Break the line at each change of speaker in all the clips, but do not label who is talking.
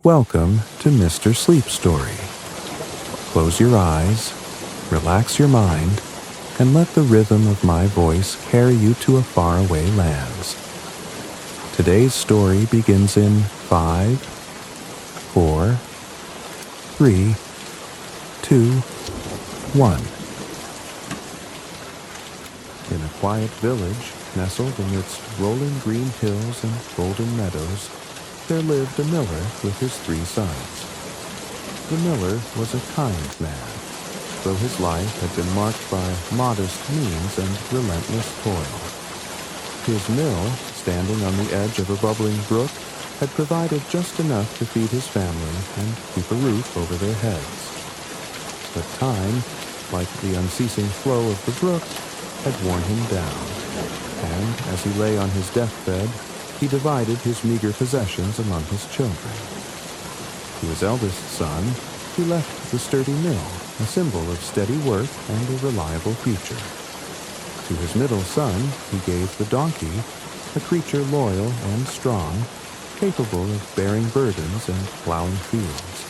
Welcome to Mr. Sleep Story. Close your eyes, relax your mind, and let the rhythm of my voice carry you to a faraway lands. Today's story begins in 5, 4, 3, 2, 1. In a quiet village, nestled amidst rolling green hills and golden meadows, there lived a miller with his 3 sons. The miller was a kind man, though his life had been marked by modest means and relentless toil. His mill, standing on the edge of a bubbling brook, had provided just enough to feed his family and keep a roof over their heads. But time, like the unceasing flow of the brook, had worn him down, and as he lay on his deathbed, he divided his meager possessions among his children. To his eldest son, he left the sturdy mill, a symbol of steady work and a reliable future. To his middle son, he gave the donkey, a creature loyal and strong, capable of bearing burdens and plowing fields.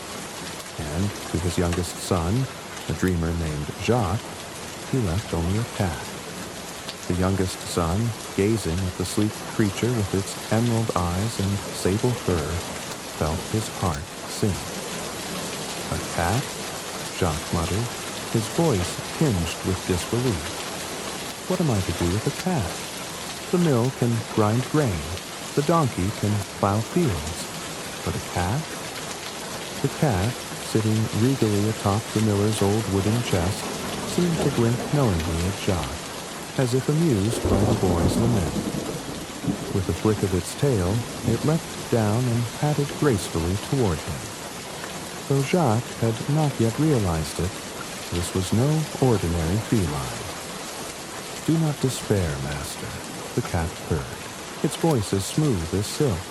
And to his youngest son, a dreamer named Jacques, he left only a cat. The youngest son, gazing at the sleek creature with its emerald eyes and sable fur, felt his heart sink. A cat? Jacques muttered, his voice tinged with disbelief. What am I to do with a cat? The mill can grind grain, the donkey can plow fields, but a cat? The cat, sitting regally atop the miller's old wooden chest, seemed to blink knowingly at Jacques, as if amused by the boy's lament. With a flick of its tail, it leapt down and padded gracefully toward him. Though Jacques had not yet realized it, this was no ordinary feline. "Do not despair, master," the cat purred, its voice as smooth as silk.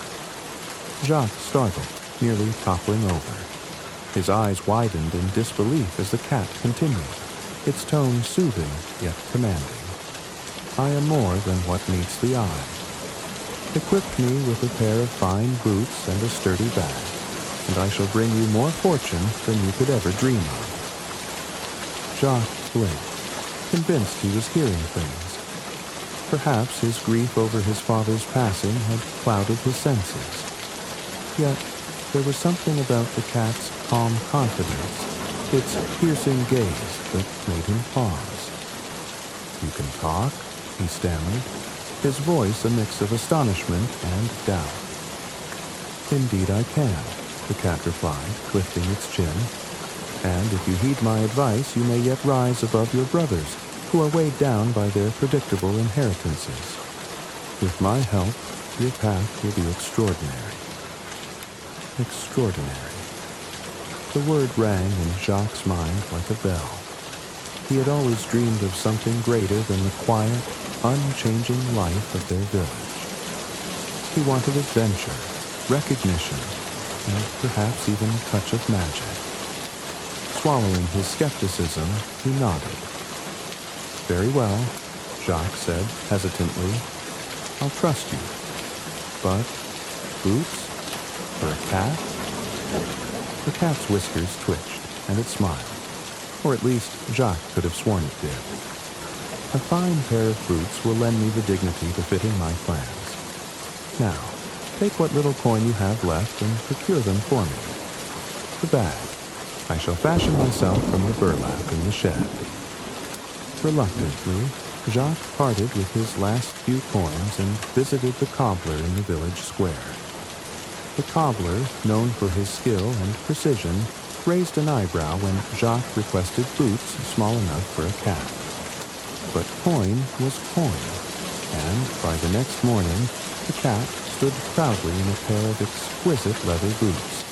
Jacques startled, nearly toppling over. His eyes widened in disbelief as the cat continued, its tone soothing yet commanding. "I am more than what meets the eye. Equip me with a pair of fine boots and a sturdy bag, and I shall bring you more fortune than you could ever dream of." Jacques blinked, convinced he was hearing things. Perhaps his grief over his father's passing had clouded his senses. Yet there was something about the cat's calm confidence, its piercing gaze, that made him pause. "You can talk?" he stammered, his voice a mix of astonishment and doubt. "Indeed I can," the cat replied, lifting its chin. "And if you heed my advice, you may yet rise above your brothers, who are weighed down by their predictable inheritances. With my help, your path will be extraordinary." Extraordinary. The word rang in Jacques' mind like a bell. He had always dreamed of something greater than the quiet, unchanging life of their village. He wanted adventure, recognition, and perhaps even a touch of magic. Swallowing his skepticism, he nodded. "Very well," Jacques said hesitantly. "I'll trust you. But boots? For a cat?" The cat's whiskers twitched, and it smiled. Or at least, Jacques could have sworn it did. "A fine pair of boots will lend me the dignity befitting my plans. Now, take what little coin you have left and procure them for me. The bag. I shall fashion myself from the burlap in the shed." Reluctantly, Jacques parted with his last few coins and visited the cobbler in the village square. The cobbler, known for his skill and precision, raised an eyebrow when Jacques requested boots small enough for a cat. But coin was coin, and by the next morning, the cat stood proudly in a pair of exquisite leather boots,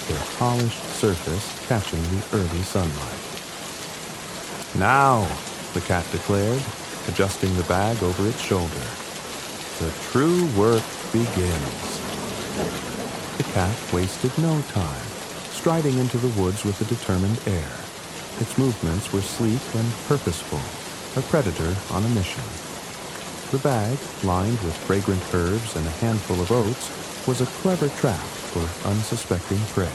their polished surface catching the early sunlight. "Now," the cat declared, adjusting the bag over its shoulder, "the true work begins." The cat wasted no time, striding into the woods with a determined air. Its movements were sleek and purposeful, a predator on a mission. The bag, lined with fragrant herbs and a handful of oats, was a clever trap for unsuspecting prey.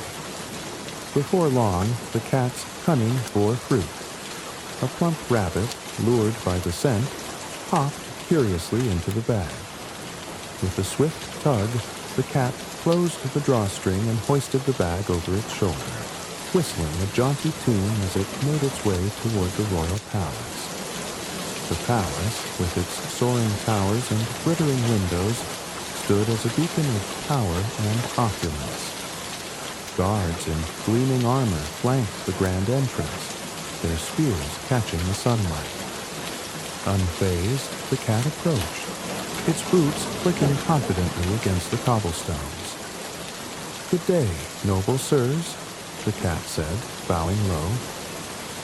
Before long, the cat's cunning bore fruit. A plump rabbit, lured by the scent, hopped curiously into the bag. With a swift tug, the cat closed the drawstring and hoisted the bag over its shoulder, whistling a jaunty tune as it made its way toward the royal palace. The palace, with its soaring towers and glittering windows, stood as a beacon of power and opulence. Guards in gleaming armor flanked the grand entrance, their spears catching the sunlight. Unfazed, the cat approached, its boots clicking confidently against the cobblestones. "Good day, noble sirs," the cat said, bowing low.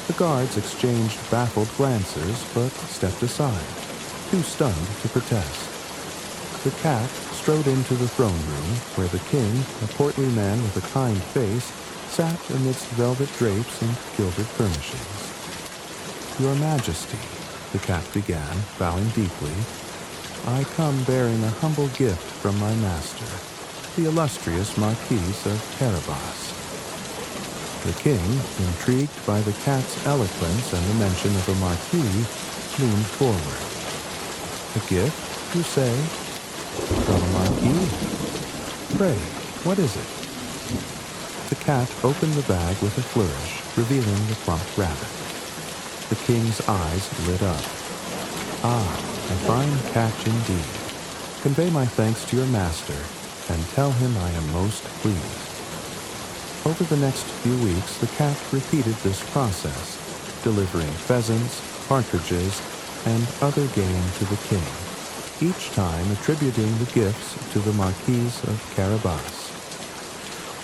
The guards exchanged baffled glances, but stepped aside, too stunned to protest. The cat strode into the throne room, where the king, a portly man with a kind face, sat amidst velvet drapes and gilded furnishings. "Your Majesty," the cat began, bowing deeply, "I come bearing a humble gift from my master, the illustrious Marquis of Carabas." The king, intrigued by the cat's eloquence and the mention of a marquis, leaned forward. "A gift, you say? From a marquis? Pray, what is it?" The cat opened the bag with a flourish, revealing the plump rabbit. The king's eyes lit up. "Ah, a fine catch indeed. Convey my thanks to your master, and tell him I am most pleased." Over the next few weeks, the cat repeated this process, delivering pheasants, partridges, and other game to the king, each time attributing the gifts to the Marquis of Carabas.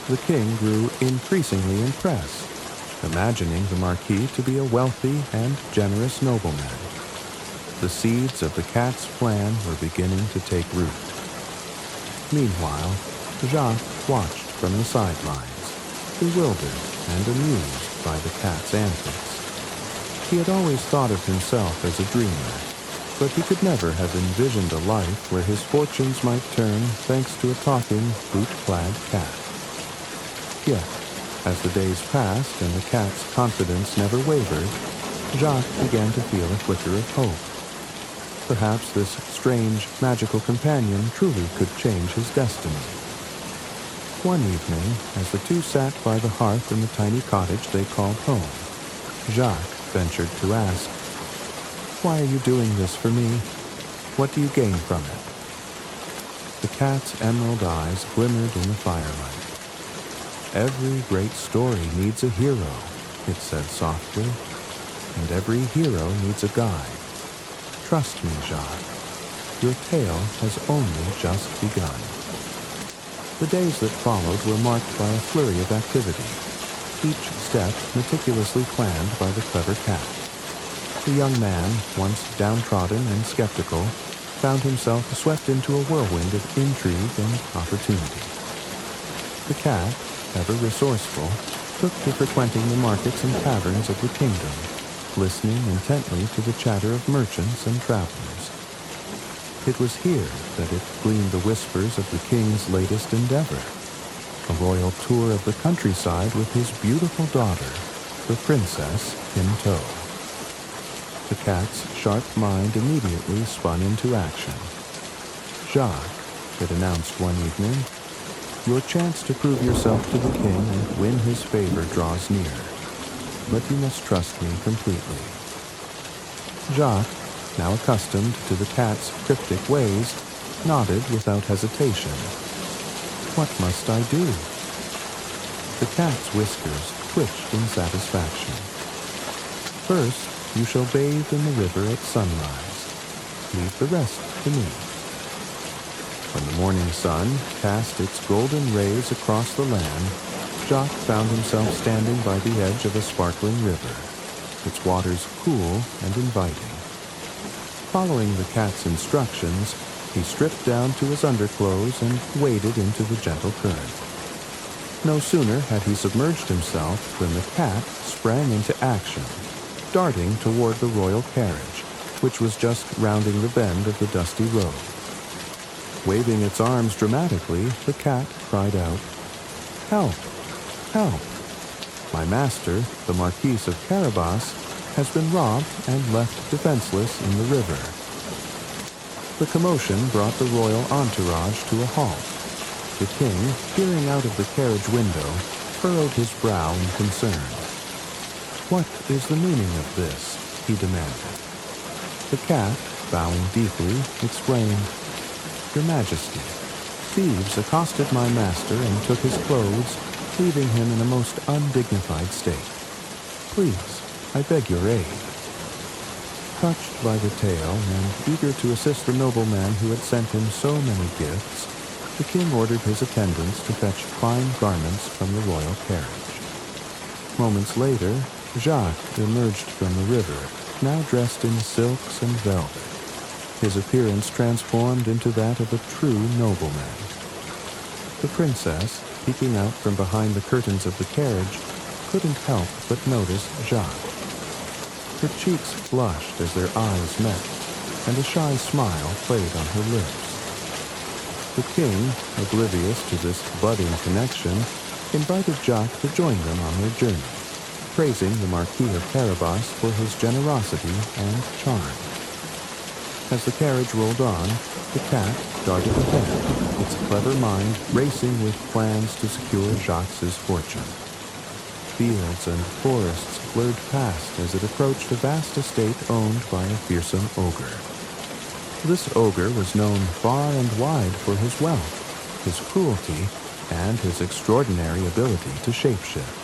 The king grew increasingly impressed, imagining the Marquis to be a wealthy and generous nobleman. The seeds of the cat's plan were beginning to take root. Meanwhile, Jacques watched from the sidelines, bewildered and amused by the cat's antics. He had always thought of himself as a dreamer, but he could never have envisioned a life where his fortunes might turn thanks to a talking, boot-clad cat. Yet, as the days passed and the cat's confidence never wavered, Jacques began to feel a flicker of hope. Perhaps this strange, magical companion truly could change his destiny. One evening, as the two sat by the hearth in the tiny cottage they called home, Jacques ventured to ask, "Why are you doing this for me? What do you gain from it?" The cat's emerald eyes glimmered in the firelight. "Every great story needs a hero," it said softly, "and every hero needs a guide. Trust me, Jacques. Your tale has only just begun." The days that followed were marked by a flurry of activity, each step meticulously planned by the clever cat. The young man, once downtrodden and skeptical, found himself swept into a whirlwind of intrigue and opportunity. The cat, ever resourceful, took to frequenting the markets and taverns of the kingdom, listening intently to the chatter of merchants and travelers. It was here that it gleaned the whispers of the king's latest endeavor, a royal tour of the countryside with his beautiful daughter, the princess in tow. The cat's sharp mind immediately spun into action. "Jacques," it announced one evening, "your chance to prove yourself to the king and win his favor draws near, but you must trust me completely." Jacques, now accustomed to the cat's cryptic ways, nodded without hesitation. "What must I do?" The cat's whiskers twitched in satisfaction. "First, you shall bathe in the river at sunrise. Leave the rest to me." When the morning sun cast its golden rays across the land, Jacques found himself standing by the edge of a sparkling river, its waters cool and inviting. Following the cat's instructions, he stripped down to his underclothes and waded into the gentle current. No sooner had he submerged himself than the cat sprang into action, darting toward the royal carriage, which was just rounding the bend of the dusty road. Waving its arms dramatically, the cat cried out, Help! Help! My master, the Marquis of Carabas, has been robbed and left defenseless in the river." The commotion brought the royal entourage to a halt. The king, peering out of the carriage window, furrowed his brow in concern. "What is the meaning of this?" he demanded. The cat, bowing deeply, explained, "Your Majesty, thieves accosted my master and took his clothes, leaving him in a most undignified state. Please, I beg your aid." Touched by the tale and eager to assist the nobleman who had sent him so many gifts, the king ordered his attendants to fetch fine garments from the royal carriage. Moments later, Jacques emerged from the river, now dressed in silks and velvet, his appearance transformed into that of a true nobleman. The princess, peeking out from behind the curtains of the carriage, couldn't help but notice Jacques. Her cheeks flushed as their eyes met, and a shy smile played on her lips. The king, oblivious to this budding connection, invited Jacques to join them on their journey, praising the Marquis of Carabas for his generosity and charm. As the carriage rolled on, the cat darted ahead, its clever mind racing with plans to secure Jacques' fortune. Fields and forests blurred past as it approached a vast estate owned by a fearsome ogre. This ogre was known far and wide for his wealth, his cruelty, and his extraordinary ability to shapeshift.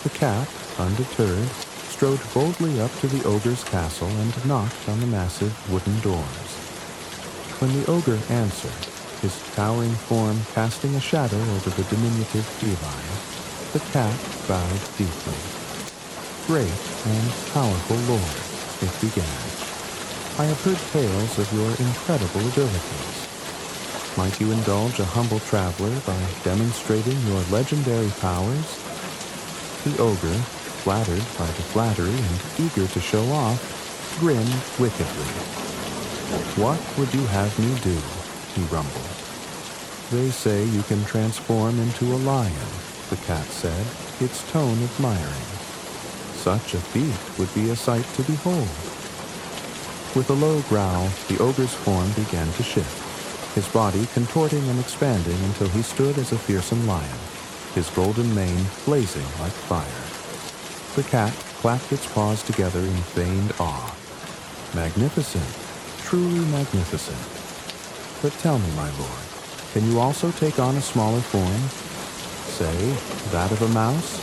The cat, undeterred, strode boldly up to the ogre's castle and knocked on the massive wooden doors. When the ogre answered, his towering form casting a shadow over the diminutive feline, the cat bowed deeply. "Great and powerful lord," it began, "I have heard tales of your incredible abilities. Might you indulge a humble traveler by demonstrating your legendary powers?" The ogre, flattered by the flattery and eager to show off, grinned wickedly. "What would you have me do?" he rumbled. "They say you can transform into a lion," the cat said, its tone admiring. "Such a feat would be a sight to behold." With a low growl, the ogre's form began to shift, his body contorting and expanding until he stood as a fearsome lion, his golden mane blazing like fire. The cat clapped its paws together in feigned awe. "Magnificent, truly magnificent. But tell me, my lord, can you also take on a smaller form? Say, that of a mouse?"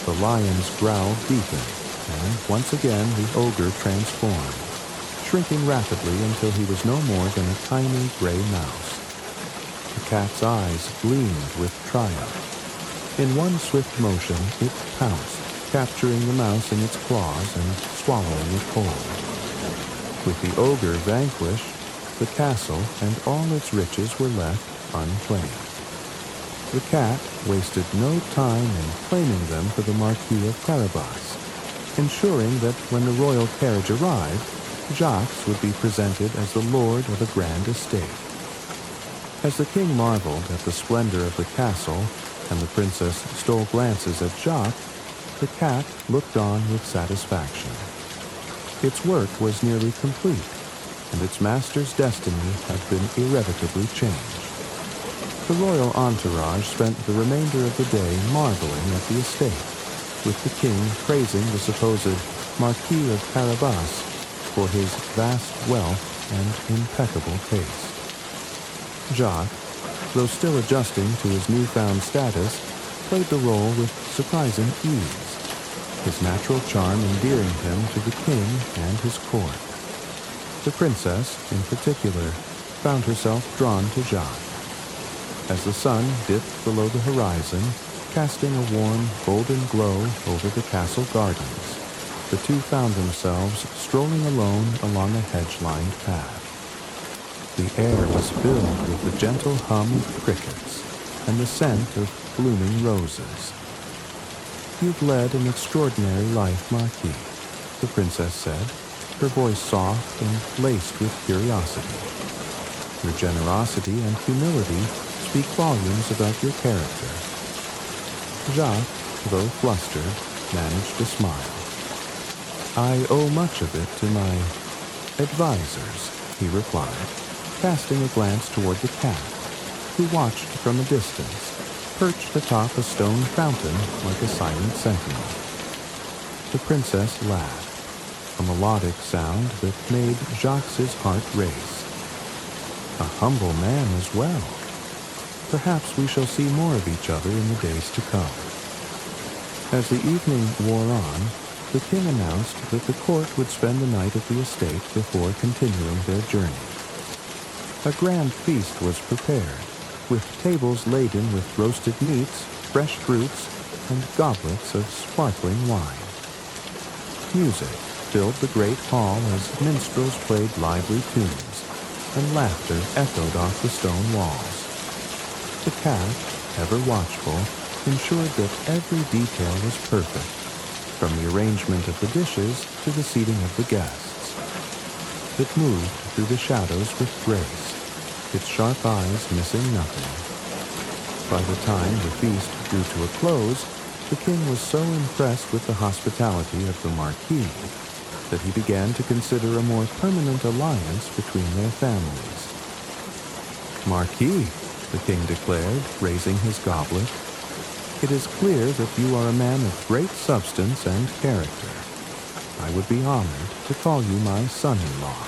The lion's growl deepened, and once again the ogre transformed, shrinking rapidly until he was no more than a tiny gray mouse. The cat's eyes gleamed with triumph. In one swift motion, it pounced, capturing the mouse in its claws and swallowing it whole. With the ogre vanquished, the castle and all its riches were left unclaimed. The cat wasted no time in claiming them for the Marquis of Carabas, ensuring that when the royal carriage arrived, Jacques would be presented as the lord of a grand estate. As the king marveled at the splendor of the castle, and the princess stole glances at Jacques, the cat looked on with satisfaction. Its work was nearly complete, and its master's destiny had been irrevocably changed. The royal entourage spent the remainder of the day marveling at the estate, with the king praising the supposed Marquis of Carabas for his vast wealth and impeccable taste. Jacques, though still adjusting to his newfound status, played the role with surprising ease, his natural charm endearing him to the king and his court. The princess, in particular, found herself drawn to Jacques. As the sun dipped below the horizon, casting a warm, golden glow over the castle gardens, the two found themselves strolling alone along a hedge-lined path. The air was filled with the gentle hum of crickets and the scent of blooming roses. "You've led an extraordinary life, Marquis," the princess said, her voice soft and laced with curiosity. "Your generosity and humility speak volumes about your character. Jacques, though flustered, managed to smile. I owe much of it to my advisors, he replied, casting a glance toward the cat, who watched from a distance, perched atop a stone fountain like a silent sentinel. The princess laughed, a melodic sound that made Jacques' heart race. A humble man as well. Perhaps we shall see more of each other in the days to come. As the evening wore on, the king announced that the court would spend the night at the estate before continuing their journey. A grand feast was prepared, with tables laden with roasted meats, fresh fruits, and goblets of sparkling wine. Music filled the great hall as minstrels played lively tunes, and laughter echoed off the stone walls. The cat, ever watchful, ensured that every detail was perfect, from the arrangement of the dishes to the seating of the guests. It moved through the shadows with grace, its sharp eyes missing nothing. By the time the feast drew to a close, the king was so impressed with the hospitality of the Marquis that he began to consider a more permanent alliance between their families. Marquis, the king declared, raising his goblet, it is clear that you are a man of great substance and character. I would be honored to call you my son-in-law.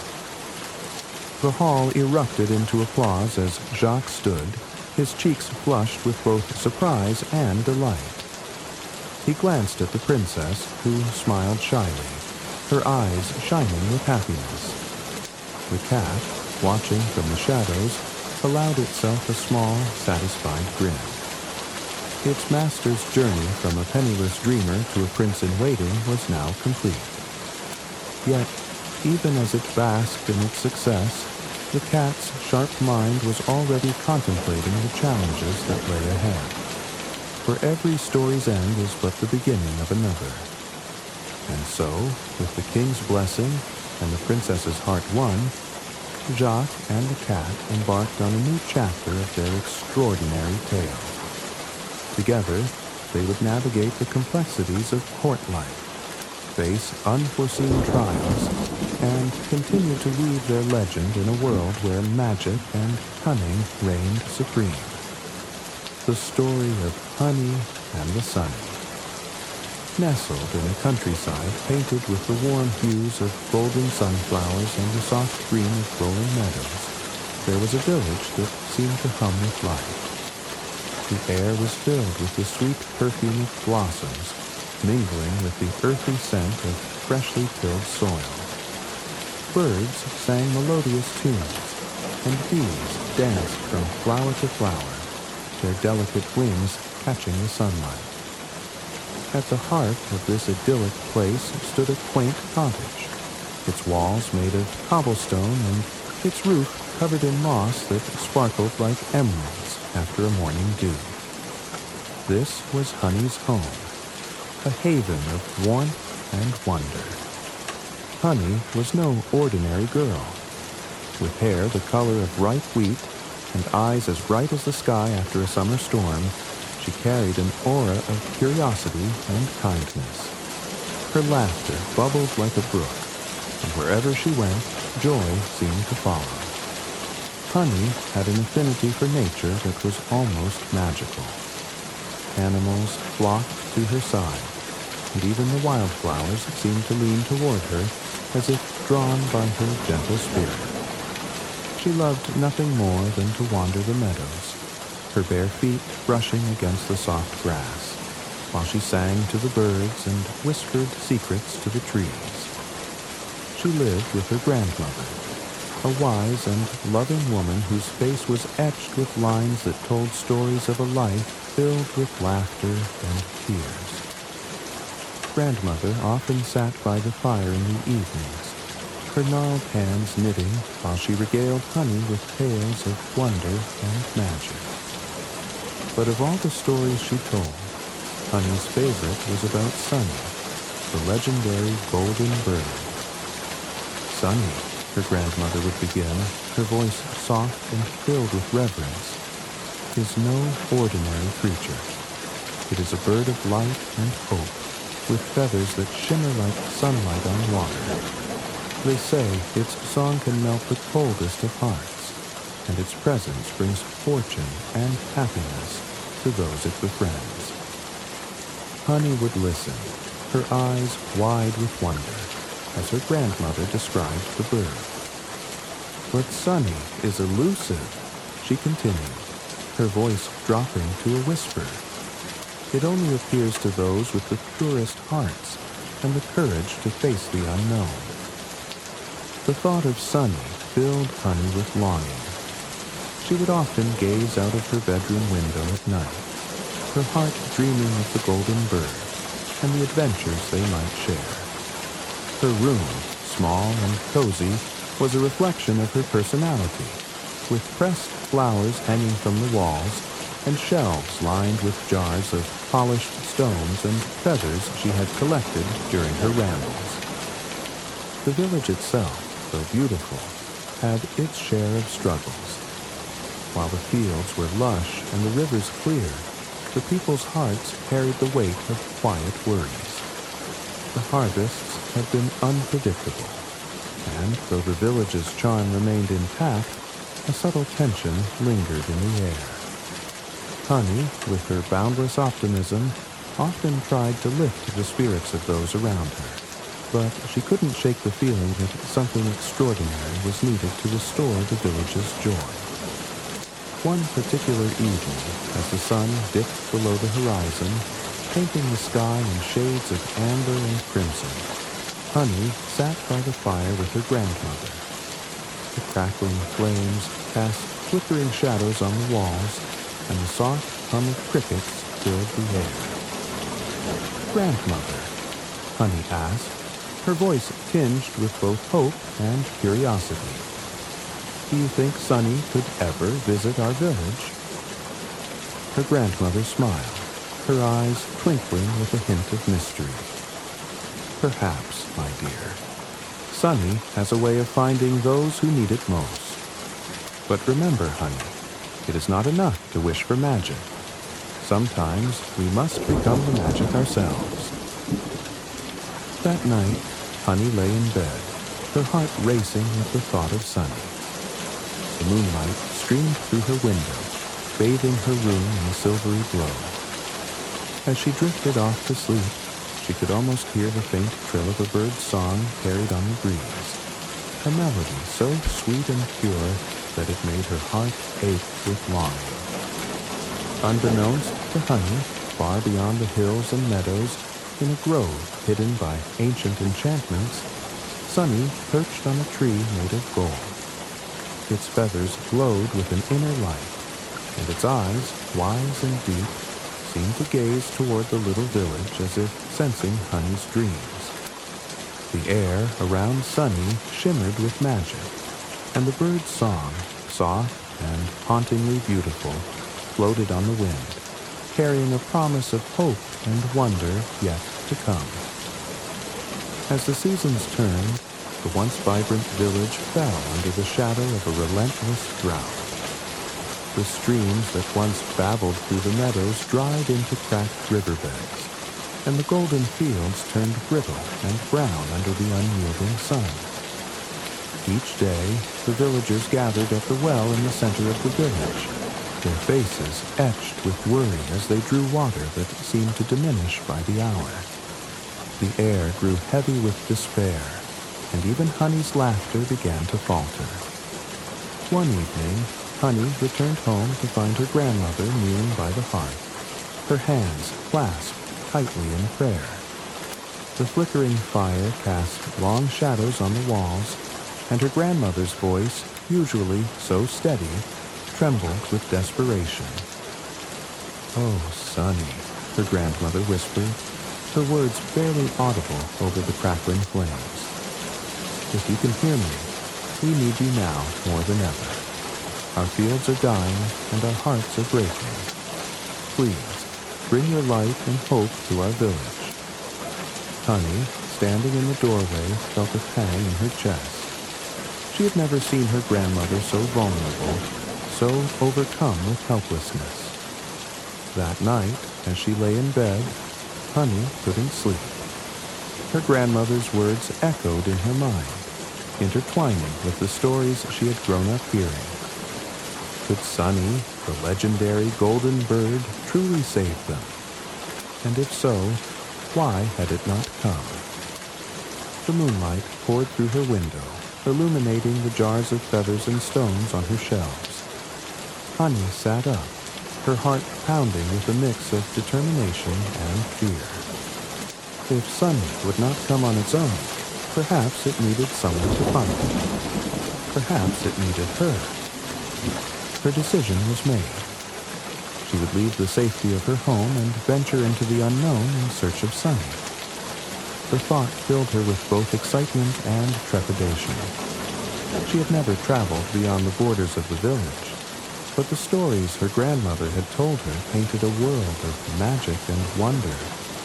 The hall erupted into applause as Jacques stood, his cheeks flushed with both surprise and delight. He glanced at the princess, who smiled shyly, her eyes shining with happiness. The cat, watching from the shadows, allowed itself a small, satisfied grin. Its master's journey from a penniless dreamer to a prince-in-waiting was now complete. Yet, even as it basked in its success, the cat's sharp mind was already contemplating the challenges that lay ahead. For every story's end is but the beginning of another. And so, with the king's blessing and the princess's heart won, Jacques and the cat embarked on a new chapter of their extraordinary tale. Together, they would navigate the complexities of court life, face unforeseen trials, and continue to weave their legend in a world where magic and cunning reigned supreme. The story of Honey and the Sunny. Nestled in a countryside painted with the warm hues of golden sunflowers and the soft green of rolling meadows, there was a village that seemed to hum with life. The air was filled with the sweet perfume of blossoms, mingling with the earthy scent of freshly tilled soil. Birds sang melodious tunes, and bees danced from flower to flower, their delicate wings catching the sunlight. At the heart of this idyllic place stood a quaint cottage, its walls made of cobblestone and its roof covered in moss that sparkled like emeralds after a morning dew. This was Honey's home, a haven of warmth and wonder. Honey was no ordinary girl. With hair the color of ripe wheat and eyes as bright as the sky after a summer storm, she carried an aura of curiosity and kindness. Her laughter bubbled like a brook, and wherever she went, joy seemed to follow. Honey had an affinity for nature that was almost magical. Animals flocked to her side, and even the wildflowers seemed to lean toward her as if drawn by her gentle spirit. She loved nothing more than to wander the meadows, her bare feet brushing against the soft grass, while she sang to the birds and whispered secrets to the trees. She lived with her grandmother, a wise and loving woman whose face was etched with lines that told stories of a life filled with laughter and tears. Grandmother often sat by the fire in the evenings, her gnarled hands knitting while she regaled Honey with tales of wonder and magic. But of all the stories she told, Honey's favorite was about Sunny, the legendary golden bird. Sunny, her grandmother would begin, her voice soft and filled with reverence. is no ordinary creature. It is a bird of light and hope, with feathers that shimmer like sunlight on water. They say its song can melt the coldest of hearts, and its presence brings fortune and happiness to those it befriends. Honey would listen, her eyes wide with wonder, as her grandmother described the bird. "But Sunny is elusive," she continued, her voice dropping to a whisper. "It only appears to those with the purest hearts and the courage to face the unknown." The thought of Sunny filled Honey with longing. She would often gaze out of her bedroom window at night, her heart dreaming of the golden bird and the adventures they might share. Her room, small and cozy, was a reflection of her personality, with pressed flowers hanging from the walls and shelves lined with jars of polished stones and feathers she had collected during her rambles. The village itself, though beautiful, had its share of struggles. While the fields were lush and the rivers clear, the people's hearts carried the weight of quiet worries. The harvests had been unpredictable, and though the village's charm remained intact, a subtle tension lingered in the air. Honey, with her boundless optimism, often tried to lift the spirits of those around her, but she couldn't shake the feeling that something extraordinary was needed to restore the village's joy. One particular evening, as the sun dipped below the horizon, painting the sky in shades of amber and crimson, Honey sat by the fire with her grandmother. The crackling flames cast flickering shadows on the walls, and the soft hum of crickets filled the air. "Grandmother," Honey asked, her voice tinged with both hope and curiosity, "do you think Sunny could ever visit our village?" Her grandmother smiled, her eyes twinkling with a hint of mystery. "Perhaps, my dear. Sunny has a way of finding those who need it most. But remember, Honey, it is not enough to wish for magic. Sometimes we must become the magic ourselves." That night, Honey lay in bed, her heart racing with the thought of Sunny. The moonlight streamed through her window, bathing her room in a silvery glow. As she drifted off to sleep, she could almost hear the faint trill of a bird's song carried on the breeze, a melody so sweet and pure that it made her heart ache with longing. Unbeknownst to Honey, far beyond the hills and meadows, in a grove hidden by ancient enchantments, Sunny perched on a tree made of gold. Its feathers glowed with an inner light, and its eyes, wise and deep, seemed to gaze toward the little village as if sensing Honey's dreams. The air around Sunny shimmered with magic, and the bird's song, soft and hauntingly beautiful, floated on the wind, carrying a promise of hope and wonder yet to come. As the seasons turned, the once vibrant village fell under the shadow of a relentless drought. The streams that once babbled through the meadows dried into cracked riverbeds, and the golden fields turned brittle and brown under the unyielding sun. Each day, the villagers gathered at the well in the center of the village, their faces etched with worry as they drew water that seemed to diminish by the hour. The air grew heavy with despair, and even Honey's laughter began to falter. One evening, Honey returned home to find her grandmother kneeling by the hearth, her hands clasped tightly in prayer. The flickering fire cast long shadows on the walls, and her grandmother's voice, usually so steady, trembled with desperation. "Oh, Sunny," her grandmother whispered, her words barely audible over the crackling flames. "If you can hear me, we need you now more than ever. Our fields are dying and our hearts are breaking. Please, bring your light and hope to our village." Honey, standing in the doorway, felt a pang in her chest. She had never seen her grandmother so vulnerable, so overcome with helplessness. That night, as she lay in bed, Honey couldn't sleep. Her grandmother's words echoed in her mind, intertwining with the stories she had grown up hearing. Could Sunny, the legendary golden bird, truly save them? And if so, why had it not come? The moonlight poured through her window, illuminating the jars of feathers and stones on her shelves. Honey sat up, her heart pounding with a mix of determination and fear. If Sunny would not come on its own, perhaps it needed someone to find it. Perhaps it needed her. Her decision was made. She would leave the safety of her home and venture into the unknown in search of Sunny. The thought filled her with both excitement and trepidation. She had never traveled beyond the borders of the village, but the stories her grandmother had told her painted a world of magic and wonder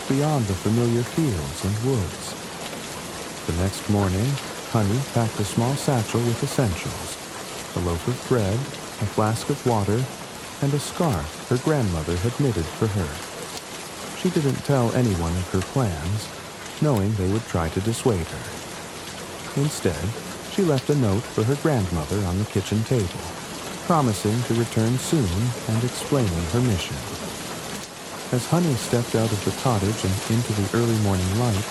beyond the familiar fields and woods. The next morning, Honey packed a small satchel with essentials, a loaf of bread, a flask of water, and a scarf her grandmother had knitted for her. She didn't tell anyone of her plans, knowing they would try to dissuade her. Instead, she left a note for her grandmother on the kitchen table, promising to return soon and explaining her mission. As Honey stepped out of the cottage and into the early morning light,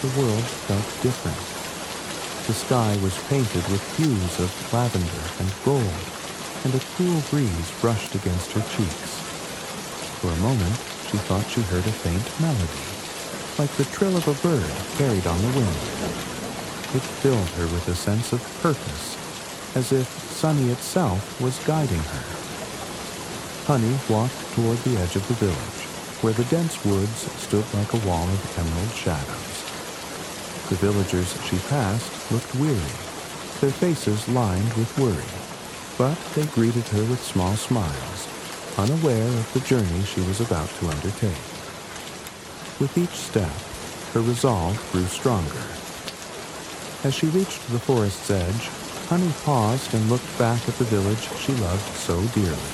the world felt different. The sky was painted with hues of lavender and gold, and a cool breeze brushed against her cheeks. For a moment, she thought she heard a faint melody, like the trill of a bird carried on the wind. It filled her with a sense of purpose, as if Sunny itself was guiding her. Honey walked toward the edge of the village, where the dense woods stood like a wall of emerald shadows. The villagers she passed looked weary, their faces lined with worry, but they greeted her with small smiles, unaware of the journey she was about to undertake. With each step, her resolve grew stronger. As she reached the forest's edge, Honey paused and looked back at the village she loved so dearly.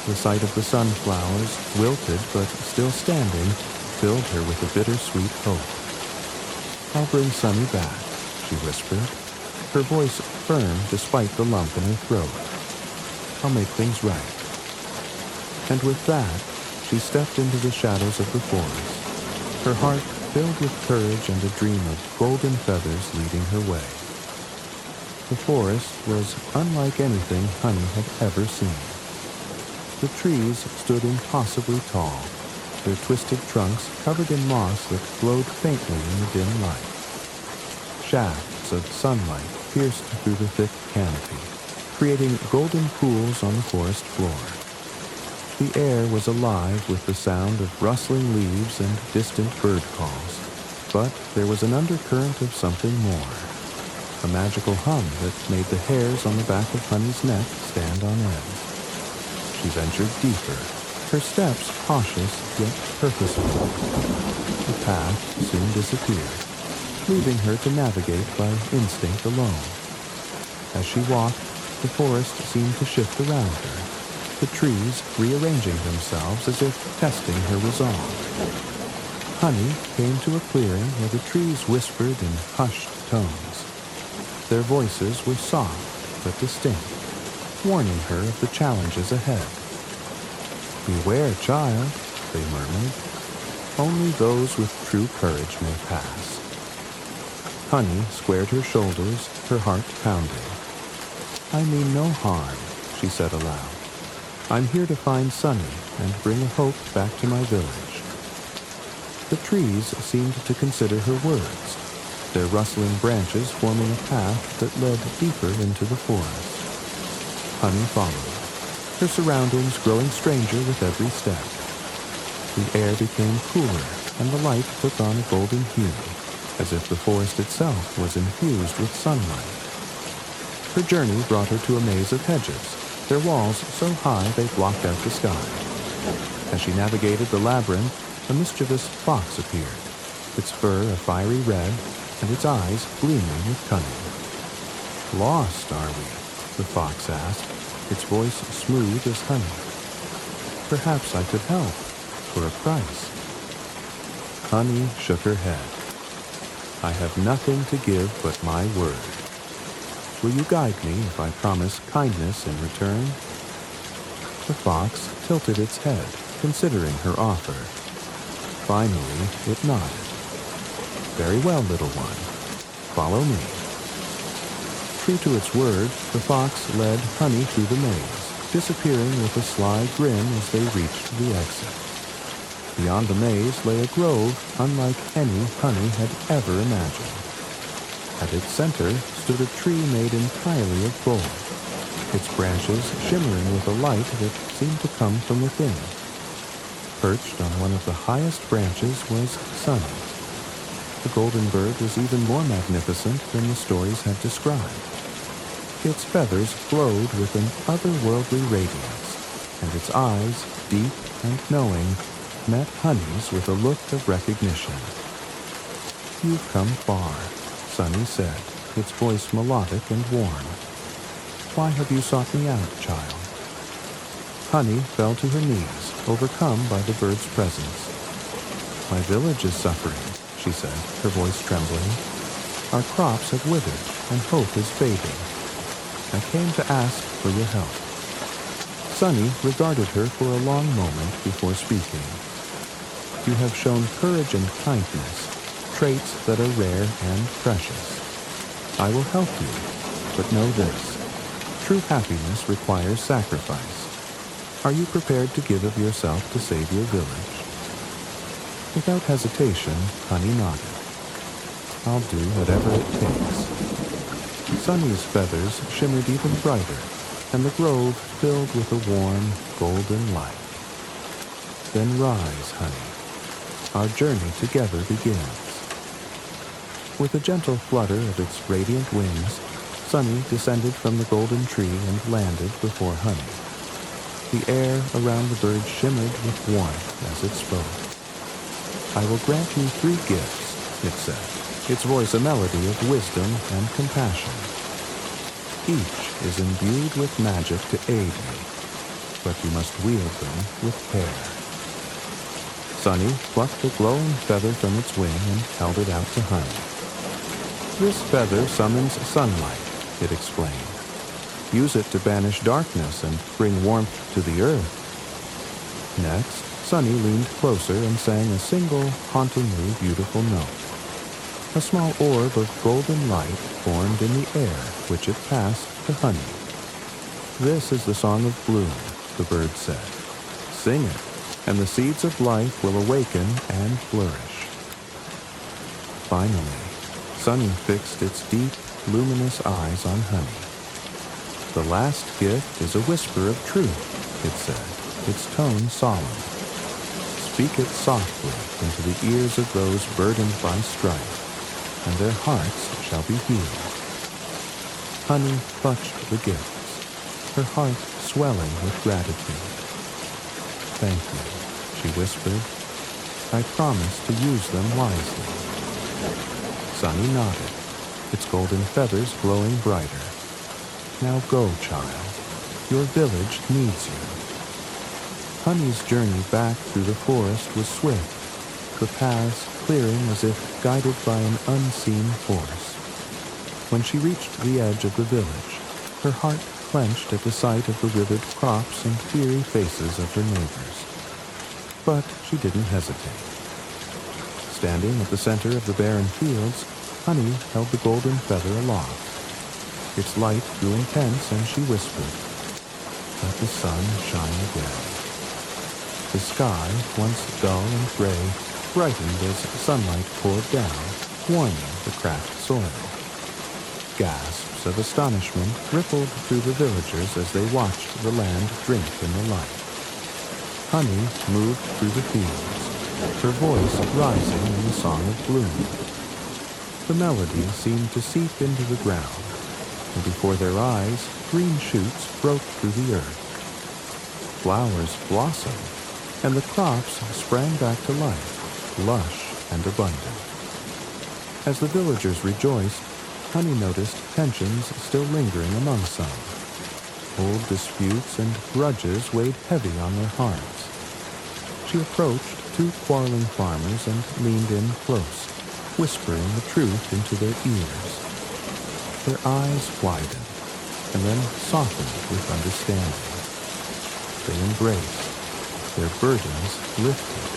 The sight of the sunflowers, wilted but still standing, filled her with a bittersweet hope. "I'll bring Sunny back," she whispered, her voice firm despite the lump in her throat. "I'll make things right." And with that, she stepped into the shadows of the forest, her heart filled with courage and a dream of golden feathers leading her way. The forest was unlike anything Honey had ever seen. The trees stood impossibly tall, their twisted trunks covered in moss that glowed faintly in the dim light. Shafts of sunlight pierced through the thick canopy, creating golden pools on the forest floor. The air was alive with the sound of rustling leaves and distant bird calls, but there was an undercurrent of something more, a magical hum that made the hairs on the back of Honey's neck stand on end. She ventured deeper, her steps cautious yet purposeful. The path soon disappeared, leaving her to navigate by instinct alone. As she walked, the forest seemed to shift around her, the trees rearranging themselves as if testing her resolve. Honey came to a clearing where the trees whispered in hushed tones. Their voices were soft but distinct, warning her of the challenges ahead. "Beware, child," they murmured. "Only those with true courage may pass." Honey squared her shoulders, her heart pounding. "I mean no harm," she said aloud. "I'm here to find Sunny and bring a hope back to my village." The trees seemed to consider her words, their rustling branches forming a path that led deeper into the forest. Honey followed, her surroundings growing stranger with every step. The air became cooler, and the light took on a golden hue, as if the forest itself was infused with sunlight. Her journey brought her to a maze of hedges, their walls so high they blocked out the sky. As she navigated the labyrinth, a mischievous fox appeared, its fur a fiery red, and its eyes gleaming with cunning. "Lost, are we?" the fox asked, its voice smooth as honey. "Perhaps I could help, for a price." Honey shook her head. "I have nothing to give but my word. Will you guide me if I promise kindness in return?" The fox tilted its head, considering her offer. Finally, it nodded. "Very well, little one. Follow me." True to its word, the fox led Honey through the maze, disappearing with a sly grin as they reached the exit. Beyond the maze lay a grove unlike any Honey had ever imagined. At its center stood a tree made entirely of gold, its branches shimmering with a light that seemed to come from within. Perched on one of the highest branches was Sunny. The golden bird was even more magnificent than the stories had described. Its feathers glowed with an otherworldly radiance, and its eyes, deep and knowing, met Honey's with a look of recognition. "You've come far," Sunny said, its voice melodic and warm. "Why have you sought me out, child?" Honey fell to her knees, overcome by the bird's presence. "My village is suffering," she said, her voice trembling. "Our crops have withered, and hope is fading. I came to ask for your help." Sunny regarded her for a long moment before speaking. "You have shown courage and kindness, traits that are rare and precious. I will help you, but know this. True happiness requires sacrifice. Are you prepared to give of yourself to save your village?" Without hesitation, Honey nodded. "I'll do whatever it takes." Sunny's feathers shimmered even brighter, and the grove filled with a warm, golden light. "Then rise, Honey. Our journey together begins." With a gentle flutter of its radiant wings, Sunny descended from the golden tree and landed before Honey. The air around the bird shimmered with warmth as it spoke. "I will grant you 3 gifts, it said, its voice a melody of wisdom and compassion. Each is imbued with magic to aid you, but you must wield them with care." Sunny plucked a glowing feather from its wing and held it out to Honey. "This feather summons sunlight," it explained. "Use it to banish darkness and bring warmth to the earth." Next, Sunny leaned closer and sang a single, hauntingly beautiful note. A small orb of golden light formed in the air, which it passed to Honey. "This is the song of bloom," the bird said. "Sing it, and the seeds of life will awaken and flourish." Finally, Sunny fixed its deep, luminous eyes on Honey. "The last gift is a whisper of truth," it said, its tone solemn. "Speak it softly into the ears of those burdened by strife, and their hearts shall be healed." Honey clutched the gifts, her heart swelling with gratitude. "Thank you," she whispered. "I promise to use them wisely." Sunny nodded, its golden feathers glowing brighter. "Now go, child. Your village needs you." Honey's journey back through the forest was swift, the paths clearing as if guided by an unseen force. When she reached the edge of the village, her heart clenched at the sight of the withered crops and weary faces of her neighbors. But she didn't hesitate. Standing at the center of the barren fields, Honey held the golden feather aloft. Its light grew intense, and she whispered, "Let the sun shine again." The sky, once dull and gray, brightened as sunlight poured down, warming the cracked soil. Gasps of astonishment rippled through the villagers as they watched the land drink in the light. Honey moved through the fields, her voice rising in the song of bloom. The melody seemed to seep into the ground, and before their eyes, green shoots broke through the earth. Flowers blossomed, and the crops sprang back to life, lush and abundant. As the villagers rejoiced, Honey noticed tensions still lingering among some. Old disputes and grudges weighed heavy on their hearts. She approached two quarreling farmers and leaned in close, whispering the truth into their ears. Their eyes widened, and then softened with understanding. They embraced, their burdens lifted.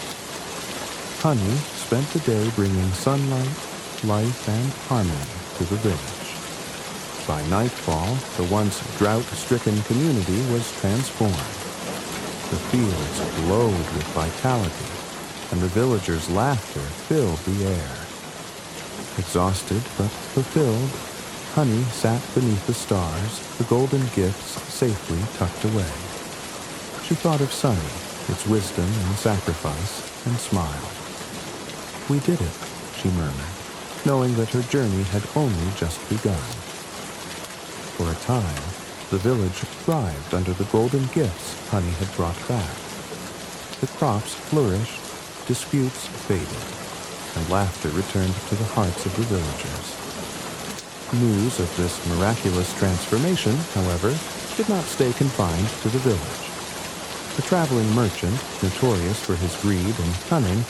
Honey spent the day bringing sunlight, life, and harmony to the village. By nightfall, the once drought-stricken community was transformed. The fields glowed with vitality, and the villagers' laughter filled the air. Exhausted but fulfilled, Honey sat beneath the stars, the golden gifts safely tucked away. She thought of Sunny, its wisdom and sacrifice, and smiled. "We did it," she murmured, knowing that her journey had only just begun. For a time, the village thrived under the golden gifts Honey had brought back. The crops flourished, disputes faded, and laughter returned to the hearts of the villagers. News of this miraculous transformation, however, did not stay confined to the village. A traveling merchant, notorious for his greed and cunning,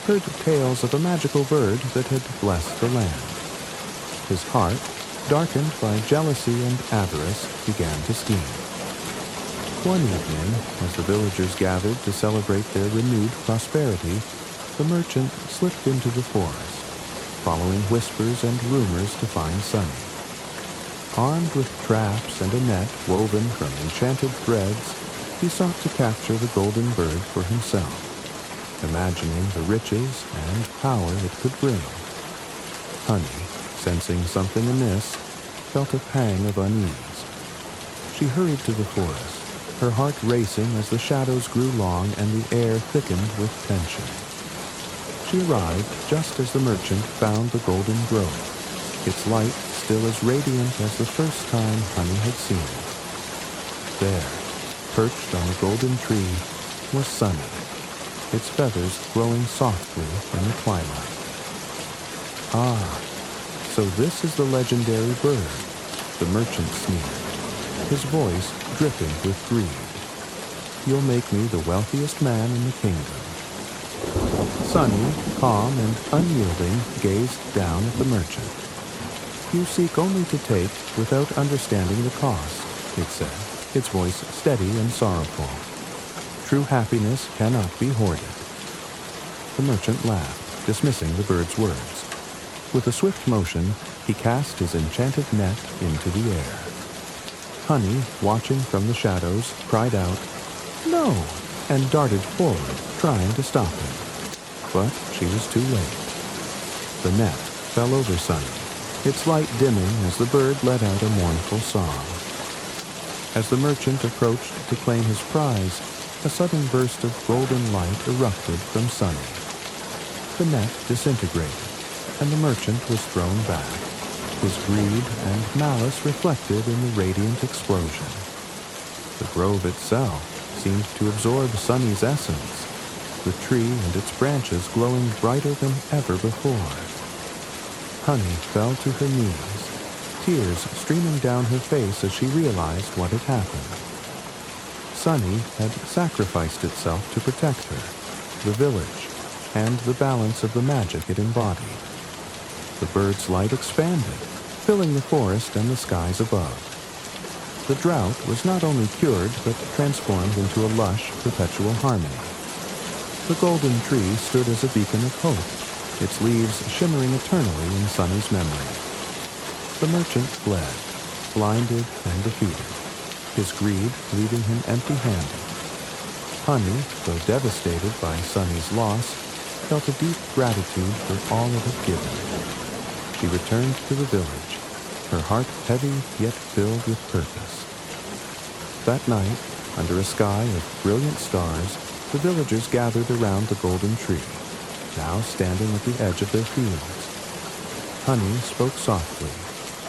heard tales of a magical bird that had blessed the land. His heart, darkened by jealousy and avarice, began to scheme. One evening, as the villagers gathered to celebrate their renewed prosperity, the merchant slipped into the forest, following whispers and rumors to find Sunny. Armed with traps and a net woven from enchanted threads, he sought to capture the golden bird for himself, imagining the riches and power it could bring. Honey, sensing something amiss, felt a pang of unease. She hurried to the forest, her heart racing as the shadows grew long and the air thickened with tension. She arrived just as the merchant found the golden grove, its light still as radiant as the first time Honey had seen it. There, perched on a golden tree, was Sunny, its feathers glowing softly in the twilight. "Ah, so this is the legendary bird," the merchant sneered, his voice dripping with greed. "You'll make me the wealthiest man in the kingdom." Sunny, calm and unyielding, gazed down at the merchant. "You seek only to take without understanding the cost," it said, its voice steady and sorrowful. "True happiness cannot be hoarded." The merchant laughed, dismissing the bird's words. With a swift motion, he cast his enchanted net into the air. Honey, watching from the shadows, cried out, "No!" and darted forward, trying to stop him. But she was too late. The net fell over Sunny, its light dimming as the bird let out a mournful song. As the merchant approached to claim his prize, a sudden burst of golden light erupted from Sunny. The net disintegrated, and the merchant was thrown back, his greed and malice reflected in the radiant explosion. The grove itself seemed to absorb Sunny's essence, the tree and its branches glowing brighter than ever before. Honey fell to her knees, tears streaming down her face as she realized what had happened. Sunny had sacrificed itself to protect her, the village, and the balance of the magic it embodied. The bird's light expanded, filling the forest and the skies above. The drought was not only cured, but transformed into a lush, perpetual harmony. The golden tree stood as a beacon of hope, its leaves shimmering eternally in Sunny's memory. The merchant fled, blinded and defeated, his greed leaving him empty-handed. Honey, though devastated by Sunny's loss, felt a deep gratitude for all it had given. She returned to the village, her heart heavy yet filled with purpose. That night, under a sky of brilliant stars, the villagers gathered around the golden tree, now standing at the edge of their fields. Honey spoke softly,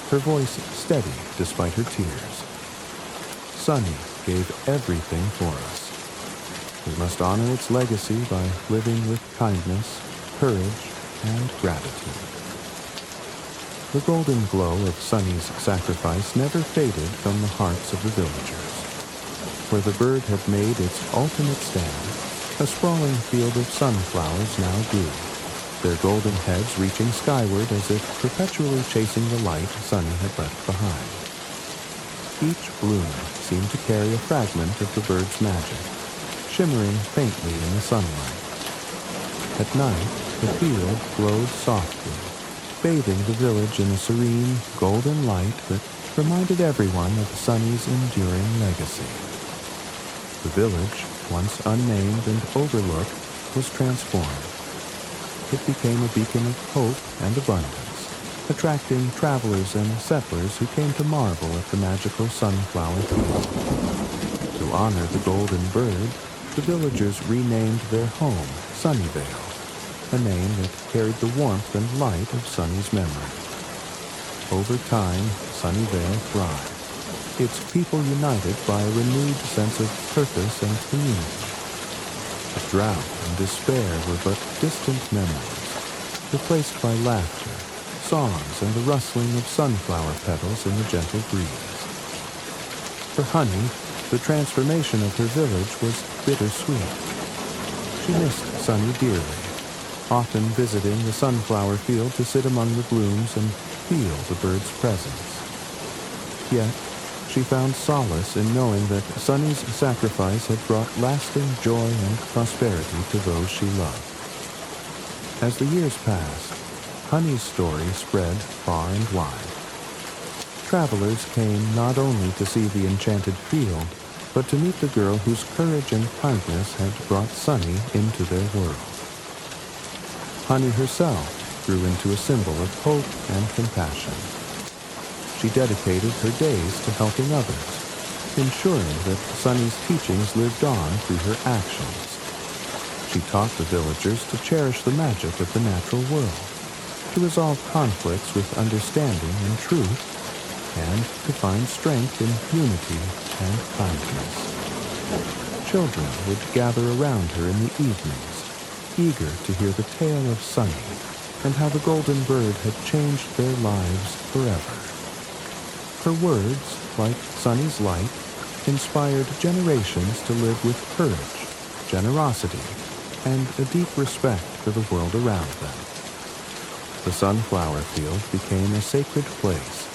her voice steady despite her tears. "Sunny gave everything for us. We must honor its legacy by living with kindness, courage, and gratitude." The golden glow of Sunny's sacrifice never faded from the hearts of the villagers. where the bird had made its ultimate stand, a sprawling field of sunflowers now grew, their golden heads reaching skyward as if perpetually chasing the light Sunny had left behind. Each bloom seemed to carry a fragment of the bird's magic, shimmering faintly in the sunlight. At night, the field glowed softly, bathing the village in a serene, golden light that reminded everyone of Sunny's enduring legacy. The village, once unnamed and overlooked, was transformed. It became a beacon of hope and abundance, attracting travelers and settlers who came to marvel at the magical sunflower field. To honor the golden bird, the villagers renamed their home Sunnyvale, a name that carried the warmth and light of Sunny's memory. Over time, Sunnyvale thrived, its people united by a renewed sense of purpose and community. The drought and despair were but distant memories, replaced by laughter, songs, and the rustling of sunflower petals in the gentle breeze. For Honey, the transformation of her village was bittersweet. She missed Sunny dearly, often visiting the sunflower field to sit among the blooms and feel the bird's presence. Yet, she found solace in knowing that Sunny's sacrifice had brought lasting joy and prosperity to those she loved. As the years passed, Honey's story spread far and wide. Travelers came not only to see the enchanted field, but to meet the girl whose courage and kindness had brought Sunny into their world. Honey herself grew into a symbol of hope and compassion. She dedicated her days to helping others, ensuring that Sunny's teachings lived on through her actions. She taught the villagers to cherish the magic of the natural world, to resolve conflicts with understanding and truth, and to find strength in unity and kindness. Children would gather around her in the evenings, eager to hear the tale of Sunny and how the golden bird had changed their lives forever. Her words, like Sunny's light, inspired generations to live with courage, generosity, and a deep respect for the world around them. The sunflower field became a sacred place,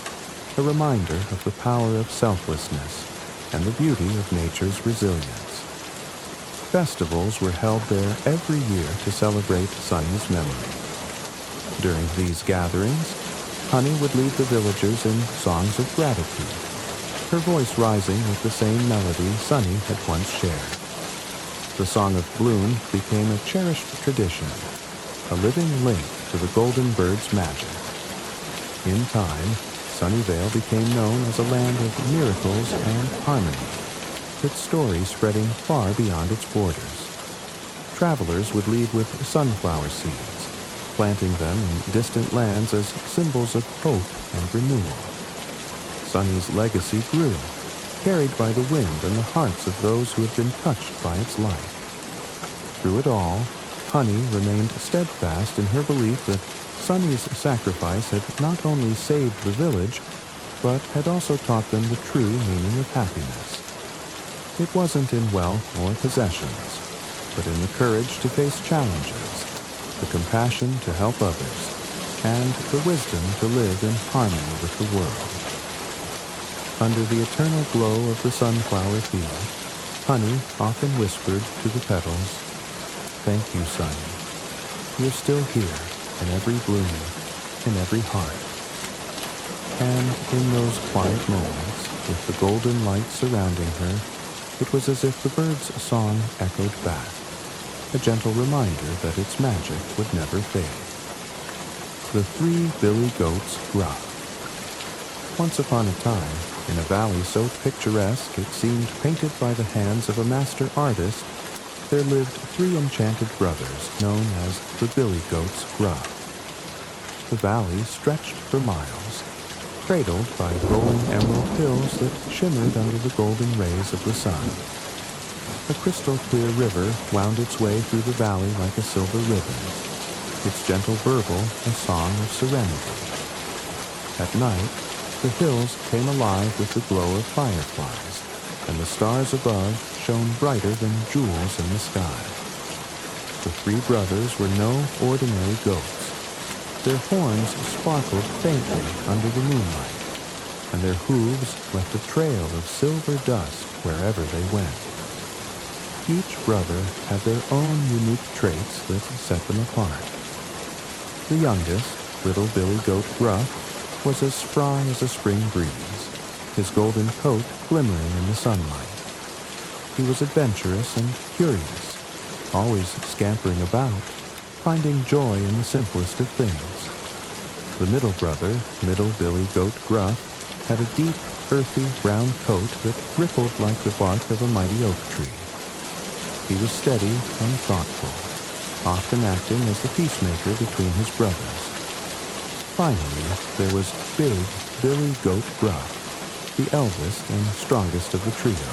a reminder of the power of selflessness and the beauty of nature's resilience. Festivals were held there every year to celebrate Sunny's memory. During these gatherings, Honey would lead the villagers in songs of gratitude, her voice rising with the same melody Sunny had once shared. The Song of Bloom became a cherished tradition, a living link to the golden bird's magic. In time, Sunnyvale became known as a land of miracles and harmony, its story spreading far beyond its borders. Travelers would leave with sunflower seeds, planting them in distant lands as symbols of hope and renewal. Sunny's legacy grew, carried by the wind and the hearts of those who had been touched by its light. Through it all, Honey remained steadfast in her belief that Sunny's sacrifice had not only saved the village, but had also taught them the true meaning of happiness. It wasn't in wealth or possessions, but in the courage to face challenges, the compassion to help others, and the wisdom to live in harmony with the world. Under the eternal glow of the sunflower field, Honey often whispered to the petals, "Thank you, Sunny. You're still here, in every bloom, in every heart." And in those quiet moments, with the golden light surrounding her, it was as if the bird's song echoed back, a gentle reminder that its magic would never fade. The Three Billy Goats Gruff. Once upon a time, in a valley so picturesque it seemed painted by the hands of a master artist, there lived three enchanted brothers known as the Billy Goats Gruff. The valley stretched for miles, cradled by rolling emerald hills that shimmered under the golden rays of the sun. A crystal-clear river wound its way through the valley like a silver ribbon, its gentle burble a song of serenity. At night, the hills came alive with the glow of fireflies, and the stars above shone brighter than jewels in the sky. The three brothers were no ordinary goats. Their horns sparkled faintly under the moonlight, and their hooves left a trail of silver dust wherever they went. Each brother had their own unique traits that set them apart. The youngest, little Billy Goat Gruff, was as spry as a spring breeze, his golden coat glimmering in the sunlight. He was adventurous and curious, always scampering about, finding joy in the simplest of things. The middle brother, little Billy Goat Gruff, had a deep, earthy, brown coat that rippled like the bark of a mighty oak tree. He was steady and thoughtful, often acting as the peacemaker between his brothers. Finally, there was big Billy Goat Gruff, the eldest and strongest of the trio.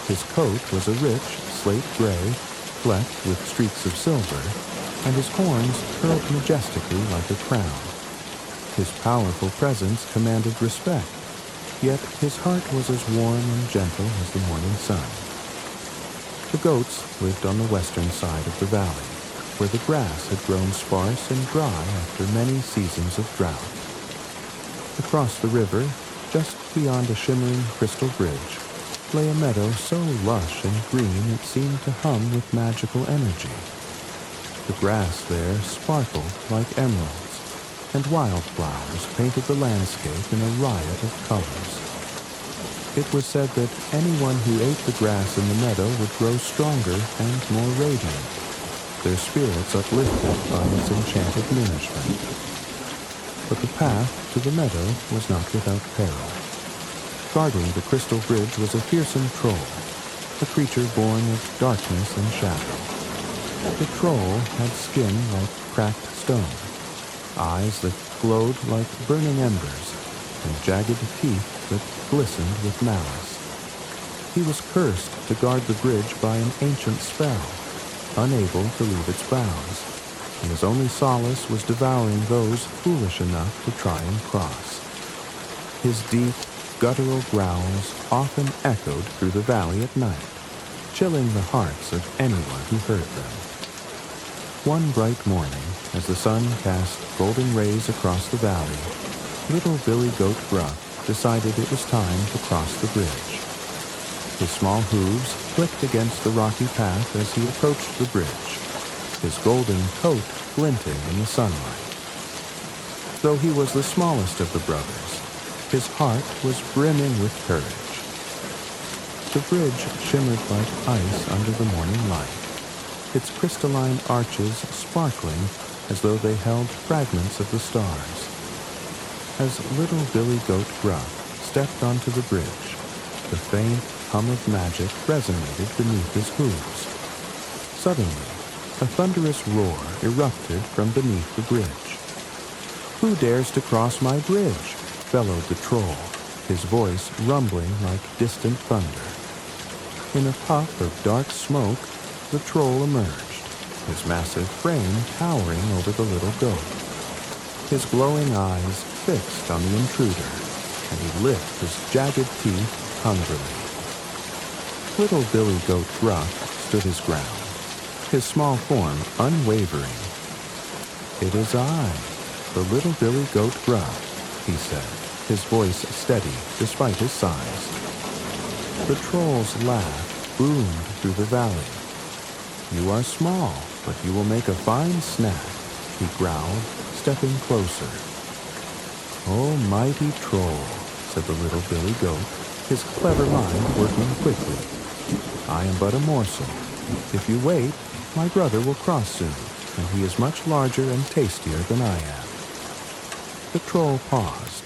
His coat was a rich, slate gray, flecked with streaks of silver, and his horns curled majestically like a crown. His powerful presence commanded respect, yet his heart was as warm and gentle as the morning sun. The goats lived on the western side of the valley, where the grass had grown sparse and dry after many seasons of drought. Across the river, just beyond a shimmering crystal bridge, lay a meadow so lush and green it seemed to hum with magical energy. The grass there sparkled like emeralds, and wildflowers painted the landscape in a riot of colors. It was said that anyone who ate the grass in the meadow would grow stronger and more radiant, their spirits uplifted by its enchanted nourishment. But the path to the meadow was not without peril. Guarding the crystal bridge was a fearsome troll, a creature born of darkness and shadow. The troll had skin like cracked stone, eyes that glowed like burning embers, and jagged teeth that glistened with malice. He was cursed to guard the bridge by an ancient spell, unable to leave its bounds, and his only solace was devouring those foolish enough to try and cross. His deep, guttural growls often echoed through the valley at night, chilling the hearts of anyone who heard them. One bright morning, as the sun cast golden rays across the valley, little Billy Goat Gruff decided it was time to cross the bridge. His small hooves clicked against the rocky path as he approached the bridge, his golden coat glinting in the sunlight. Though he was the smallest of the brothers, his heart was brimming with courage. The bridge shimmered like ice under the morning light, its crystalline arches sparkling as though they held fragments of the stars. As little Billy Goat Gruff stepped onto the bridge, the faint hum of magic resonated beneath his hooves. Suddenly, a thunderous roar erupted from beneath the bridge. "Who dares to cross my bridge?" bellowed the troll, his voice rumbling like distant thunder. In a puff of dark smoke, the troll emerged, his massive frame towering over the little goat. His glowing eyes fixed on the intruder, and he licked his jagged teeth hungrily. Little Billy Goat Gruff stood his ground, his small form unwavering. "It is I, the little Billy Goat Gruff," he said, his voice steady despite his size. The troll's laugh boomed through the valley. "You are small, but you will make a fine snack," he growled, stepping closer. "Oh, mighty troll," said the little Billy Goat, his clever mind working quickly. "I am but a morsel. If you wait, my brother will cross soon, and he is much larger and tastier than I am." The troll paused,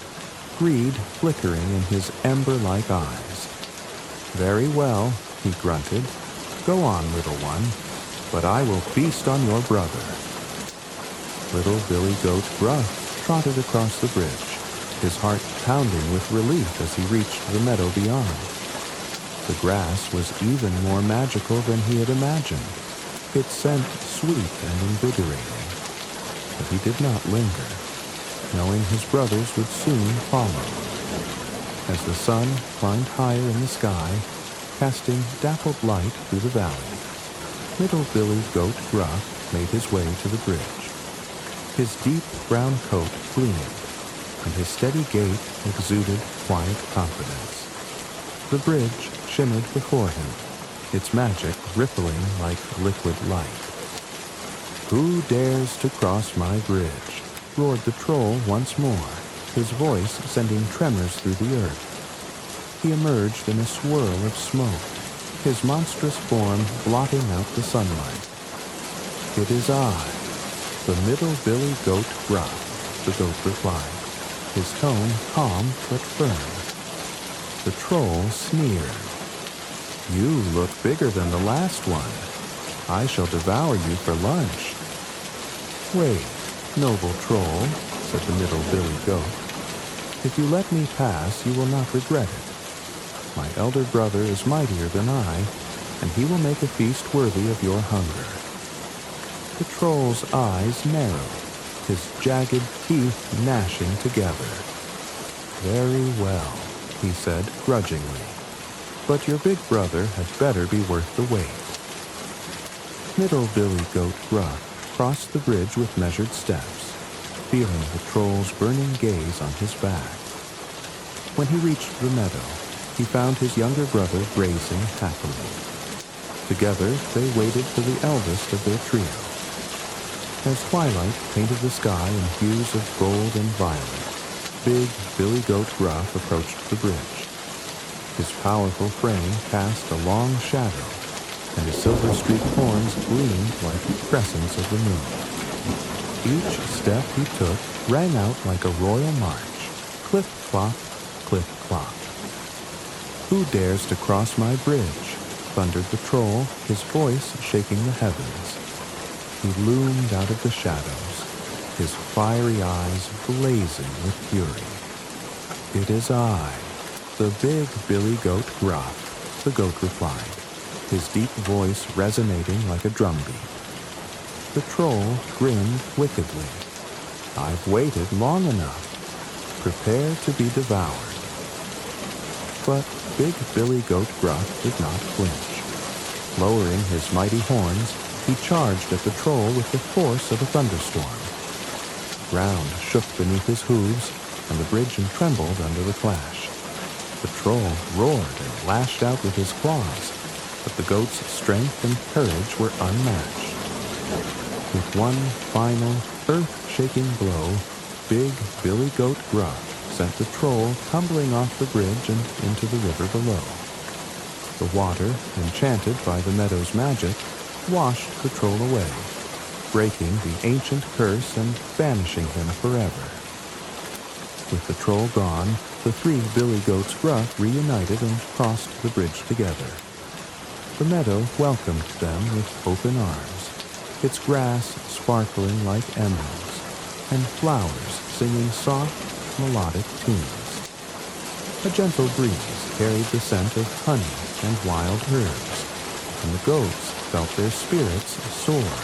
greed flickering in his ember-like eyes. "Very well," he grunted. "Go on, little one, but I will feast on your brother." Little Billy Goat Gruff trotted across the bridge, his heart pounding with relief as he reached the meadow beyond. The grass was even more magical than he had imagined, its scent sweet and invigorating. But he did not linger, knowing his brothers would soon follow. As the sun climbed higher in the sky, casting dappled light through the valley. Little Billy Goat Gruff made his way to the bridge. His deep brown coat gleamed, and his steady gait exuded quiet confidence. The bridge shimmered before him, its magic rippling like liquid light. "Who dares to cross my bridge?" roared the troll once more, his voice sending tremors through the earth. He emerged in a swirl of smoke, his monstrous form blotting out the sunlight. "It is I, the Middle Billy Goat Gruff," the goat replied, his tone calm but firm. The troll sneered. "You look bigger than the last one. I shall devour you for lunch." "Wait, noble troll," said the Middle Billy Goat. "If you let me pass, you will not regret it. My elder brother is mightier than I, and he will make a feast worthy of your hunger." The troll's eyes narrowed, his jagged teeth gnashing together. "Very well," he said grudgingly, "but your big brother had better be worth the wait." Middle Billy Goat Gruff crossed the bridge with measured steps, feeling the troll's burning gaze on his back. When he reached the meadow, he found his younger brother grazing happily. Together, they waited for the eldest of their trio. As twilight painted the sky in hues of gold and violet, big Billy Goat Gruff approached the bridge. His powerful frame cast a long shadow, and his silver-streaked horns gleamed like crescents of the moon. Each step he took rang out like a royal march, clip-clop, clip-clop. "Who dares to cross my bridge?" thundered the troll, his voice shaking the heavens. He loomed out of the shadows, his fiery eyes blazing with fury. "It is I, the big Billy Goat Gruff," the goat replied, his deep voice resonating like a drumbeat. The troll grinned wickedly. "I've waited long enough. Prepare to be devoured." But big Billy Goat Gruff did not flinch. Lowering his mighty horns, he charged at the troll with the force of a thunderstorm. The ground shook beneath his hooves, and the bridge trembled under the clash. The troll roared and lashed out with his claws, but the goat's strength and courage were unmatched. With one final, earth-shaking blow, big Billy Goat Gruff sent the troll tumbling off the bridge and into the river below. The water, enchanted by the meadow's magic, washed the troll away, breaking the ancient curse and banishing him forever. With the troll gone, the three Billy Goats Gruff reunited and crossed the bridge together. The meadow welcomed them with open arms, its grass sparkling like emeralds, and flowers singing soft, melodic tunes. A gentle breeze carried the scent of honey and wild herbs, and the goats felt their spirits soar.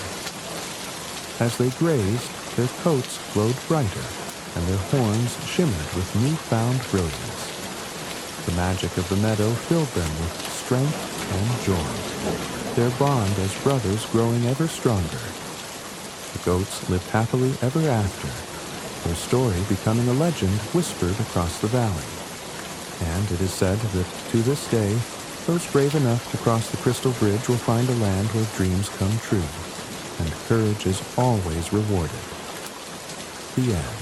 As they grazed, their coats glowed brighter, and their horns shimmered with newfound brilliance. The magic of the meadow filled them with strength and joy, their bond as brothers growing ever stronger. The goats lived happily ever after, their story becoming a legend whispered across the valley. And it is said that to this day, those brave enough to cross the Crystal Bridge will find a land where dreams come true, and courage is always rewarded. The end.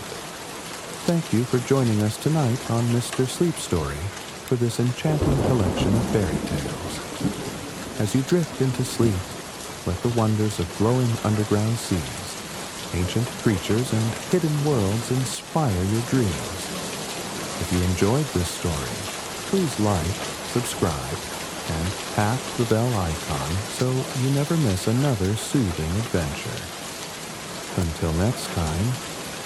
Thank you for joining us tonight on Mr. Sleep Story for this enchanting collection of fairy tales. As you drift into sleep, let the wonders of glowing underground seas, ancient creatures, and hidden worlds inspire your dreams. If you enjoyed this story, please like, subscribe, and tap the bell icon so you never miss another soothing adventure. Until next time,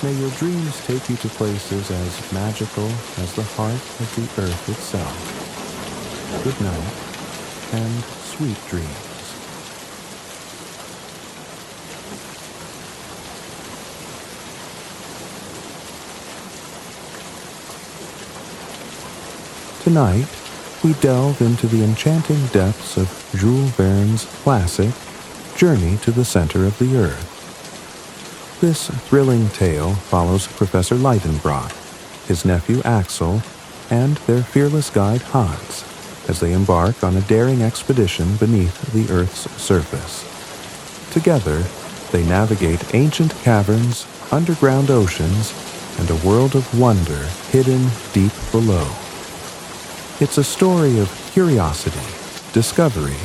may your dreams take you to places as magical as the heart of the earth itself. Good night, and sweet dreams. Tonight, we delve into the enchanting depths of Jules Verne's classic Journey to the Center of the Earth. This thrilling tale follows Professor Lidenbrock, his nephew Axel, and their fearless guide Hans, as they embark on a daring expedition beneath the Earth's surface. Together, they navigate ancient caverns, underground oceans, and a world of wonder hidden deep below. It's a story of curiosity, discovery,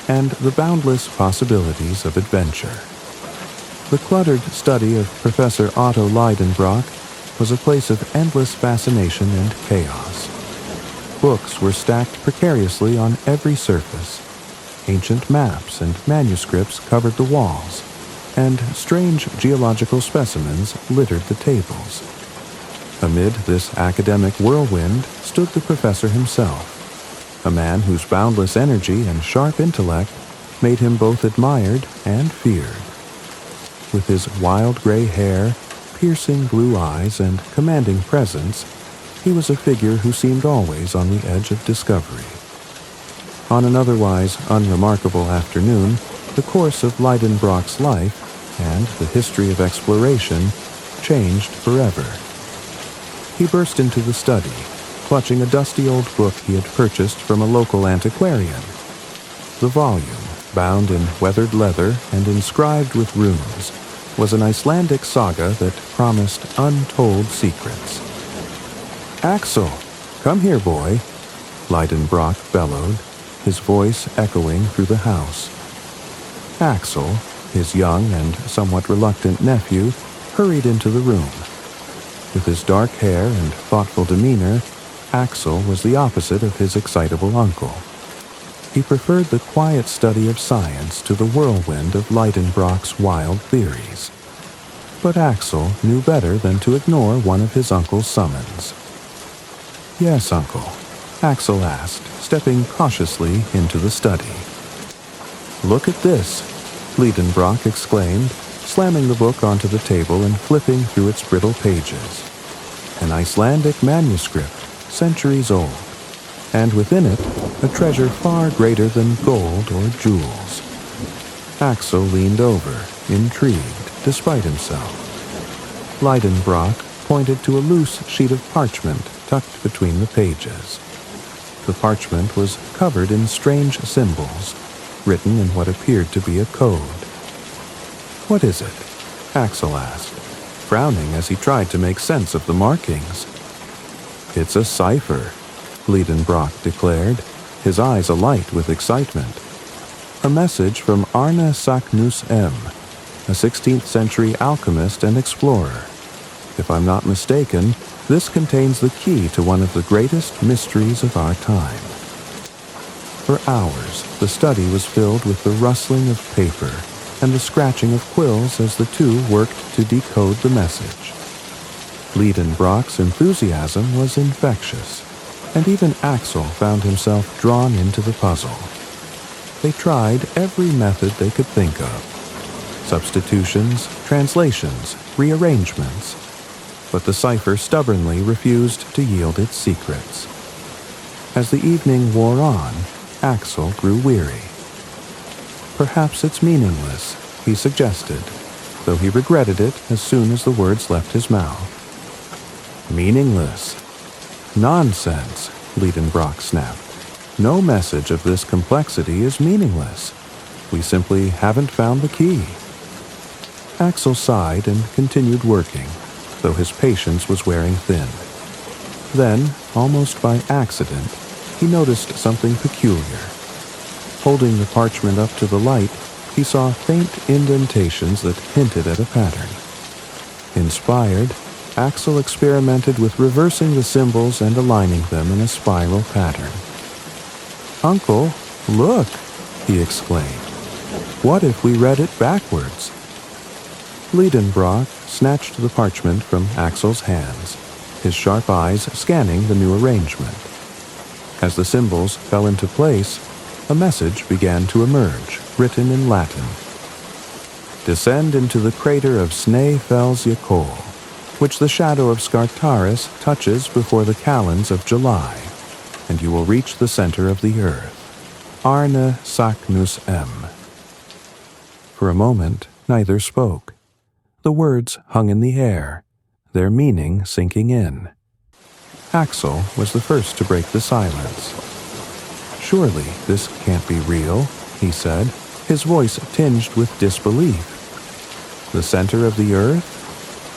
and the boundless possibilities of adventure. The cluttered study of Professor Otto Lidenbrock was a place of endless fascination and chaos. Books were stacked precariously on every surface. Ancient maps and manuscripts covered the walls, and strange geological specimens littered the tables. Amid this academic whirlwind stood the professor himself, a man whose boundless energy and sharp intellect made him both admired and feared. With his wild gray hair, piercing blue eyes, and commanding presence, he was a figure who seemed always on the edge of discovery. On an otherwise unremarkable afternoon, the course of Lidenbrock's life and the history of exploration changed forever. He burst into the study, clutching a dusty old book he had purchased from a local antiquarian. The volume, bound in weathered leather and inscribed with runes, was an Icelandic saga that promised untold secrets. "Axel, come here, boy," Lidenbrock bellowed, his voice echoing through the house. Axel, his young and somewhat reluctant nephew, hurried into the room. With his dark hair and thoughtful demeanor, Axel was the opposite of his excitable uncle. He preferred the quiet study of science to the whirlwind of Lidenbrock's wild theories. But Axel knew better than to ignore one of his uncle's summons. "Yes, Uncle," Axel asked, stepping cautiously into the study. "Look at this," Lidenbrock exclaimed, slamming the book onto the table and flipping through its brittle pages. An Icelandic manuscript, centuries old, and within it, a treasure far greater than gold or jewels. Axel leaned over, intrigued, despite himself. Lidenbrock pointed to a loose sheet of parchment tucked between the pages. The parchment was covered in strange symbols, written in what appeared to be a code. "What is it?" Axel asked, frowning as he tried to make sense of the markings. "It's a cipher," Lidenbrock declared, his eyes alight with excitement. "A message from Arne Saknus M, a 16th century alchemist and explorer. If I'm not mistaken, this contains the key to one of the greatest mysteries of our time." For hours, the study was filled with the rustling of paper and the scratching of quills as the two worked to decode the message. Lidenbrock's enthusiasm was infectious, and even Axel found himself drawn into the puzzle. They tried every method they could think of: substitutions, translations, rearrangements, but the cipher stubbornly refused to yield its secrets. As the evening wore on, Axel grew weary. "Perhaps it's meaningless," he suggested, though he regretted it as soon as the words left his mouth. "Meaningless? Nonsense," Lidenbrock snapped. "No message of this complexity is meaningless. We simply haven't found the key." Axel sighed and continued working, though his patience was wearing thin. Then, almost by accident, he noticed something peculiar. Holding the parchment up to the light, he saw faint indentations that hinted at a pattern. Inspired, Axel experimented with reversing the symbols and aligning them in a spiral pattern. "Uncle, look!" he exclaimed. "What if we read it backwards?" Lidenbrock snatched the parchment from Axel's hands, his sharp eyes scanning the new arrangement. As the symbols fell into place, a message began to emerge, written in Latin. "Descend into the crater of Snæfellsjökull, which the shadow of Scartaris touches before the calends of July. and you will reach the center of the earth. Arne Saknus M. For a moment, neither spoke. The words hung in the air, their meaning sinking in. Axel was the first to break the silence. "Surely this can't be real," he said, his voice tinged with disbelief. "The center of the earth?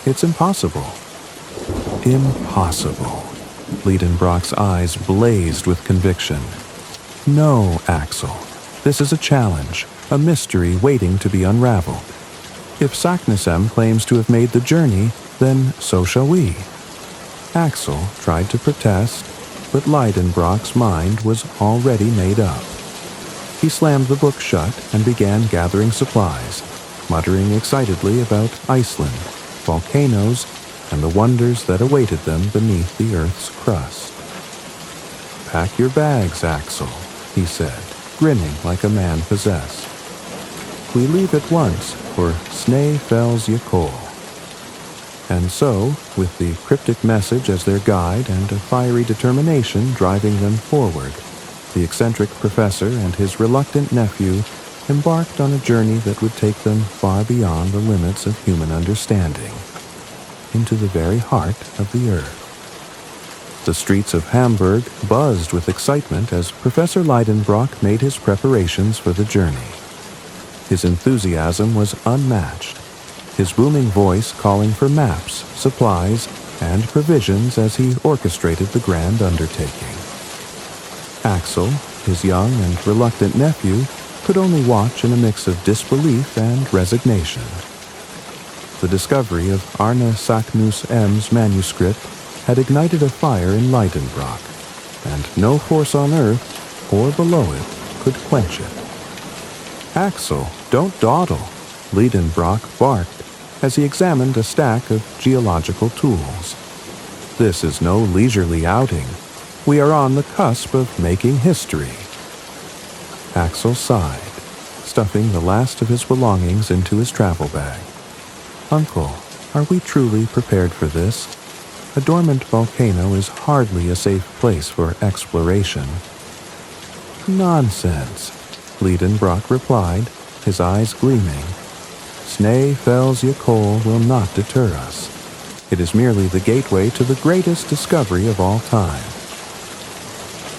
It's impossible." Impossible. Liedenbrock's eyes blazed with conviction. "No, Axel. This is a challenge, a mystery waiting to be unraveled. If Saknussemm claims to have made the journey, then so shall we." Axel tried to protest, but Liedenbrock's mind was already made up. He slammed the book shut and began gathering supplies, muttering excitedly about Iceland, volcanoes, and the wonders that awaited them beneath the earth's crust. "Pack your bags, Axel," he said, grinning like a man possessed. "We leave at once for Snæfellsjökull." And so, with the cryptic message as their guide and a fiery determination driving them forward, the eccentric professor and his reluctant nephew embarked on a journey that would take them far beyond the limits of human understanding, into the very heart of the earth. The streets of Hamburg buzzed with excitement as Professor Liedenbrock made his preparations for the journey. His enthusiasm was unmatched, his booming voice calling for maps, supplies, and provisions as he orchestrated the grand undertaking. Axel, his young and reluctant nephew, could only watch in a mix of disbelief and resignation. The discovery of Arne Saknussemm's manuscript had ignited a fire in Liedenbrock, and no force on earth or below it could quench it. "Axel, don't dawdle," Liedenbrock barked as he examined a stack of geological tools. "This is no leisurely outing. We are on the cusp of making history." Axel sighed, stuffing the last of his belongings into his travel bag. "Uncle, are we truly prepared for this? A dormant volcano is hardly a safe place for exploration." "Nonsense," Liedenbrock replied, his eyes gleaming. "Snæfellsjökull will not deter us. It is merely the gateway to the greatest discovery of all time."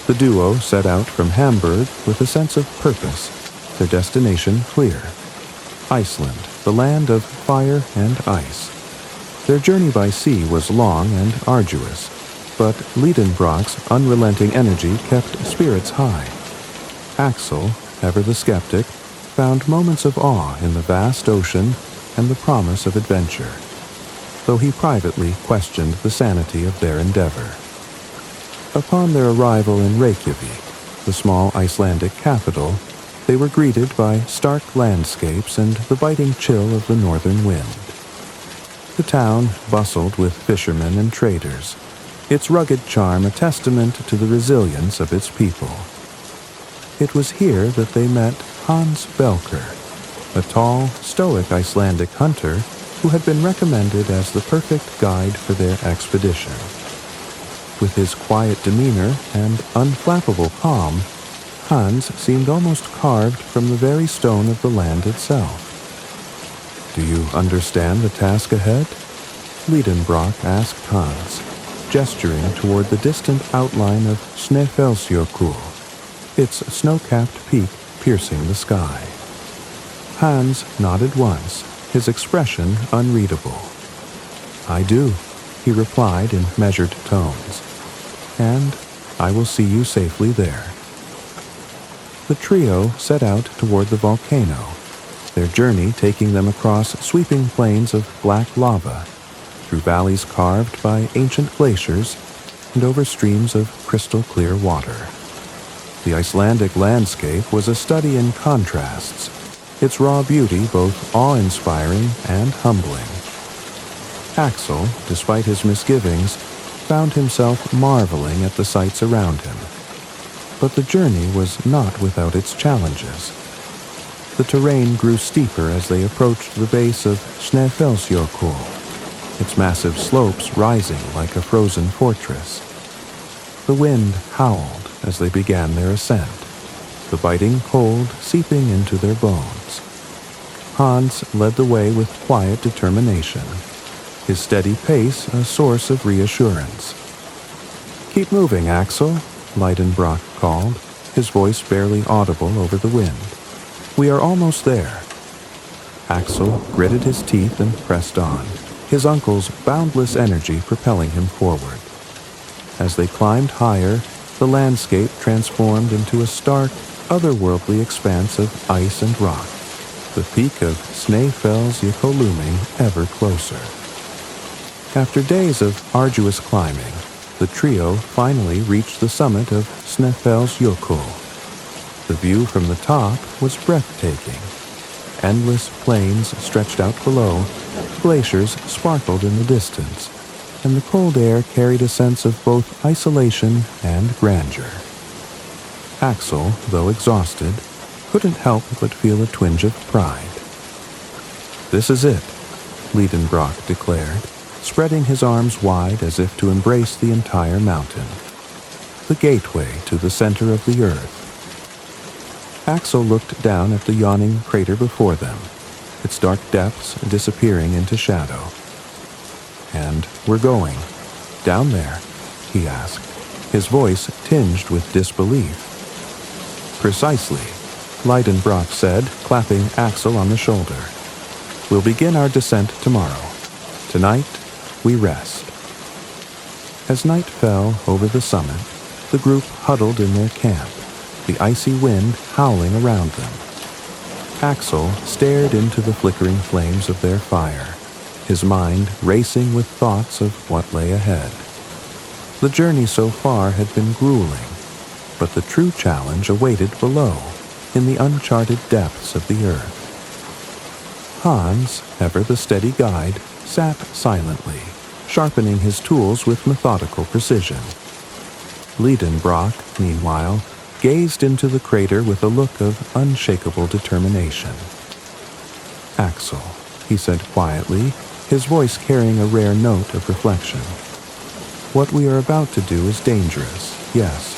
The duo set out from Hamburg with a sense of purpose, their destination clear. Iceland, the land of fire and ice. Their journey by sea was long and arduous, but Liedenbrock's unrelenting energy kept spirits high. Axel, ever the skeptic, found moments of awe in the vast ocean and the promise of adventure, though he privately questioned the sanity of their endeavor. Upon their arrival in Reykjavik, the small Icelandic capital, they were greeted by stark landscapes and the biting chill of the northern wind. The town bustled with fishermen and traders, its rugged charm a testament to the resilience of its people. It was here that they met Hans Belker, a tall, stoic Icelandic hunter who had been recommended as the perfect guide for their expedition. With his quiet demeanor and unflappable calm, Hans seemed almost carved from the very stone of the land itself. "Do you understand the task ahead?" Liedenbrock asked Hans, gesturing toward the distant outline of Snæfellsjökull, its snow-capped peak piercing the sky. Hans nodded once, his expression unreadable. "I do," he replied in measured tones, "and I will see you safely there." The trio set out toward the volcano, their journey taking them across sweeping plains of black lava, through valleys carved by ancient glaciers, and over streams of crystal-clear water. The Icelandic landscape was a study in contrasts, its raw beauty both awe-inspiring and humbling. Axel, despite his misgivings, found himself marveling at the sights around him. But the journey was not without its challenges. The terrain grew steeper as they approached the base of Snæfellsjökull, its massive slopes rising like a frozen fortress. The wind howled, as they began their ascent, the biting cold seeping into their bones. Hans led the way with quiet determination, his steady pace a source of reassurance. "Keep moving, Axel," Leidenbrock called, his voice barely audible over the wind. "We are almost there." Axel gritted his teeth and pressed on, his uncle's boundless energy propelling him forward. As they climbed higher, the landscape transformed into a stark, otherworldly expanse of ice and rock, the peak of Snæfellsjökull looming ever closer. After days of arduous climbing, the trio finally reached the summit of Snæfellsjökull. The view from the top was breathtaking. Endless plains stretched out below, glaciers sparkled in the distance, and the cold air carried a sense of both isolation and grandeur. Axel, though exhausted, couldn't help but feel a twinge of pride. "This is it," Liedenbrock declared, spreading his arms wide as if to embrace the entire mountain. "The gateway to the center of the earth." Axel looked down at the yawning crater before them, its dark depths disappearing into shadow. "And we're going down there?" he asked, his voice tinged with disbelief. "Precisely," Leidenbrock said, clapping Axel on the shoulder. "We'll begin our descent tomorrow. Tonight, we rest." As night fell over the summit, the group huddled in their camp, the icy wind howling around them. Axel stared into the flickering flames of their fire, his mind racing with thoughts of what lay ahead. The journey so far had been grueling, but the true challenge awaited below, in the uncharted depths of the earth. Hans, ever the steady guide, sat silently, sharpening his tools with methodical precision. Liedenbrock, meanwhile, gazed into the crater with a look of unshakable determination. "Axel," he said quietly, his voice carrying a rare note of reflection. "What we are about to do is dangerous, yes,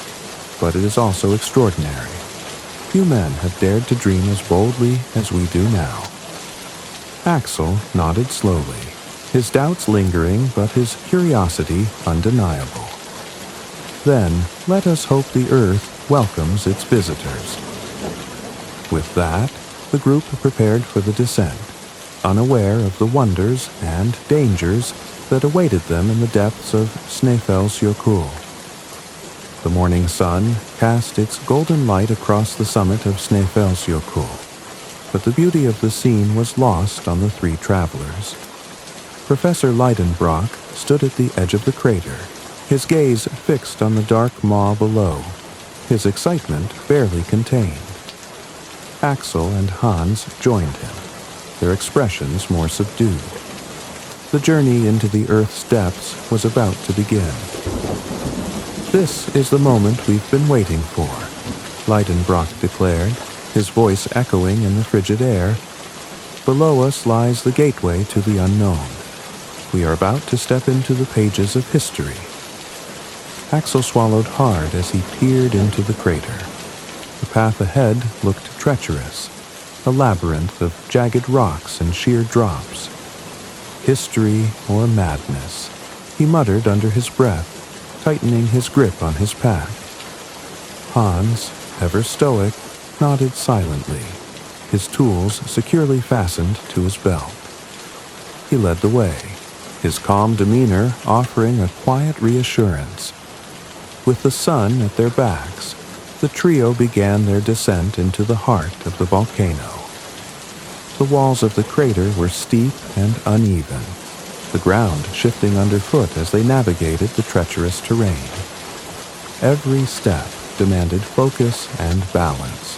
but it is also extraordinary. Few men have dared to dream as boldly as we do now." Axel nodded slowly, his doubts lingering but his curiosity undeniable. "Then let us hope the earth welcomes its visitors." With that, the group prepared for the descent, unaware of the wonders and dangers that awaited them in the depths of Snæfellsjökull. The morning sun cast its golden light across the summit of Snæfellsjökull, but the beauty of the scene was lost on the three travelers. Professor Leidenbrock stood at the edge of the crater, his gaze fixed on the dark maw below, his excitement barely contained. Axel and Hans joined him, their expressions more subdued. The journey into the Earth's depths was about to begin. "This is the moment we've been waiting for," Leidenbrock declared, his voice echoing in the frigid air. "Below us lies the gateway to the unknown. We are about to step into the pages of history." Axel swallowed hard as he peered into the crater. The path ahead looked treacherous, a labyrinth of jagged rocks and sheer drops. "History or madness," he muttered under his breath, tightening his grip on his pack. Hans, ever stoic, nodded silently, his tools securely fastened to his belt. He led the way, his calm demeanor offering a quiet reassurance. With the sun at their backs, the trio began their descent into the heart of the volcano. The walls of the crater were steep and uneven, the ground shifting underfoot as they navigated the treacherous terrain. Every step demanded focus and balance.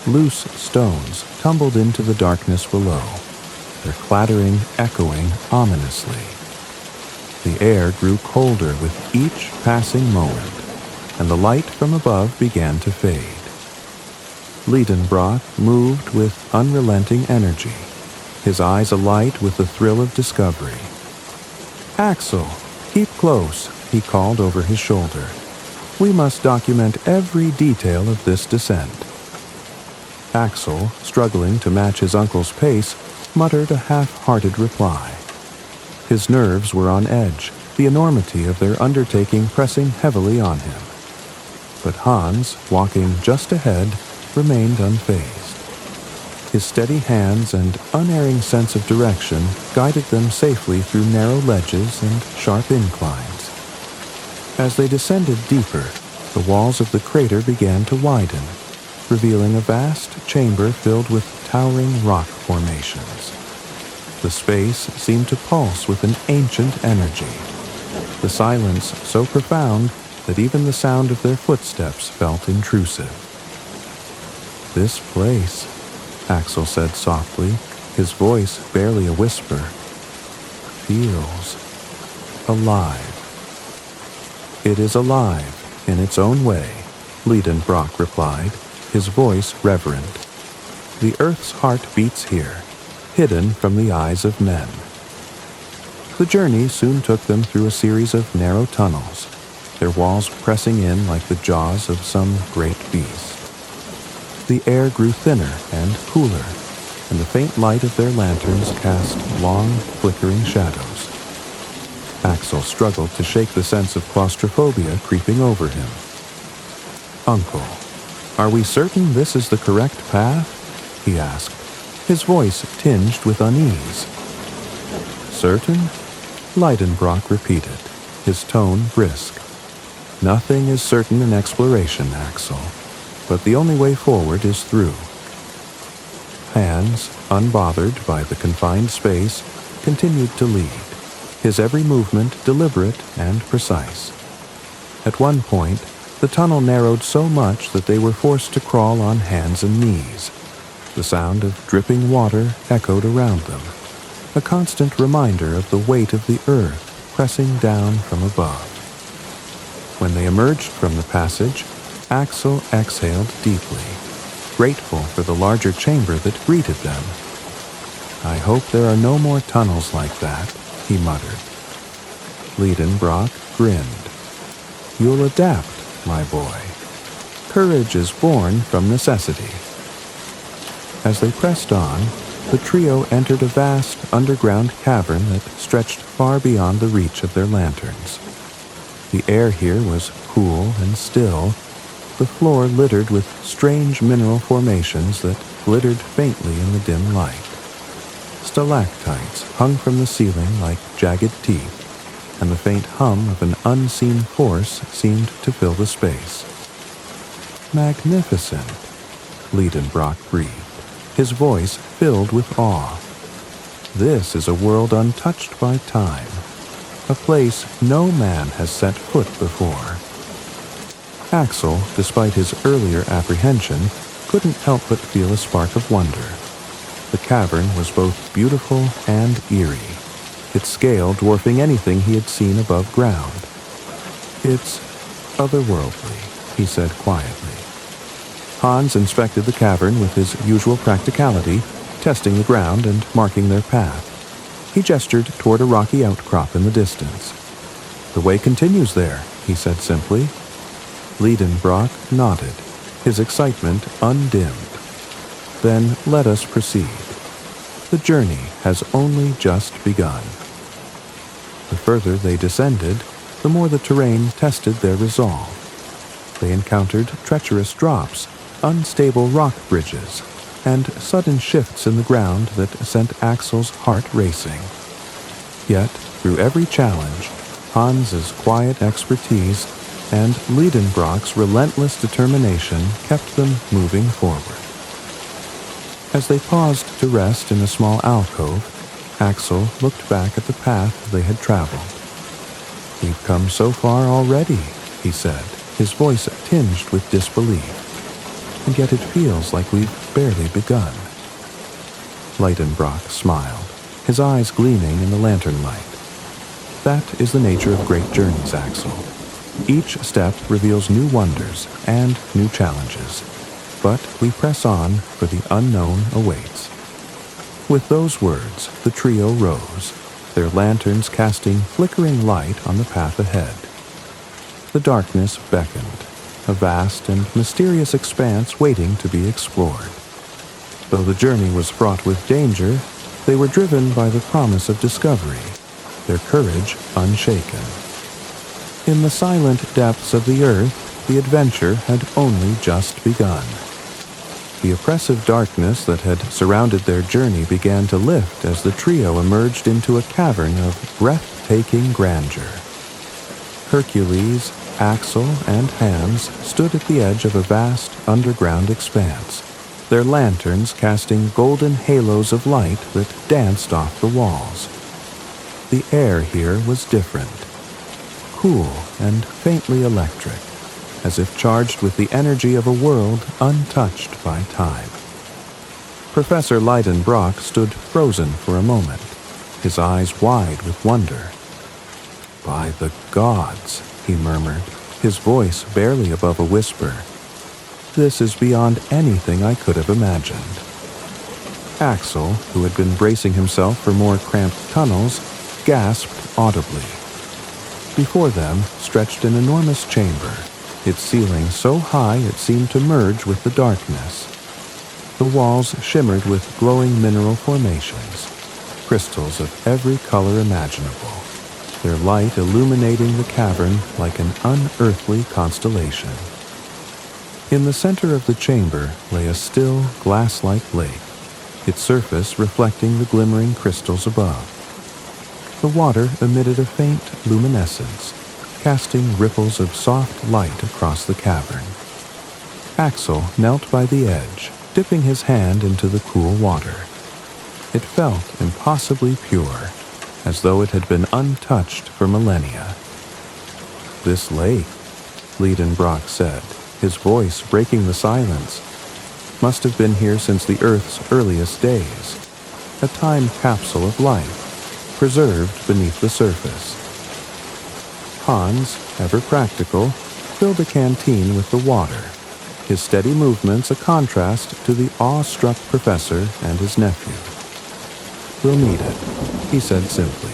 Loose stones tumbled into the darkness below, their clattering echoing ominously. The air grew colder with each passing moment, and the light from above began to fade. Liedenbrock moved with unrelenting energy, his eyes alight with the thrill of discovery. "Axel, keep close," he called over his shoulder. We must document every detail of this descent." Axel, struggling to match his uncle's pace, muttered a half-hearted reply. His nerves were on edge, the enormity of their undertaking pressing heavily on him. But Hans, walking just ahead, remained unfazed. His steady hands and unerring sense of direction guided them safely through narrow ledges and sharp inclines. As they descended deeper, the walls of the crater began to widen, revealing a vast chamber filled with towering rock formations. The space seemed to pulse with an ancient energy, the silence so profound that even the sound of their footsteps felt intrusive. "This place," Axel said softly, his voice barely a whisper, "feels alive." "It is alive, in its own way," Liedenbrock replied, his voice reverent. "The earth's heart beats here, hidden from the eyes of men." The journey soon took them through a series of narrow tunnels, their walls pressing in like the jaws of some great beast. The air grew thinner and cooler, and the faint light of their lanterns cast long, flickering shadows. Axel struggled to shake the sense of claustrophobia creeping over him. "Uncle, are we certain this is the correct path?" he asked, his voice tinged with unease. "Certain?" Liedenbrock repeated, his tone brisk. "Nothing is certain in exploration, Axel, but the only way forward is through." Hans, unbothered by the confined space, continued to lead, his every movement deliberate and precise. At one point, the tunnel narrowed so much that they were forced to crawl on hands and knees. The sound of dripping water echoed around them, a constant reminder of the weight of the earth pressing down from above. When they emerged from the passage, Axel exhaled deeply, grateful for the larger chamber that greeted them. "I hope there are no more tunnels like that," he muttered. Liedenbrock grinned. "You'll adapt, my boy. Courage is born from necessity." As they pressed on, the trio entered a vast underground cavern that stretched far beyond the reach of their lanterns. The air here was cool and still, the floor littered with strange mineral formations that glittered faintly in the dim light. Stalactites hung from the ceiling like jagged teeth, and the faint hum of an unseen force seemed to fill the space. "Magnificent," Liedenbrock breathed, his voice filled with awe. "This is a world untouched by time, a place no man has set foot before." Axel, despite his earlier apprehension, couldn't help but feel a spark of wonder. The cavern was both beautiful and eerie, its scale dwarfing anything he had seen above ground. "It's otherworldly," he said quietly. Hans inspected the cavern with his usual practicality, testing the ground and marking their path. He gestured toward a rocky outcrop in the distance. "The way continues there," he said simply. Liedenbrock nodded, his excitement undimmed. "Then let us proceed. The journey has only just begun." The further they descended, the more the terrain tested their resolve. They encountered treacherous drops, unstable rock bridges, and sudden shifts in the ground that sent Axel's heart racing. Yet, through every challenge, Hans's quiet expertise and Liedenbrock's relentless determination kept them moving forward. As they paused to rest in a small alcove, Axel looked back at the path they had traveled. "We've come so far already," he said, his voice tinged with disbelief. "And yet it feels like we've barely begun." Liedenbrock smiled, his eyes gleaming in the lantern light. "That is the nature of great journeys, Axel. Each step reveals new wonders and new challenges, but we press on, for the unknown awaits." With those words, the trio rose, their lanterns casting flickering light on the path ahead. The darkness beckoned, a vast and mysterious expanse waiting to be explored. Though the journey was fraught with danger, they were driven by the promise of discovery, their courage unshaken. In the silent depths of the earth, the adventure had only just begun. The oppressive darkness that had surrounded their journey began to lift as the trio emerged into a cavern of breathtaking grandeur. Hercules, Axel, and Hans stood at the edge of a vast underground expanse, their lanterns casting golden halos of light that danced off the walls. The air here was different, cool and faintly electric, as if charged with the energy of a world untouched by time. Professor Leidenbrock stood frozen for a moment, his eyes wide with wonder. "By the gods," he murmured, his voice barely above a whisper. "This is beyond anything I could have imagined." Axel, who had been bracing himself for more cramped tunnels, gasped audibly. Before them stretched an enormous chamber, its ceiling so high it seemed to merge with the darkness. The walls shimmered with glowing mineral formations, crystals of every color imaginable, their light illuminating the cavern like an unearthly constellation. In the center of the chamber lay a still, glass-like lake, its surface reflecting the glimmering crystals above. The water emitted a faint luminescence, casting ripples of soft light across the cavern. Axel knelt by the edge, dipping his hand into the cool water. It felt impossibly pure, as though it had been untouched for millennia. "This lake," Leidenbrock said, his voice breaking the silence, "must have been here since the Earth's earliest days, a time capsule of life, preserved beneath the surface." Hans, ever practical, filled a canteen with the water, his steady movements a contrast to the awe-struck professor and his nephew. "We'll need it," he said simply.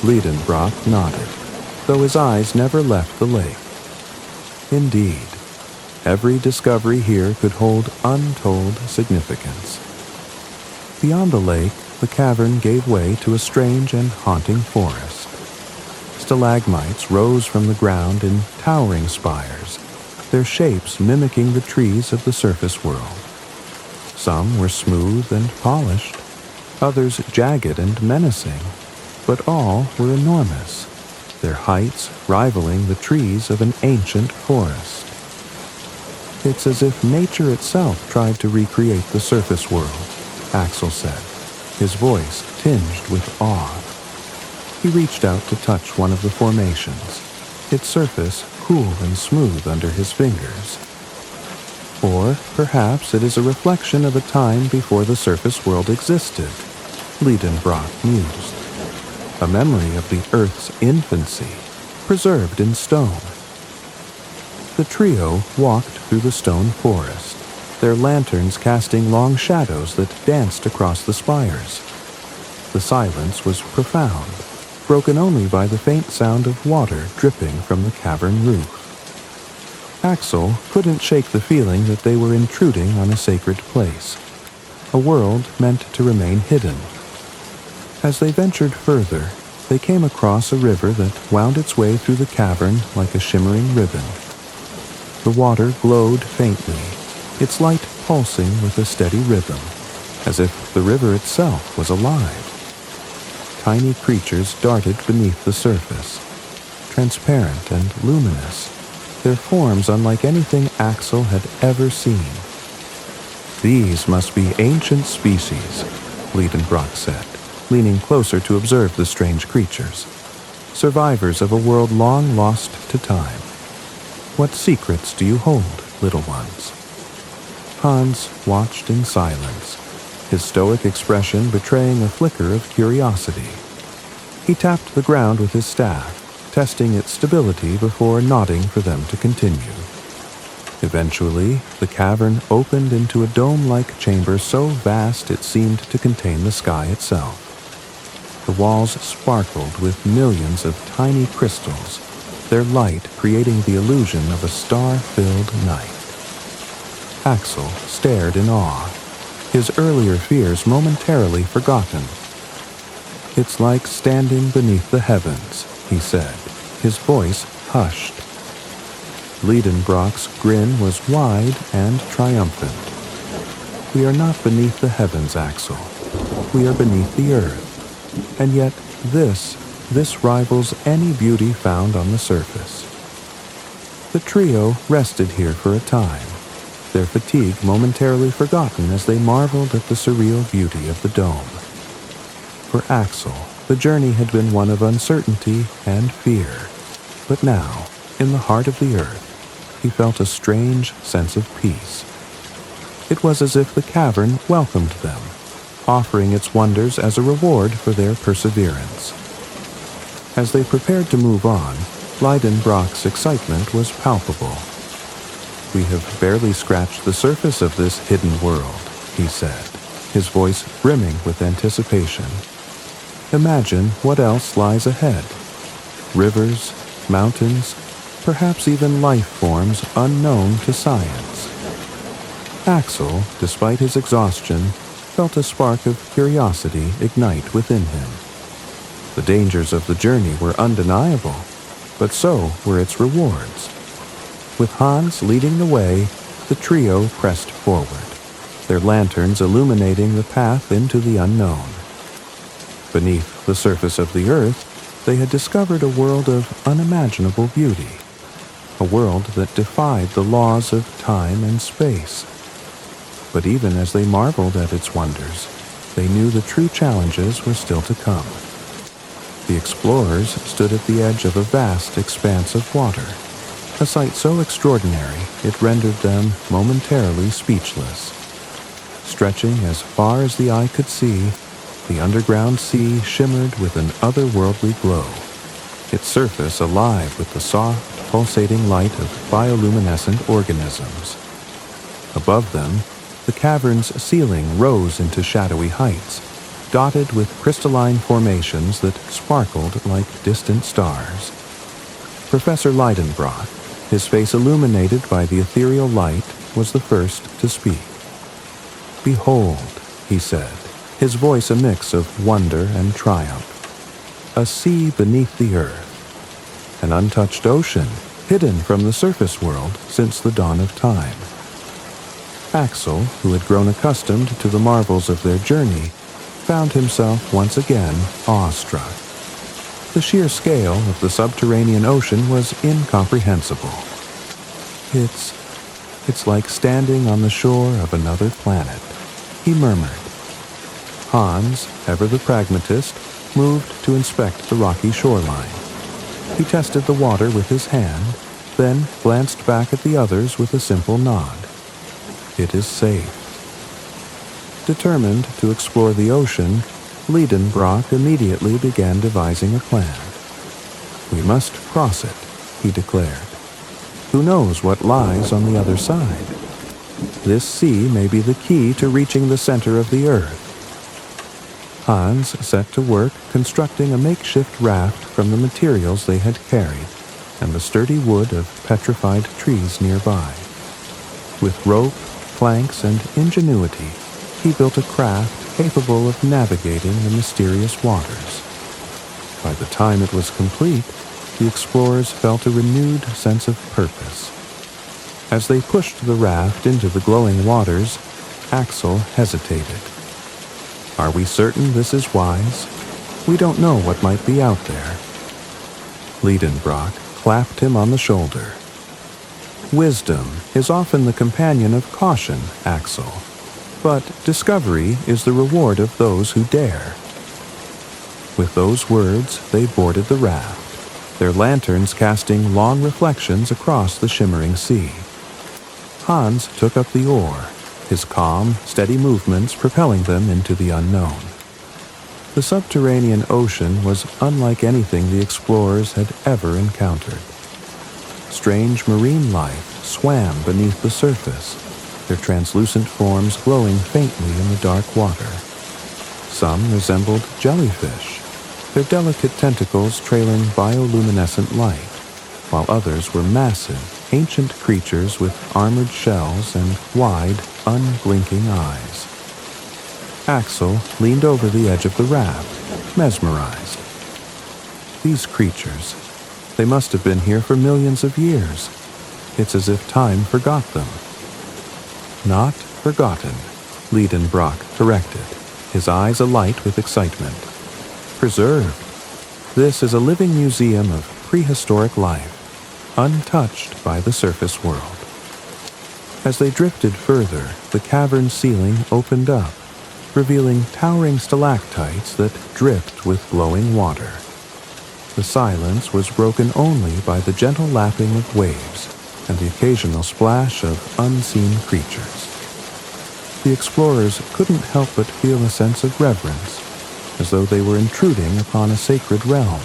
Leidenbrock nodded, though his eyes never left the lake. Indeed, every discovery here could hold untold significance. Beyond the lake, the cavern gave way to a strange and haunting forest. Stalagmites rose from the ground in towering spires, their shapes mimicking the trees of the surface world. Some were smooth and polished, others jagged and menacing, but all were enormous, their heights rivaling the trees of an ancient forest. "It's as if nature itself tried to recreate the surface world," Axel said, his voice tinged with awe. He reached out to touch one of the formations, its surface cool and smooth under his fingers. "Or perhaps it is a reflection of a time before the surface world existed," Leidenbrock mused. "A memory of the Earth's infancy, preserved in stone." The trio walked through the stone forest, their lanterns casting long shadows that danced across the spires. The silence was profound, broken only by the faint sound of water dripping from the cavern roof. Axel couldn't shake the feeling that they were intruding on a sacred place, a world meant to remain hidden. As they ventured further, they came across a river that wound its way through the cavern like a shimmering ribbon. The water glowed faintly, its light pulsing with a steady rhythm, as if the river itself was alive. Tiny creatures darted beneath the surface, transparent and luminous, their forms unlike anything Axel had ever seen. "These must be ancient species," Leidenbrock said, leaning closer to observe the strange creatures. "Survivors of a world long lost to time. What secrets do you hold, little ones?" Hans watched in silence, his stoic expression betraying a flicker of curiosity. He tapped the ground with his staff, testing its stability before nodding for them to continue. Eventually, the cavern opened into a dome-like chamber so vast it seemed to contain the sky itself. The walls sparkled with millions of tiny crystals, their light creating the illusion of a star-filled night. Axel stared in awe, his earlier fears momentarily forgotten. "It's like standing beneath the heavens," he said, his voice hushed. Liedenbrock's grin was wide and triumphant. "We are not beneath the heavens, Axel. We are beneath the earth. And yet this rivals any beauty found on the surface." The trio rested here for a time, their fatigue momentarily forgotten as they marveled at the surreal beauty of the dome. For Axel, the journey had been one of uncertainty and fear, but now, in the heart of the earth, he felt a strange sense of peace. It was as if the cavern welcomed them, offering its wonders as a reward for their perseverance. As they prepared to move on, Liedenbrock's excitement was palpable. "We have barely scratched the surface of this hidden world," he said, his voice brimming with anticipation. "Imagine what else lies ahead. Rivers, mountains, perhaps even life forms unknown to science." Axel, despite his exhaustion, felt a spark of curiosity ignite within him. The dangers of the journey were undeniable, but so were its rewards. With Hans leading the way, the trio pressed forward, their lanterns illuminating the path into the unknown. Beneath the surface of the earth, they had discovered a world of unimaginable beauty, a world that defied the laws of time and space. But even as they marveled at its wonders, they knew the true challenges were still to come. The explorers stood at the edge of a vast expanse of water, a sight so extraordinary it rendered them momentarily speechless. Stretching as far as the eye could see, the underground sea shimmered with an otherworldly glow, its surface alive with the soft, pulsating light of bioluminescent organisms. Above them, the cavern's ceiling rose into shadowy heights, dotted with crystalline formations that sparkled like distant stars. Professor Liedenbrock, his face illuminated by the ethereal light, was the first to speak. "Behold," he said, his voice a mix of wonder and triumph. "A sea beneath the earth. An untouched ocean, hidden from the surface world since the dawn of time." Axel, who had grown accustomed to the marvels of their journey, found himself once again awestruck. The sheer scale of the subterranean ocean was incomprehensible. It's like standing on the shore of another planet," he murmured. Hans, ever the pragmatist, moved to inspect the rocky shoreline. He tested the water with his hand, then glanced back at the others with a simple nod. "It is safe." Determined to explore the ocean, Liedenbrock immediately began devising a plan. "We must cross it," he declared. "Who knows what lies on the other side? This sea may be the key to reaching the center of the earth." Hans set to work constructing a makeshift raft from the materials they had carried and the sturdy wood of petrified trees nearby. With rope, planks, and ingenuity, he built a craft capable of navigating the mysterious waters. By the time it was complete, the explorers felt a renewed sense of purpose. As they pushed the raft into the glowing waters, Axel hesitated. "Are we certain this is wise? We don't know what might be out there." Liedenbrock clapped him on the shoulder. "Wisdom is often the companion of caution, Axel, but discovery is the reward of those who dare." With those words, they boarded the raft, their lanterns casting long reflections across the shimmering sea. Hans took up the oar, his calm, steady movements propelling them into the unknown. The subterranean ocean was unlike anything the explorers had ever encountered. Strange marine life swam beneath the surface, their translucent forms glowing faintly in the dark water. Some resembled jellyfish, their delicate tentacles trailing bioluminescent light, while others were massive, ancient creatures with armored shells and wide, unblinking eyes. Axel leaned over the edge of the raft, mesmerized. These creatures, they must have been here for millions of years. It's as if time forgot them. Not forgotten, Liedenbrock corrected, his eyes alight with excitement. Preserved. This is a living museum of prehistoric life, untouched by the surface world. As they drifted further, the cavern ceiling opened up, revealing towering stalactites that dripped with glowing water. The silence was broken only by the gentle lapping of waves and the occasional splash of unseen creatures. The explorers couldn't help but feel a sense of reverence, as though they were intruding upon a sacred realm.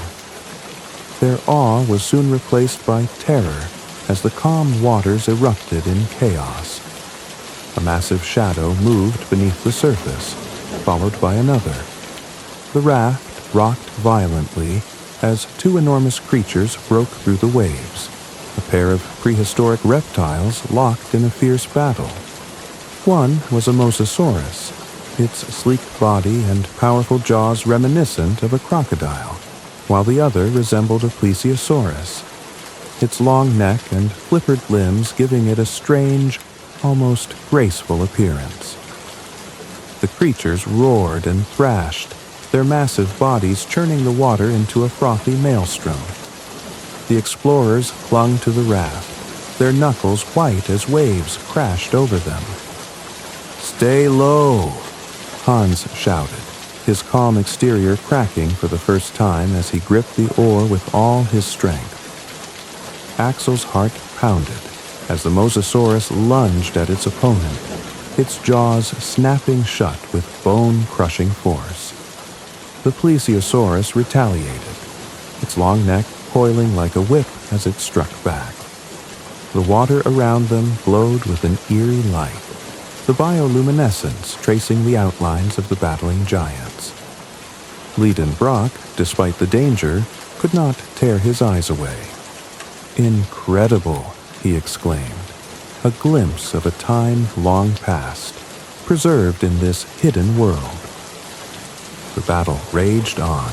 Their awe was soon replaced by terror as the calm waters erupted in chaos. A massive shadow moved beneath the surface, followed by another. The raft rocked violently as two enormous creatures broke through the waves, a pair of prehistoric reptiles locked in a fierce battle. One was a mosasaurus, its sleek body and powerful jaws reminiscent of a crocodile, while the other resembled a plesiosaurus, its long neck and flippered limbs giving it a strange, almost graceful appearance. The creatures roared and thrashed, their massive bodies churning the water into a frothy maelstrom. The explorers clung to the raft, their knuckles white as waves crashed over them. "Stay low," Hans shouted, his calm exterior cracking for the first time as he gripped the oar with all his strength. Axel's heart pounded as the mosasaurus lunged at its opponent, its jaws snapping shut with bone-crushing force. The plesiosaurus retaliated, its long neck coiling like a whip as it struck back. The water around them glowed with an eerie light, the bioluminescence tracing the outlines of the battling giants. Liedenbrock, despite the danger, could not tear his eyes away. "Incredible," he exclaimed, a glimpse of a time long past, preserved in this hidden world. The battle raged on,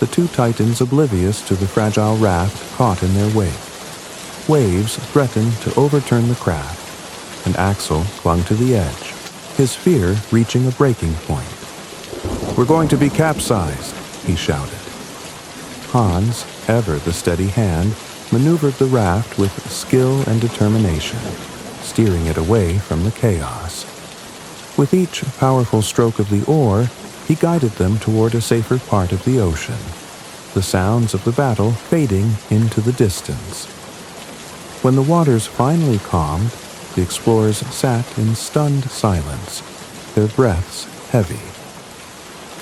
the two titans oblivious to the fragile raft caught in their wake. Waves threatened to overturn the craft, and Axel clung to the edge, his fear reaching a breaking point. "We're going to be capsized," he shouted. Hans, ever the steady hand, maneuvered the raft with skill and determination, steering it away from the chaos. With each powerful stroke of the oar, he guided them toward a safer part of the ocean, the sounds of the battle fading into the distance. When the waters finally calmed, the explorers sat in stunned silence, their breaths heavy.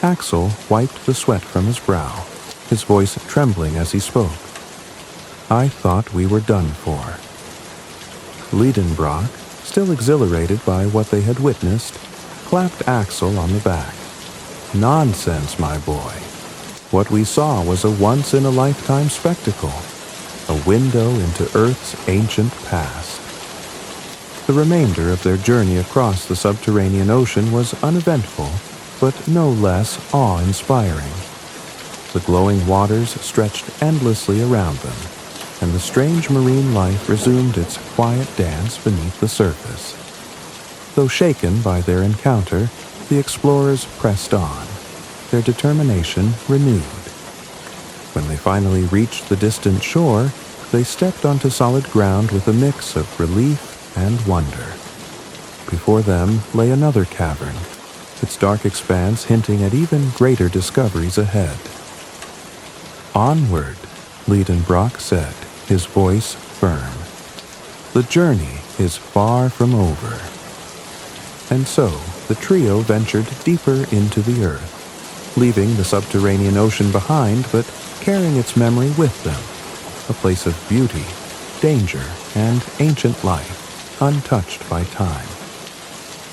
Axel wiped the sweat from his brow, his voice trembling as he spoke. "I thought we were done for." Liedenbrock, still exhilarated by what they had witnessed, clapped Axel on the back. "Nonsense, my boy. What we saw was a once-in-a-lifetime spectacle, a window into Earth's ancient past." The remainder of their journey across the subterranean ocean was uneventful, but no less awe-inspiring. The glowing waters stretched endlessly around them, and the strange marine life resumed its quiet dance beneath the surface. Though shaken by their encounter, the explorers pressed on, their determination renewed. When they finally reached the distant shore, they stepped onto solid ground with a mix of relief and wonder. Before them lay another cavern, its dark expanse hinting at even greater discoveries ahead. "Onward," Liedenbrock said, his voice firm. "The journey is far from over." And so, the trio ventured deeper into the earth, leaving the subterranean ocean behind but carrying its memory with them, a place of beauty, danger, and ancient life, untouched by time.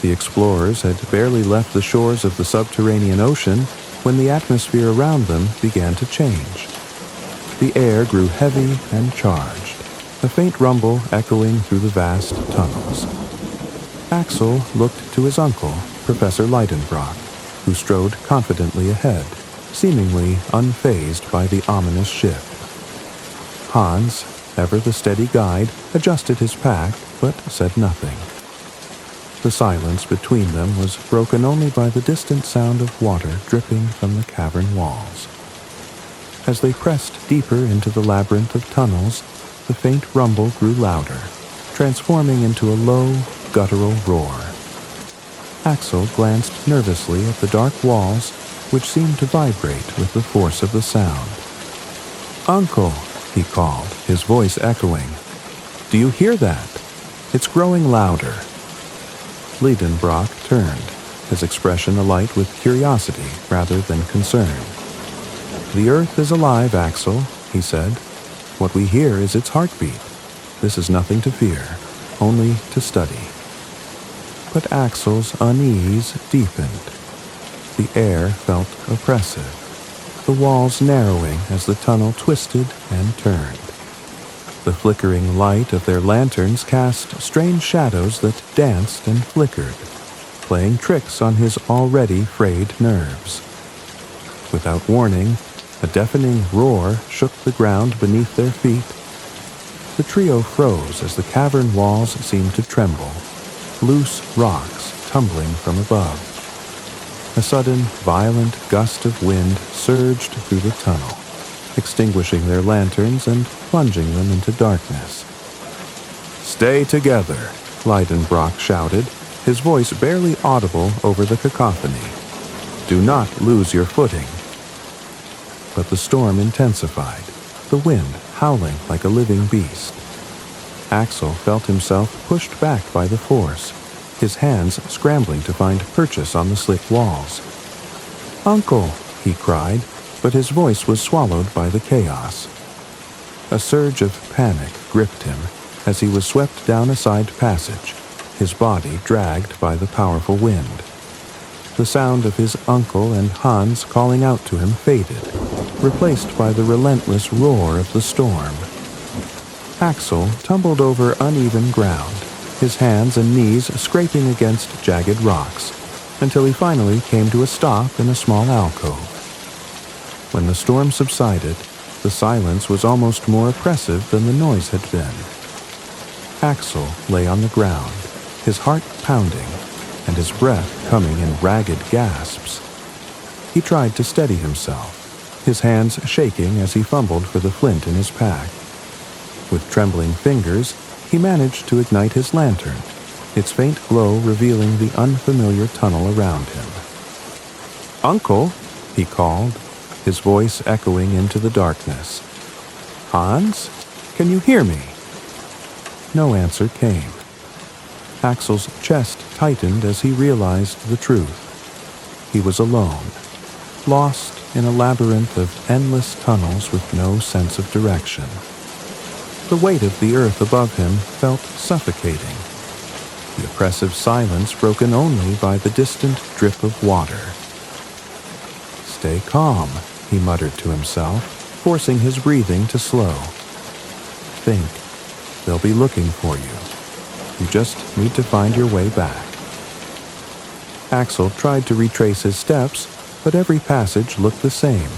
The explorers had barely left the shores of the subterranean ocean when the atmosphere around them began to change. The air grew heavy and charged, a faint rumble echoing through the vast tunnels. Axel looked to his uncle, Professor Lidenbrock, who strode confidently ahead, seemingly unfazed by the ominous shift. Hans, ever the steady guide, adjusted his pack, but said nothing. The silence between them was broken only by the distant sound of water dripping from the cavern walls. As they pressed deeper into the labyrinth of tunnels, the faint rumble grew louder, transforming into a low, guttural roar. Axel glanced nervously at the dark walls, which seemed to vibrate with the force of the sound. "Uncle," he called, his voice echoing. "Do you hear that? It's growing louder." Liedenbrock turned, his expression alight with curiosity rather than concern. "The earth is alive, Axel," he said. "What we hear is its heartbeat. This is nothing to fear, only to study." But Axel's unease deepened. The air felt oppressive, the walls narrowing as the tunnel twisted and turned. The flickering light of their lanterns cast strange shadows that danced and flickered, playing tricks on his already frayed nerves. Without warning, a deafening roar shook the ground beneath their feet. The trio froze as the cavern walls seemed to tremble, loose rocks tumbling from above. A sudden, violent gust of wind surged through the tunnel, extinguishing their lanterns and plunging them into darkness. "Stay together," Lidenbrock shouted, his voice barely audible over the cacophony. "Do not lose your footing." But the storm intensified, the wind howling like a living beast. Axel felt himself pushed back by the force, his hands scrambling to find purchase on the slick walls. "Uncle," he cried, but his voice was swallowed by the chaos. A surge of panic gripped him as he was swept down a side passage, his body dragged by the powerful wind. The sound of his uncle and Hans calling out to him faded, replaced by the relentless roar of the storm. Axel tumbled over uneven ground, his hands and knees scraping against jagged rocks, until he finally came to a stop in a small alcove. When the storm subsided, the silence was almost more oppressive than the noise had been. Axel lay on the ground, his heart pounding, and his breath coming in ragged gasps. He tried to steady himself, his hands shaking as he fumbled for the flint in his pack. With trembling fingers, he managed to ignite his lantern, its faint glow revealing the unfamiliar tunnel around him. "Uncle," he called, his voice echoing into the darkness. "Hans, can you hear me?" No answer came. Axel's chest tightened as he realized the truth. He was alone, lost in a labyrinth of endless tunnels with no sense of direction. The weight of the earth above him felt suffocating, the oppressive silence broken only by the distant drip of water. "Stay calm," he muttered to himself, forcing his breathing to slow. "Think. They'll be looking for you. You just need to find your way back." Axel tried to retrace his steps, but every passage looked the same.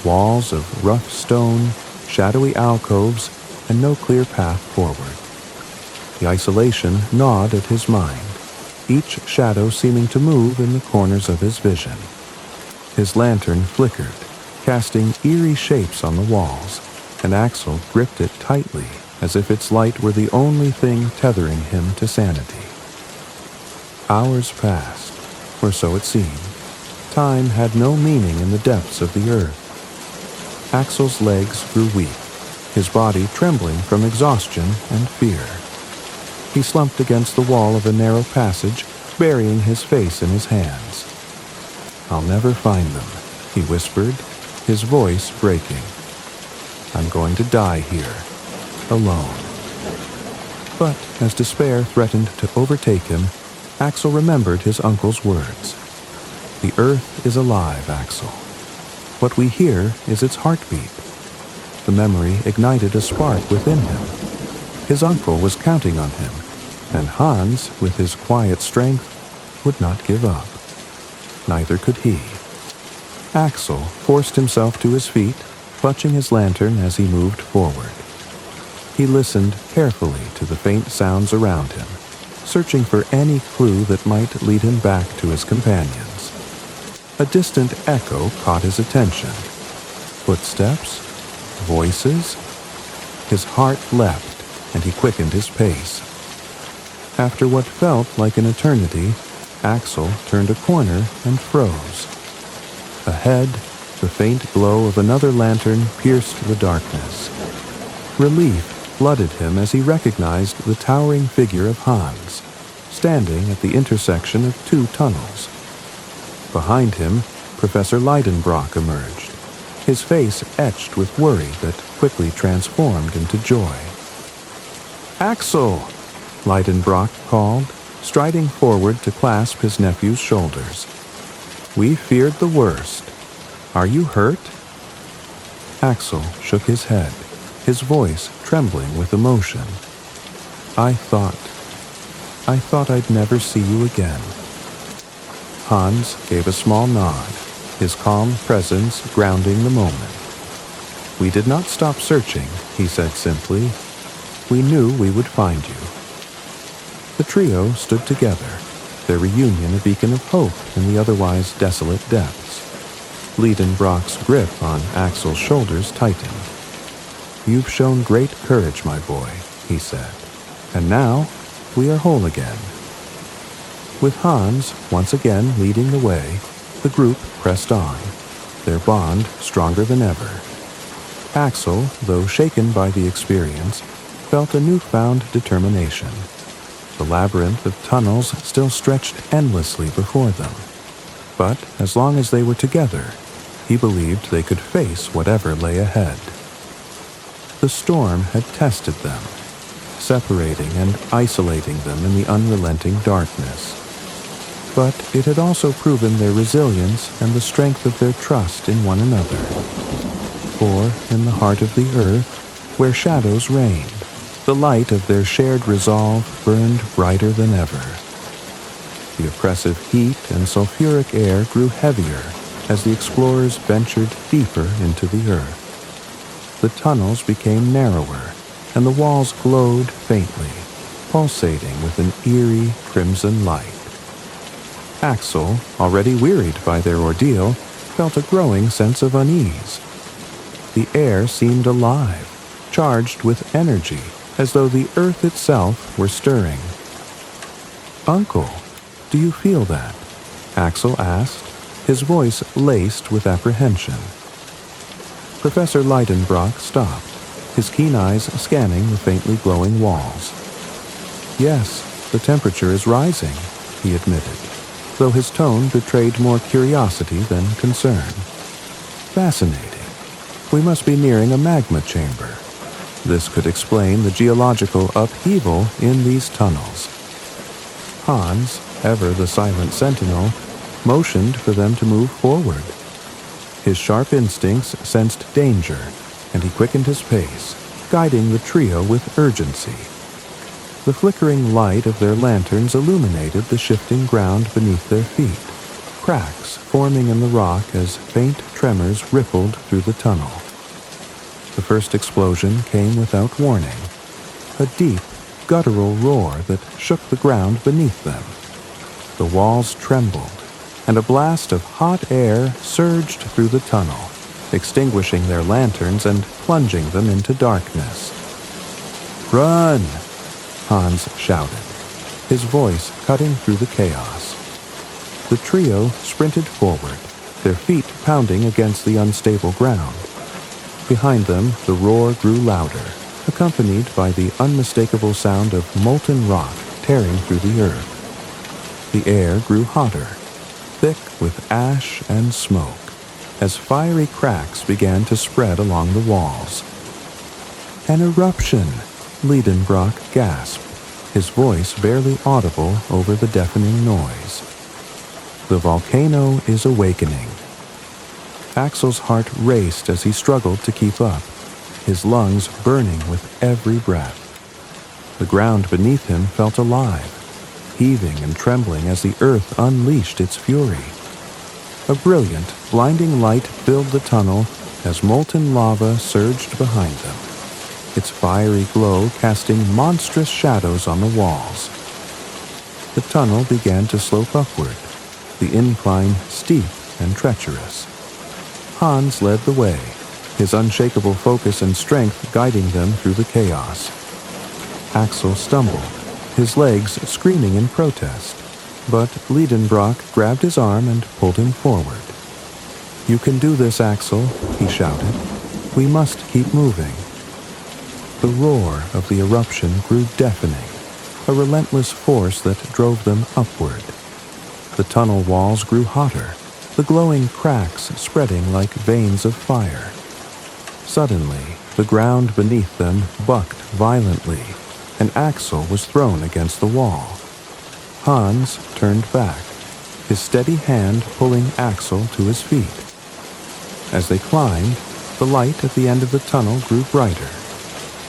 Walls of rough stone, shadowy alcoves, and no clear path forward. The isolation gnawed at his mind, each shadow seeming to move in the corners of his vision. His lantern flickered, casting eerie shapes on the walls, and Axel gripped it tightly as if its light were the only thing tethering him to sanity. Hours passed, or so it seemed. Time had no meaning in the depths of the earth. Axel's legs grew weak, his body trembling from exhaustion and fear. He slumped against the wall of a narrow passage, burying his face in his hands. "I'll never find them," he whispered, his voice breaking. "I'm going to die here, alone." But as despair threatened to overtake him, Axel remembered his uncle's words. "The earth is alive, Axel. What we hear is its heartbeat." The memory ignited a spark within him, His uncle was counting on him, and Hans, with his quiet strength, would not give up. Neither could he. Axel forced himself to his feet, clutching his lantern as he moved forward. He listened carefully to the faint sounds around him, searching for any clue that might lead him back to his companions. A distant echo caught his attention. Footsteps? Voices? His heart leapt, and he quickened his pace. After what felt like an eternity, Axel turned a corner and froze. Ahead, the faint glow of another lantern pierced the darkness. Relief flooded him as he recognized the towering figure of Hans, standing at the intersection of two tunnels. Behind him, Professor Leidenbrock emerged, his face etched with worry that quickly transformed into joy. "Axel!" Leidenbrock called, striding forward to clasp his nephew's shoulders. "We feared the worst. Are you hurt?" Axel shook his head, his voice trembling with emotion. I thought I'd never see you again." Hans gave a small nod, his calm presence grounding the moment. "We did not stop searching," he said simply. "We knew we would find you." The trio stood together, their reunion a beacon of hope in the otherwise desolate depths. Leidenbrock's grip on Axel's shoulders tightened. "You've shown great courage, my boy," he said. "And now, we are whole again." With Hans once again leading the way, the group pressed on, their bond stronger than ever. Axel, though shaken by the experience, felt a newfound determination. The labyrinth of tunnels still stretched endlessly before them. But as long as they were together, he believed they could face whatever lay ahead. The storm had tested them, separating and isolating them in the unrelenting darkness. But it had also proven their resilience and the strength of their trust in one another. For in the heart of the earth, where shadows reigned, the light of their shared resolve burned brighter than ever. The oppressive heat and sulfuric air grew heavier as the explorers ventured deeper into the earth. The tunnels became narrower, and the walls glowed faintly, pulsating with an eerie crimson light. Axel, already wearied by their ordeal, felt a growing sense of unease. The air seemed alive, charged with energy, as though the earth itself were stirring. "Uncle, do you feel that?" Axel asked, his voice laced with apprehension. Professor Leidenbrock stopped, his keen eyes scanning the faintly glowing walls. "Yes, the temperature is rising," he admitted, though his tone betrayed more curiosity than concern. "Fascinating. We must be nearing a magma chamber. This could explain the geological upheaval in these tunnels." Hans, ever the silent sentinel, motioned for them to move forward. His sharp instincts sensed danger, and he quickened his pace, guiding the trio with urgency. The flickering light of their lanterns illuminated the shifting ground beneath their feet, cracks forming in the rock as faint tremors rippled through the tunnel. The first explosion came without warning, a deep, guttural roar that shook the ground beneath them. The walls trembled, and a blast of hot air surged through the tunnel, extinguishing their lanterns and plunging them into darkness. "Run!" Hans shouted, his voice cutting through the chaos. The trio sprinted forward, their feet pounding against the unstable ground. Behind them, the roar grew louder, accompanied by the unmistakable sound of molten rock tearing through the earth. The air grew hotter, thick with ash and smoke, as fiery cracks began to spread along the walls. "An eruption!" Leidenbrock gasped, his voice barely audible over the deafening noise. "The volcano is awakening." Axel's heart raced as he struggled to keep up, his lungs burning with every breath. The ground beneath him felt alive, heaving and trembling as the earth unleashed its fury. A brilliant, blinding light filled the tunnel as molten lava surged behind them, its fiery glow casting monstrous shadows on the walls. The tunnel began to slope upward, the incline steep and treacherous. Hans led the way, his unshakable focus and strength guiding them through the chaos. Axel stumbled, his legs screaming in protest, but Liedenbrock grabbed his arm and pulled him forward. "You can do this, Axel," he shouted. "We must keep moving." The roar of the eruption grew deafening, a relentless force that drove them upward. The tunnel walls grew hotter, the glowing cracks spreading like veins of fire. Suddenly, the ground beneath them bucked violently, and Axel was thrown against the wall. Hans turned back, his steady hand pulling Axel to his feet. As they climbed, the light at the end of the tunnel grew brighter.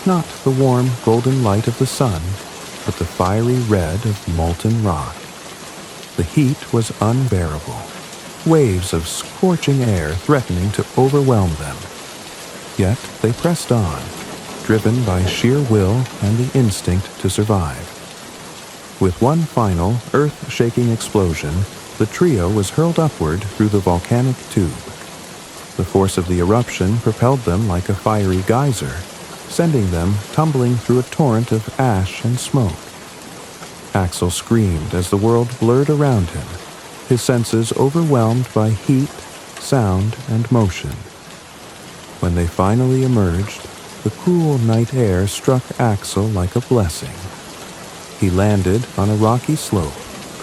Not the warm golden light of the sun, but the fiery red of molten rock. The heat was unbearable, waves of scorching air threatening to overwhelm them. Yet they pressed on, driven by sheer will and the instinct to survive. With one final, earth-shaking explosion, the trio was hurled upward through the volcanic tube. The force of the eruption propelled them like a fiery geyser, sending them tumbling through a torrent of ash and smoke. Axel screamed as the world blurred around him, his senses overwhelmed by heat, sound, and motion. When they finally emerged, the cool night air struck Axel like a blessing. He landed on a rocky slope,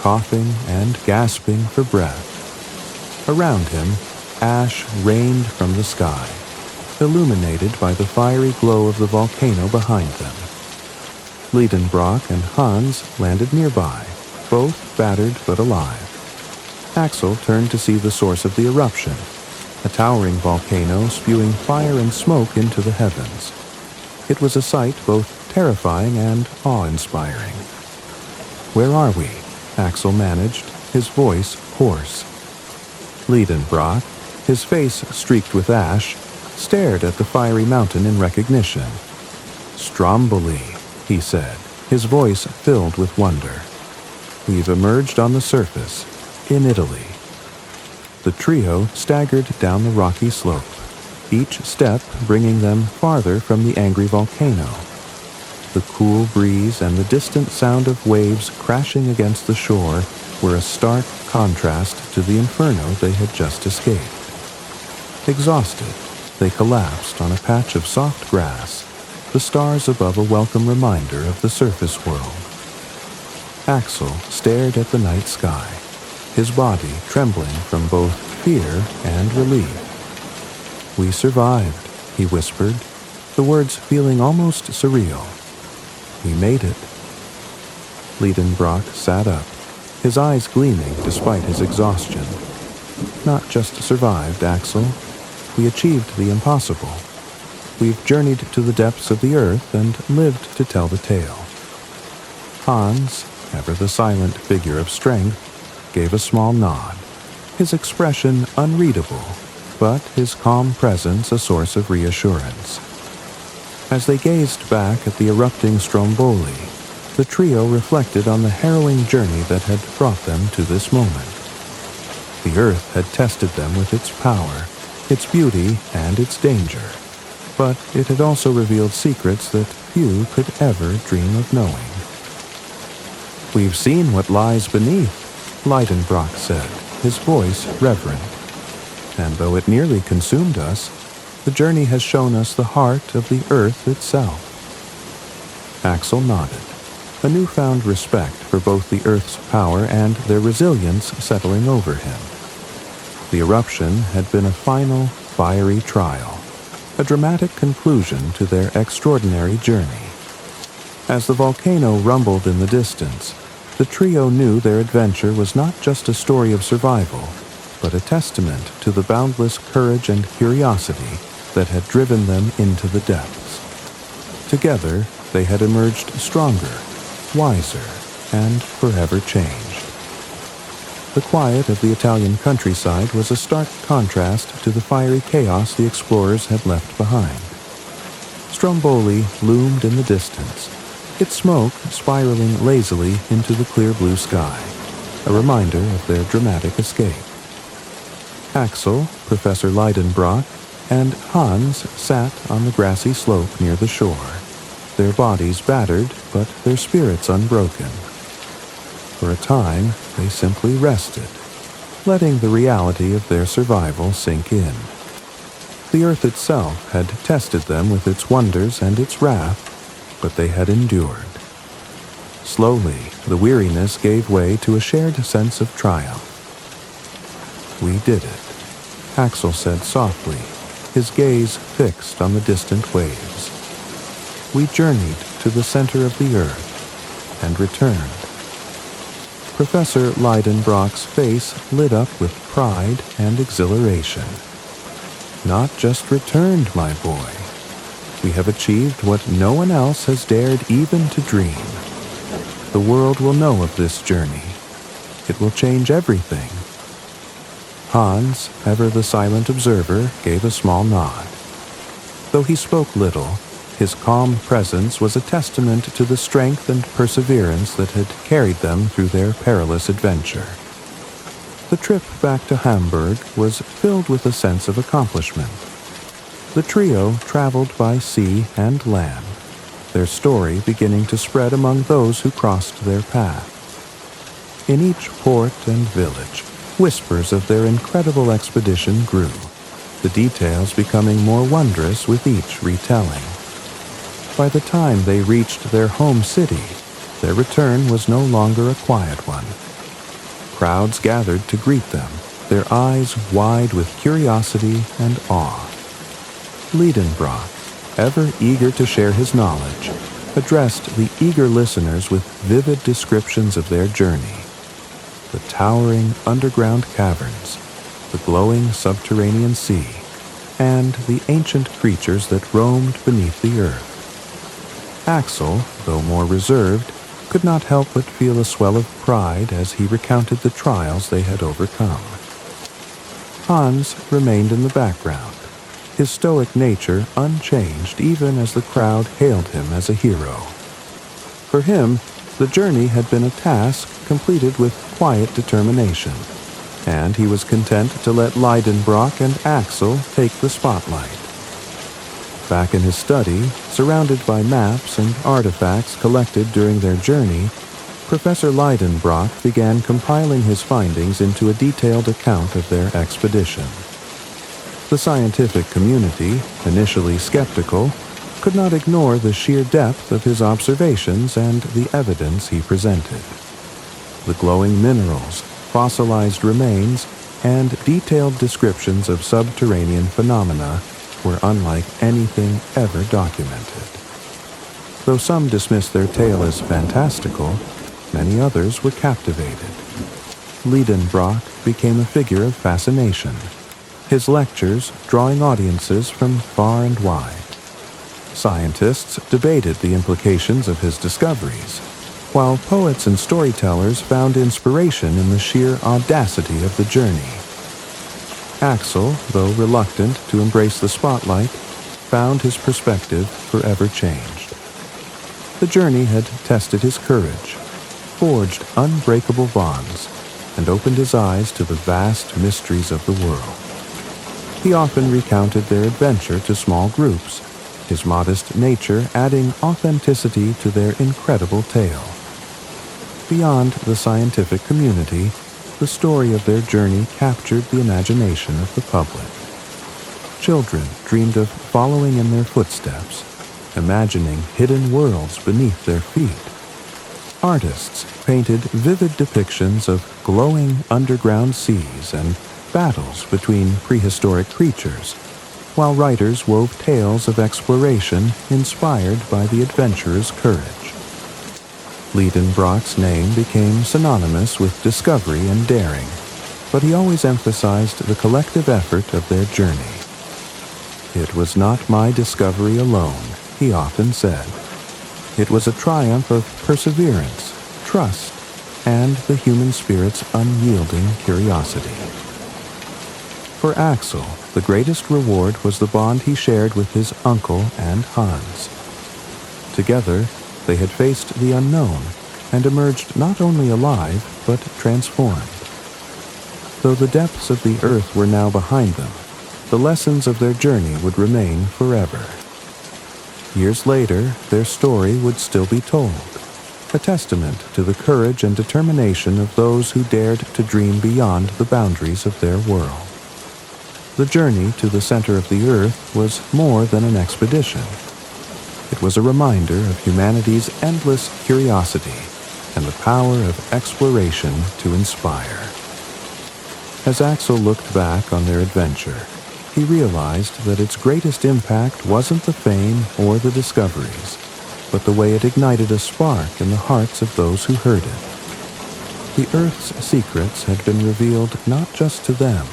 coughing and gasping for breath. Around him, ash rained from the sky, illuminated by the fiery glow of the volcano behind them. Liedenbrock and Hans landed nearby, both battered but alive. Axel turned to see the source of the eruption, a towering volcano spewing fire and smoke into the heavens. It was a sight both terrifying and awe-inspiring. "Where are we?" Axel managed, his voice hoarse. Liedenbrock, his face streaked with ash, stared at the fiery mountain in recognition. "Stromboli," he said, his voice filled with wonder. "We've emerged on the surface, in Italy." The trio staggered down the rocky slope, each step bringing them farther from the angry volcano. The cool breeze and the distant sound of waves crashing against the shore were a stark contrast to the inferno they had just escaped. Exhausted, they collapsed on a patch of soft grass, the stars above a welcome reminder of the surface world. Axel stared at the night sky, his body trembling from both fear and relief. "We survived," he whispered, the words feeling almost surreal. "We made it." Liedenbrock sat up, his eyes gleaming despite his exhaustion. "Not just survived, Axel. We achieved the impossible. We've journeyed to the depths of the earth and lived to tell the tale." Hans, ever the silent figure of strength, gave a small nod, his expression unreadable, but his calm presence a source of reassurance. As they gazed back at the erupting Stromboli, the trio reflected on the harrowing journey that had brought them to this moment. The earth had tested them with its power, its beauty, and its danger, but it had also revealed secrets that few could ever dream of knowing. "We've seen what lies beneath," Liedenbrock said, his voice reverent. "And though it nearly consumed us, the journey has shown us the heart of the earth itself." Axel nodded, a newfound respect for both the earth's power and their resilience settling over him. The eruption had been a final, fiery trial, a dramatic conclusion to their extraordinary journey. As the volcano rumbled in the distance, the trio knew their adventure was not just a story of survival, but a testament to the boundless courage and curiosity that had driven them into the depths. Together, they had emerged stronger, wiser, and forever changed. The quiet of the Italian countryside was a stark contrast to the fiery chaos the explorers had left behind. Stromboli loomed in the distance, its smoke spiraling lazily into the clear blue sky, a reminder of their dramatic escape. Axel, Professor Leidenbrock, and Hans sat on the grassy slope near the shore, their bodies battered but their spirits unbroken. For a time, they simply rested, letting the reality of their survival sink in. The earth itself had tested them with its wonders and its wrath, but they had endured. Slowly, the weariness gave way to a shared sense of triumph. "We did it," Axel said softly, his gaze fixed on the distant waves. "We journeyed to the center of the earth and returned." Professor Leidenbrock's face lit up with pride and exhilaration. "Not just returned, my boy. We have achieved what no one else has dared even to dream. The world will know of this journey. It will change everything." Hans, ever the silent observer, gave a small nod. Though he spoke little, his calm presence was a testament to the strength and perseverance that had carried them through their perilous adventure. The trip back to Hamburg was filled with a sense of accomplishment. The trio traveled by sea and land, their story beginning to spread among those who crossed their path. In each port and village, whispers of their incredible expedition grew, the details becoming more wondrous with each retelling. By the time they reached their home city, their return was no longer a quiet one. Crowds gathered to greet them, their eyes wide with curiosity and awe. Leidenbrock, ever eager to share his knowledge, addressed the eager listeners with vivid descriptions of their journey. The towering underground caverns, the glowing subterranean sea, and the ancient creatures that roamed beneath the earth. Axel, though more reserved, could not help but feel a swell of pride as he recounted the trials they had overcome. Hans remained in the background, his stoic nature unchanged even as the crowd hailed him as a hero. For him, the journey had been a task completed with quiet determination, and he was content to let Leidenbrock and Axel take the spotlight. Back in his study, surrounded by maps and artifacts collected during their journey, Professor Leidenbrock began compiling his findings into a detailed account of their expedition. The scientific community, initially skeptical, could not ignore the sheer depth of his observations and the evidence he presented. The glowing minerals, fossilized remains, and detailed descriptions of subterranean phenomena were unlike anything ever documented. Though some dismissed their tale as fantastical, many others were captivated. Leidenbrock became a figure of fascination, his lectures drawing audiences from far and wide. Scientists debated the implications of his discoveries, while poets and storytellers found inspiration in the sheer audacity of the journey. Axel, though reluctant to embrace the spotlight, found his perspective forever changed. The journey had tested his courage, forged unbreakable bonds, and opened his eyes to the vast mysteries of the world. He often recounted their adventure to small groups, his modest nature adding authenticity to their incredible tale. Beyond the scientific community, the story of their journey captured the imagination of the public. Children dreamed of following in their footsteps, imagining hidden worlds beneath their feet. Artists painted vivid depictions of glowing underground seas and battles between prehistoric creatures, while writers wove tales of exploration inspired by the adventurer's courage. Leidenbrock's name became synonymous with discovery and daring, but he always emphasized the collective effort of their journey. "It was not my discovery alone," he often said. It was a triumph of perseverance, trust, and the human spirit's unyielding curiosity. For Axel, the greatest reward was the bond he shared with his uncle and Hans. Together, they had faced the unknown and emerged not only alive, but transformed. Though the depths of the earth were now behind them, the lessons of their journey would remain forever. Years later, their story would still be told, a testament to the courage and determination of those who dared to dream beyond the boundaries of their world. The journey to the center of the earth was more than an expedition. It was a reminder of humanity's endless curiosity and the power of exploration to inspire. As Axel looked back on their adventure, he realized that its greatest impact wasn't the fame or the discoveries, but the way it ignited a spark in the hearts of those who heard it. The Earth's secrets had been revealed not just to them,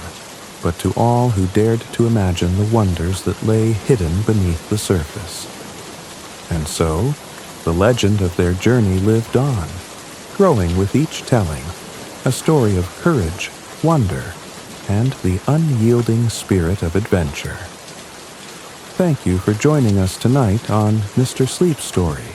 but to all who dared to imagine the wonders that lay hidden beneath the surface. And so, the legend of their journey lived on, growing with each telling, a story of courage, wonder, and the unyielding spirit of adventure. Thank you for joining us tonight on Mr. Sleep's Story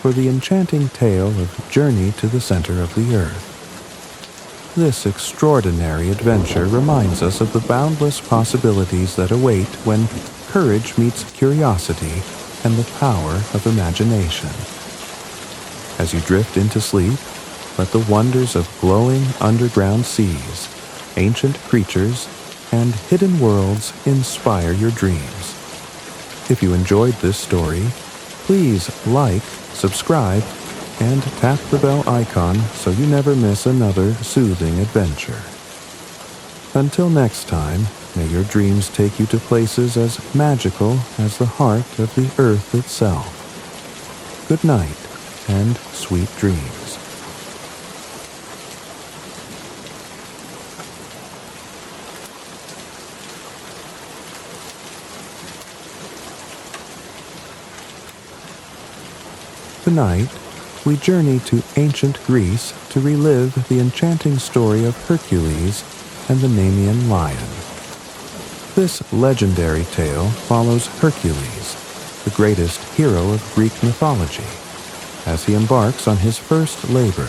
for the enchanting tale of Journey to the Center of the Earth. This extraordinary adventure reminds us of the boundless possibilities that await when courage meets curiosity and the power of imagination. As you drift into sleep, let the wonders of glowing underground seas, ancient creatures, and hidden worlds inspire your dreams. If you enjoyed this story, please like, subscribe, and tap the bell icon so you never miss another soothing adventure. Until next time, may your dreams take you to places as magical as the heart of the earth itself. Good night, and sweet dreams. Tonight, we journey to ancient Greece to relive the enchanting story of Hercules and the Nemean lion. This legendary tale follows Hercules, the greatest hero of Greek mythology, as he embarks on his first labor,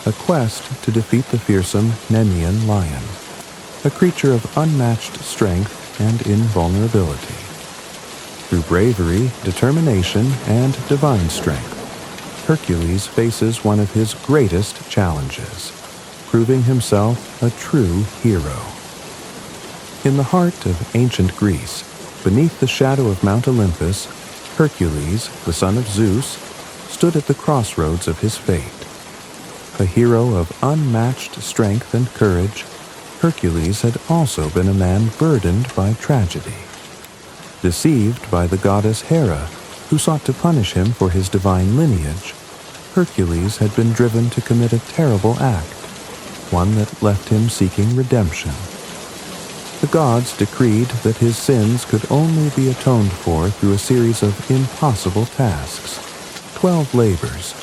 a quest to defeat the fearsome Nemean lion, a creature of unmatched strength and invulnerability. Through bravery, determination, and divine strength, Hercules faces one of his greatest challenges, proving himself a true hero. In the heart of ancient Greece, beneath the shadow of Mount Olympus, Hercules, the son of Zeus, stood at the crossroads of his fate. A hero of unmatched strength and courage, Hercules had also been a man burdened by tragedy. Deceived by the goddess Hera, who sought to punish him for his divine lineage, Hercules had been driven to commit a terrible act, one that left him seeking redemption. The gods decreed that his sins could only be atoned for through a series of impossible tasks, 12 labors,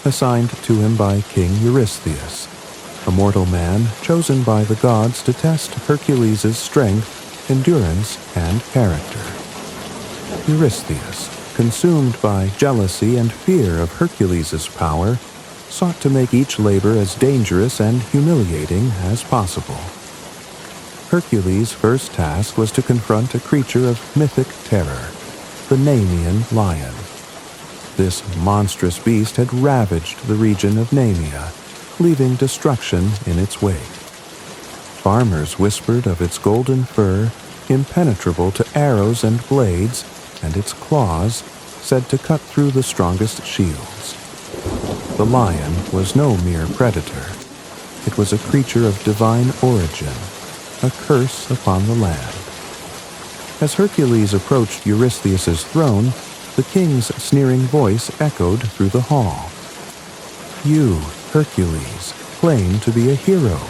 assigned to him by King Eurystheus, a mortal man chosen by the gods to test Hercules' strength, endurance, and character. Eurystheus, consumed by jealousy and fear of Hercules' power, sought to make each labor as dangerous and humiliating as possible. Hercules' first task was to confront a creature of mythic terror, the Nemean lion. This monstrous beast had ravaged the region of Nemea, leaving destruction in its wake. Farmers whispered of its golden fur, impenetrable to arrows and blades, and its claws, said to cut through the strongest shields. The lion was no mere predator. It was a creature of divine origin, a curse upon the land. As Hercules approached Eurystheus' throne, the king's sneering voice echoed through the hall. "You, Hercules, claim to be a hero,"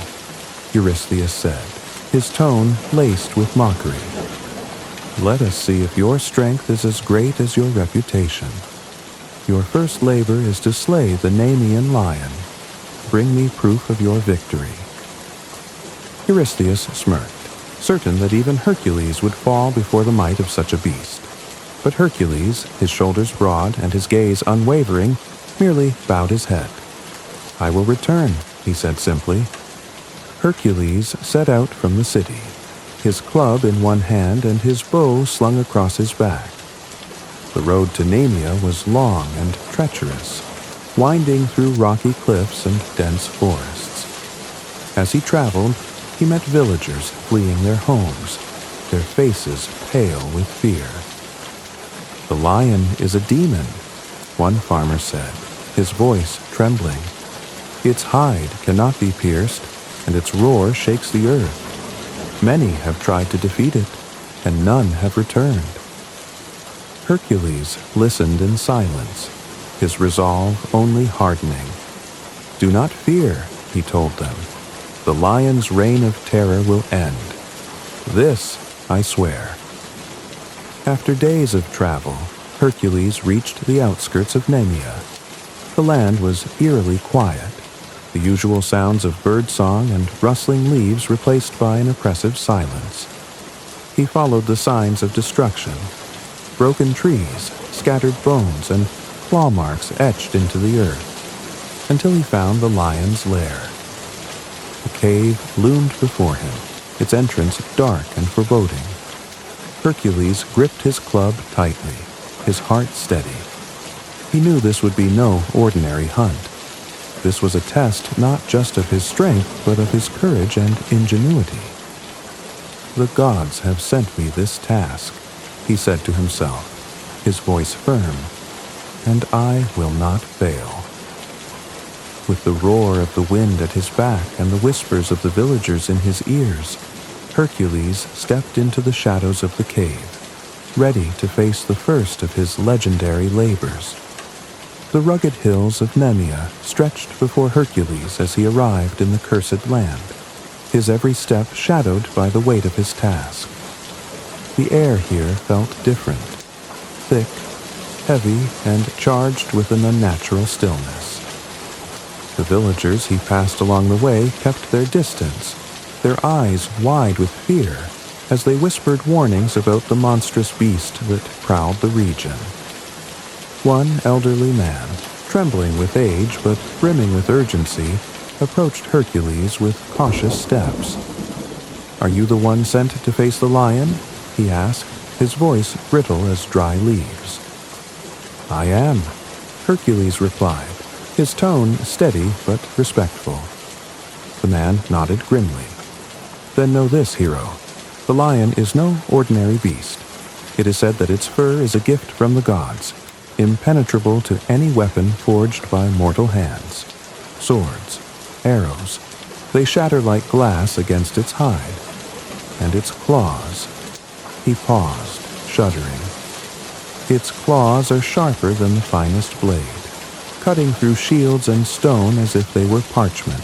Eurystheus said, his tone laced with mockery. "Let us see if your strength is as great as your reputation." Your first labor is to slay the Nemean lion. Bring me proof of your victory." Eurystheus smirked, certain that even Hercules would fall before the might of such a beast. But Hercules, his shoulders broad and his gaze unwavering, merely bowed his head. "I will return," he said simply. Hercules set out from the city, his club in one hand and his bow slung across his back. The road to Nemea was long and treacherous, winding through rocky cliffs and dense forests. As he traveled, he met villagers fleeing their homes, their faces pale with fear. "The lion is a demon," one farmer said, his voice trembling. "Its hide cannot be pierced, and its roar shakes the earth. Many have tried to defeat it, and none have returned." Hercules listened in silence, his resolve only hardening. "Do not fear," he told them. "The lion's reign of terror will end. This I swear." After days of travel, Hercules reached the outskirts of Nemea. The land was eerily quiet, the usual sounds of birdsong and rustling leaves replaced by an oppressive silence. He followed the signs of destruction: broken trees, scattered bones, and claw marks etched into the earth, until he found the lion's lair. The cave loomed before him, its entrance dark and foreboding. Hercules gripped his club tightly, his heart steady. He knew this would be no ordinary hunt. This was a test not just of his strength, but of his courage and ingenuity. "The gods have sent me this task," he said to himself, his voice firm, "and I will not fail." With the roar of the wind at his back and the whispers of the villagers in his ears, Hercules stepped into the shadows of the cave, ready to face the first of his legendary labors. The rugged hills of Nemea stretched before Hercules as he arrived in the cursed land, his every step shadowed by the weight of his task. The air here felt different, thick, heavy, and charged with an unnatural stillness. The villagers he passed along the way kept their distance, their eyes wide with fear, as they whispered warnings about the monstrous beast that prowled the region. One elderly man, trembling with age but brimming with urgency, approached Hercules with cautious steps. "Are you the one sent to face the lion?" he asked, his voice brittle as dry leaves. "I am," Hercules replied, his tone steady but respectful. The man nodded grimly. "Then know this, hero. The lion is no ordinary beast. It is said that its fur is a gift from the gods, impenetrable to any weapon forged by mortal hands. Swords, arrows, they shatter like glass against its hide. And its claws—" He paused, shuddering. "Its claws are sharper than the finest blade, cutting through shields and stone as if they were parchment."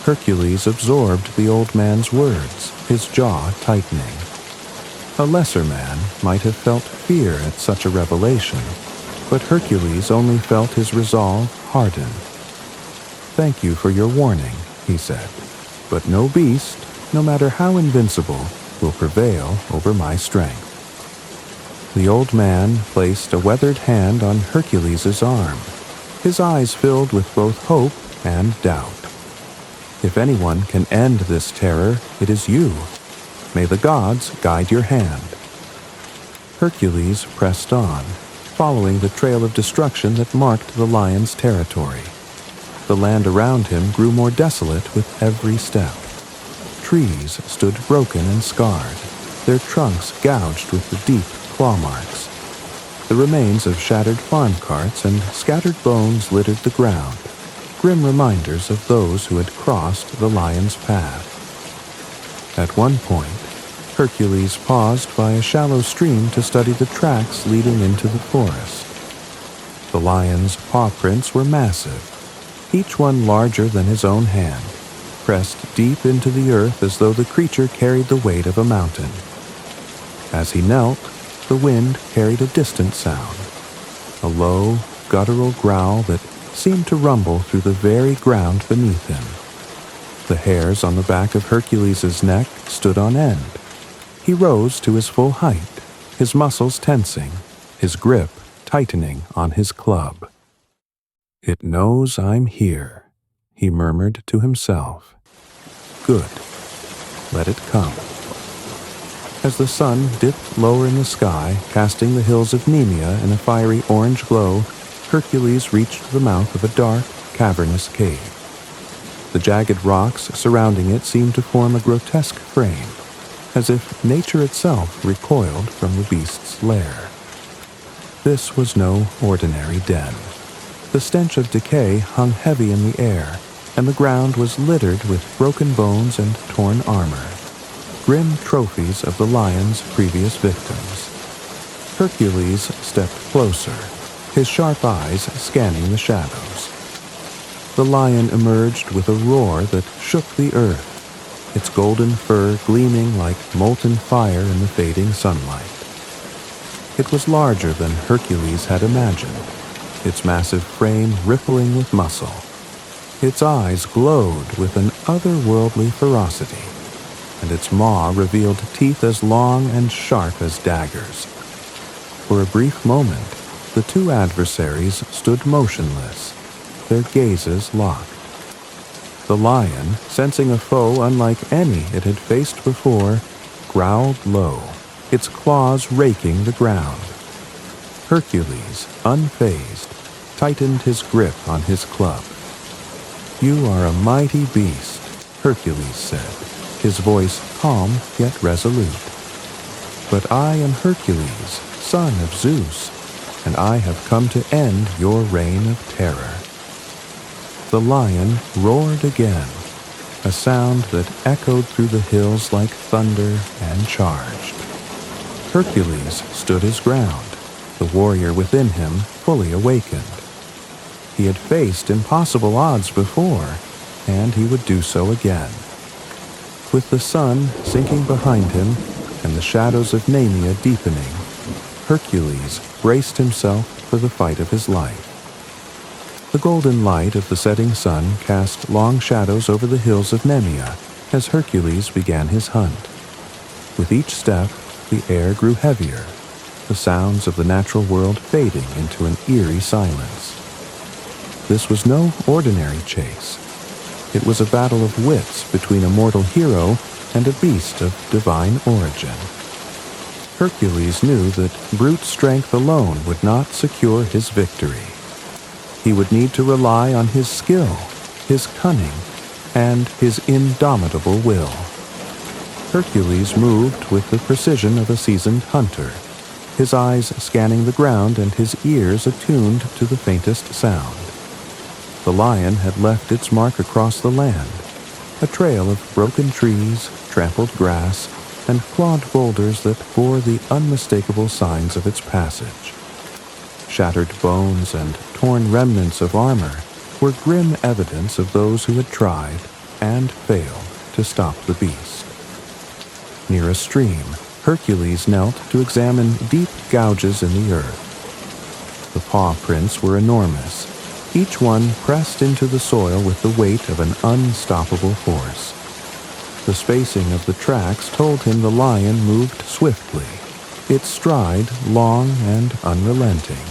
Hercules absorbed the old man's words, his jaw tightening. A lesser man might have felt fear at such a revelation, but Hercules only felt his resolve harden. "Thank you for your warning," he said, "but no beast, no matter how invincible, will prevail over my strength." The old man placed a weathered hand on Hercules' arm, his eyes filled with both hope and doubt. "If anyone can end this terror, it is you. May the gods guide your hand." Hercules pressed on, following the trail of destruction that marked the lion's territory. The land around him grew more desolate with every step. Trees stood broken and scarred, their trunks gouged with the deep claw marks. The remains of shattered farm carts and scattered bones littered the ground, grim reminders of those who had crossed the lion's path. At one point, Hercules paused by a shallow stream to study the tracks leading into the forest. The lion's paw prints were massive, each one larger than his own hand, pressed deep into the earth as though the creature carried the weight of a mountain. As he knelt, the wind carried a distant sound, a low, guttural growl that seemed to rumble through the very ground beneath him. The hairs on the back of Hercules' neck stood on end. He rose to his full height, his muscles tensing, his grip tightening on his club. "It knows I'm here," he murmured to himself. "Good. Let it come." As the sun dipped lower in the sky, casting the hills of Nemea in a fiery orange glow, Hercules reached the mouth of a dark, cavernous cave. The jagged rocks surrounding it seemed to form a grotesque frame, as if nature itself recoiled from the beast's lair. This was no ordinary den. The stench of decay hung heavy in the air, and the ground was littered with broken bones and torn armor, grim trophies of the lion's previous victims. Hercules stepped closer, his sharp eyes scanning the shadows. The lion emerged with a roar that shook the earth, its golden fur gleaming like molten fire in the fading sunlight. It was larger than Hercules had imagined, its massive frame rippling with muscle. Its eyes glowed with an otherworldly ferocity, and its maw revealed teeth as long and sharp as daggers. For a brief moment, the two adversaries stood motionless, their gazes locked. The lion, sensing a foe unlike any it had faced before, growled low, its claws raking the ground. Hercules, unfazed, tightened his grip on his club. "You are a mighty beast," Hercules said, his voice calm yet resolute. "But I am Hercules, son of Zeus, and I have come to end your reign of terror." The lion roared again, a sound that echoed through the hills like thunder and charged. Hercules stood his ground, the warrior within him fully awakened. He had faced impossible odds before, and he would do so again. With the sun sinking behind him and the shadows of Nemea deepening, Hercules braced himself for the fight of his life. The golden light of the setting sun cast long shadows over the hills of Nemea as Hercules began his hunt. With each step, the air grew heavier, the sounds of the natural world fading into an eerie silence. This was no ordinary chase. It was a battle of wits between a mortal hero and a beast of divine origin. Hercules knew that brute strength alone would not secure his victory. He would need to rely on his skill, his cunning, and his indomitable will. Hercules moved with the precision of a seasoned hunter, his eyes scanning the ground and his ears attuned to the faintest sound. The lion had left its mark across the land, a trail of broken trees, trampled grass, and clawed boulders that bore the unmistakable signs of its passage. Shattered bones and torn remnants of armor were grim evidence of those who had tried and failed to stop the beast. Near a stream, Hercules knelt to examine deep gouges in the earth. The paw prints were enormous, each one pressed into the soil with the weight of an unstoppable force. The spacing of the tracks told him the lion moved swiftly, its stride long and unrelenting.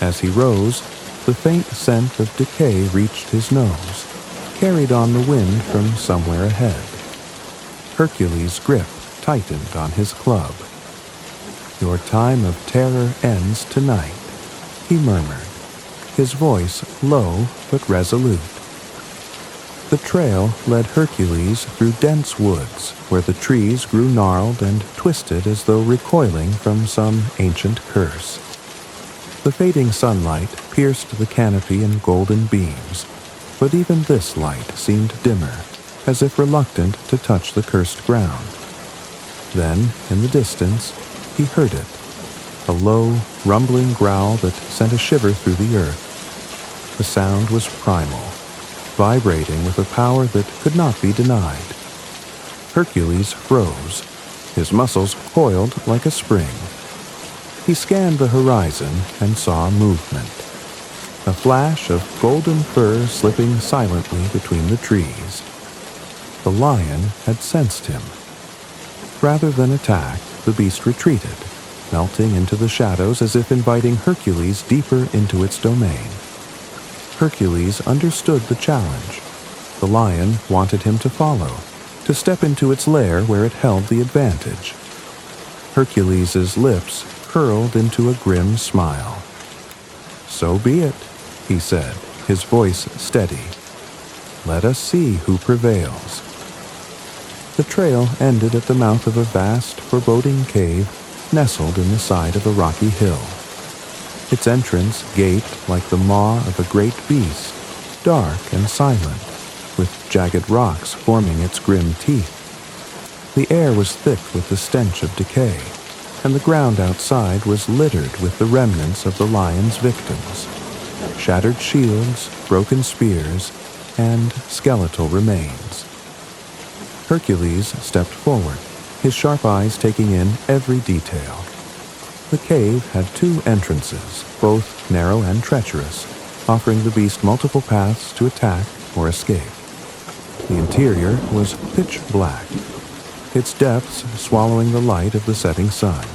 As he rose, the faint scent of decay reached his nose, carried on the wind from somewhere ahead. Hercules' grip tightened on his club. "Your time of terror ends tonight," he murmured, his voice low but resolute. The trail led Hercules through dense woods where the trees grew gnarled and twisted as though recoiling from some ancient curse. The fading sunlight pierced the canopy in golden beams, but even this light seemed dimmer, as if reluctant to touch the cursed ground. Then, in the distance, he heard it, a low, rumbling growl that sent a shiver through the earth. The sound was primal, vibrating with a power that could not be denied. Hercules froze, his muscles coiled like a spring. He scanned the horizon and saw movement. A flash of golden fur slipping silently between the trees. The lion had sensed him. Rather than attack, the beast retreated, melting into the shadows as if inviting Hercules deeper into its domain. Hercules understood the challenge. The lion wanted him to follow, to step into its lair where it held the advantage. Hercules's lips curled into a grim smile. "So be it," he said, his voice steady. "Let us see who prevails." The trail ended at the mouth of a vast, foreboding cave nestled in the side of a rocky hill. Its entrance gaped like the maw of a great beast, dark and silent, with jagged rocks forming its grim teeth. The air was thick with the stench of decay, and the ground outside was littered with the remnants of the lion's victims. Shattered shields, broken spears, and skeletal remains. Hercules stepped forward, his sharp eyes taking in every detail. The cave had 2 entrances, both narrow and treacherous, offering the beast multiple paths to attack or escape. The interior was pitch black, its depths swallowing the light of the setting sun.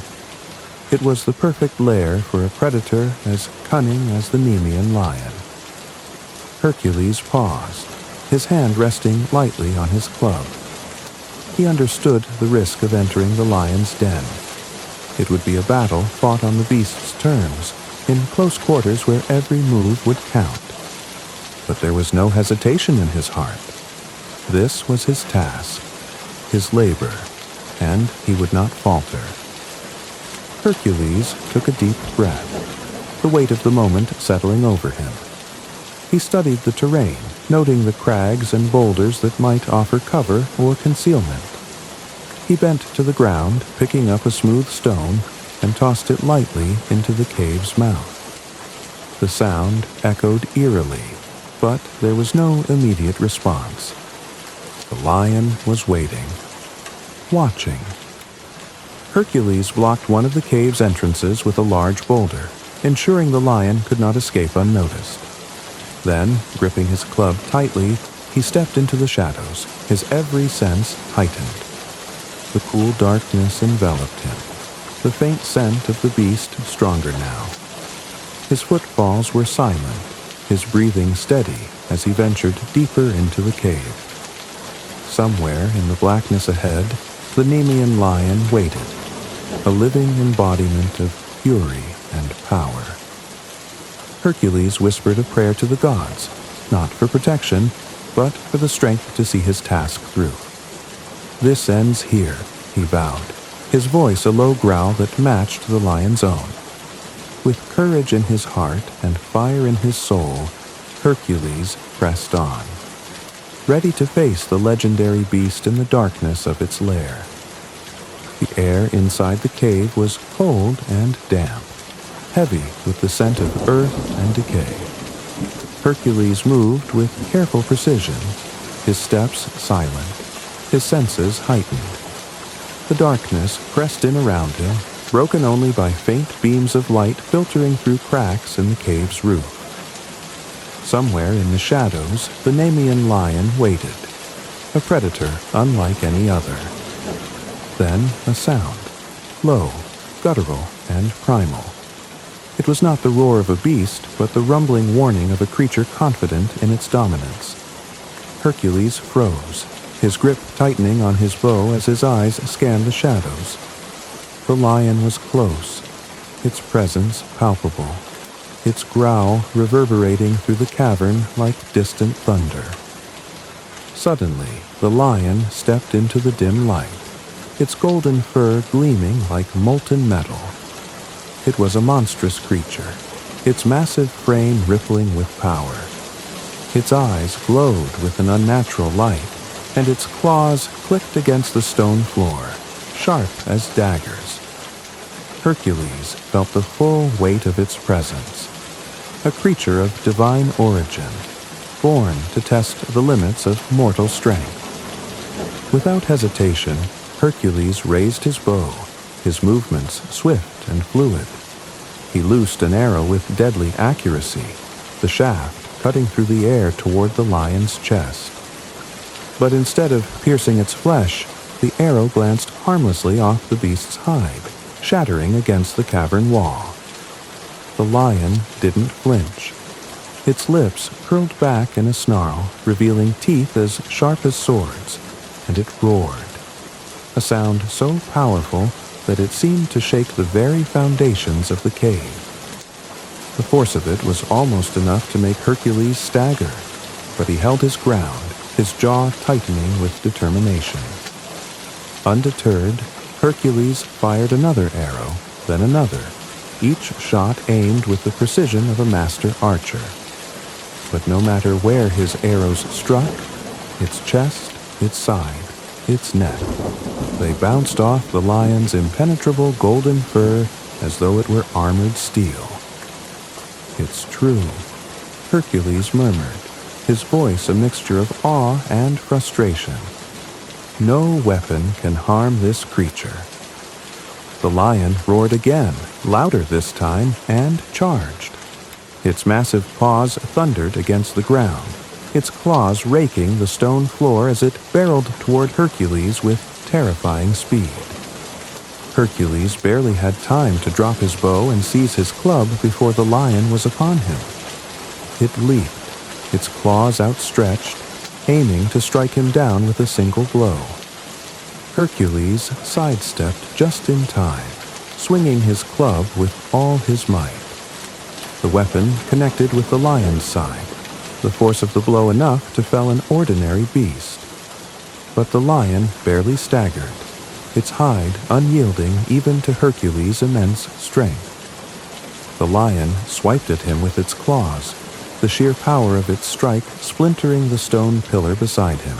It was the perfect lair for a predator as cunning as the Nemean lion. Hercules paused, his hand resting lightly on his club. He understood the risk of entering the lion's den. It would be a battle fought on the beast's terms, in close quarters where every move would count. But there was no hesitation in his heart. This was his task, his labor, and he would not falter. Hercules took a deep breath, the weight of the moment settling over him. He studied the terrain, noting the crags and boulders that might offer cover or concealment. He bent to the ground, picking up a smooth stone, and tossed it lightly into the cave's mouth. The sound echoed eerily, but there was no immediate response. The lion was waiting, watching. Hercules blocked one of the cave's entrances with a large boulder, ensuring the lion could not escape unnoticed. Then, gripping his club tightly, he stepped into the shadows, his every sense heightened. The cool darkness enveloped him, the faint scent of the beast stronger now. His footfalls were silent, his breathing steady as he ventured deeper into the cave. Somewhere in the blackness ahead, the Nemean lion waited, a living embodiment of fury and power. Hercules whispered a prayer to the gods, not for protection, but for the strength to see his task through. "This ends here," he vowed, his voice a low growl that matched the lion's own. With courage in his heart and fire in his soul, Hercules pressed on, ready to face the legendary beast in the darkness of its lair. The air inside the cave was cold and damp, heavy with the scent of earth and decay. Hercules moved with careful precision, his steps silent, his senses heightened. The darkness pressed in around him, broken only by faint beams of light filtering through cracks in the cave's roof. Somewhere in the shadows, the Nemean lion waited, a predator unlike any other. Then a sound, low, guttural, and primal. It was not the roar of a beast, but the rumbling warning of a creature confident in its dominance. Hercules froze, his grip tightening on his bow as his eyes scanned the shadows. The lion was close, its presence palpable, its growl reverberating through the cavern like distant thunder. Suddenly, the lion stepped into the dim light, its golden fur gleaming like molten metal. It was a monstrous creature, its massive frame rippling with power. Its eyes glowed with an unnatural light, and its claws clicked against the stone floor, sharp as daggers. Hercules felt the full weight of its presence, a creature of divine origin, born to test the limits of mortal strength. Without hesitation, Hercules raised his bow, his movements swift and fluid. He loosed an arrow with deadly accuracy, the shaft cutting through the air toward the lion's chest. But instead of piercing its flesh, the arrow glanced harmlessly off the beast's hide, shattering against the cavern wall. The lion didn't flinch. Its lips curled back in a snarl, revealing teeth as sharp as swords, and it roared, a sound so powerful that it seemed to shake the very foundations of the cave. The force of it was almost enough to make Hercules stagger, but he held his ground, his jaw tightening with determination. Undeterred, Hercules fired another arrow, then another, each shot aimed with the precision of a master archer. But no matter where his arrows struck, its chest, its side, its neck, they bounced off the lion's impenetrable golden fur as though it were armored steel. "It's true," Hercules murmured, his voice a mixture of awe and frustration. "No weapon can harm this creature." The lion roared again, louder this time, and charged. Its massive paws thundered against the ground, its claws raking the stone floor as it barreled toward Hercules with terrifying speed. Hercules barely had time to drop his bow and seize his club before the lion was upon him. It leaped, its claws outstretched, aiming to strike him down with a single blow. Hercules sidestepped just in time, swinging his club with all his might. The weapon connected with the lion's side, the force of the blow enough to fell an ordinary beast. But the lion barely staggered, its hide unyielding even to Hercules' immense strength. The lion swiped at him with its claws, the sheer power of its strike splintering the stone pillar beside him.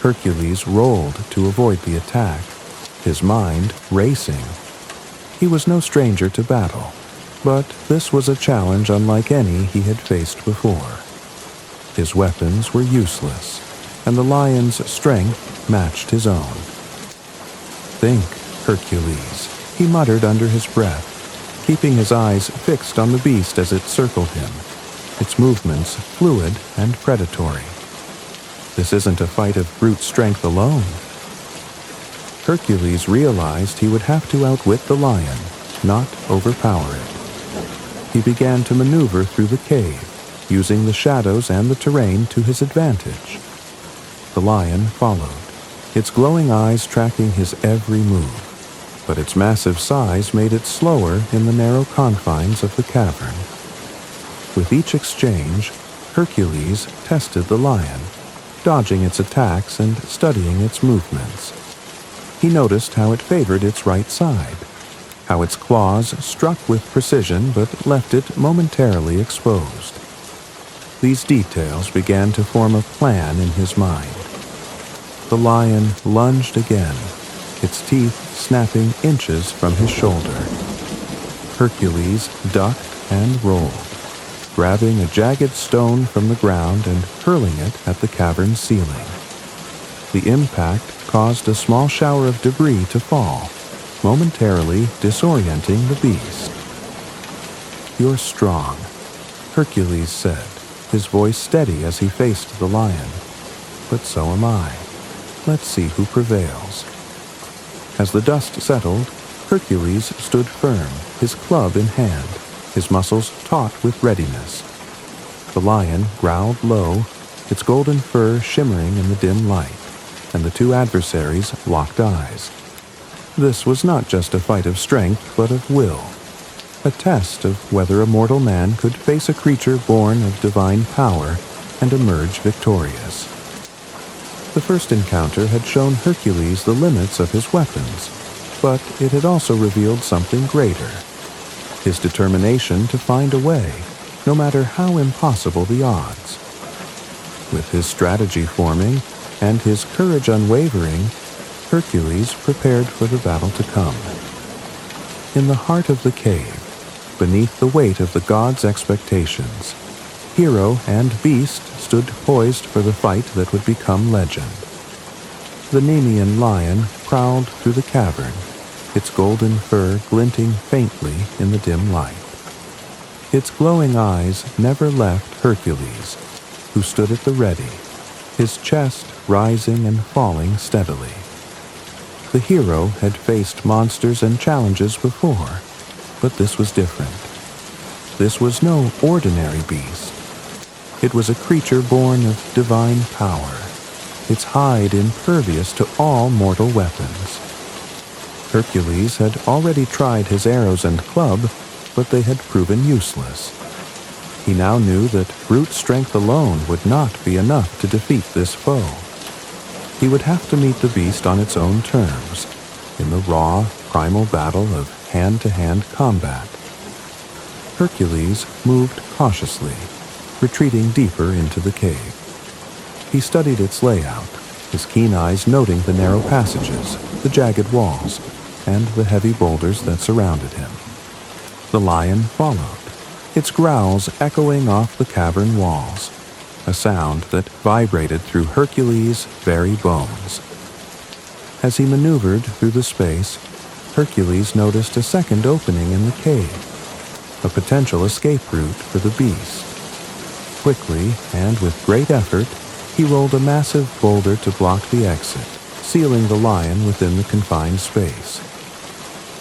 Hercules rolled to avoid the attack, his mind racing. He was no stranger to battle, but this was a challenge unlike any he had faced before. His weapons were useless, and the lion's strength matched his own. "Think, Hercules," he muttered under his breath, keeping his eyes fixed on the beast as it circled him, its movements fluid and predatory. "This isn't a fight of brute strength alone." Hercules realized he would have to outwit the lion, not overpower it. He began to maneuver through the cave, using the shadows and the terrain to his advantage. The lion followed, its glowing eyes tracking his every move, but its massive size made it slower in the narrow confines of the cavern. With each exchange, Hercules tested the lion, dodging its attacks and studying its movements. He noticed how it favored its right side, how its claws struck with precision but left it momentarily exposed. These details began to form a plan in his mind. The lion lunged again, its teeth snapping inches from his shoulder. Hercules ducked and rolled, grabbing a jagged stone from the ground and hurling it at the cavern's ceiling. The impact caused a small shower of debris to fall, momentarily disorienting the beast. "You're strong," Hercules said, his voice steady as he faced the lion. "But so am I. Let's see who prevails." As the dust settled, Hercules stood firm, his club in hand, his muscles taut with readiness. The lion growled low, its golden fur shimmering in the dim light, and the two adversaries locked eyes. This was not just a fight of strength, but of will, a test of whether a mortal man could face a creature born of divine power and emerge victorious. The first encounter had shown Hercules the limits of his weapons, but it had also revealed something greater: his determination to find a way, no matter how impossible the odds. With his strategy forming and his courage unwavering, Hercules prepared for the battle to come. In the heart of the cave, beneath the weight of the gods' expectations, hero and beast stood poised for the fight that would become legend. The Nemean lion prowled through the cavern, its golden fur glinting faintly in the dim light. Its glowing eyes never left Hercules, who stood at the ready, his chest rising and falling steadily. The hero had faced monsters and challenges before, but this was different. This was no ordinary beast. It was a creature born of divine power, its hide impervious to all mortal weapons. Hercules had already tried his arrows and club, but they had proven useless. He now knew that brute strength alone would not be enough to defeat this foe. He would have to meet the beast on its own terms, in the raw, primal battle of hand-to-hand combat. Hercules moved cautiously, retreating deeper into the cave. He studied its layout, his keen eyes noting the narrow passages, the jagged walls, and the heavy boulders that surrounded him. The lion followed, its growls echoing off the cavern walls, a sound that vibrated through Hercules' very bones. As he maneuvered through the space, Hercules noticed a second opening in the cave, a potential escape route for the beast. Quickly, and with great effort, he rolled a massive boulder to block the exit, sealing the lion within the confined space.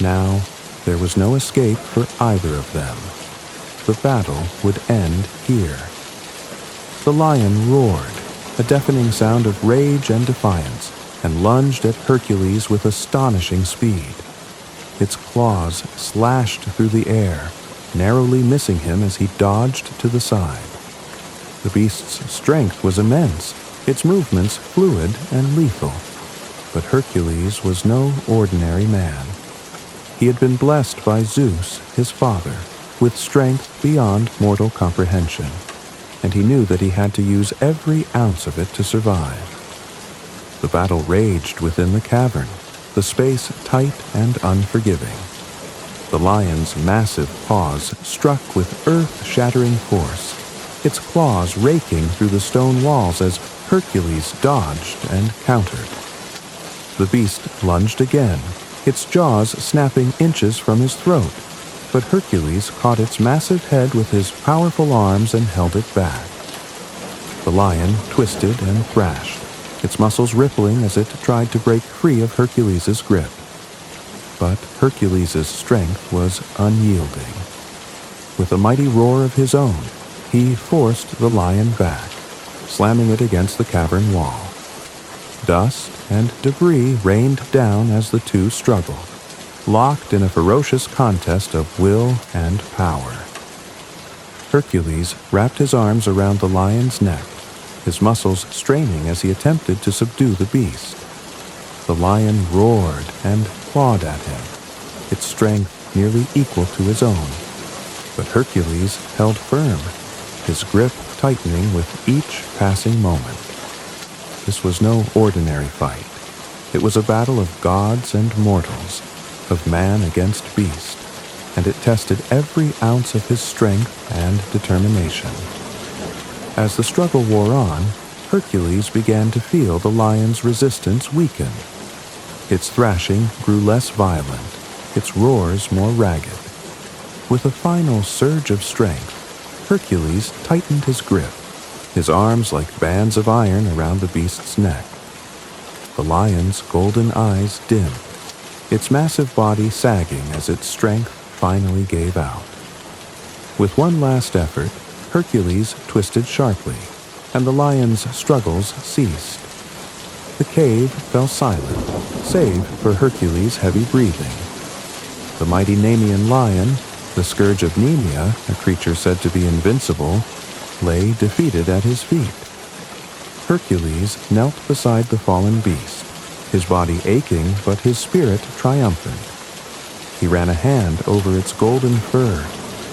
Now, there was no escape for either of them. The battle would end here. The lion roared, a deafening sound of rage and defiance, and lunged at Hercules with astonishing speed. Its claws slashed through the air, narrowly missing him as he dodged to the side. The beast's strength was immense, its movements fluid and lethal. But Hercules was no ordinary man. He had been blessed by Zeus, his father, with strength beyond mortal comprehension, and he knew that he had to use every ounce of it to survive. The battle raged within the cavern, the space tight and unforgiving. The lion's massive paws struck with earth-shattering force, its claws raking through the stone walls as Hercules dodged and countered. The beast lunged again, its jaws snapping inches from his throat, but Hercules caught its massive head with his powerful arms and held it back. The lion twisted and thrashed, its muscles rippling as it tried to break free of Hercules' grip. But Hercules' strength was unyielding. With a mighty roar of his own, he forced the lion back, slamming it against the cavern wall. Dust and debris rained down as the two struggled, locked in a ferocious contest of will and power. Hercules wrapped his arms around the lion's neck, his muscles straining as he attempted to subdue the beast. The lion roared and clawed at him, its strength nearly equal to his own. But Hercules held firm, his grip tightening with each passing moment. This was no ordinary fight. It was a battle of gods and mortals, of man against beast, and it tested every ounce of his strength and determination. As the struggle wore on, Hercules began to feel the lion's resistance weaken. Its thrashing grew less violent, its roars more ragged. With a final surge of strength, Hercules tightened his grip, his arms like bands of iron around the beast's neck. The lion's golden eyes dimmed, its massive body sagging as its strength finally gave out. With one last effort, Hercules twisted sharply, and the lion's struggles ceased. The cave fell silent, save for Hercules' heavy breathing. The mighty Nemean lion, the scourge of Nemea, a creature said to be invincible, lay defeated at his feet. Hercules knelt beside the fallen beast, his body aching but his spirit triumphant. He ran a hand over its golden fur,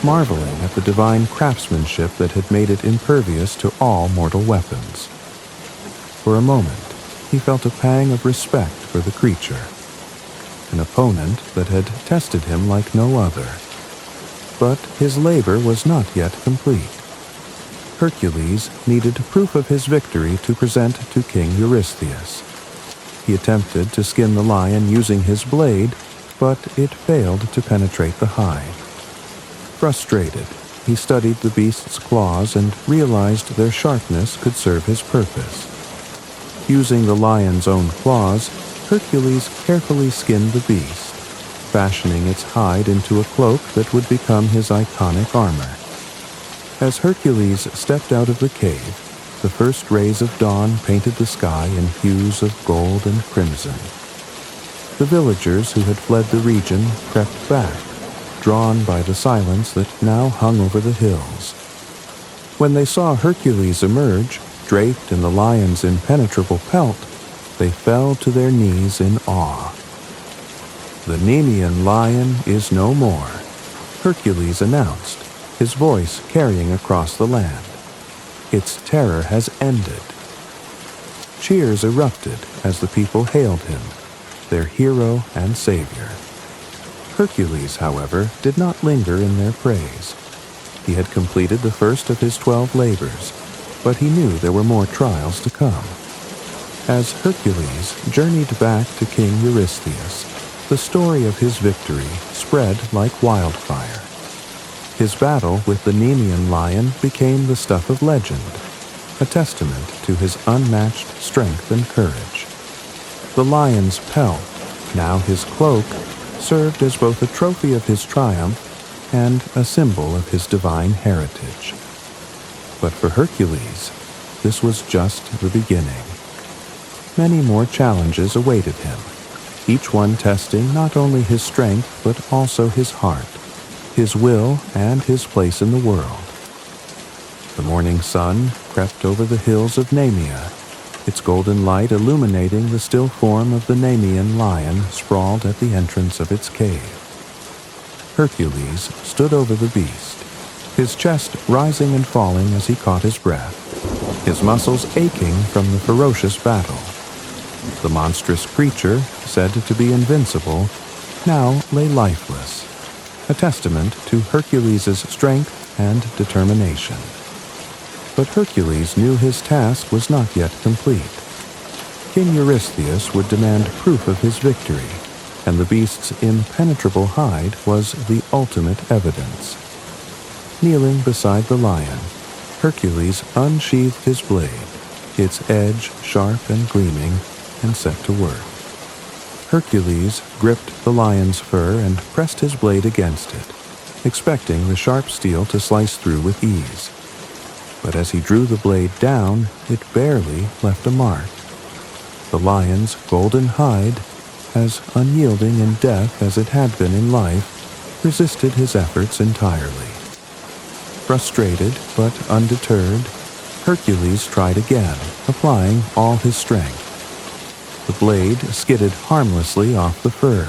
marveling at the divine craftsmanship that had made it impervious to all mortal weapons. For a moment, he felt a pang of respect for the creature, an opponent that had tested him like no other. But his labor was not yet complete. Hercules needed proof of his victory to present to King Eurystheus. He attempted to skin the lion using his blade, but it failed to penetrate the hide. Frustrated, he studied the beast's claws and realized their sharpness could serve his purpose. Using the lion's own claws, Hercules carefully skinned the beast, fashioning its hide into a cloak that would become his iconic armor. As Hercules stepped out of the cave, the first rays of dawn painted the sky in hues of gold and crimson. The villagers who had fled the region crept back, drawn by the silence that now hung over the hills. When they saw Hercules emerge, draped in the lion's impenetrable pelt, they fell to their knees in awe. "The Nemean lion is no more," Hercules announced, his voice carrying across the land. "Its terror has ended." Cheers erupted as the people hailed him, their hero and savior. Hercules, however, did not linger in their praise. He had completed the first of his 12 labors, but he knew there were more trials to come. As Hercules journeyed back to King Eurystheus, the story of his victory spread like wildfire. His battle with the Nemean lion became the stuff of legend, a testament to his unmatched strength and courage. The lion's pelt, now his cloak, served as both a trophy of his triumph and a symbol of his divine heritage. But for Hercules, this was just the beginning. Many more challenges awaited him, each one testing not only his strength but also his heart, his will, and his place in the world. The morning sun crept over the hills of Nemea, its golden light illuminating the still form of the Nemean lion sprawled at the entrance of its cave. Hercules stood over the beast, his chest rising and falling as he caught his breath, his muscles aching from the ferocious battle. The monstrous creature, said to be invincible, now lay lifeless, a testament to Hercules' strength and determination. But Hercules knew his task was not yet complete. King Eurystheus would demand proof of his victory, and the beast's impenetrable hide was the ultimate evidence. Kneeling beside the lion, Hercules unsheathed his blade, its edge sharp and gleaming, and set to work. Hercules gripped the lion's fur and pressed his blade against it, expecting the sharp steel to slice through with ease. But as he drew the blade down, it barely left a mark. The lion's golden hide, as unyielding in death as it had been in life, resisted his efforts entirely. Frustrated but undeterred, Hercules tried again, applying all his strength. The blade skidded harmlessly off the fur,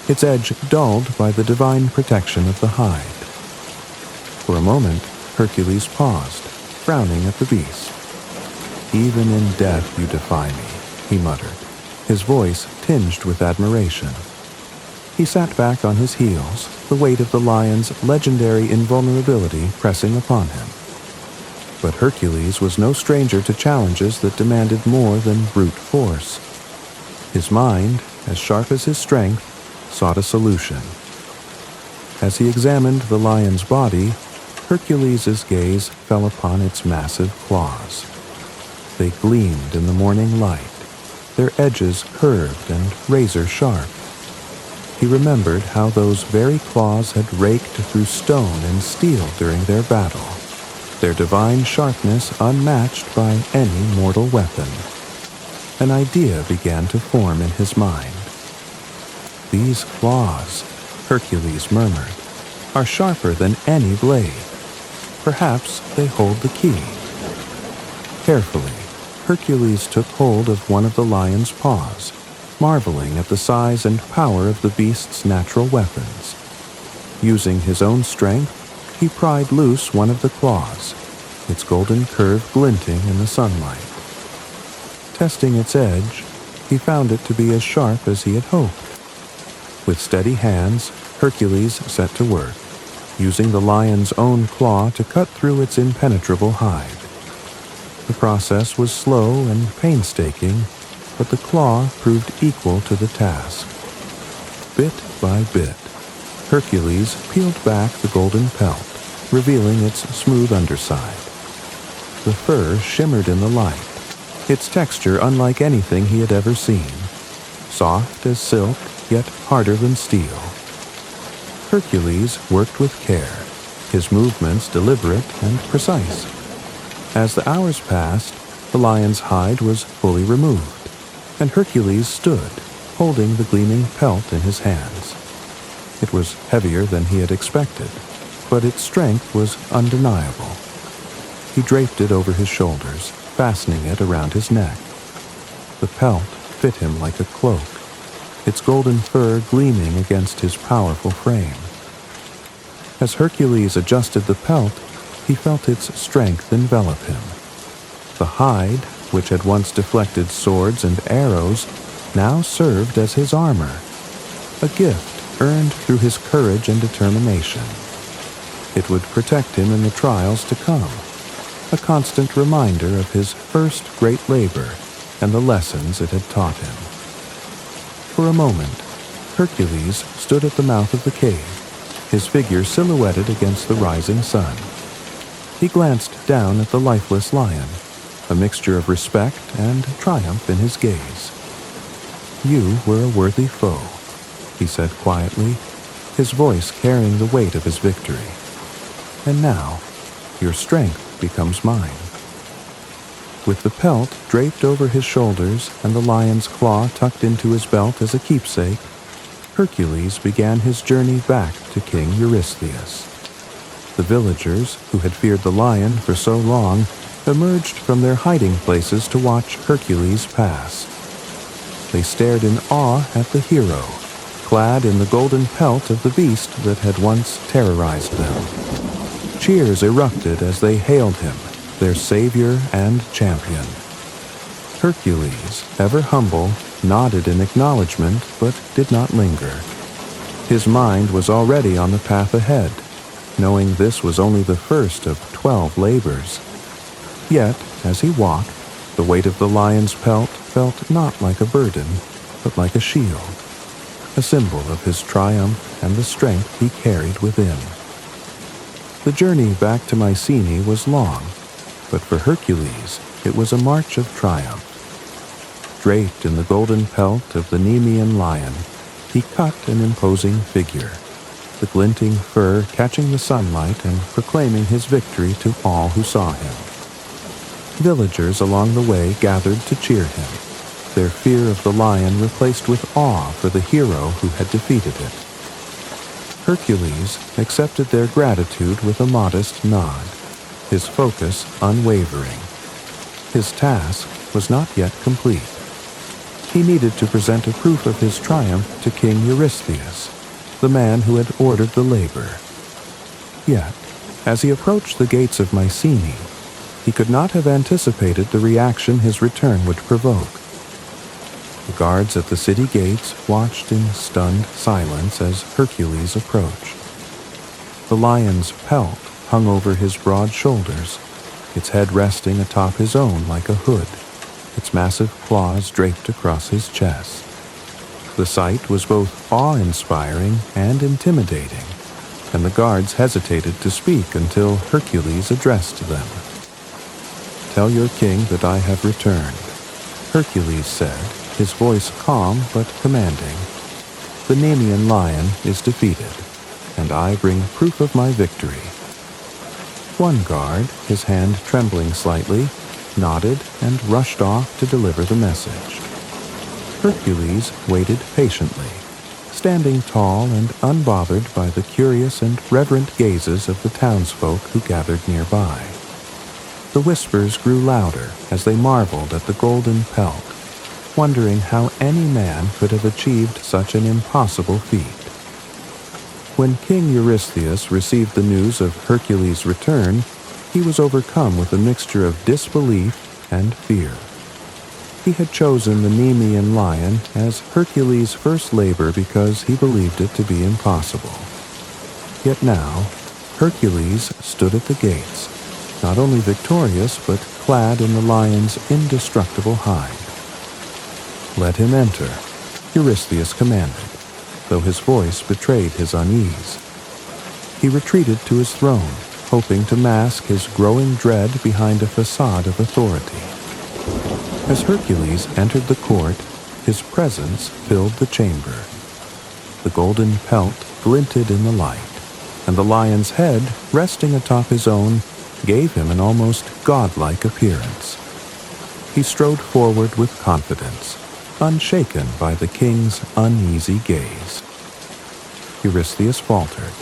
its edge dulled by the divine protection of the hide. For a moment, Hercules paused, frowning at the beast. "Even in death you defy me," he muttered, his voice tinged with admiration. He sat back on his heels, the weight of the lion's legendary invulnerability pressing upon him. But Hercules was no stranger to challenges that demanded more than brute force. His mind, as sharp as his strength, sought a solution. As he examined the lion's body, Hercules' gaze fell upon its massive claws. They gleamed in the morning light, their edges curved and razor-sharp. He remembered how those very claws had raked through stone and steel during their battle, their divine sharpness unmatched by any mortal weapon. An idea began to form in his mind. "These claws," Hercules murmured, "are sharper than any blade. Perhaps they hold the key." Carefully, Hercules took hold of one of the lion's paws, marveling at the size and power of the beast's natural weapons. Using his own strength, he pried loose one of the claws, its golden curve glinting in the sunlight. Testing its edge, he found it to be as sharp as he had hoped. With steady hands, Hercules set to work, using the lion's own claw to cut through its impenetrable hide. The process was slow and painstaking, but the claw proved equal to the task. Bit by bit, Hercules peeled back the golden pelt, revealing its smooth underside. The fur shimmered in the light, its texture unlike anything he had ever seen, soft as silk, yet harder than steel. Hercules worked with care, his movements deliberate and precise. As the hours passed, the lion's hide was fully removed, and Hercules stood, holding the gleaming pelt in his hands. It was heavier than he had expected, but its strength was undeniable. He draped it over his shoulders, fastening it around his neck. The pelt fit him like a cloak, its golden fur gleaming against his powerful frame. As Hercules adjusted the pelt, he felt its strength envelop him. The hide, which had once deflected swords and arrows, now served as his armor, a gift earned through his courage and determination. It would protect him in the trials to come, a constant reminder of his first great labor and the lessons it had taught him. For a moment, Hercules stood at the mouth of the cave, his figure silhouetted against the rising sun. He glanced down at the lifeless lion, a mixture of respect and triumph in his gaze. "You were a worthy foe," he said quietly, his voice carrying the weight of his victory. "And now, your strength becomes mine." With the pelt draped over his shoulders and the lion's claw tucked into his belt as a keepsake, Hercules began his journey back to King Eurystheus. The villagers, who had feared the lion for so long, emerged from their hiding places to watch Hercules pass. They stared in awe at the hero, clad in the golden pelt of the beast that had once terrorized them. Cheers erupted as they hailed him, their savior and champion. Hercules, ever humble, nodded in acknowledgement but did not linger. His mind was already on the path ahead, knowing this was only the first of 12 labors. Yet, as he walked, the weight of the lion's pelt felt not like a burden, but like a shield, a symbol of his triumph and the strength he carried within. The journey back to Mycenae was long, but for Hercules it was a march of triumph. Draped in the golden pelt of the Nemean lion, he cut an imposing figure, the glinting fur catching the sunlight and proclaiming his victory to all who saw him. Villagers along the way gathered to cheer him, their fear of the lion replaced with awe for the hero who had defeated it. Hercules accepted their gratitude with a modest nod, his focus unwavering. His task was not yet complete. He needed to present a proof of his triumph to King Eurystheus, the man who had ordered the labor. Yet, as he approached the gates of Mycenae, he could not have anticipated the reaction his return would provoke. The guards at the city gates watched in stunned silence as Hercules approached. The lion's pelt hung over his broad shoulders, its head resting atop his own like a hood, its massive claws draped across his chest. The sight was both awe-inspiring and intimidating, and the guards hesitated to speak until Hercules addressed them. "Tell your king that I have returned," Hercules said, his voice calm but commanding. "The Nemean lion is defeated, and I bring proof of my victory." One guard, his hand trembling slightly, nodded and rushed off to deliver the message. Hercules waited patiently, standing tall and unbothered by the curious and reverent gazes of the townsfolk who gathered nearby. The whispers grew louder as they marveled at the golden pelt, wondering how any man could have achieved such an impossible feat. When King Eurystheus received the news of Hercules' return, he was overcome with a mixture of disbelief and fear. He had chosen the Nemean lion as Hercules' first labor because he believed it to be impossible. Yet now, Hercules stood at the gates, not only victorious but clad in the lion's indestructible hide. "Let him enter," Eurystheus commanded, though his voice betrayed his unease. He retreated to his throne, hoping to mask his growing dread behind a facade of authority. As Hercules entered the court, his presence filled the chamber. The golden pelt glinted in the light, and the lion's head, resting atop his own, gave him an almost godlike appearance. He strode forward with confidence, unshaken by the king's uneasy gaze. Eurystheus faltered,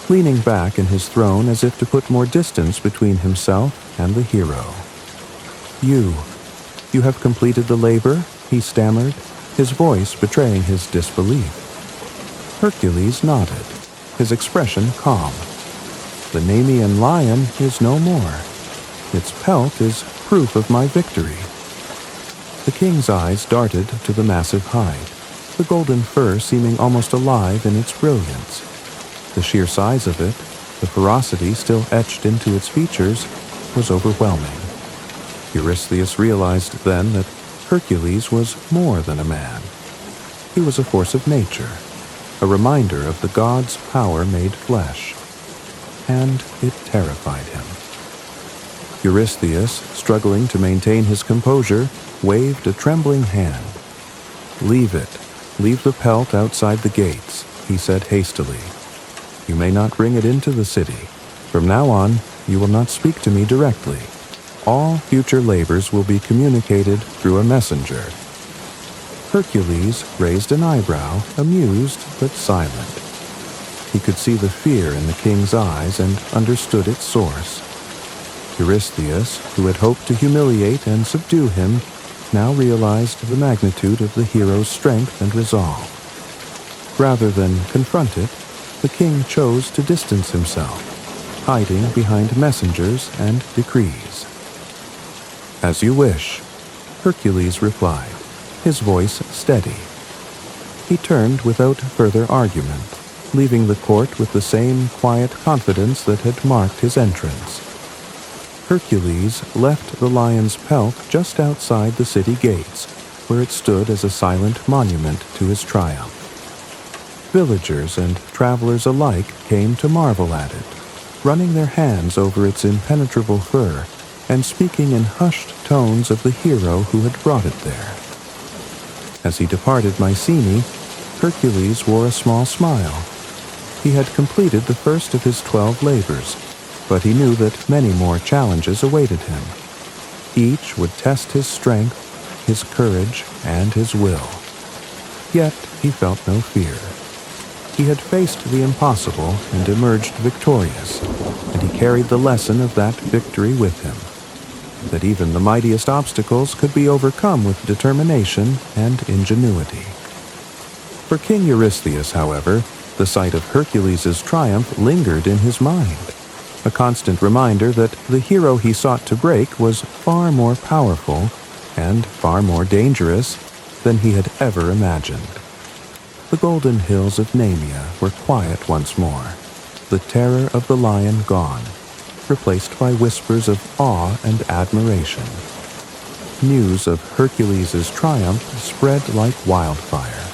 leaning back in his throne as if to put more distance between himself and the hero. You have completed the labor?" he stammered, his voice betraying his disbelief. Hercules nodded, his expression calm. "The Nemean lion is no more. Its pelt is proof of my victory." The king's eyes darted to the massive hide, the golden fur seeming almost alive in its brilliance. The sheer size of it, the ferocity still etched into its features, was overwhelming. Eurystheus realized then that Hercules was more than a man. He was a force of nature, a reminder of the god's power made flesh, and it terrified him. Eurystheus, struggling to maintain his composure, waved a trembling hand. Leave the pelt outside the gates," he said hastily. "You may not bring it into the city. From now on, you will not speak to me directly. All future labors will be communicated through a messenger." Hercules raised an eyebrow, amused but silent. He could see the fear in the king's eyes and understood its source. Eurystheus, who had hoped to humiliate and subdue him, now realized the magnitude of the hero's strength and resolve. Rather than confront it, the king chose to distance himself, hiding behind messengers and decrees. "As you wish," Hercules replied, his voice steady. He turned without further argument, leaving the court with the same quiet confidence that had marked his entrance. Hercules left the lion's pelt just outside the city gates, where it stood as a silent monument to his triumph. Villagers and travelers alike came to marvel at it, running their hands over its impenetrable fur and speaking in hushed tones of the hero who had brought it there. As he departed Mycenae, Hercules wore a small smile. He had completed the first of his 12 labors, but he knew that many more challenges awaited him. Each would test his strength, his courage, and his will. Yet he felt no fear. He had faced the impossible and emerged victorious, and he carried the lesson of that victory with him, that even the mightiest obstacles could be overcome with determination and ingenuity. For King Eurystheus, however, the sight of Hercules' triumph lingered in his mind, a constant reminder that the hero he sought to break was far more powerful and far more dangerous than he had ever imagined. The golden hills of Nemea were quiet once more, the terror of the lion gone, replaced by whispers of awe and admiration. News of Hercules' triumph spread like wildfire,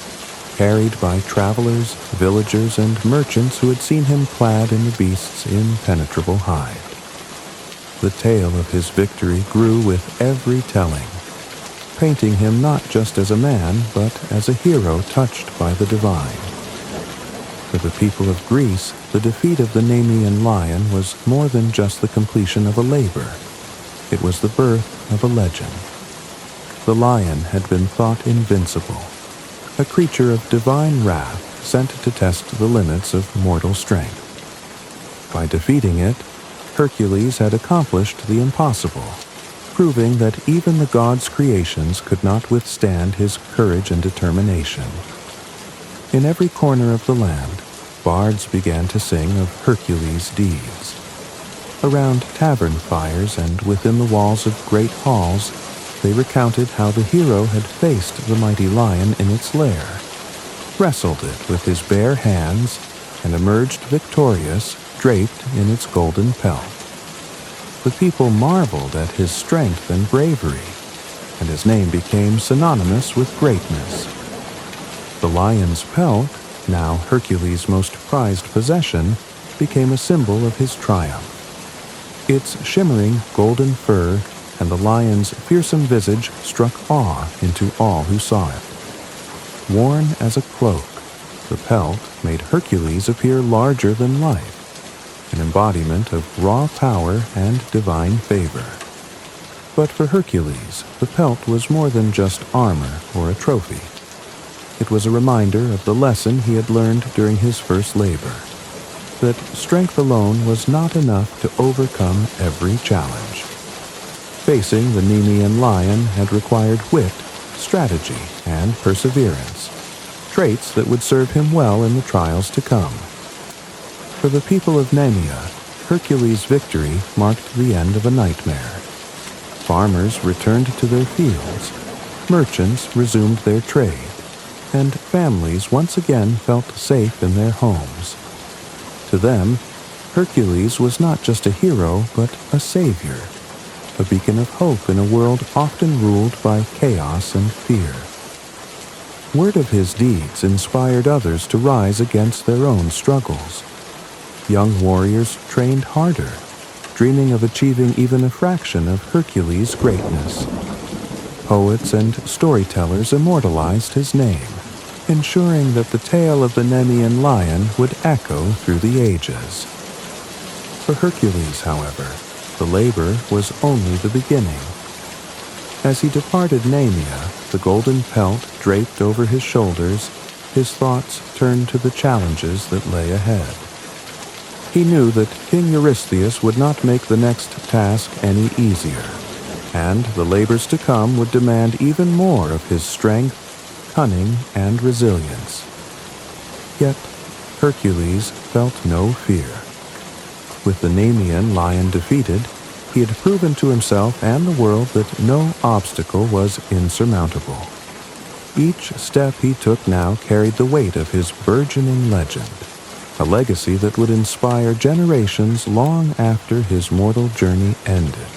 carried by travelers, villagers, and merchants who had seen him clad in the beast's impenetrable hide. The tale of his victory grew with every telling, painting him not just as a man, but as a hero touched by the divine. For the people of Greece, the defeat of the Nemean lion was more than just the completion of a labor. It was the birth of a legend. The lion had been thought invincible, a creature of divine wrath sent to test the limits of mortal strength. By defeating it, Hercules had accomplished the impossible, proving that even the god's creations could not withstand his courage and determination. In every corner of the land, bards began to sing of Hercules' deeds. Around tavern fires and within the walls of great halls, they recounted how the hero had faced the mighty lion in its lair, wrestled it with his bare hands, and emerged victorious, draped in its golden pelt. The people marveled at his strength and bravery, and his name became synonymous with greatness. The lion's pelt, now Hercules' most prized possession, became a symbol of his triumph. Its shimmering golden fur and the lion's fearsome visage struck awe into all who saw it. Worn as a cloak, the pelt made Hercules appear larger than life, an embodiment of raw power and divine favor. But for Hercules, the pelt was more than just armor or a trophy. It was a reminder of the lesson he had learned during his first labor, that strength alone was not enough to overcome every challenge. Facing the Nemean lion had required wit, strategy, and perseverance, traits that would serve him well in the trials to come. For the people of Nemea, Hercules' victory marked the end of a nightmare. Farmers returned to their fields, merchants resumed their trade, and families once again felt safe in their homes. To them, Hercules was not just a hero, but a savior, a beacon of hope in a world often ruled by chaos and fear. Word of his deeds inspired others to rise against their own struggles. Young warriors trained harder, dreaming of achieving even a fraction of Hercules' greatness. Poets and storytellers immortalized his name, ensuring that the tale of the Nemean lion would echo through the ages. For Hercules, however, the labor was only the beginning. As he departed Nemea, the golden pelt draped over his shoulders, his thoughts turned to the challenges that lay ahead. He knew that King Eurystheus would not make the next task any easier, and the labors to come would demand even more of his strength, cunning, and resilience. Yet Hercules felt no fear. With the Nemean lion defeated, he had proven to himself and the world that no obstacle was insurmountable. Each step he took now carried the weight of his burgeoning legend, a legacy that would inspire generations long after his mortal journey ended.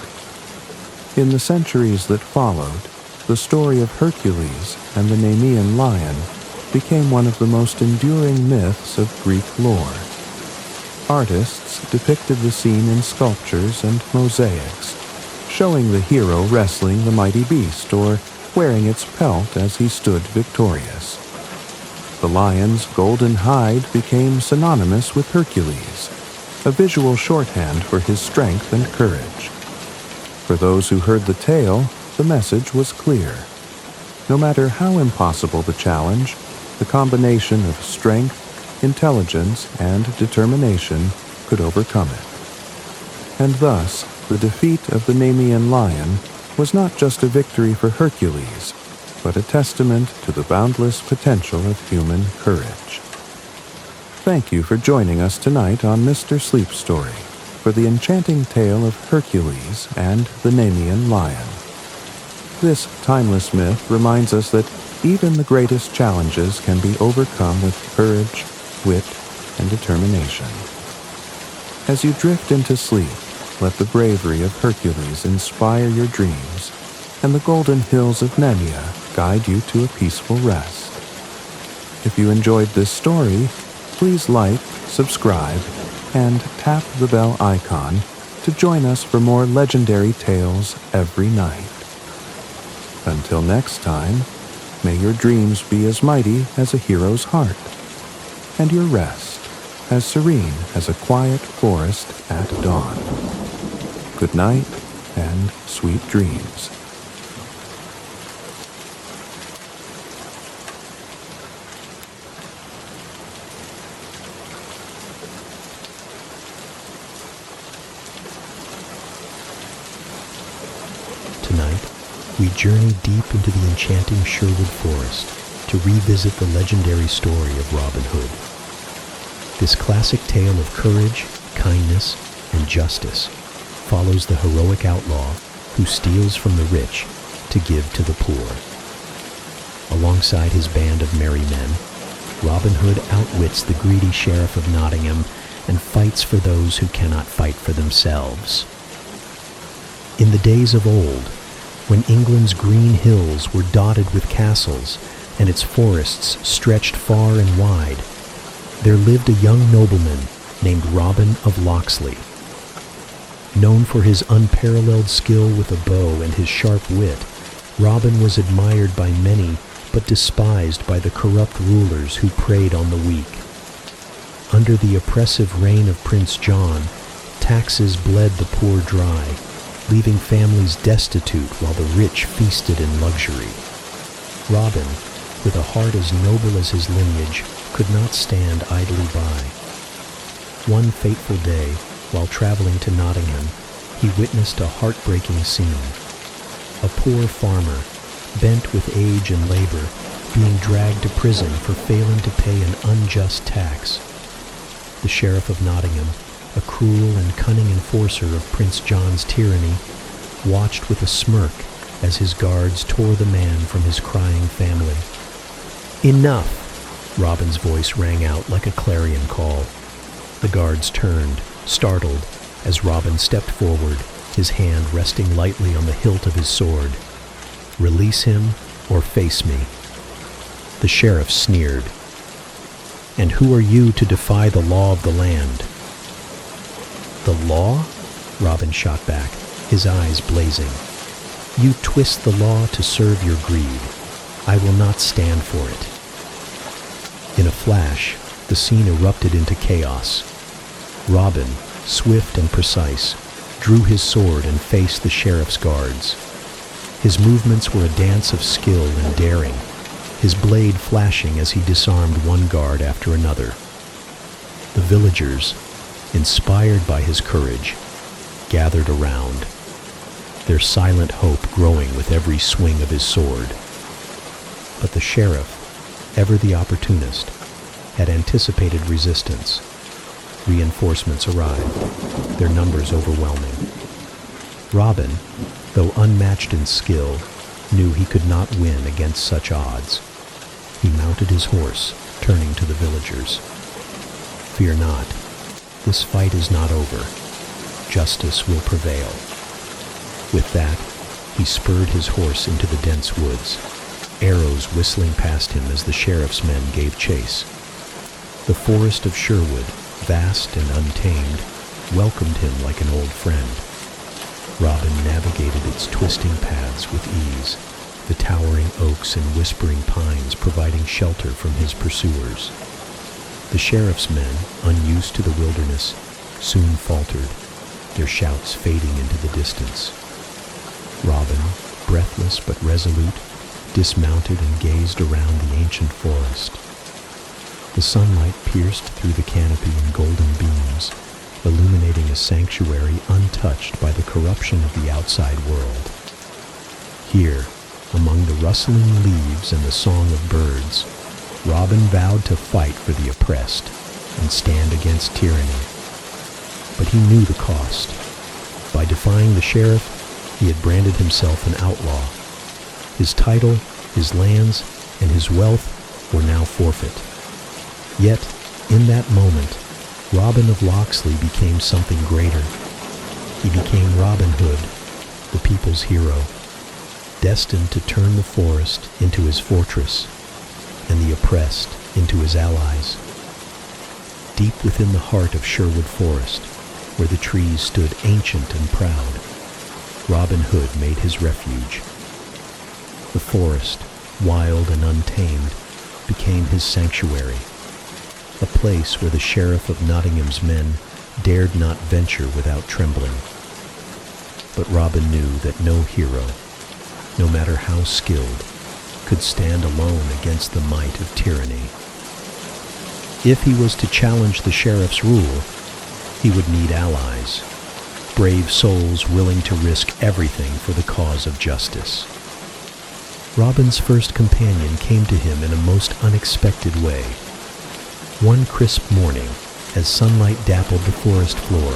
In the centuries that followed, the story of Hercules and the Nemean lion became one of the most enduring myths of Greek lore. Artists depicted the scene in sculptures and mosaics, showing the hero wrestling the mighty beast or wearing its pelt as he stood victorious. The lion's golden hide became synonymous with Hercules, a visual shorthand for his strength and courage. For those who heard the tale, the message was clear. No matter how impossible the challenge, the combination of strength, intelligence, and determination could overcome it. And thus, the defeat of the Nemean lion was not just a victory for Hercules, but a testament to the boundless potential of human courage. Thank you for joining us tonight on Mr. Sleep Story for the enchanting tale of Hercules and the Nemean lion. This timeless myth reminds us that even the greatest challenges can be overcome with courage, wit, and determination. As you drift into sleep, let the bravery of Hercules inspire your dreams, and the golden hills of Nemea guide you to a peaceful rest. If you enjoyed this story, please like, subscribe, and tap the bell icon to join us for more legendary tales every night. Until next time, may your dreams be as mighty as a hero's heart, and your rest as serene as a quiet forest at dawn. Good night and sweet dreams.
Tonight, we journey deep into the enchanting Sherwood Forest to revisit the legendary story of Robin Hood. This classic tale of courage, kindness, and justice follows the heroic outlaw who steals from the rich to give to the poor. Alongside his band of merry men, Robin Hood outwits the greedy Sheriff of Nottingham and fights for those who cannot fight for themselves. In the days of old, when England's green hills were dotted with castles and its forests stretched far and wide, there lived a young nobleman named Robin of Locksley. Known for his unparalleled skill with a bow and his sharp wit, Robin was admired by many, but despised by the corrupt rulers who preyed on the weak. Under the oppressive reign of Prince John, taxes bled the poor dry, leaving families destitute while the rich feasted in luxury. Robin, with a heart as noble as his lineage, could not stand idly by. One fateful day, while traveling to Nottingham, he witnessed a heartbreaking scene. A poor farmer, bent with age and labor, being dragged to prison for failing to pay an unjust tax. The Sheriff of Nottingham, a cruel and cunning enforcer of Prince John's tyranny, watched with a smirk as his guards tore the man from his crying family. "Enough!" Robin's voice rang out like a clarion call. The guards turned, startled, as Robin stepped forward, his hand resting lightly on the hilt of his sword. "Release him or face me." The sheriff sneered. "And who are you to defy the law of the land?" "The law?" Robin shot back, his eyes blazing. "You twist the law to serve your greed. I will not stand for it." In a flash, the scene erupted into chaos. Robin, swift and precise, drew his sword and faced the sheriff's guards. His movements were a dance of skill and daring, his blade flashing as he disarmed one guard after another. The villagers, inspired by his courage, gathered around, their silent hope growing with every swing of his sword. But the sheriff, ever the opportunist, had anticipated resistance. Reinforcements arrived, their numbers overwhelming. Robin, though unmatched in skill, knew he could not win against such odds. He mounted his horse, turning to the villagers. "Fear not. This fight is not over. Justice will prevail." With that, he spurred his horse into the dense woods, arrows whistling past him as the sheriff's men gave chase. The forest of Sherwood, vast and untamed, welcomed him like an old friend. Robin navigated its twisting paths with ease, the towering oaks and whispering pines providing shelter from his pursuers. The sheriff's men, unused to the wilderness, soon faltered, their shouts fading into the distance. Robin, breathless but resolute, dismounted and gazed around the ancient forest. The sunlight pierced through the canopy in golden beams, illuminating a sanctuary untouched by the corruption of the outside world. Here, among the rustling leaves and the song of birds, Robin vowed to fight for the oppressed and stand against tyranny. But he knew the cost. By defying the sheriff, he had branded himself an outlaw. His title, his lands, and his wealth were now forfeit. Yet, in that moment, Robin of Locksley became something greater. He became Robin Hood, the people's hero, destined to turn the forest into his fortress and the oppressed into his allies. Deep within the heart of Sherwood Forest, where the trees stood ancient and proud, Robin Hood made his refuge. The forest, wild and untamed, became his sanctuary, a place where the Sheriff of Nottingham's men dared not venture without trembling. But Robin knew that no hero, no matter how skilled, could stand alone against the might of tyranny. If he was to challenge the sheriff's rule, he would need allies, brave souls willing to risk everything for the cause of justice. Robin's first companion came to him in a most unexpected way. One crisp morning, as sunlight dappled the forest floor,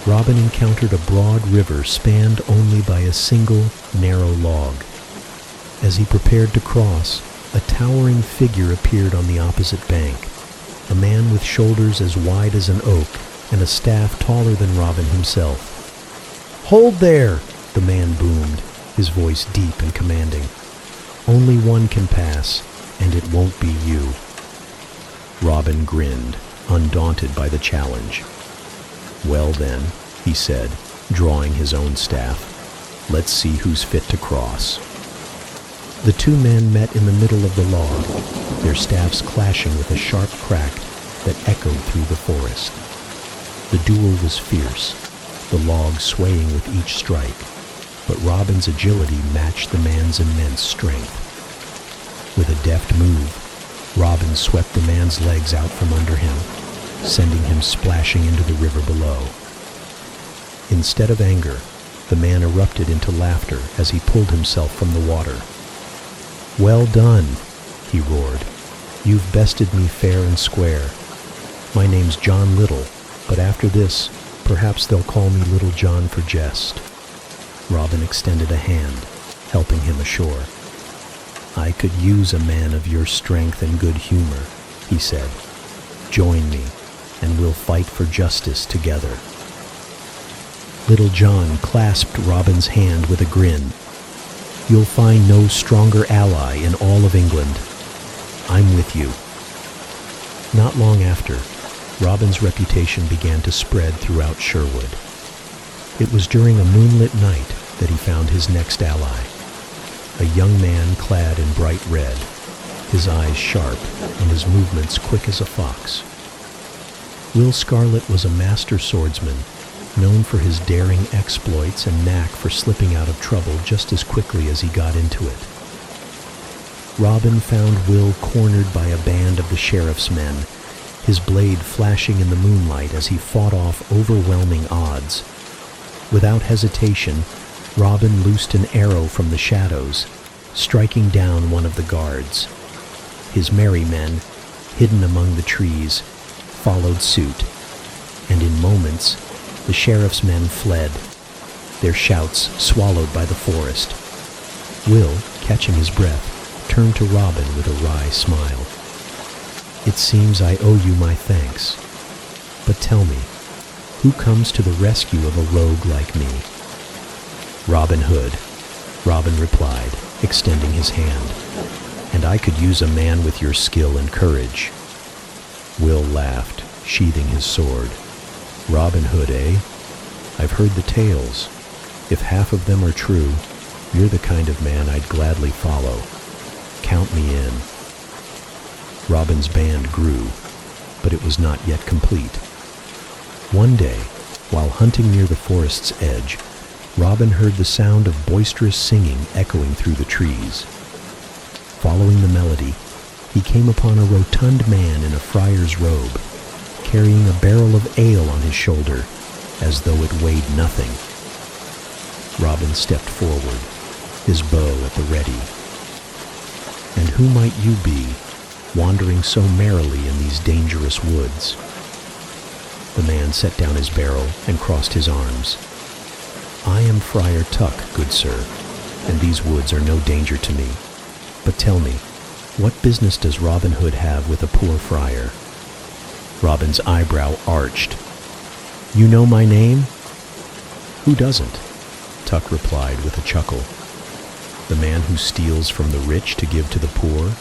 Robin encountered a broad river spanned only by a single, narrow log. As he prepared to cross, a towering figure appeared on the opposite bank, a man with shoulders as wide as an oak and a staff taller than Robin himself. "Hold there!" the man boomed, his voice deep and commanding. "Only one can pass, and it won't be you." Robin grinned, undaunted by the challenge. "Well then," he said, drawing his own staff, "let's see who's fit to cross." The two men met in the middle of the log, their staffs clashing with a sharp crack that echoed through the forest. The duel was fierce, the log swaying with each strike, but Robin's agility matched the man's immense strength. With a deft move, Robin swept the man's legs out from under him, sending him splashing into the river below. Instead of anger, the man erupted into laughter as he pulled himself from the water. "Well done," he roared. "You've bested me fair and square. My name's John Little, but after this, perhaps they'll call me Little John for jest." Robin extended a hand, helping him ashore. "I could use a man of your strength and good humor," he said. "Join me, and we'll fight for justice together." Little John clasped Robin's hand with a grin. "You'll find no stronger ally in all of England. I'm with you." Not long after, Robin's reputation began to spread throughout Sherwood. It was during a moonlit night that he found his next ally, a young man clad in bright red, his eyes sharp and his movements quick as a fox. Will Scarlet was a master swordsman, known for his daring exploits and knack for slipping out of trouble just as quickly as he got into it. Robin found Will cornered by a band of the sheriff's men, his blade flashing in the moonlight as he fought off overwhelming odds. Without hesitation, Robin loosed an arrow from the shadows, striking down one of the guards. His merry men, hidden among the trees, followed suit, and in moments, the sheriff's men fled, their shouts swallowed by the forest. Will, catching his breath, turned to Robin with a wry smile. "It seems I owe you my thanks. But tell me, who comes to the rescue of a rogue like me?" "Robin Hood," Robin replied, extending his hand. "And I could use a man with your skill and courage." Will laughed, sheathing his sword. "Robin Hood, eh? I've heard the tales. If half of them are true, you're the kind of man I'd gladly follow. Count me in." Robin's band grew, but it was not yet complete. One day, while hunting near the forest's edge, Robin heard the sound of boisterous singing echoing through the trees. Following the melody, he came upon a rotund man in a friar's robe, carrying a barrel of ale on his shoulder, as though it weighed nothing. Robin stepped forward, his bow at the ready. "And who might you be, wandering so merrily in these dangerous woods?" The man set down his barrel and crossed his arms. "I am Friar Tuck, good sir, and these woods are no danger to me. But tell me, what business does Robin Hood have with a poor friar?" Robin's eyebrow arched. "You know my name?" "Who doesn't?" Tuck replied with a chuckle. "The man who steals from the rich to give to the poor?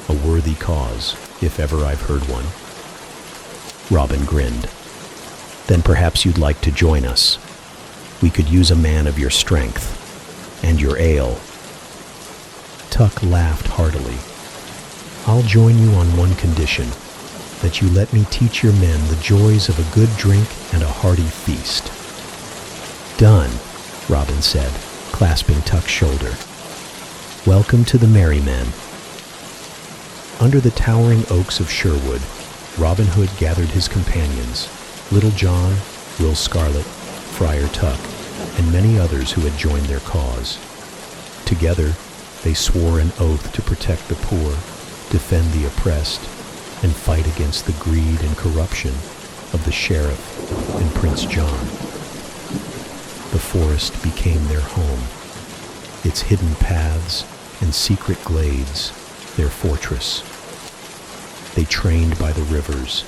A worthy cause, if ever I've heard one." Robin grinned. "Then perhaps you'd like to join us. We could use a man of your strength, and your ale." Tuck laughed heartily. "I'll join you on one condition, that you let me teach your men the joys of a good drink and a hearty feast." "Done," Robin said, clasping Tuck's shoulder. "Welcome to the merry men." Under the towering oaks of Sherwood, Robin Hood gathered his companions, Little John, Will Scarlet, Friar Tuck, and many others who had joined their cause. Together, they swore an oath to protect the poor, defend the oppressed, and fight against the greed and corruption of the sheriff and Prince John. The forest became their home, its hidden paths and secret glades their fortress. They trained by the rivers,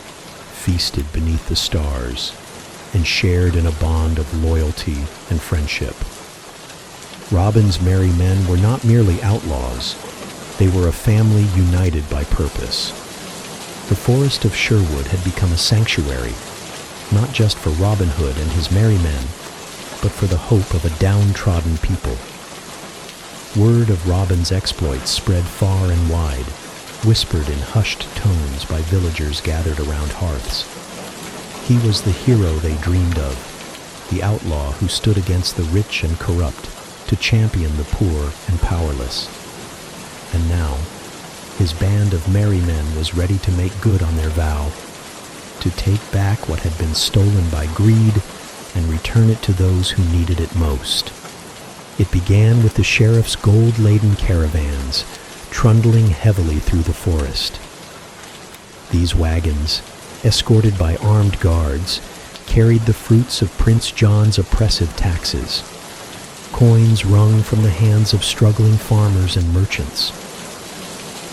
feasted beneath the stars, and shared in a bond of loyalty and friendship. Robin's merry men were not merely outlaws, they were a family united by purpose. The forest of Sherwood had become a sanctuary, not just for Robin Hood and his merry men, but for the hope of a downtrodden people. Word of Robin's exploits spread far and wide, whispered in hushed tones by villagers gathered around hearths. He was the hero they dreamed of, the outlaw who stood against the rich and corrupt to champion the poor and powerless. And now, his band of merry men was ready to make good on their vow, to take back what had been stolen by greed and return it to those who needed it most. It began with the sheriff's gold-laden caravans, trundling heavily through the forest. These wagons, escorted by armed guards, carried the fruits of Prince John's oppressive taxes, coins wrung from the hands of struggling farmers and merchants.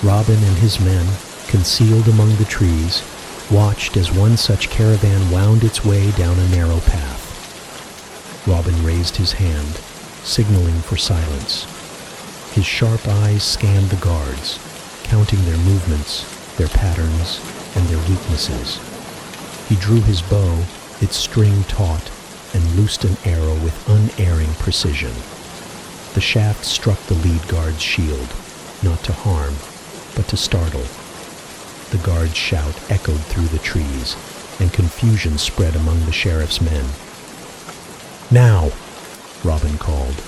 Robin and his men, concealed among the trees, watched as one such caravan wound its way down a narrow path. Robin raised his hand, signaling for silence. His sharp eyes scanned the guards, counting their movements, their patterns, and their weaknesses. He drew his bow, its string taut, and loosed an arrow with unerring precision. The shaft struck the lead guard's shield, not to harm, but to startle. The guard's shout echoed through the trees, and confusion spread among the sheriff's men. "Now!" Robin called,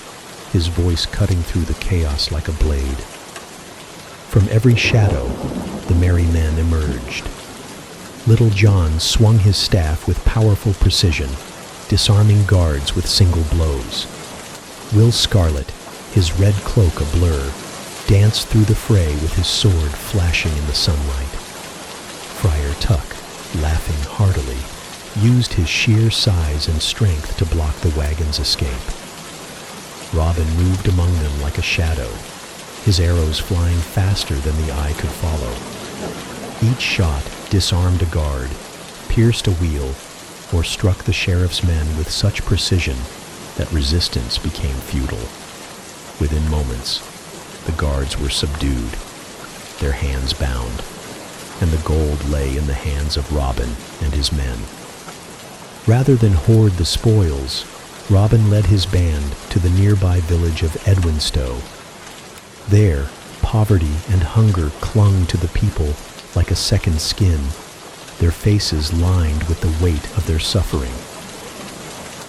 his voice cutting through the chaos like a blade. From every shadow, the merry men emerged. Little John swung his staff with powerful precision, disarming guards with single blows. Will Scarlet, his red cloak a blur, danced through the fray with his sword flashing in the sunlight. Friar Tuck, laughing heartily, used his sheer size and strength to block the wagon's escape. Robin moved among them like a shadow, his arrows flying faster than the eye could follow. Each shot disarmed a guard, pierced a wheel, or struck the sheriff's men with such precision that resistance became futile. Within moments, the guards were subdued, their hands bound, and the gold lay in the hands of Robin and his men. Rather than hoard the spoils, Robin led his band to the nearby village of Edwinstowe. There, poverty and hunger clung to the people like a second skin, their faces lined with the weight of their suffering.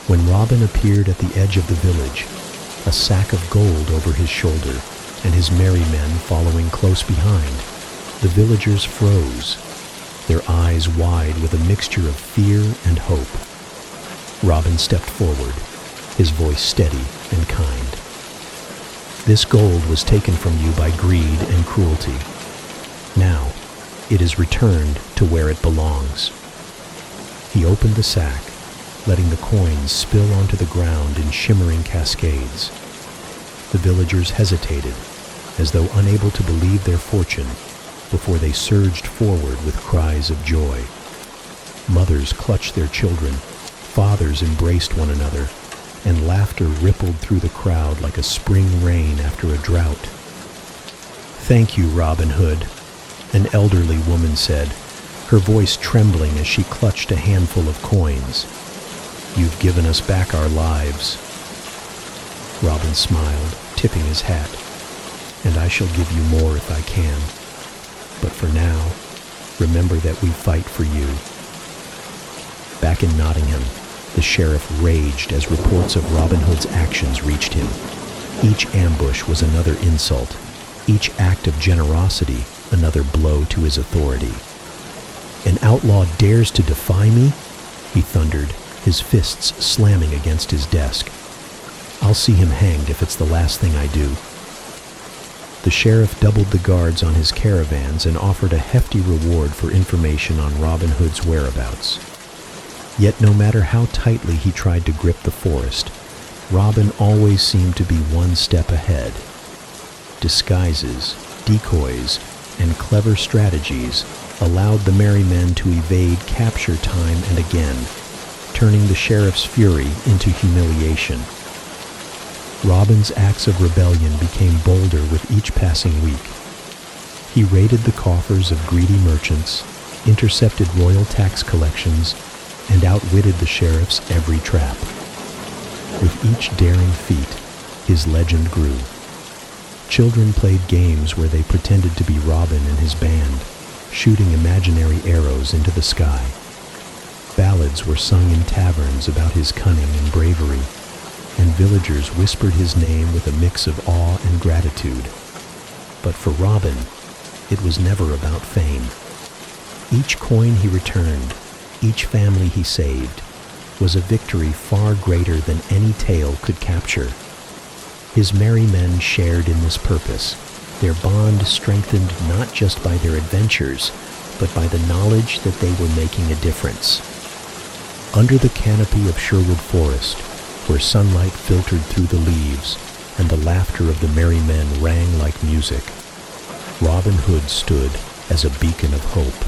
When Robin appeared at the edge of the village, a sack of gold over his shoulder and his merry men following close behind, the villagers froze, their eyes wide with a mixture of fear and hope. Robin stepped forward, his voice steady and kind. "This gold was taken from you by greed and cruelty. Now, it is returned to where it belongs." He opened the sack, letting the coins spill onto the ground in shimmering cascades. The villagers hesitated, as though unable to believe their fortune, before they surged forward with cries of joy. Mothers clutched their children, fathers embraced one another, and laughter rippled through the crowd like a spring rain after a drought. "Thank you, Robin Hood," an elderly woman said, her voice trembling as she clutched a handful of coins. "You've given us back our lives." Robin smiled, tipping his hat. "And I shall give you more if I can. But for now, remember that we fight for you." Back in Nottingham, the sheriff raged as reports of Robin Hood's actions reached him. Each ambush was another insult, each act of generosity another blow to his authority. "An outlaw dares to defy me?" he thundered, his fists slamming against his desk. "I'll see him hanged if it's the last thing I do." The sheriff doubled the guards on his caravans and offered a hefty reward for information on Robin Hood's whereabouts. Yet no matter how tightly he tried to grip the forest, Robin always seemed to be one step ahead. Disguises, decoys, and clever strategies allowed the merry men to evade capture time and again, turning the sheriff's fury into humiliation. Robin's acts of rebellion became bolder with each passing week. He raided the coffers of greedy merchants, intercepted royal tax collections, and outwitted the sheriff's every trap. With each daring feat, his legend grew. Children played games where they pretended to be Robin and his band, shooting imaginary arrows into the sky. Ballads were sung in taverns about his cunning and bravery, and villagers whispered his name with a mix of awe and gratitude. But for Robin, it was never about fame. Each coin he returned, each family he saved, was a victory far greater than any tale could capture. His merry men shared in this purpose, their bond strengthened not just by their adventures, but by the knowledge that they were making a difference. Under the canopy of Sherwood Forest, where sunlight filtered through the leaves and the laughter of the merry men rang like music, Robin Hood stood as a beacon of hope.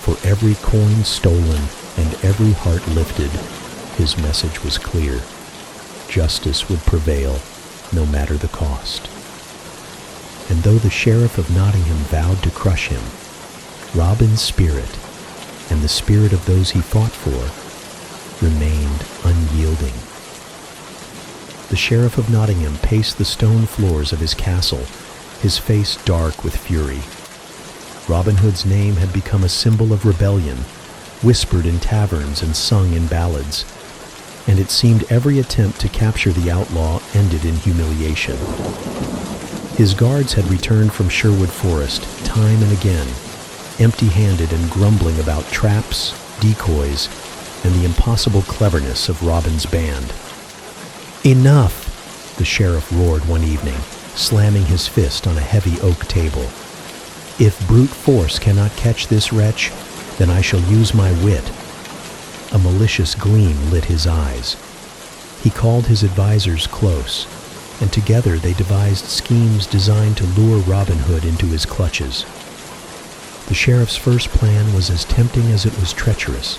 For every coin stolen and every heart lifted, his message was clear. Justice would prevail, no matter the cost. And though the Sheriff of Nottingham vowed to crush him, Robin's spirit, and the spirit of those he fought for, remained unyielding. The Sheriff of Nottingham paced the stone floors of his castle, his face dark with fury. Robin Hood's name had become a symbol of rebellion, whispered in taverns and sung in ballads, and it seemed every attempt to capture the outlaw ended in humiliation. His guards had returned from Sherwood Forest time and again, empty-handed and grumbling about traps, decoys, and the impossible cleverness of Robin's band. "Enough!" the sheriff roared one evening, slamming his fist on a heavy oak table. "If brute force cannot catch this wretch, then I shall use my wit." A malicious gleam lit his eyes. He called his advisors close, and together they devised schemes designed to lure Robin Hood into his clutches. The sheriff's first plan was as tempting as it was treacherous.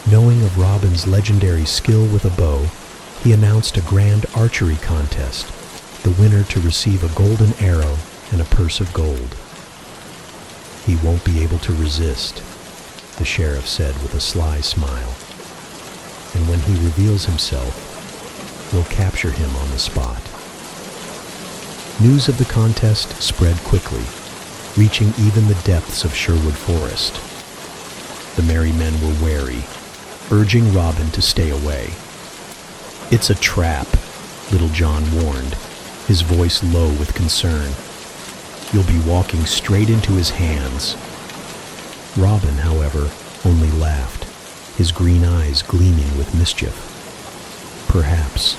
Knowing of Robin's legendary skill with a bow, he announced a grand archery contest, the winner to receive a golden arrow and a purse of gold. "He won't be able to resist," the sheriff said with a sly smile. "And when he reveals himself, we'll capture him on the spot." News of the contest spread quickly, reaching even the depths of Sherwood Forest. The merry men were wary, urging Robin to stay away. "It's a trap," Little John warned, his voice low with concern. "You'll be walking straight into his hands." Robin, however, only laughed, his green eyes gleaming with mischief. "Perhaps,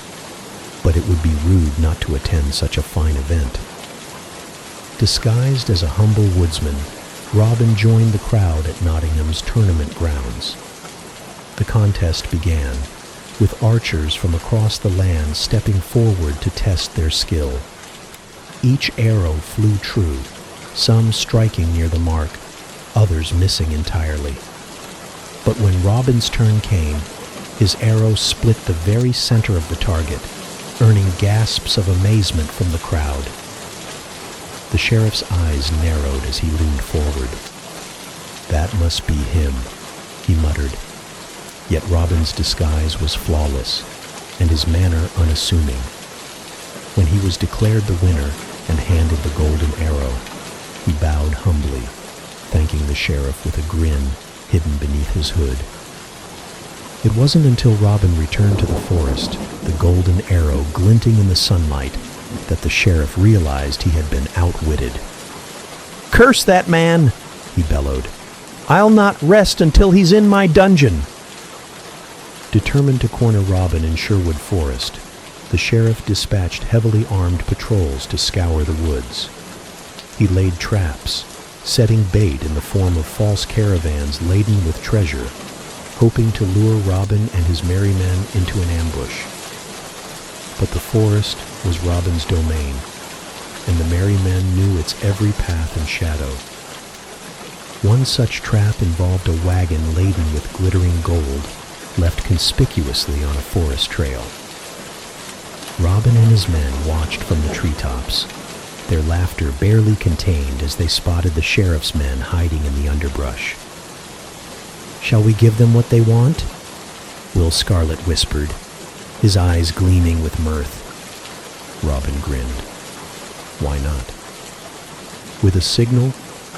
but it would be rude not to attend such a fine event." Disguised as a humble woodsman, Robin joined the crowd at Nottingham's tournament grounds. The contest began, with archers from across the land stepping forward to test their skill. Each arrow flew true, some striking near the mark, others missing entirely. But when Robin's turn came, his arrow split the very center of the target, earning gasps of amazement from the crowd. The sheriff's eyes narrowed as he leaned forward. "That must be him," he muttered. Yet Robin's disguise was flawless, and his manner unassuming. When he was declared the winner and handed the golden arrow, he bowed humbly, thanking the sheriff with a grin hidden beneath his hood. It wasn't until Robin returned to the forest, the golden arrow glinting in the sunlight, that the sheriff realized he had been outwitted. "Curse that man!" he bellowed. "I'll not rest until he's in my dungeon." Determined to corner Robin in Sherwood Forest, the sheriff dispatched heavily armed patrols to scour the woods. He laid traps, setting bait in the form of false caravans laden with treasure, hoping to lure Robin and his merry men into an ambush. But the forest was Robin's domain, and the merry men knew its every path and shadow. One such trap involved a wagon laden with glittering gold, left conspicuously on a forest trail. Robin and his men watched from the treetops, their laughter barely contained as they spotted the sheriff's men hiding in the underbrush. "Shall we give them what they want?" Will Scarlet whispered, his eyes gleaming with mirth. Robin grinned. Why not? With a signal,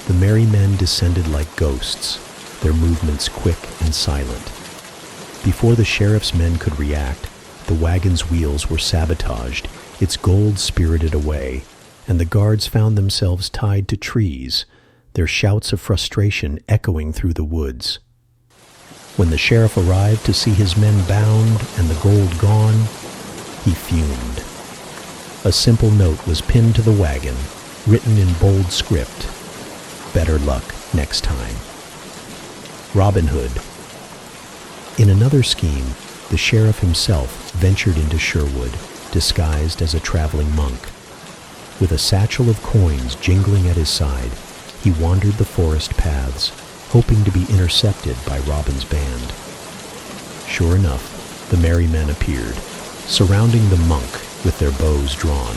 the merry men descended like ghosts, their movements quick and silent. Before the sheriff's men could react, the wagon's wheels were sabotaged, its gold spirited away, and the guards found themselves tied to trees, their shouts of frustration echoing through the woods. When the sheriff arrived to see his men bound and the gold gone, he fumed. A simple note was pinned to the wagon, written in bold script. "Better luck next time." Robin Hood. In another scheme, the sheriff himself ventured into Sherwood, disguised as a traveling monk. With a satchel of coins jingling at his side, he wandered the forest paths, hoping to be intercepted by Robin's band. Sure enough, the merry men appeared, surrounding the monk with their bows drawn.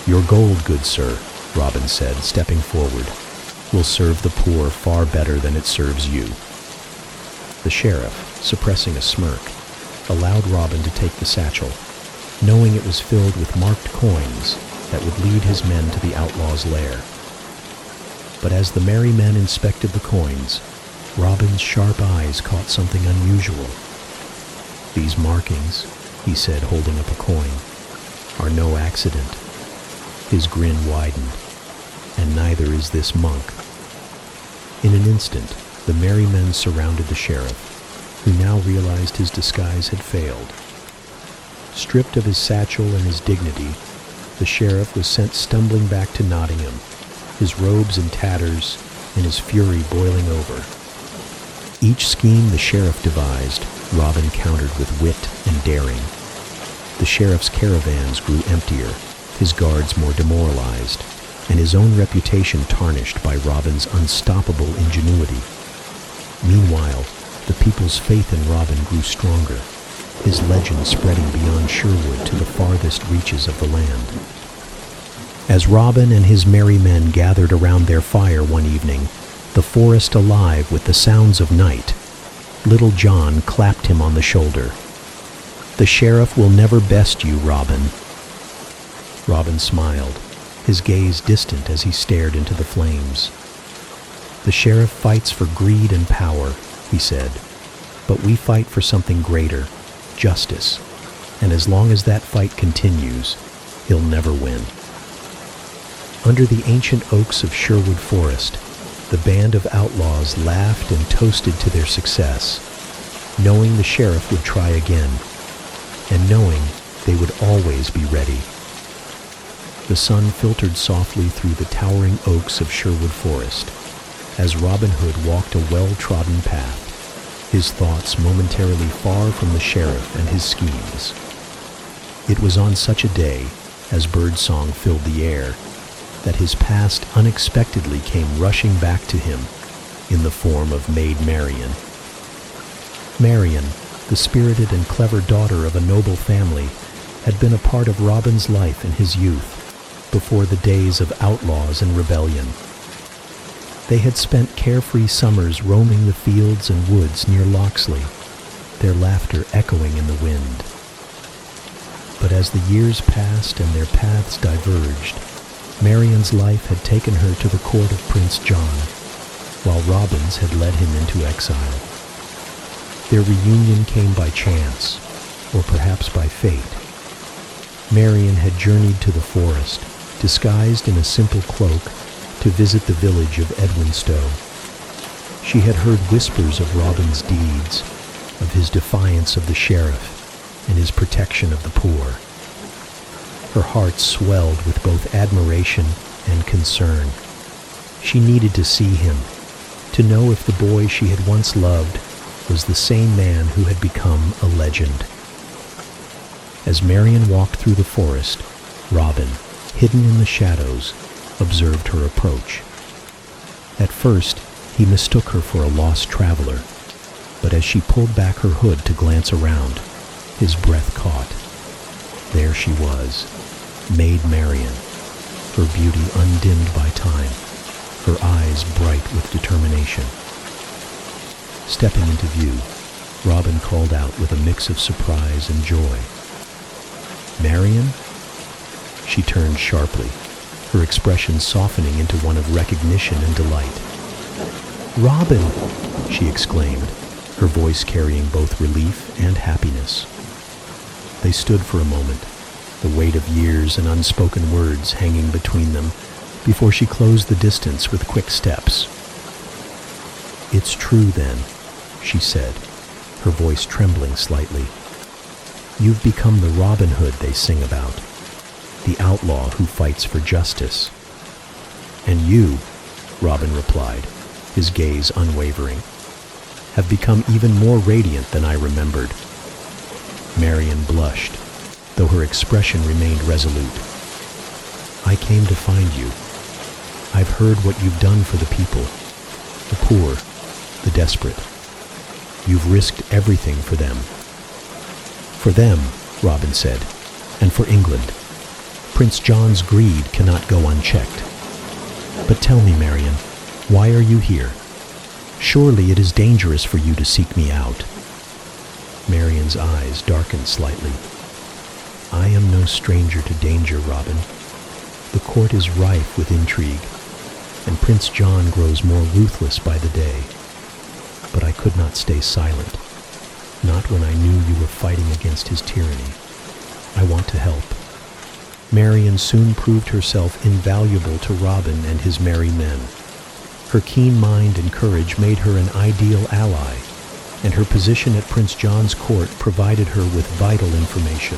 "Your gold, good sir," Robin said, stepping forward, "will serve the poor far better than it serves you." The sheriff, suppressing a smirk, allowed Robin to take the satchel, knowing it was filled with marked coins that would lead his men to the outlaw's lair. But as the merry men inspected the coins, Robin's sharp eyes caught something unusual. "These markings," he said, holding up a coin, "are no accident." His grin widened. "And neither is this monk." In an instant, the merry men surrounded the sheriff, who now realized his disguise had failed. Stripped of his satchel and his dignity, the sheriff was sent stumbling back to Nottingham, his robes in tatters and his fury boiling over. Each scheme the sheriff devised, Robin countered with wit and daring. The sheriff's caravans grew emptier, his guards more demoralized, and his own reputation tarnished by Robin's unstoppable ingenuity. Meanwhile, the people's faith in Robin grew stronger, his legend spreading beyond Sherwood to the farthest reaches of the land. As Robin and his merry men gathered around their fire one evening, the forest alive with the sounds of night, Little John clapped him on the shoulder. "The sheriff will never best you, Robin." Robin smiled, his gaze distant as he stared into the flames. "The sheriff fights for greed and power," he said, "but we fight for something greater, justice, and as long as that fight continues, he'll never win." Under the ancient oaks of Sherwood Forest, the band of outlaws laughed and toasted to their success, knowing the sheriff would try again, and knowing they would always be ready. The sun filtered softly through the towering oaks of Sherwood Forest as Robin Hood walked a well-trodden path, his thoughts momentarily far from the sheriff and his schemes. It was on such a day, as birdsong filled the air, that his past unexpectedly came rushing back to him in the form of Maid Marian. Marian, the spirited and clever daughter of a noble family, had been a part of Robin's life in his youth, before the days of outlaws and rebellion. They had spent carefree summers roaming the fields and woods near Locksley, their laughter echoing in the wind. But as the years passed and their paths diverged, Marian's life had taken her to the court of Prince John, while Robin's had led him into exile. Their reunion came by chance, or perhaps by fate. Marian had journeyed to the forest, disguised in a simple cloak, to visit the village of Edwinstowe. She had heard whispers of Robin's deeds, of his defiance of the sheriff, and his protection of the poor. Her heart swelled with both admiration and concern. She needed to see him, to know if the boy she had once loved was the same man who had become a legend. As Marian walked through the forest, Robin, hidden in the shadows, observed her approach. At first, he mistook her for a lost traveler, but as she pulled back her hood to glance around, his breath caught. There she was, Maid Marian, her beauty undimmed by time, her eyes bright with determination. Stepping into view, Robin called out with a mix of surprise and joy. "Marian?" She turned sharply, her expression softening into one of recognition and delight. "Robin!" she exclaimed, her voice carrying both relief and happiness. They stood for a moment, the weight of years and unspoken words hanging between them, before she closed the distance with quick steps. "It's true, then," she said, her voice trembling slightly. "You've become the Robin Hood they sing about, the outlaw who fights for justice." "And you," Robin replied, his gaze unwavering, "have become even more radiant than I remembered." Marian blushed, though her expression remained resolute. "I came to find you. I've heard what you've done for the people, the poor, the desperate. You've risked everything for them." "For them," Robin said, "and for England. Prince John's greed cannot go unchecked. But tell me, Marian, why are you here? Surely it is dangerous for you to seek me out." Marian's eyes darkened slightly. "I am no stranger to danger, Robin. The court is rife with intrigue, and Prince John grows more ruthless by the day. But I could not stay silent, not when I knew you were fighting against his tyranny. I want to help." Marian soon proved herself invaluable to Robin and his merry men. Her keen mind and courage made her an ideal ally, and her position at Prince John's court provided her with vital information.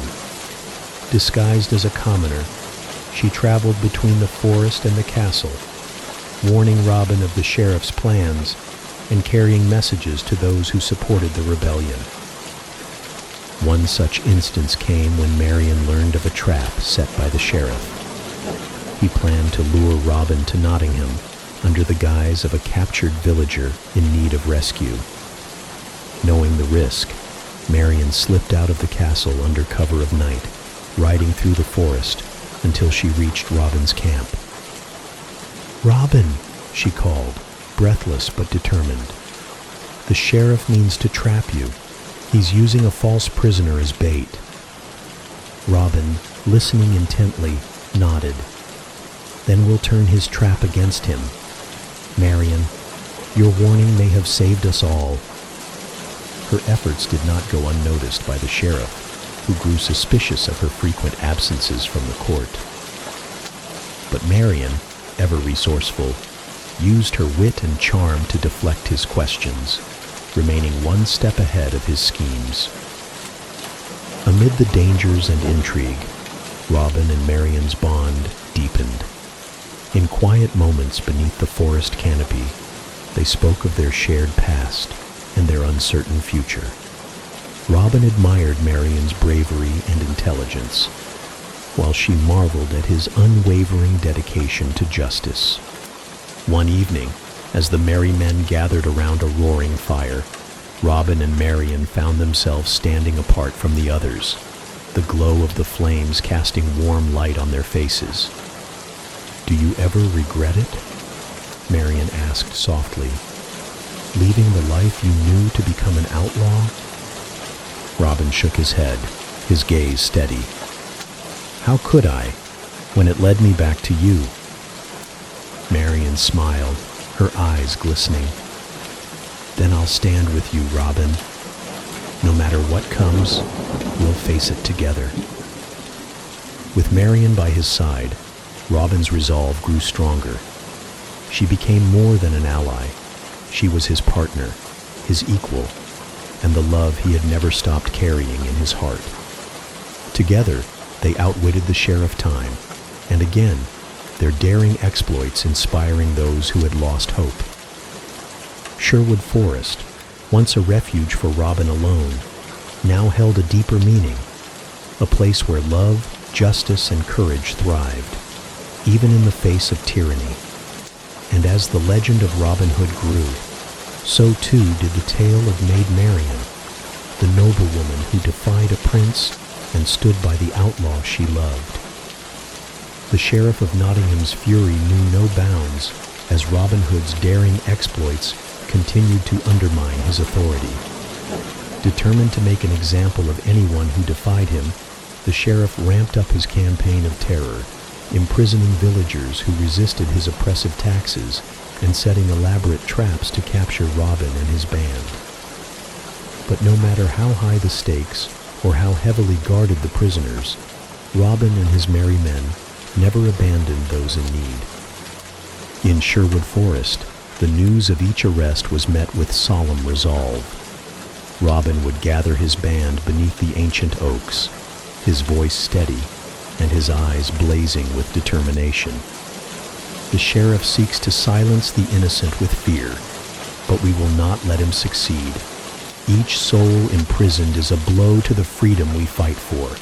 Disguised as a commoner, she traveled between the forest and the castle, warning Robin of the sheriff's plans and carrying messages to those who supported the rebellion. One such instance came when Marian learned of a trap set by the sheriff. He planned to lure Robin to Nottingham under the guise of a captured villager in need of rescue. Knowing the risk, Marian slipped out of the castle under cover of night, riding through the forest until she reached Robin's camp. "Robin," she called, breathless but determined. "The sheriff means to trap you. He's using a false prisoner as bait." Robin, listening intently, nodded. "Then we'll turn his trap against him. Marian, your warning may have saved us all." Her efforts did not go unnoticed by the sheriff, who grew suspicious of her frequent absences from the court. But Marian, ever resourceful, used her wit and charm to deflect his questions, remaining one step ahead of his schemes. Amid the dangers and intrigue, Robin and Marian's bond deepened. In quiet moments beneath the forest canopy, they spoke of their shared past and their uncertain future. Robin admired Marian's bravery and intelligence, while she marveled at his unwavering dedication to justice. One evening, as the merry men gathered around a roaring fire, Robin and Marian found themselves standing apart from the others, the glow of the flames casting warm light on their faces. "Do you ever regret it?" Marian asked softly. "Leaving the life you knew to become an outlaw?" Robin shook his head, his gaze steady. "How could I, when it led me back to you?" Marian smiled, her eyes glistening. "Then I'll stand with you, Robin. No matter what comes, we'll face it together." With Marian by his side, Robin's resolve grew stronger. She became more than an ally. She was his partner, his equal, and the love he had never stopped carrying in his heart. Together, they outwitted the Sheriff Time, and again, their daring exploits inspiring those who had lost hope. Sherwood Forest, once a refuge for Robin alone, now held a deeper meaning, a place where love, justice, and courage thrived, even in the face of tyranny. And as the legend of Robin Hood grew, so too did the tale of Maid Marian, the noblewoman who defied a prince and stood by the outlaw she loved. The sheriff of Nottingham's fury knew no bounds as Robin Hood's daring exploits continued to undermine his authority. Determined to make an example of anyone who defied him, the sheriff ramped up his campaign of terror, imprisoning villagers who resisted his oppressive taxes and setting elaborate traps to capture Robin and his band. But no matter how high the stakes or how heavily guarded the prisoners, Robin and his merry men never abandoned those in need. In Sherwood Forest, the news of each arrest was met with solemn resolve. Robin would gather his band beneath the ancient oaks, his voice steady and his eyes blazing with determination. The sheriff seeks to silence the innocent with fear, but we will not let him succeed. Each soul imprisoned is a blow to the freedom we fight for.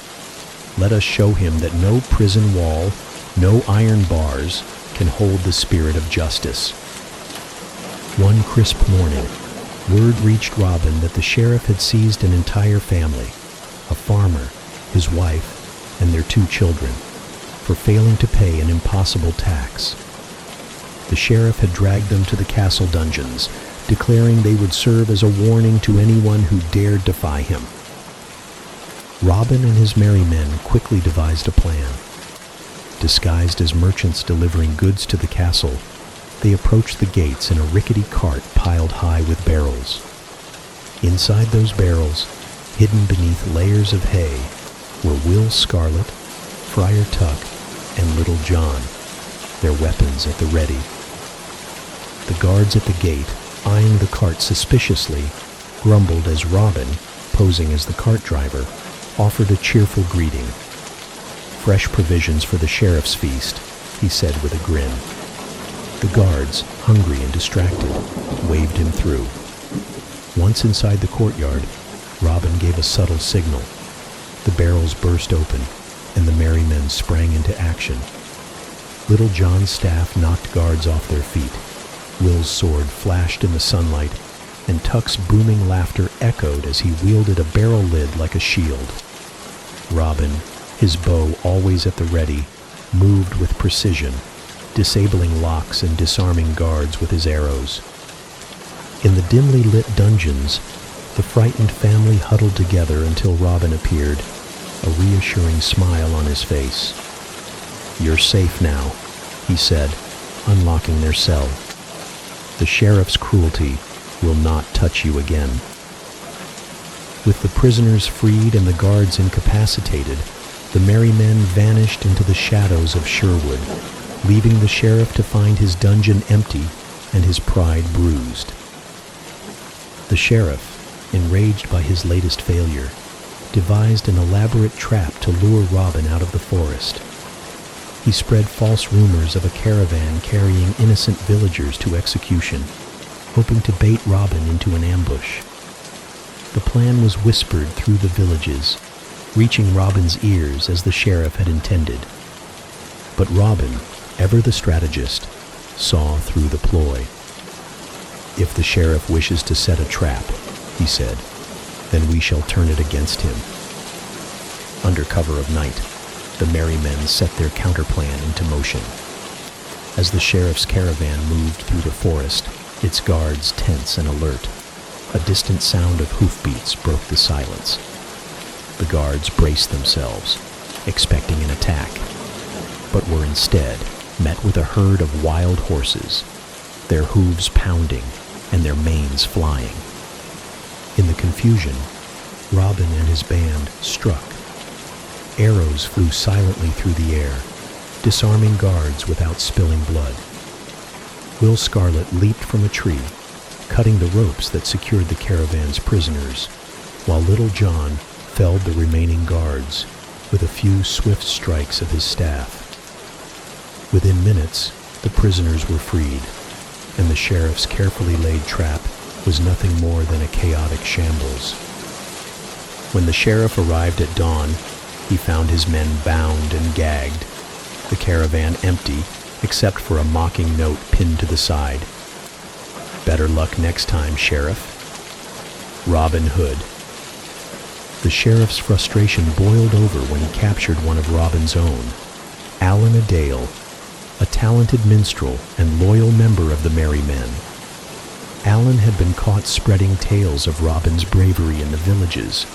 Let us show him that no prison wall, no iron bars can hold the spirit of justice. One crisp morning, word reached Robin that the sheriff had seized an entire family, a farmer, his wife, and their 2 children, for failing to pay an impossible tax. The sheriff had dragged them to the castle dungeons, declaring they would serve as a warning to anyone who dared defy him. Robin and his merry men quickly devised a plan. Disguised as merchants delivering goods to the castle, they approached the gates in a rickety cart piled high with barrels. Inside those barrels, hidden beneath layers of hay, were Will Scarlet, Friar Tuck, and Little John, their weapons at the ready. The guards at the gate, eyeing the cart suspiciously, grumbled as Robin, posing as the cart driver, offered a cheerful greeting. "Fresh provisions for the sheriff's feast," he said with a grin. The guards, hungry and distracted, waved him through. Once inside the courtyard, Robin gave a subtle signal. The barrels burst open, and the merry men sprang into action. Little John's staff knocked guards off their feet. Will's sword flashed in the sunlight, and Tuck's booming laughter echoed as he wielded a barrel lid like a shield. Robin, his bow always at the ready, moved with precision, disabling locks and disarming guards with his arrows. In the dimly lit dungeons, the frightened family huddled together until Robin appeared, a reassuring smile on his face. "You're safe now," he said, unlocking their cell. "The sheriff's cruelty will not touch you again." With the prisoners freed and the guards incapacitated, the merry men vanished into the shadows of Sherwood, leaving the sheriff to find his dungeon empty and his pride bruised. The sheriff, enraged by his latest failure, devised an elaborate trap to lure Robin out of the forest. He spread false rumors of a caravan carrying innocent villagers to execution, hoping to bait Robin into an ambush. The plan was whispered through the villages, reaching Robin's ears as the sheriff had intended. But Robin, ever the strategist, saw through the ploy. "If the sheriff wishes to set a trap," he said, "then we shall turn it against him." Under cover of night, the merry men set their counterplan into motion. As the sheriff's caravan moved through the forest, its guards tense and alert, a distant sound of hoofbeats broke the silence. The guards braced themselves, expecting an attack, but were instead met with a herd of wild horses, their hooves pounding and their manes flying. In the confusion, Robin and his band struck. Arrows flew silently through the air, disarming guards without spilling blood. Will Scarlet leaped from a tree, cutting the ropes that secured the caravan's prisoners, while Little John felled the remaining guards with a few swift strikes of his staff. Within minutes, the prisoners were freed, and the sheriff's carefully laid trap was nothing more than a chaotic shambles. When the sheriff arrived at dawn, he found his men bound and gagged, the caravan empty except for a mocking note pinned to the side. "Better luck next time, Sheriff. Robin Hood." The sheriff's frustration boiled over when he captured one of Robin's own, Allan a Dale, a talented minstrel and loyal member of the Merry Men. Allan had been caught spreading tales of Robin's bravery in the villages,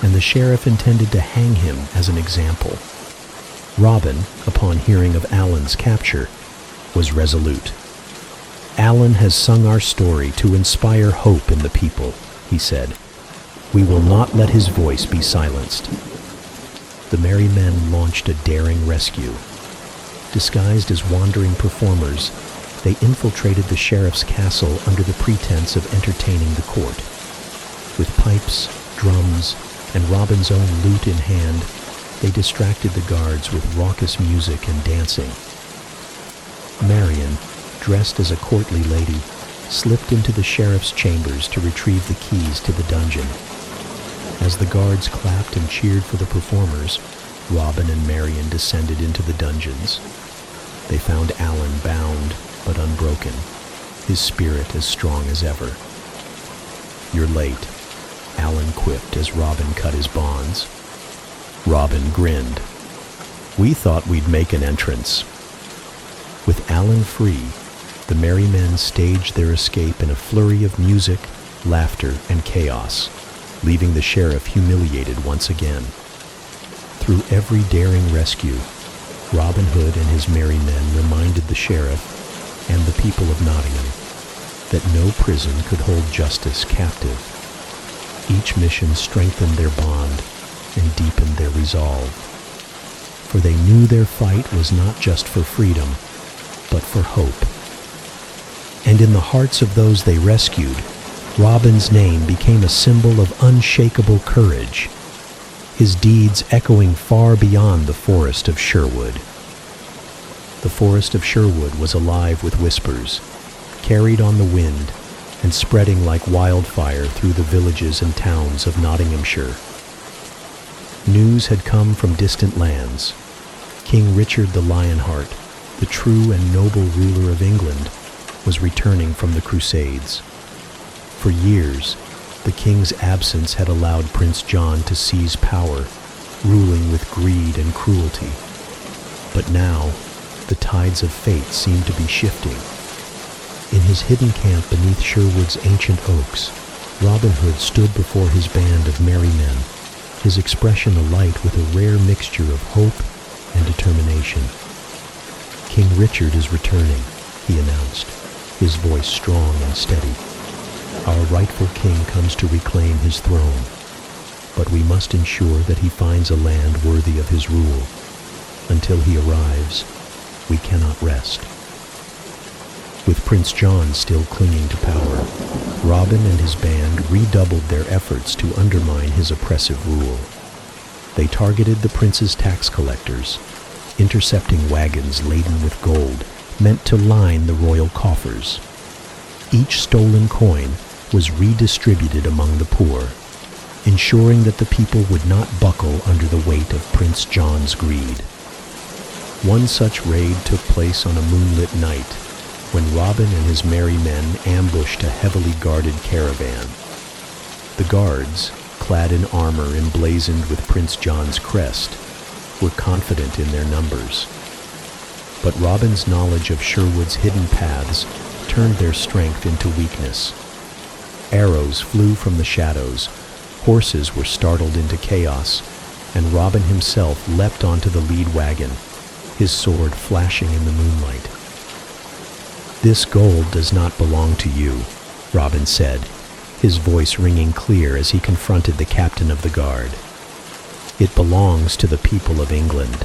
and the sheriff intended to hang him as an example. Robin, upon hearing of Allan's capture, was resolute. "Allan has sung our story to inspire hope in the people," he said. "We will not let his voice be silenced." The Merry Men launched a daring rescue. Disguised as wandering performers, they infiltrated the sheriff's castle under the pretense of entertaining the court. With pipes, drums, and Robin's own lute in hand, they distracted the guards with raucous music and dancing. Marian, dressed as a courtly lady, slipped into the sheriff's chambers to retrieve the keys to the dungeon. As the guards clapped and cheered for the performers, Robin and Marian descended into the dungeons. They found Allan bound but unbroken, his spirit as strong as ever. "You're late," Allan quipped as Robin cut his bonds. Robin grinned. "We thought we'd make an entrance." With Allan free, the Merry Men staged their escape in a flurry of music, laughter, and chaos, leaving the sheriff humiliated once again. Through every daring rescue, Robin Hood and his Merry Men reminded the sheriff and the people of Nottingham that no prison could hold justice captive. Each mission strengthened their bond and deepened their resolve, for they knew their fight was not just for freedom, but for hope. And in the hearts of those they rescued, Robin's name became a symbol of unshakable courage, his deeds echoing far beyond the forest of Sherwood. The forest of Sherwood was alive with whispers, carried on the wind, and spreading like wildfire through the villages and towns of Nottinghamshire. News had come from distant lands. King Richard the Lionheart, the true and noble ruler of England, was returning from the Crusades. For years, the king's absence had allowed Prince John to seize power, ruling with greed and cruelty. But now, the tides of fate seemed to be shifting. In his hidden camp beneath Sherwood's ancient oaks, Robin Hood stood before his band of merry men, his expression alight with a rare mixture of hope and determination. "King Richard is returning," he announced, his voice strong and steady. "Our rightful king comes to reclaim his throne, but we must ensure that he finds a land worthy of his rule. Until he arrives, we cannot rest." With Prince John still clinging to power, Robin and his band redoubled their efforts to undermine his oppressive rule. They targeted the prince's tax collectors, intercepting wagons laden with gold meant to line the royal coffers. Each stolen coin was redistributed among the poor, ensuring that the people would not buckle under the weight of Prince John's greed. One such raid took place on a moonlit night, when Robin and his merry men ambushed a heavily guarded caravan. The guards, clad in armor emblazoned with Prince John's crest, were confident in their numbers. But Robin's knowledge of Sherwood's hidden paths turned their strength into weakness. Arrows flew from the shadows, horses were startled into chaos, and Robin himself leapt onto the lead wagon, his sword flashing in the moonlight. "This gold does not belong to you," Robin said, his voice ringing clear as he confronted the captain of the guard. "It belongs to the people of England."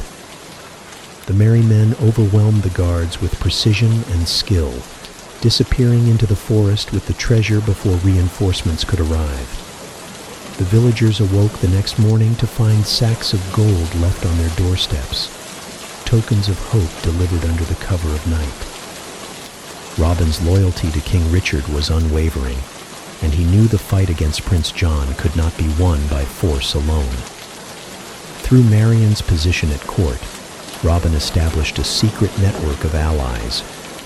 The merry men overwhelmed the guards with precision and skill, disappearing into the forest with the treasure before reinforcements could arrive. The villagers awoke the next morning to find sacks of gold left on their doorsteps, tokens of hope delivered under the cover of night. Robin's loyalty to King Richard was unwavering, and he knew the fight against Prince John could not be won by force alone. Through Marian's position at court, Robin established a secret network of allies,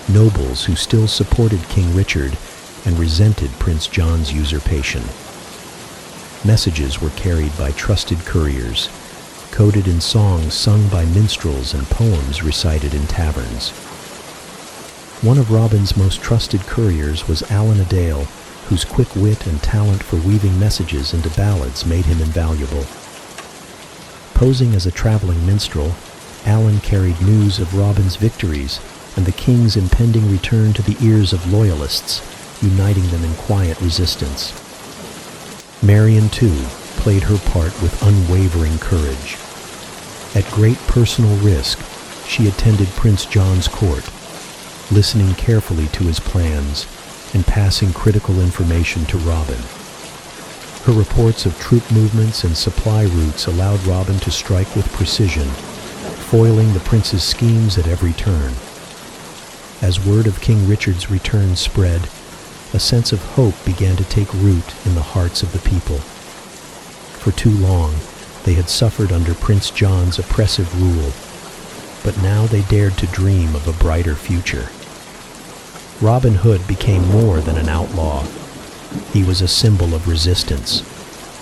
nobles who still supported King Richard and resented Prince John's usurpation. Messages were carried by trusted couriers, coded in songs sung by minstrels and poems recited in taverns. One of Robin's most trusted couriers was Allan a Dale, whose quick wit and talent for weaving messages into ballads made him invaluable. Posing as a traveling minstrel, Allan carried news of Robin's victories and the king's impending return to the ears of loyalists, uniting them in quiet resistance. Marian, too, played her part with unwavering courage. At great personal risk, she attended Prince John's court, listening carefully to his plans and passing critical information to Robin. Her reports of troop movements and supply routes allowed Robin to strike with precision, foiling the prince's schemes at every turn. As word of King Richard's return spread, a sense of hope began to take root in the hearts of the people. For too long, they had suffered under Prince John's oppressive rule, but now they dared to dream of a brighter future. Robin Hood became more than an outlaw. He was a symbol of resistance,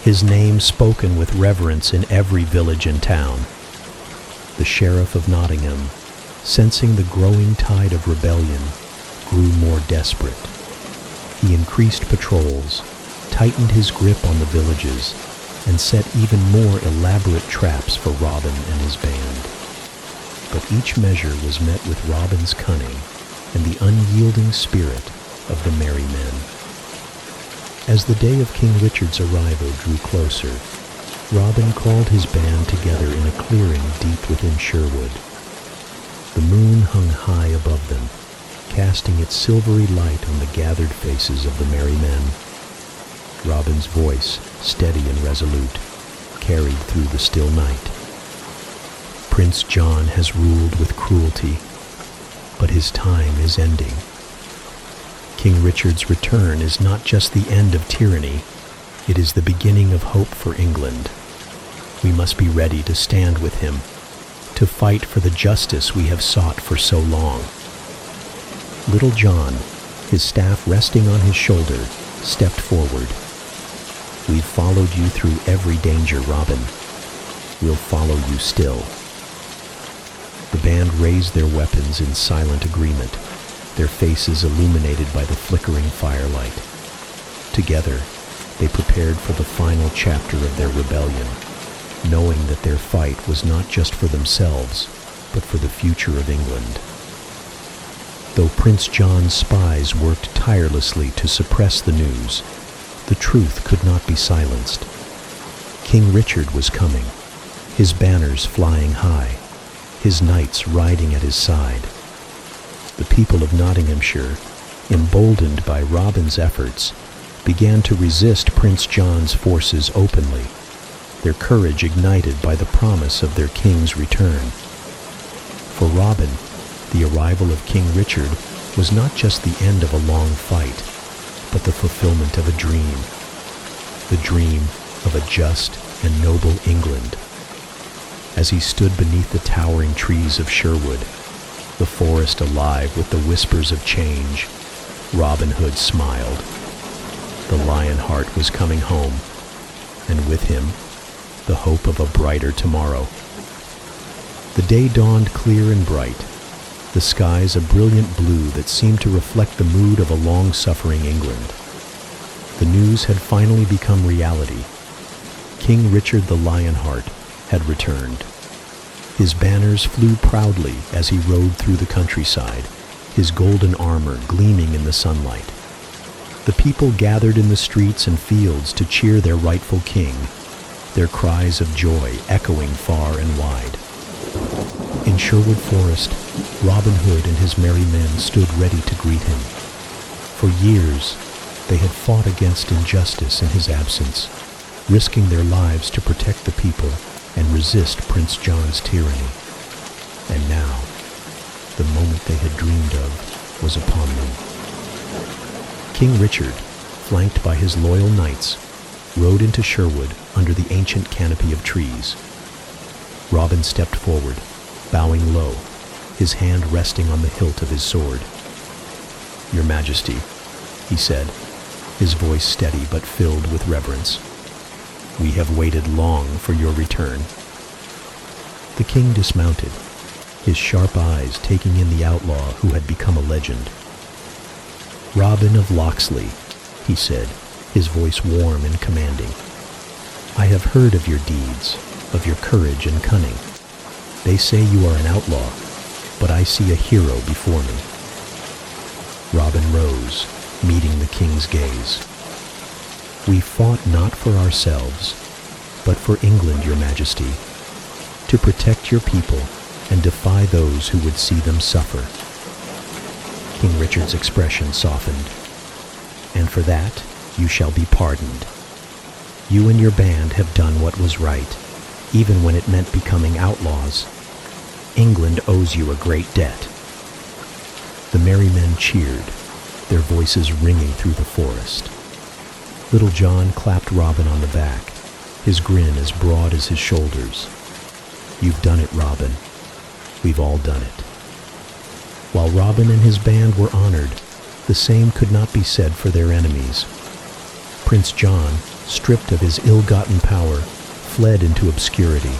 his name spoken with reverence in every village and town. The Sheriff of Nottingham, sensing the growing tide of rebellion, grew more desperate. He increased patrols, tightened his grip on the villages, and set even more elaborate traps for Robin and his band. But each measure was met with Robin's cunning and the unyielding spirit of the merry men. As the day of King Richard's arrival drew closer, Robin called his band together in a clearing deep within Sherwood. The moon hung high above them, casting its silvery light on the gathered faces of the merry men. Robin's voice, steady and resolute, carried through the still night. Prince John has ruled with cruelty, but his time is ending. King Richard's return is not just the end of tyranny, it is the beginning of hope for England. We must be ready to stand with him, to fight for the justice we have sought for so long. Little John, his staff resting on his shoulder, stepped forward. We've followed you through every danger, Robin. We'll follow you still. The band raised their weapons in silent agreement, their faces illuminated by the flickering firelight. Together, they prepared for the final chapter of their rebellion, knowing that their fight was not just for themselves, but for the future of England. Though Prince John's spies worked tirelessly to suppress the news, the truth could not be silenced. King Richard was coming, his banners flying high, his knights riding at his side. The people of Nottinghamshire, emboldened by Robin's efforts, began to resist Prince John's forces openly, their courage ignited by the promise of their king's return. For Robin, the arrival of King Richard was not just the end of a long fight, but the fulfillment of a dream. The dream of a just and noble England. As he stood beneath the towering trees of Sherwood, the forest alive with the whispers of change, Robin Hood smiled. The Lionheart was coming home, and with him, the hope of a brighter tomorrow. The day dawned clear and bright, the skies a brilliant blue that seemed to reflect the mood of a long-suffering England. The news had finally become reality. King Richard the Lionheart had returned. His banners flew proudly as he rode through the countryside, his golden armor gleaming in the sunlight. The people gathered in the streets and fields to cheer their rightful king, their cries of joy echoing far and wide. In Sherwood Forest, Robin Hood and his merry men stood ready to greet him. For years, they had fought against injustice in his absence, risking their lives to protect the people and resist Prince John's tyranny. And now, the moment they had dreamed of was upon them. King Richard, flanked by his loyal knights, rode into Sherwood under the ancient canopy of trees. Robin stepped forward, bowing low, his hand resting on the hilt of his sword. "Your Majesty," he said, his voice steady but filled with reverence. "We have waited long for your return. The king dismounted, his sharp eyes taking in the outlaw who had become a legend. "Robin of Locksley," he said, his voice warm and commanding. "I have heard of your deeds, of your courage and cunning. They say you are an outlaw, but I see a hero before me." Robin rose, meeting the king's gaze. "We fought not for ourselves, but for England, your majesty, to protect your people and defy those who would see them suffer." King Richard's expression softened. "And for that, you shall be pardoned. You and your band have done what was right, even when it meant becoming outlaws. England owes you a great debt." The merry men cheered, their voices ringing through the forest. Little John clapped Robin on the back, his grin as broad as his shoulders. "You've done it, Robin. We've all done it." While Robin and his band were honored, the same could not be said for their enemies. Prince John, stripped of his ill-gotten power, fled into obscurity,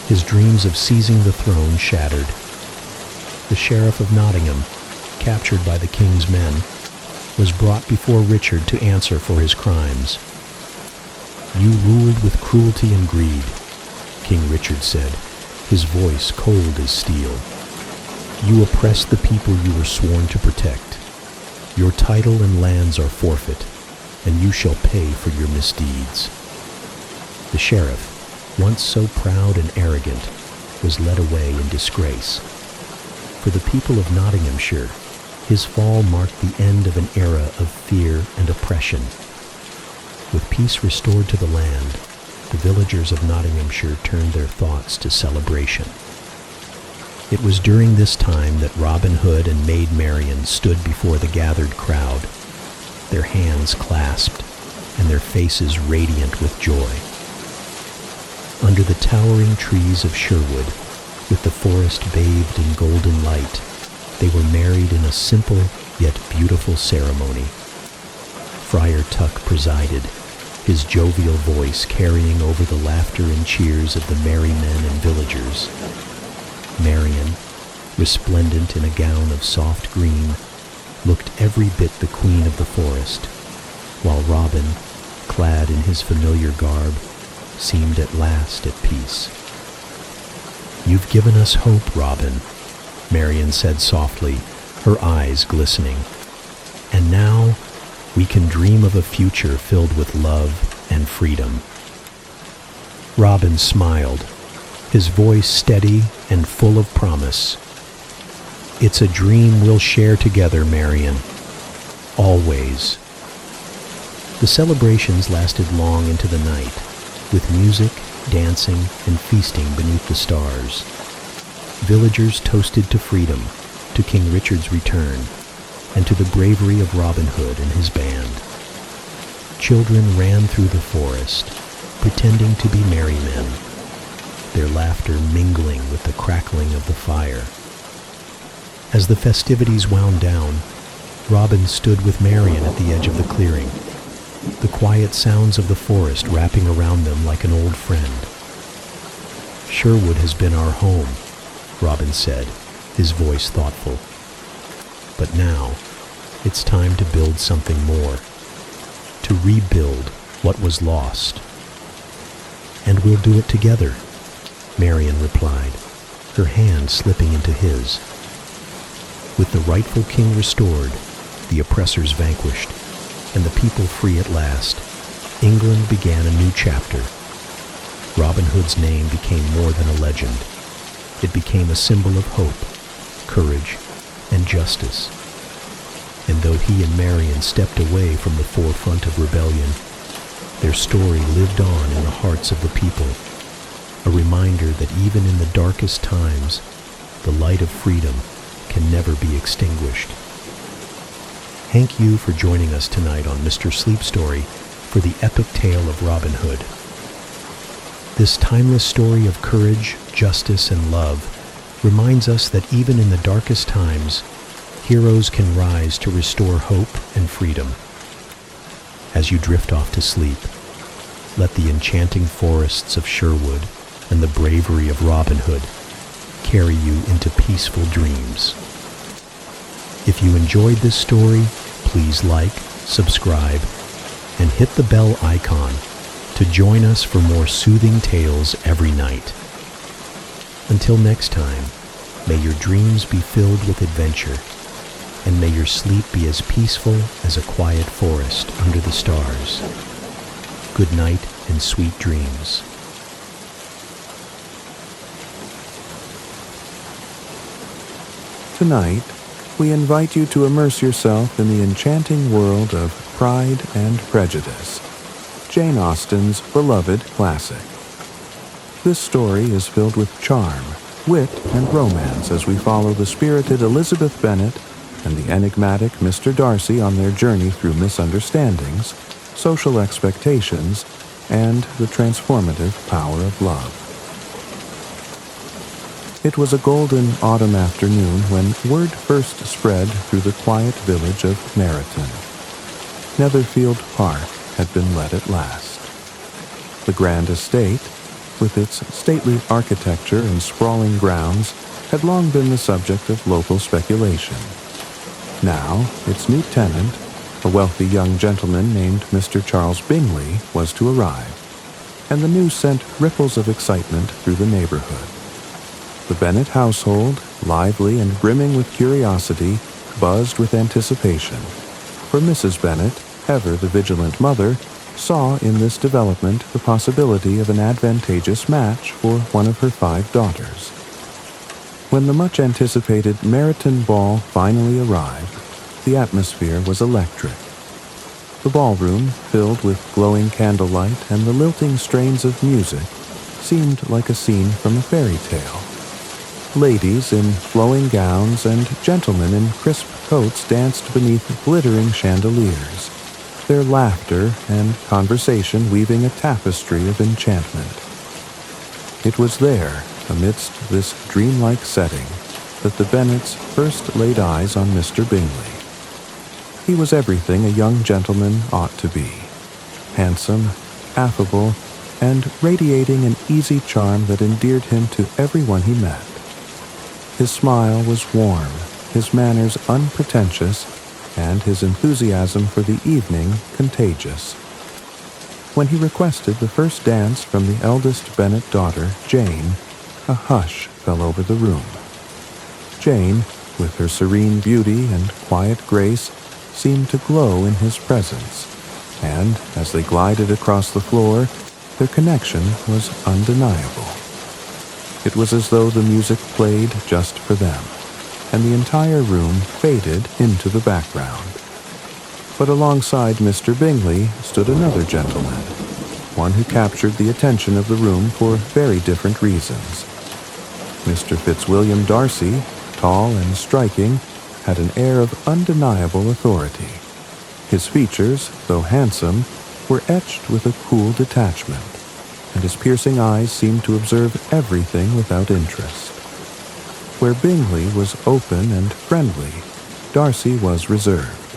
his dreams of seizing the throne shattered. The Sheriff of Nottingham, captured by the king's men, was brought before Richard to answer for his crimes. "You ruled with cruelty and greed," King Richard said, his voice cold as steel. "You oppressed the people you were sworn to protect. Your title and lands are forfeit, and you shall pay for your misdeeds." The sheriff, once so proud and arrogant, was led away in disgrace. For the people of Nottinghamshire, his fall marked the end of an era of fear and oppression. With peace restored to the land, the villagers of Nottinghamshire turned their thoughts to celebration. It was during this time that Robin Hood and Maid Marian stood before the gathered crowd, their hands clasped and their faces radiant with joy. Under the towering trees of Sherwood, with the forest bathed in golden light, they were married in a simple yet beautiful ceremony. Friar Tuck presided, his jovial voice carrying over the laughter and cheers of the merry men and villagers. Marian, resplendent in a gown of soft green, looked every bit the queen of the forest, while Robin, clad in his familiar garb, seemed at last at peace. "You've given us hope, Robin," Marian said softly, her eyes glistening. "And now we can dream of a future filled with love and freedom." Robin smiled, his voice steady and full of promise. "It's a dream we'll share together, Marian. Always." The celebrations lasted long into the night, with music, dancing, and feasting beneath the stars. Villagers toasted to freedom, to King Richard's return, and to the bravery of Robin Hood and his band. Children ran through the forest, pretending to be merry men, their laughter mingling with the crackling of the fire. As the festivities wound down, Robin stood with Marian at the edge of the clearing, the quiet sounds of the forest wrapping around them like an old friend. "Sherwood has been our home," Robin said, his voice thoughtful. "But now, it's time to build something more, to rebuild what was lost." "And we'll do it together," Marian replied, her hand slipping into his. With the rightful king restored, the oppressors vanquished, and the people free at last, England began a new chapter. Robin Hood's name became more than a legend. It became a symbol of hope, courage, and justice. And though he and Marian stepped away from the forefront of rebellion, their story lived on in the hearts of the people, a reminder that even in the darkest times, the light of freedom can never be extinguished. Thank you for joining us tonight on Mr. Sleep Story for the epic tale of Robin Hood. This timeless story of courage, justice, and love reminds us that even in the darkest times, heroes can rise to restore hope and freedom. As you drift off to sleep, let the enchanting forests of Sherwood and the bravery of Robin Hood carry you into peaceful dreams. If you enjoyed this story, please like, subscribe, and hit the bell icon to join us for more soothing tales every night. Until next time, may your dreams be filled with adventure, and may your sleep be as peaceful as a quiet forest under the stars. Good night and sweet dreams.
Tonight, we invite you to immerse yourself in the enchanting world of Pride and Prejudice, Jane Austen's beloved classic. This story is filled with charm, wit, and romance as we follow the spirited Elizabeth Bennet and the enigmatic Mr. Darcy on their journey through misunderstandings, social expectations, and the transformative power of love. It was a golden autumn afternoon when word first spread through the quiet village of Meryton. Netherfield Park had been let at last. The grand estate, with its stately architecture and sprawling grounds, had long been the subject of local speculation. Now, its new tenant, a wealthy young gentleman named Mr. Charles Bingley, was to arrive, and the news sent ripples of excitement through the neighborhood. The Bennet household, lively and brimming with curiosity, buzzed with anticipation, for Mrs. Bennet, ever the vigilant mother, saw in this development the possibility of an advantageous match for one of her 5 daughters. When the much-anticipated Meryton ball finally arrived, the atmosphere was electric. The ballroom, filled with glowing candlelight and the lilting strains of music, seemed like a scene from a fairy tale. Ladies in flowing gowns and gentlemen in crisp coats danced beneath glittering chandeliers, their laughter and conversation weaving a tapestry of enchantment. It was there, amidst this dreamlike setting, that the Bennets first laid eyes on Mr. Bingley. He was everything a young gentleman ought to be: handsome, affable, and radiating an easy charm that endeared him to everyone he met. His smile was warm, his manners unpretentious, and his enthusiasm for the evening contagious. When he requested the first dance from the eldest Bennet daughter, Jane, a hush fell over the room. Jane, with her serene beauty and quiet grace, seemed to glow in his presence, and as they glided across the floor, their connection was undeniable. It was as though the music played just for them, and the entire room faded into the background. But alongside Mr. Bingley stood another gentleman, one who captured the attention of the room for very different reasons. Mr. Fitzwilliam Darcy, tall and striking, had an air of undeniable authority. His features, though handsome, were etched with a cool detachment, and his piercing eyes seemed to observe everything without interest. Where Bingley was open and friendly, Darcy was reserved,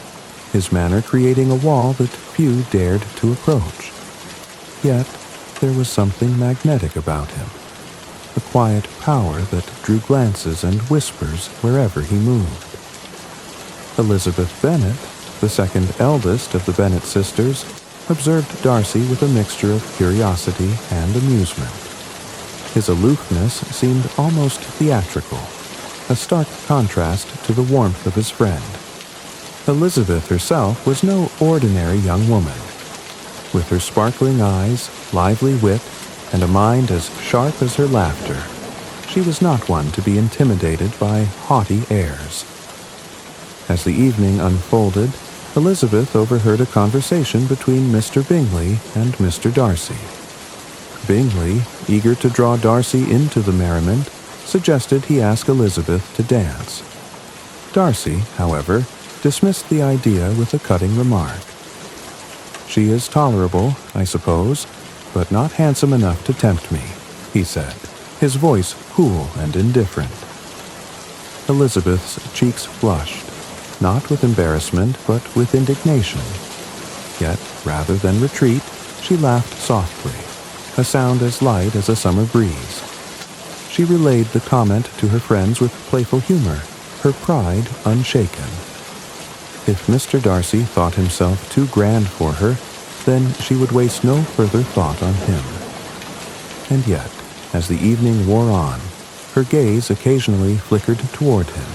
his manner creating a wall that few dared to approach. Yet there was something magnetic about him, a quiet power that drew glances and whispers wherever he moved. Elizabeth Bennet, the second eldest of the Bennet sisters, observed Darcy with a mixture of curiosity and amusement. His aloofness seemed almost theatrical, a stark contrast to the warmth of his friend. Elizabeth herself was no ordinary young woman. With her sparkling eyes, lively wit, and a mind as sharp as her laughter, she was not one to be intimidated by haughty airs. As the evening unfolded, Elizabeth overheard a conversation between Mr. Bingley and Mr. Darcy. Bingley, eager to draw Darcy into the merriment, suggested he ask Elizabeth to dance. Darcy, however, dismissed the idea with a cutting remark. "She is tolerable, I suppose, but not handsome enough to tempt me," he said, his voice cool and indifferent. Elizabeth's cheeks flushed, not with embarrassment, but with indignation. Yet, rather than retreat, she laughed softly, a sound as light as a summer breeze. She relayed the comment to her friends with playful humor, her pride unshaken. If Mr. Darcy thought himself too grand for her, then she would waste no further thought on him. And yet, as the evening wore on, her gaze occasionally flickered toward him,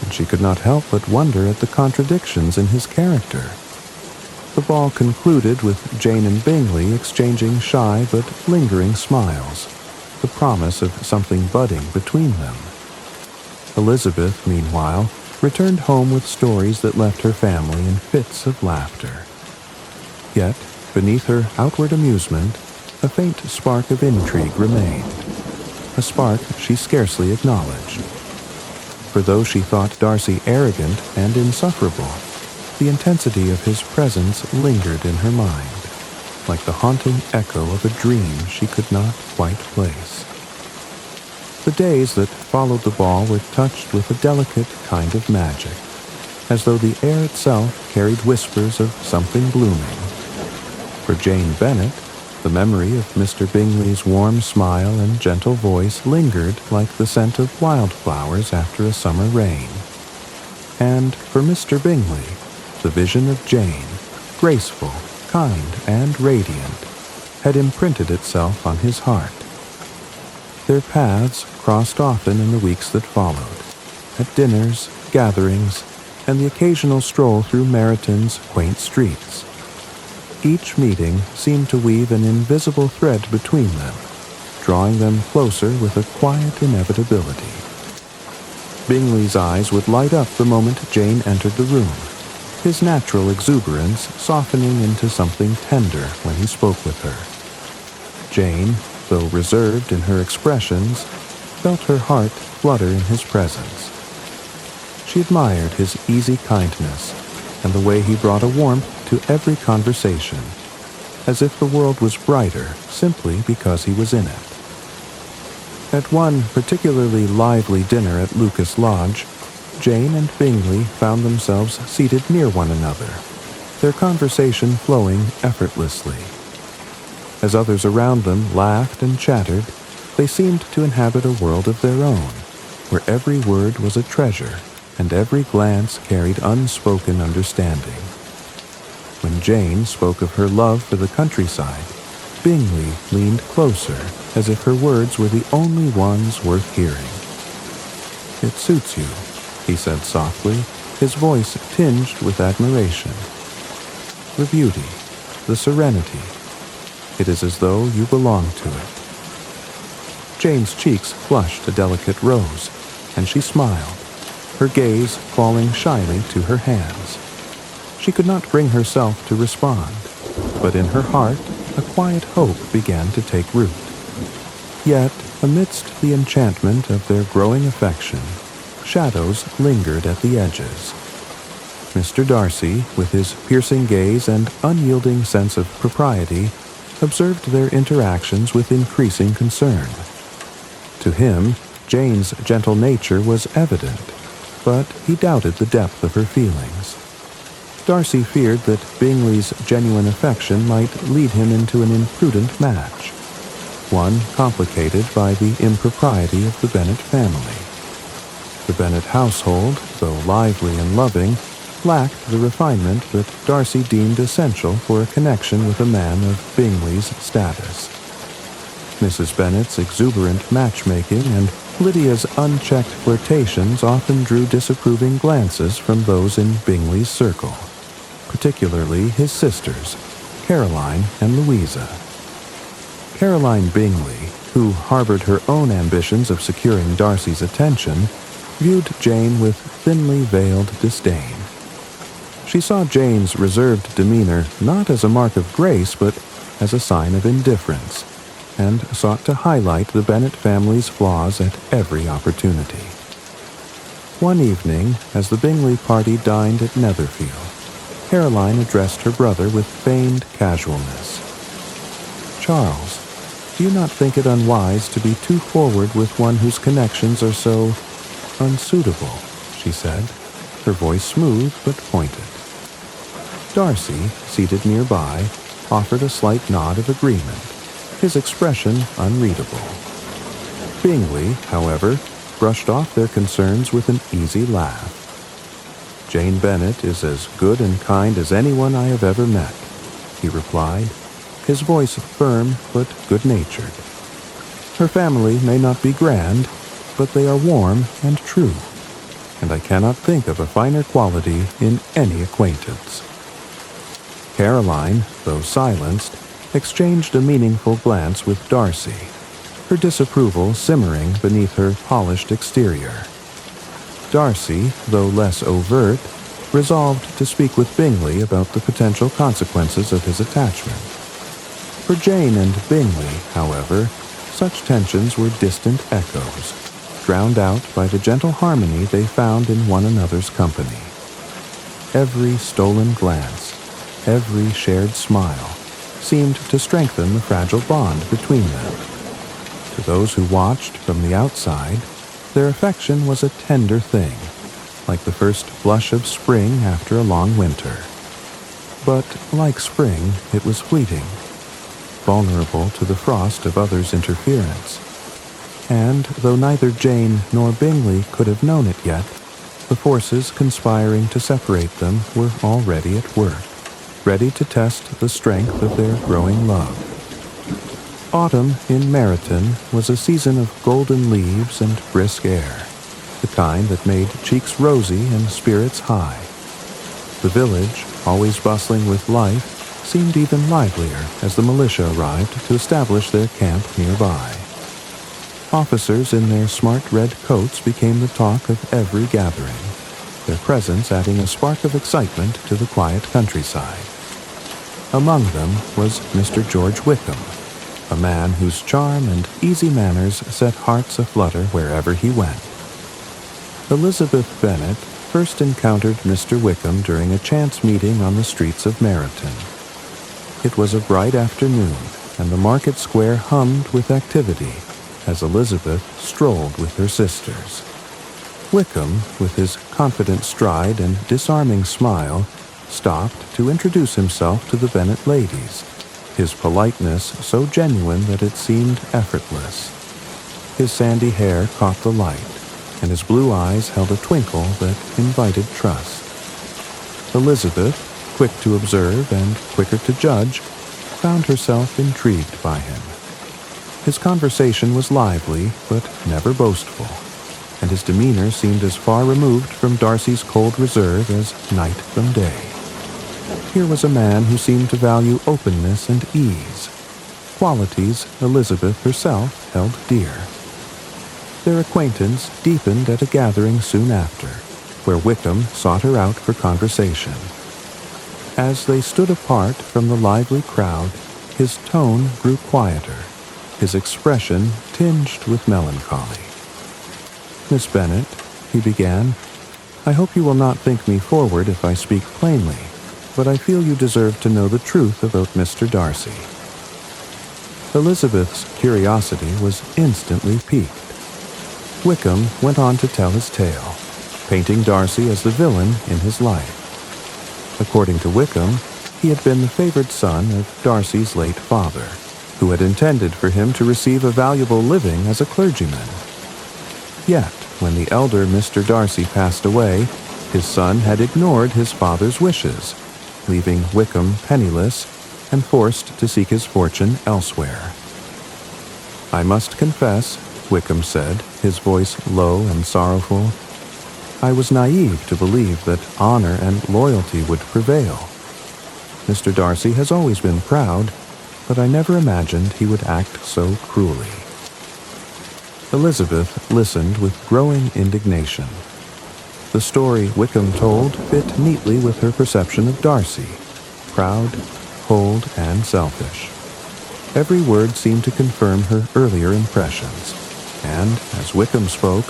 and she could not help but wonder at the contradictions in his character. The ball concluded with Jane and Bingley exchanging shy but lingering smiles, the promise of something budding between them. Elizabeth, meanwhile, returned home with stories that left her family in fits of laughter. Yet, beneath her outward amusement, a faint spark of intrigue remained, a spark she scarcely acknowledged. For though she thought Darcy arrogant and insufferable, the intensity of his presence lingered in her mind, like the haunting echo of a dream she could not quite place. The days that followed the ball were touched with a delicate kind of magic, as though the air itself carried whispers of something blooming. For Jane Bennet, the memory of Mr. Bingley's warm smile and gentle voice lingered like the scent of wildflowers after a summer rain. And for Mr. Bingley, the vision of Jane, graceful, kind, and radiant, had imprinted itself on his heart. Their paths crossed often in the weeks that followed, at dinners, gatherings, and the occasional stroll through Meryton's quaint streets. Each meeting seemed to weave an invisible thread between them, drawing them closer with a quiet inevitability. Bingley's eyes would light up the moment Jane entered the room, his natural exuberance softening into something tender when he spoke with her. Jane, though reserved in her expressions, felt her heart flutter in his presence. She admired his easy kindness and the way he brought a warmth to every conversation, as if the world was brighter simply because he was in it. At one particularly lively dinner at Lucas Lodge, Jane and Bingley found themselves seated near one another, their conversation flowing effortlessly. As others around them laughed and chattered, they seemed to inhabit a world of their own, where every word was a treasure and every glance carried unspoken understanding. When Jane spoke of her love for the countryside, Bingley leaned closer, as if her words were the only ones worth hearing. "It suits you," he said softly, his voice tinged with admiration. "The beauty, the serenity. It is as though you belong to it." Jane's cheeks flushed a delicate rose, and she smiled, her gaze falling shyly to her hands. She could not bring herself to respond, but in her heart a quiet hope began to take root. Yet, amidst the enchantment of their growing affection, shadows lingered at the edges. Mr. Darcy, with his piercing gaze and unyielding sense of propriety, observed their interactions with increasing concern. To him, Jane's gentle nature was evident, but he doubted the depth of her feelings. Darcy feared that Bingley's genuine affection might lead him into an imprudent match, one complicated by the impropriety of the Bennet family. The Bennet household, though lively and loving, lacked the refinement that Darcy deemed essential for a connection with a man of Bingley's status. Mrs. Bennet's exuberant matchmaking and Lydia's unchecked flirtations often drew disapproving glances from those in Bingley's circle, particularly his sisters, Caroline and Louisa. Caroline Bingley, who harbored her own ambitions of securing Darcy's attention, viewed Jane with thinly veiled disdain. She saw Jane's reserved demeanor not as a mark of grace, but as a sign of indifference, and sought to highlight the Bennet family's flaws at every opportunity. One evening, as the Bingley party dined at Netherfield, Caroline addressed her brother with feigned casualness. "Charles, do you not think it unwise to be too forward with one whose connections are so unsuitable?" she said, her voice smooth but pointed. Darcy, seated nearby, offered a slight nod of agreement, his expression unreadable. Bingley, however, brushed off their concerns with an easy laugh. "Jane Bennet is as good and kind as anyone I have ever met," he replied, his voice firm but good-natured. "Her family may not be grand, but they are warm and true, and I cannot think of a finer quality in any acquaintance." Caroline, though silenced, exchanged a meaningful glance with Darcy, her disapproval simmering beneath her polished exterior. Darcy, though less overt, resolved to speak with Bingley about the potential consequences of his attachment. For Jane and Bingley, however, such tensions were distant echoes, drowned out by the gentle harmony they found in one another's company. Every stolen glance, every shared smile, seemed to strengthen the fragile bond between them. To those who watched from the outside, their affection was a tender thing, like the first blush of spring after a long winter. But, like spring, it was fleeting, vulnerable to the frost of others' interference. And, though neither Jane nor Bingley could have known it yet, the forces conspiring to separate them were already at work, ready to test the strength of their growing love. Autumn in Meryton was a season of golden leaves and brisk air, the kind that made cheeks rosy and spirits high. The village, always bustling with life, seemed even livelier as the militia arrived to establish their camp nearby. Officers in their smart red coats became the talk of every gathering, their presence adding a spark of excitement to the quiet countryside. Among them was Mr. George Wickham, a man whose charm and easy manners set hearts aflutter wherever he went. Elizabeth Bennet first encountered Mr. Wickham during a chance meeting on the streets of Meryton. It was a bright afternoon, and the market square hummed with activity as Elizabeth strolled with her sisters. Wickham, with his confident stride and disarming smile, stopped to introduce himself to the Bennet ladies, his politeness so genuine that it seemed effortless. His sandy hair caught the light, and his blue eyes held a twinkle that invited trust. Elizabeth, quick to observe and quicker to judge, found herself intrigued by him. His conversation was lively, but never boastful, and his demeanor seemed as far removed from Darcy's cold reserve as night from day. Here was a man who seemed to value openness and ease, qualities Elizabeth herself held dear. Their acquaintance deepened at a gathering soon after, where Wickham sought her out for conversation. As they stood apart from the lively crowd, his tone grew quieter, his expression tinged with melancholy. "Miss Bennet," he began, "I hope you will not think me forward if I speak plainly, but I feel you deserve to know the truth about Mr. Darcy." Elizabeth's curiosity was instantly piqued. Wickham went on to tell his tale, painting Darcy as the villain in his life. According to Wickham, he had been the favored son of Darcy's late father, who had intended for him to receive a valuable living as a clergyman. Yet, when the elder Mr. Darcy passed away, his son had ignored his father's wishes, leaving Wickham penniless and forced to seek his fortune elsewhere. "I must confess," Wickham said, his voice low and sorrowful, "I was naive to believe that honor and loyalty would prevail. Mr. Darcy has always been proud, but I never imagined he would act so cruelly." Elizabeth listened with growing indignation. The story Wickham told fit neatly with her perception of Darcy, proud, cold, and selfish. Every word seemed to confirm her earlier impressions, and, as Wickham spoke,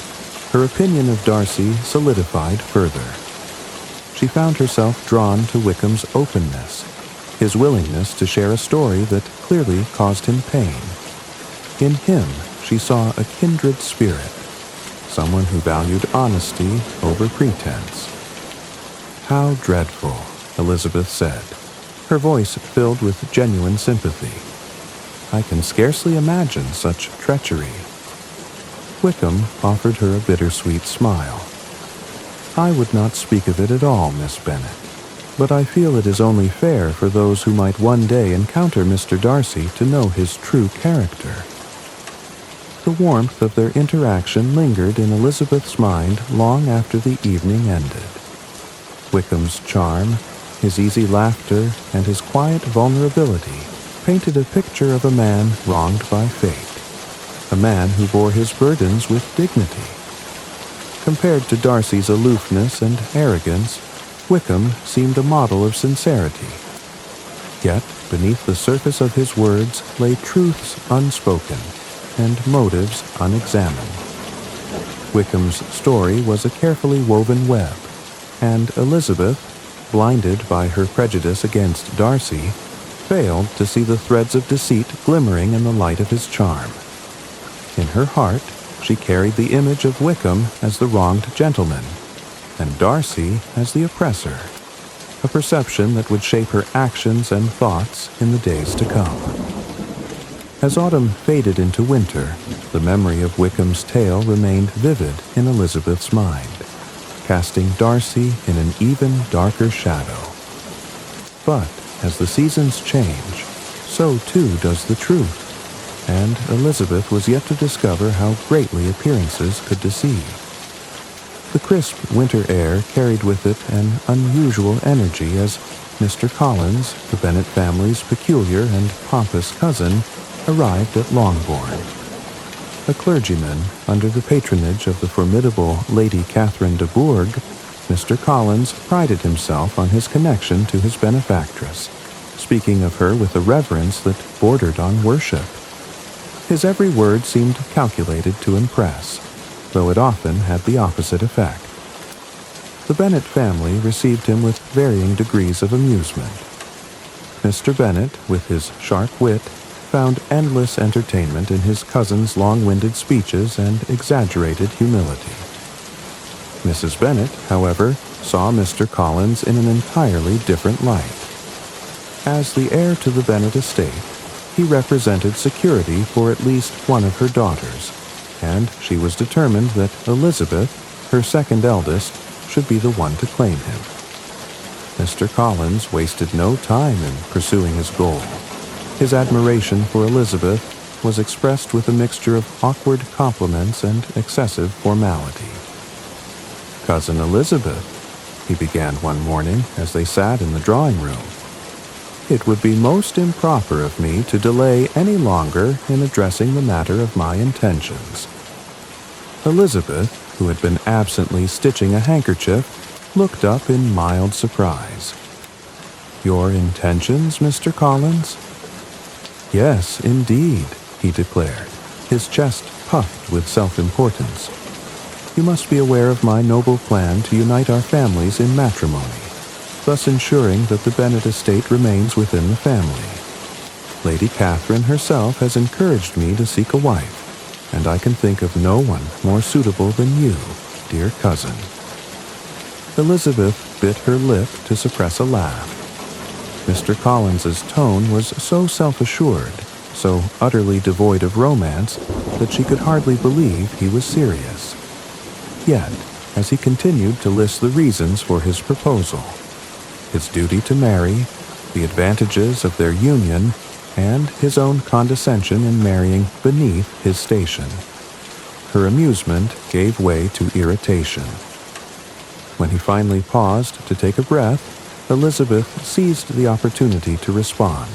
her opinion of Darcy solidified further. She found herself drawn to Wickham's openness, his willingness to share a story that clearly caused him pain. In him, she saw a kindred spirit, someone who valued honesty over pretense. "How dreadful," Elizabeth said, her voice filled with genuine sympathy. "I can scarcely imagine such treachery." Wickham offered her a bittersweet smile. "I would not speak of it at all, Miss Bennet, but I feel it is only fair for those who might one day encounter Mr. Darcy to know his true character." The warmth of their interaction lingered in Elizabeth's mind long after the evening ended. Wickham's charm, his easy laughter, and his quiet vulnerability painted a picture of a man wronged by fate, a man who bore his burdens with dignity. Compared to Darcy's aloofness and arrogance, Wickham seemed a model of sincerity. Yet, beneath the surface of his words lay truths unspoken and motives unexamined. Wickham's story was a carefully woven web, and Elizabeth, blinded by her prejudice against Darcy, failed to see the threads of deceit glimmering in the light of his charm. In her heart, she carried the image of Wickham as the wronged gentleman, and Darcy as the oppressor, a perception that would shape her actions and thoughts in the days to come. As autumn faded into winter, the memory of Wickham's tale remained vivid in Elizabeth's mind, casting Darcy in an even darker shadow. But as the seasons change, so too does the truth, and Elizabeth was yet to discover how greatly appearances could deceive. The crisp winter air carried with it an unusual energy as Mr. Collins, the Bennet family's peculiar and pompous cousin, arrived at Longbourn. A clergyman under the patronage of the formidable Lady Catherine de Bourgh, Mr. Collins prided himself on his connection to his benefactress, speaking of her with a reverence that bordered on worship. His every word seemed calculated to impress, though it often had the opposite effect. The Bennet family received him with varying degrees of amusement. Mr. Bennet, with his sharp wit, found endless entertainment in his cousin's long-winded speeches and exaggerated humility. Mrs. Bennet, however, saw Mr. Collins in an entirely different light. As the heir to the Bennet estate, he represented security for at least one of her daughters, and she was determined that Elizabeth, her second eldest, should be the one to claim him. Mr. Collins wasted no time in pursuing his goal. His admiration for Elizabeth was expressed with a mixture of awkward compliments and excessive formality. "Cousin Elizabeth," he began one morning as they sat in the drawing room, "it would be most improper of me to delay any longer in addressing the matter of my intentions." Elizabeth, who had been absently stitching a handkerchief, looked up in mild surprise. "Your intentions, Mr. Collins?" "Yes, indeed," he declared, his chest puffed with self-importance. "You must be aware of my noble plan to unite our families in matrimony, thus ensuring that the Bennet estate remains within the family. Lady Catherine herself has encouraged me to seek a wife, and I can think of no one more suitable than you, dear cousin." Elizabeth bit her lip to suppress a laugh. Mr. Collins's tone was so self-assured, so utterly devoid of romance, that she could hardly believe he was serious. Yet, as he continued to list the reasons for his proposal, his duty to marry, the advantages of their union, and his own condescension in marrying beneath his station, her amusement gave way to irritation. When he finally paused to take a breath, Elizabeth seized the opportunity to respond.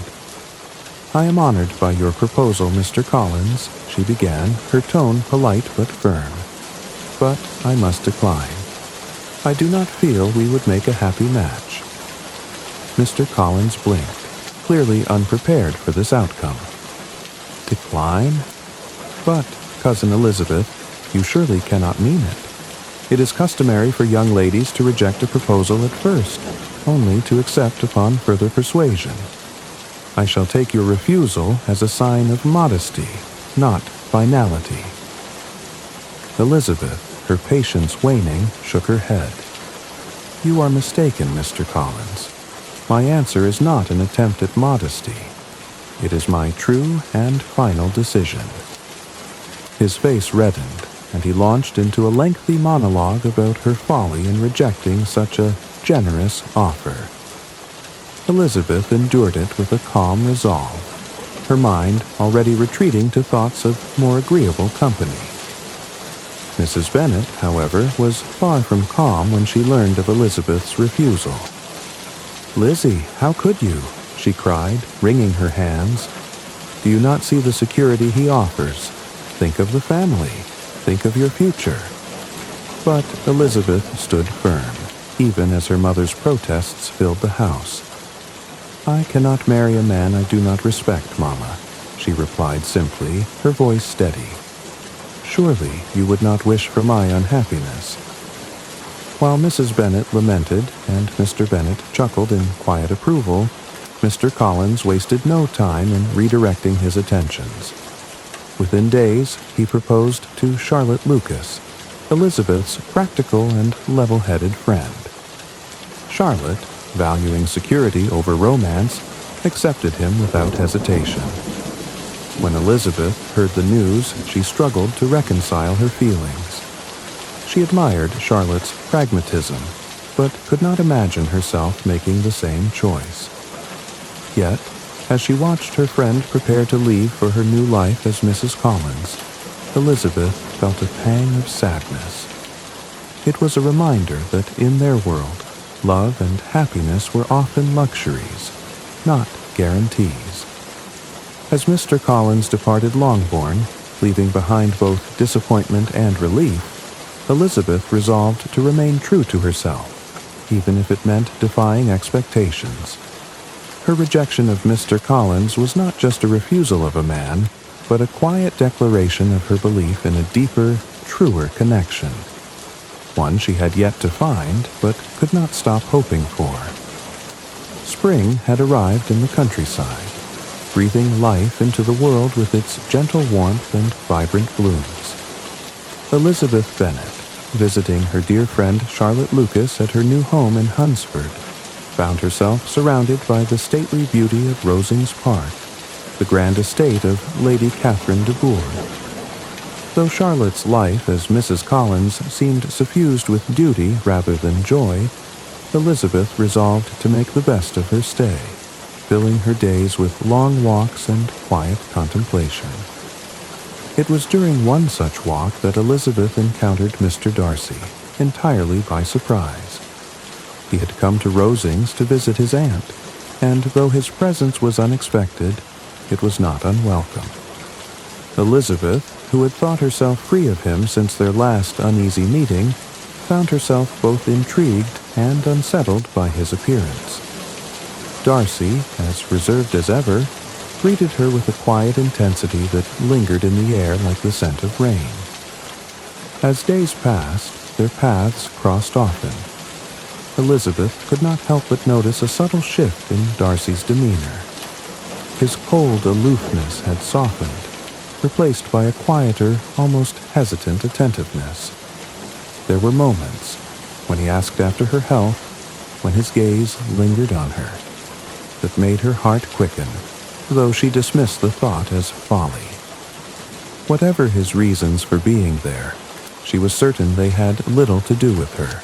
"I am honored by your proposal, Mr. Collins," she began, her tone polite but firm. "But I must decline. I do not feel we would make a happy match." Mr. Collins blinked, clearly unprepared for this outcome. "Decline? But, Cousin Elizabeth, you surely cannot mean it. It is customary for young ladies to reject a proposal at first, only to accept upon further persuasion. I shall take your refusal as a sign of modesty, not finality." Elizabeth, her patience waning, shook her head. "You are mistaken, Mr. Collins. My answer is not an attempt at modesty. It is my true and final decision." His face reddened, and he launched into a lengthy monologue about her folly in rejecting such a generous offer. Elizabeth endured it with a calm resolve, her mind already retreating to thoughts of more agreeable company. Mrs. Bennet, however, was far from calm when she learned of Elizabeth's refusal. "Lizzie, how could you?" she cried, wringing her hands. "Do you not see the security he offers? Think of the family. Think of your future." But Elizabeth stood firm, even as her mother's protests filled the house. "I cannot marry a man I do not respect, Mamma," she replied simply, her voice steady. "Surely you would not wish for my unhappiness." While Mrs. Bennet lamented and Mr. Bennet chuckled in quiet approval, Mr. Collins wasted no time in redirecting his attentions. Within days, he proposed to Charlotte Lucas, Elizabeth's practical and level-headed friend. Charlotte, valuing security over romance, accepted him without hesitation. When Elizabeth heard the news, she struggled to reconcile her feelings. She admired Charlotte's pragmatism, but could not imagine herself making the same choice. Yet, as she watched her friend prepare to leave for her new life as Mrs. Collins, Elizabeth felt a pang of sadness. It was a reminder that in their world, love and happiness were often luxuries, not guarantees. As Mr. Collins departed Longbourn, leaving behind both disappointment and relief, Elizabeth resolved to remain true to herself, even if it meant defying expectations. Her rejection of Mr. Collins was not just a refusal of a man, but a quiet declaration of her belief in a deeper, truer connection. One she had yet to find, but could not stop hoping for. Spring had arrived in the countryside, breathing life into the world with its gentle warmth and vibrant blooms. Elizabeth Bennet, visiting her dear friend Charlotte Lucas at her new home in Hunsford, found herself surrounded by the stately beauty of Rosings Park, the grand estate of Lady Catherine de Bourgh. Though Charlotte's life as Mrs. Collins seemed suffused with duty rather than joy, Elizabeth resolved to make the best of her stay, filling her days with long walks and quiet contemplation. It was during one such walk that Elizabeth encountered Mr. Darcy, entirely by surprise. He had come to Rosings to visit his aunt, and though his presence was unexpected, it was not unwelcome. Elizabeth, who had thought herself free of him since their last uneasy meeting, found herself both intrigued and unsettled by his appearance. Darcy, as reserved as ever, greeted her with a quiet intensity that lingered in the air like the scent of rain. As days passed, their paths crossed often. Elizabeth could not help but notice a subtle shift in Darcy's demeanor. His cold aloofness had softened, replaced by a quieter, almost hesitant attentiveness. There were moments, when he asked after her health, when his gaze lingered on her, that made her heart quicken, though she dismissed the thought as folly. Whatever his reasons for being there, she was certain they had little to do with her.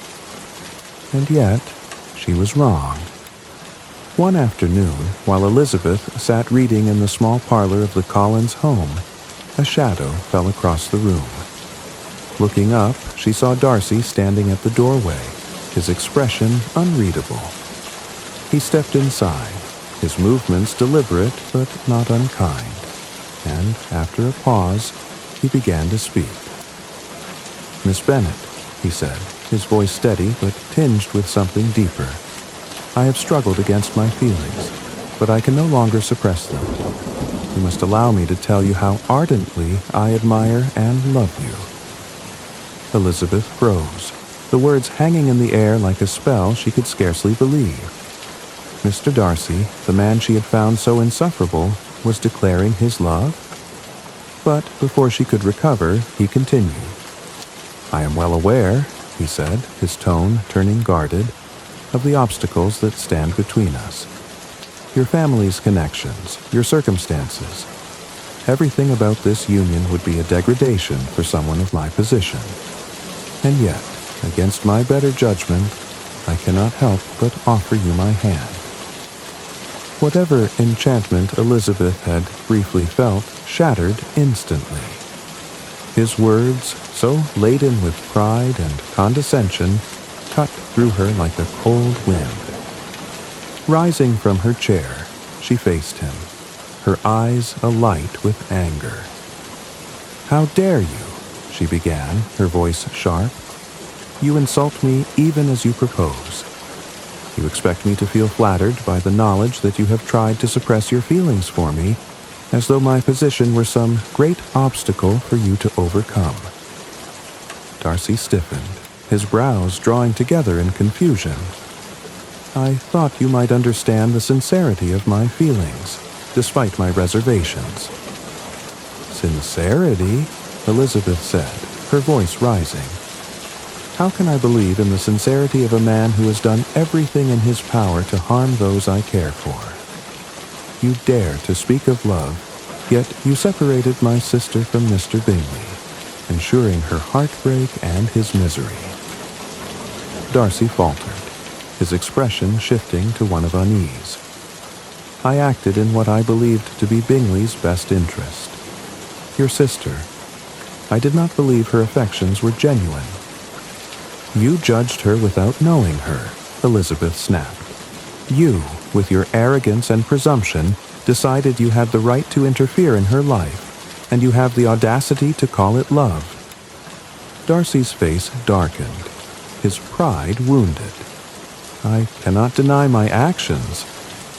And yet, she was wrong. One afternoon, while Elizabeth sat reading in the small parlor of the Collins home, a shadow fell across the room. Looking up, she saw Darcy standing at the doorway, his expression unreadable. He stepped inside, his movements deliberate but not unkind, and after a pause, he began to speak. "Miss Bennet," he said, his voice steady but tinged with something deeper. "I have struggled against my feelings, but I can no longer suppress them. You must allow me to tell you how ardently I admire and love you." Elizabeth froze, the words hanging in the air like a spell she could scarcely believe. Mr. Darcy, the man she had found so insufferable, was declaring his love? But before she could recover, he continued. "I am well aware," he said, his tone turning guarded, "of the obstacles that stand between us. Your family's connections, your circumstances. everything about this union would be a degradation for someone of my position. And yet, against my better judgment, I cannot help but offer you my hand. Whatever enchantment Elizabeth had briefly felt shattered instantly. His words, so laden with pride and condescension, cut through her like a cold wind. Rising from her chair, she faced him, her eyes alight with anger. "How dare you?" she began, her voice sharp. "You insult me even as you propose. You expect me to feel flattered by the knowledge that you have tried to suppress your feelings for me, as though my position were some great obstacle for you to overcome." Darcy stiffened, his brows drawing together in confusion. "I thought you might understand the sincerity of my feelings, despite my reservations." "Sincerity?" Elizabeth said, her voice rising. "How can I believe in the sincerity of a man who has done everything in his power to harm those I care for? You dare to speak of love, yet you separated my sister from Mr. Bingley, ensuring her heartbreak and his misery." Darcy faltered, his expression shifting to one of unease. "I acted in what I believed to be Bingley's best interest. Your sister, I did not believe her affections were genuine." "You judged her without knowing her," Elizabeth snapped. "You, with your arrogance and presumption, decided you had the right to interfere in her life, and you have the audacity to call it love." Darcy's face darkened, his pride wounded. "I cannot deny my actions,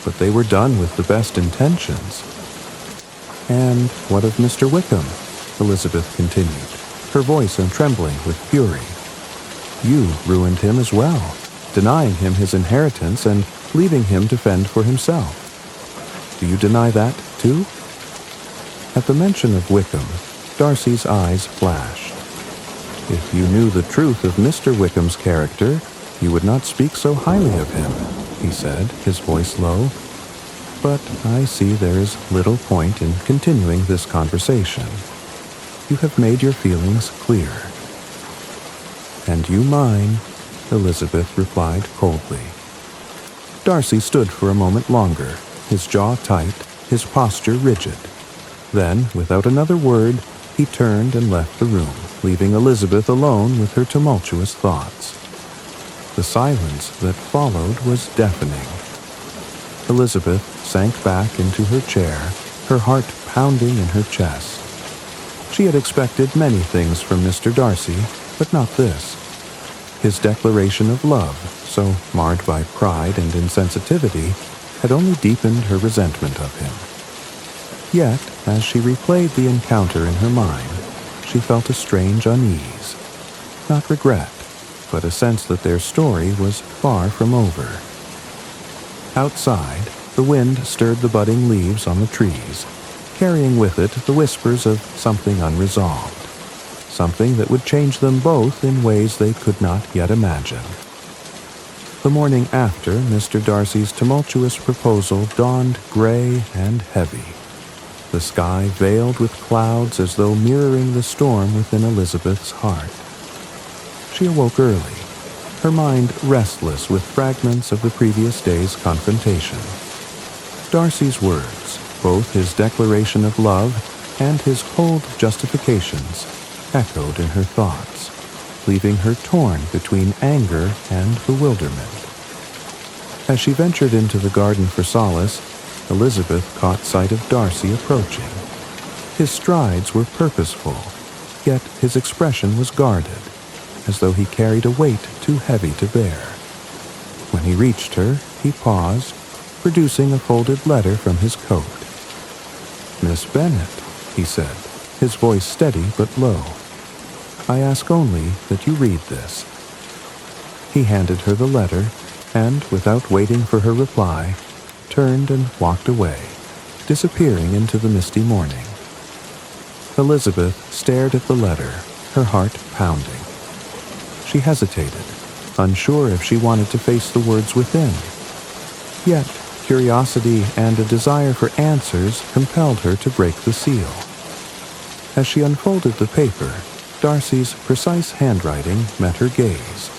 but they were done with the best intentions." "And what of Mr. Wickham?" Elizabeth continued, her voice trembling with fury. "You ruined him as well, denying him his inheritance and leaving him to fend for himself. Do you deny that, too?" At the mention of Wickham, Darcy's eyes flashed. "If you knew the truth of Mr. Wickham's character, you would not speak so highly of him," he said, his voice low. "But I see there is little point in continuing this conversation. You have made your feelings clear." "And you mine," Elizabeth replied coldly. Darcy stood for a moment longer, his jaw tight, his posture rigid. Then, without another word, he turned and left the room, leaving Elizabeth alone with her tumultuous thoughts. The silence that followed was deafening. Elizabeth sank back into her chair, her heart pounding in her chest. She had expected many things from Mr. Darcy, but not this. His declaration of love, so marred by pride and insensitivity, had only deepened her resentment of him. Yet, as she replayed the encounter in her mind, she felt a strange unease. Not regret, but a sense that their story was far from over. Outside, the wind stirred the budding leaves on the trees, carrying with it the whispers of something unresolved, something that would change them both in ways they could not yet imagine. The morning after Mr. Darcy's tumultuous proposal dawned gray and heavy, the sky veiled with clouds as though mirroring the storm within Elizabeth's heart. She awoke early, her mind restless with fragments of the previous day's confrontation. Darcy's words, both his declaration of love and his cold justifications, echoed in her thoughts, leaving her torn between anger and bewilderment. As she ventured into the garden for solace, Elizabeth caught sight of Darcy approaching. His strides were purposeful, yet his expression was guarded, as though he carried a weight too heavy to bear. When he reached her, he paused, producing a folded letter from his coat. "Miss Bennet," he said, his voice steady but low, "I ask only that you read this." He handed her the letter, and, without waiting for her reply, turned and walked away, disappearing into the misty morning. Elizabeth stared at the letter, her heart pounding. She hesitated, unsure if she wanted to face the words within. Yet curiosity and a desire for answers compelled her to break the seal. As she unfolded the paper, Darcy's precise handwriting met her gaze,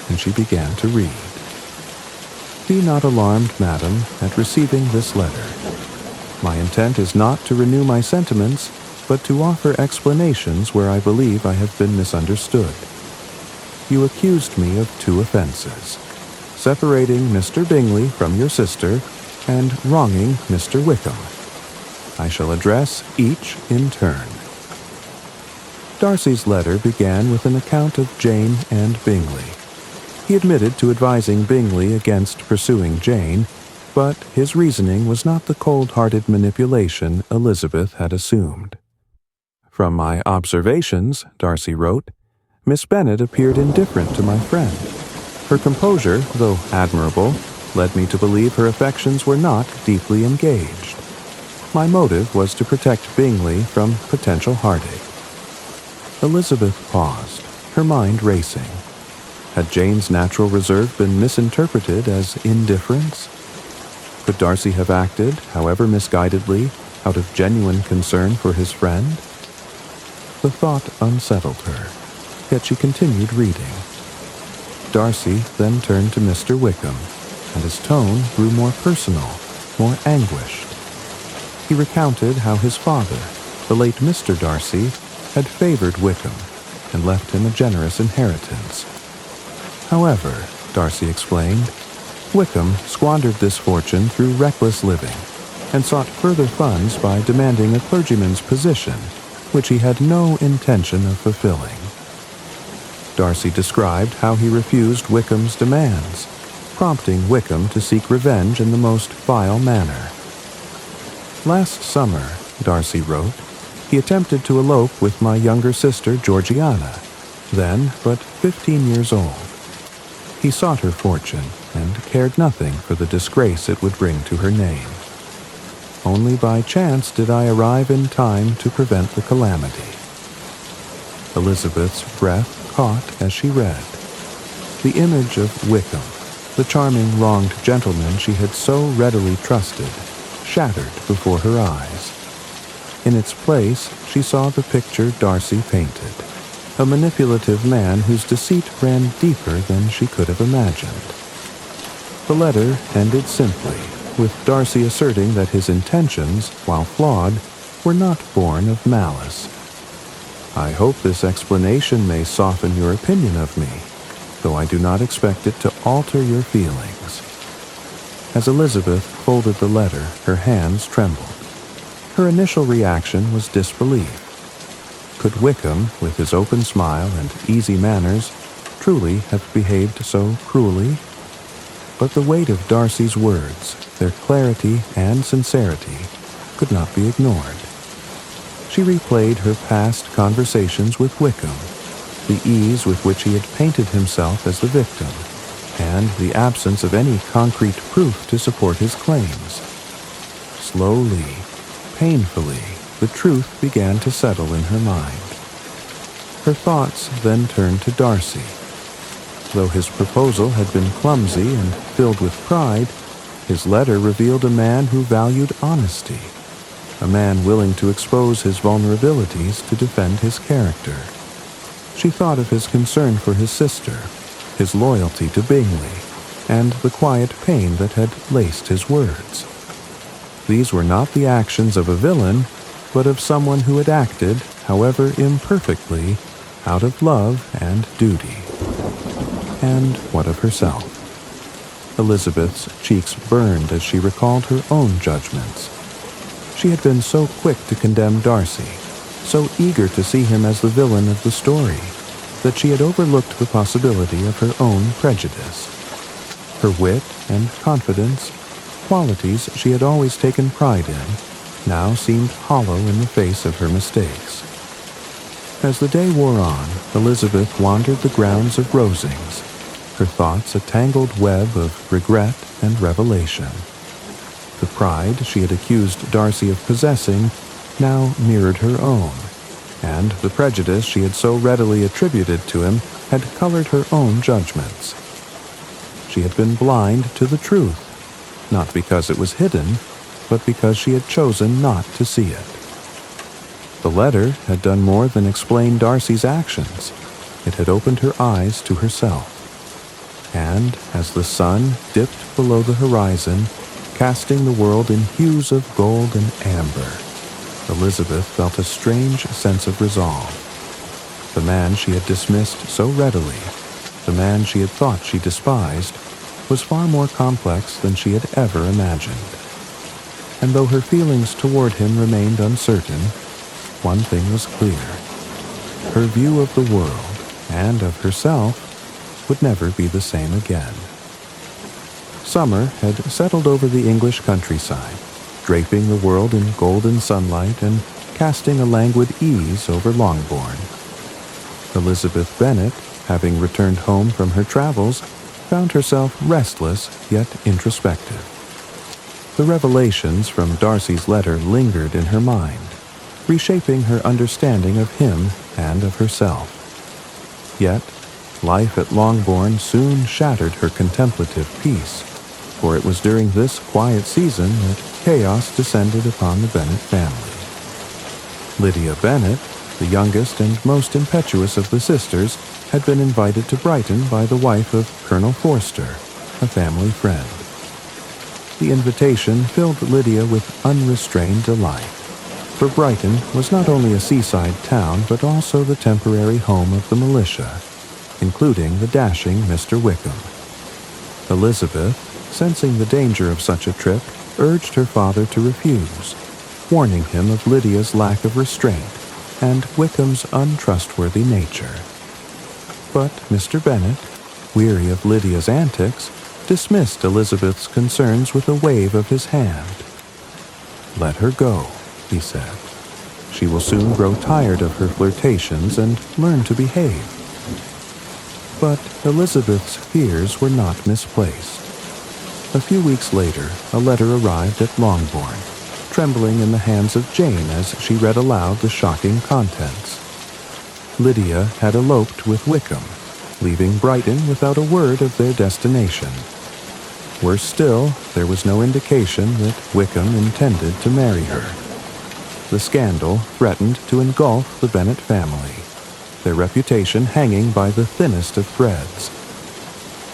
and she began to read. "Be not alarmed, madam, at receiving this letter. My intent is not to renew my sentiments, but to offer explanations where I believe I have been misunderstood. You accused me of 2 offenses: separating Mr. Bingley from your sister and wronging Mr. Wickham. I shall address each in turn." Darcy's letter began with an account of Jane and Bingley. He admitted to advising Bingley against pursuing Jane, but his reasoning was not the cold-hearted manipulation Elizabeth had assumed. "From my observations," Darcy wrote, "Miss Bennet appeared indifferent to my friend. Her composure, though admirable, led me to believe her affections were not deeply engaged. My motive was to protect Bingley from potential heartache." Elizabeth paused, her mind racing. Had Jane's natural reserve been misinterpreted as indifference? Could Darcy have acted, however misguidedly, out of genuine concern for his friend? The thought unsettled her, yet she continued reading. Darcy then turned to Mr. Wickham, and his tone grew more personal, more anguished. He recounted how his father, the late Mr. Darcy, had favored Wickham and left him a generous inheritance. However, Darcy explained, Wickham squandered this fortune through reckless living and sought further funds by demanding a clergyman's position, which he had no intention of fulfilling. Darcy described how he refused Wickham's demands, prompting Wickham to seek revenge in the most vile manner. "Last summer," Darcy wrote, "he attempted to elope with my younger sister Georgiana, then but 15 years old. He sought her fortune and cared nothing for the disgrace it would bring to her name. Only by chance did I arrive in time to prevent the calamity." Elizabeth's breath caught as she read. The image of Wickham, the charming wronged gentleman she had so readily trusted, shattered before her eyes. In its place, she saw the picture Darcy painted, a manipulative man whose deceit ran deeper than she could have imagined. The letter ended simply, with Darcy asserting that his intentions, while flawed, were not born of malice. "I hope this explanation may soften your opinion of me, though I do not expect it to alter your feelings." As Elizabeth folded the letter, her hands trembled. Her initial reaction was disbelief. Could Wickham, with his open smile and easy manners, truly have behaved so cruelly? But the weight of Darcy's words, their clarity and sincerity, could not be ignored. She replayed her past conversations with Wickham, the ease with which he had painted himself as the victim, and the absence of any concrete proof to support his claims. Slowly, painfully, the truth began to settle in her mind. Her thoughts then turned to Darcy. Though his proposal had been clumsy and filled with pride, his letter revealed a man who valued honesty, a man willing to expose his vulnerabilities to defend his character. She thought of his concern for his sister, his loyalty to Bingley, and the quiet pain that had laced his words. These were not the actions of a villain, but of someone who had acted, however imperfectly, out of love and duty. And what of herself? Elizabeth's cheeks burned as she recalled her own judgments. She had been so quick to condemn Darcy, so eager to see him as the villain of the story, that she had overlooked the possibility of her own prejudice. Her wit and confidence, qualities she had always taken pride in, now seemed hollow in the face of her mistakes. As the day wore on, Elizabeth wandered the grounds of Rosings, her thoughts a tangled web of regret and revelation. The pride she had accused Darcy of possessing now mirrored her own, and the prejudice she had so readily attributed to him had colored her own judgments. She had been blind to the truth, not because it was hidden, but because she had chosen not to see it. The letter had done more than explain Darcy's actions. It had opened her eyes to herself. And as the sun dipped below the horizon, casting the world in hues of gold and amber, Elizabeth felt a strange sense of resolve. The man she had dismissed so readily, the man she had thought she despised, was far more complex than she had ever imagined. And though her feelings toward him remained uncertain, one thing was clear. Her view of the world and of herself would never be the same again. Summer had settled over the English countryside, draping the world in golden sunlight and casting a languid ease over Longbourn. Elizabeth Bennet, having returned home from her travels, found herself restless yet introspective. The revelations from Darcy's letter lingered in her mind, reshaping her understanding of him and of herself. Yet, life at Longbourn soon shattered her contemplative peace, for it was during this quiet season that chaos descended upon the Bennet family. Lydia Bennet, the youngest and most impetuous of the sisters, had been invited to Brighton by the wife of Colonel Forster, a family friend. The invitation filled Lydia with unrestrained delight, for Brighton was not only a seaside town but also the temporary home of the militia, including the dashing Mr. Wickham. Elizabeth, sensing the danger of such a trip, urged her father to refuse, warning him of Lydia's lack of restraint and Wickham's untrustworthy nature. But Mr. Bennet, weary of Lydia's antics, dismissed Elizabeth's concerns with a wave of his hand. "Let her go," he said. "She will soon grow tired of her flirtations and learn to behave." But Elizabeth's fears were not misplaced. A few weeks later, a letter arrived at Longbourn, trembling in the hands of Jane as she read aloud the shocking contents. Lydia had eloped with Wickham, leaving Brighton without a word of their destination. Worse still, there was no indication that Wickham intended to marry her. The scandal threatened to engulf the Bennet family, their reputation hanging by the thinnest of threads.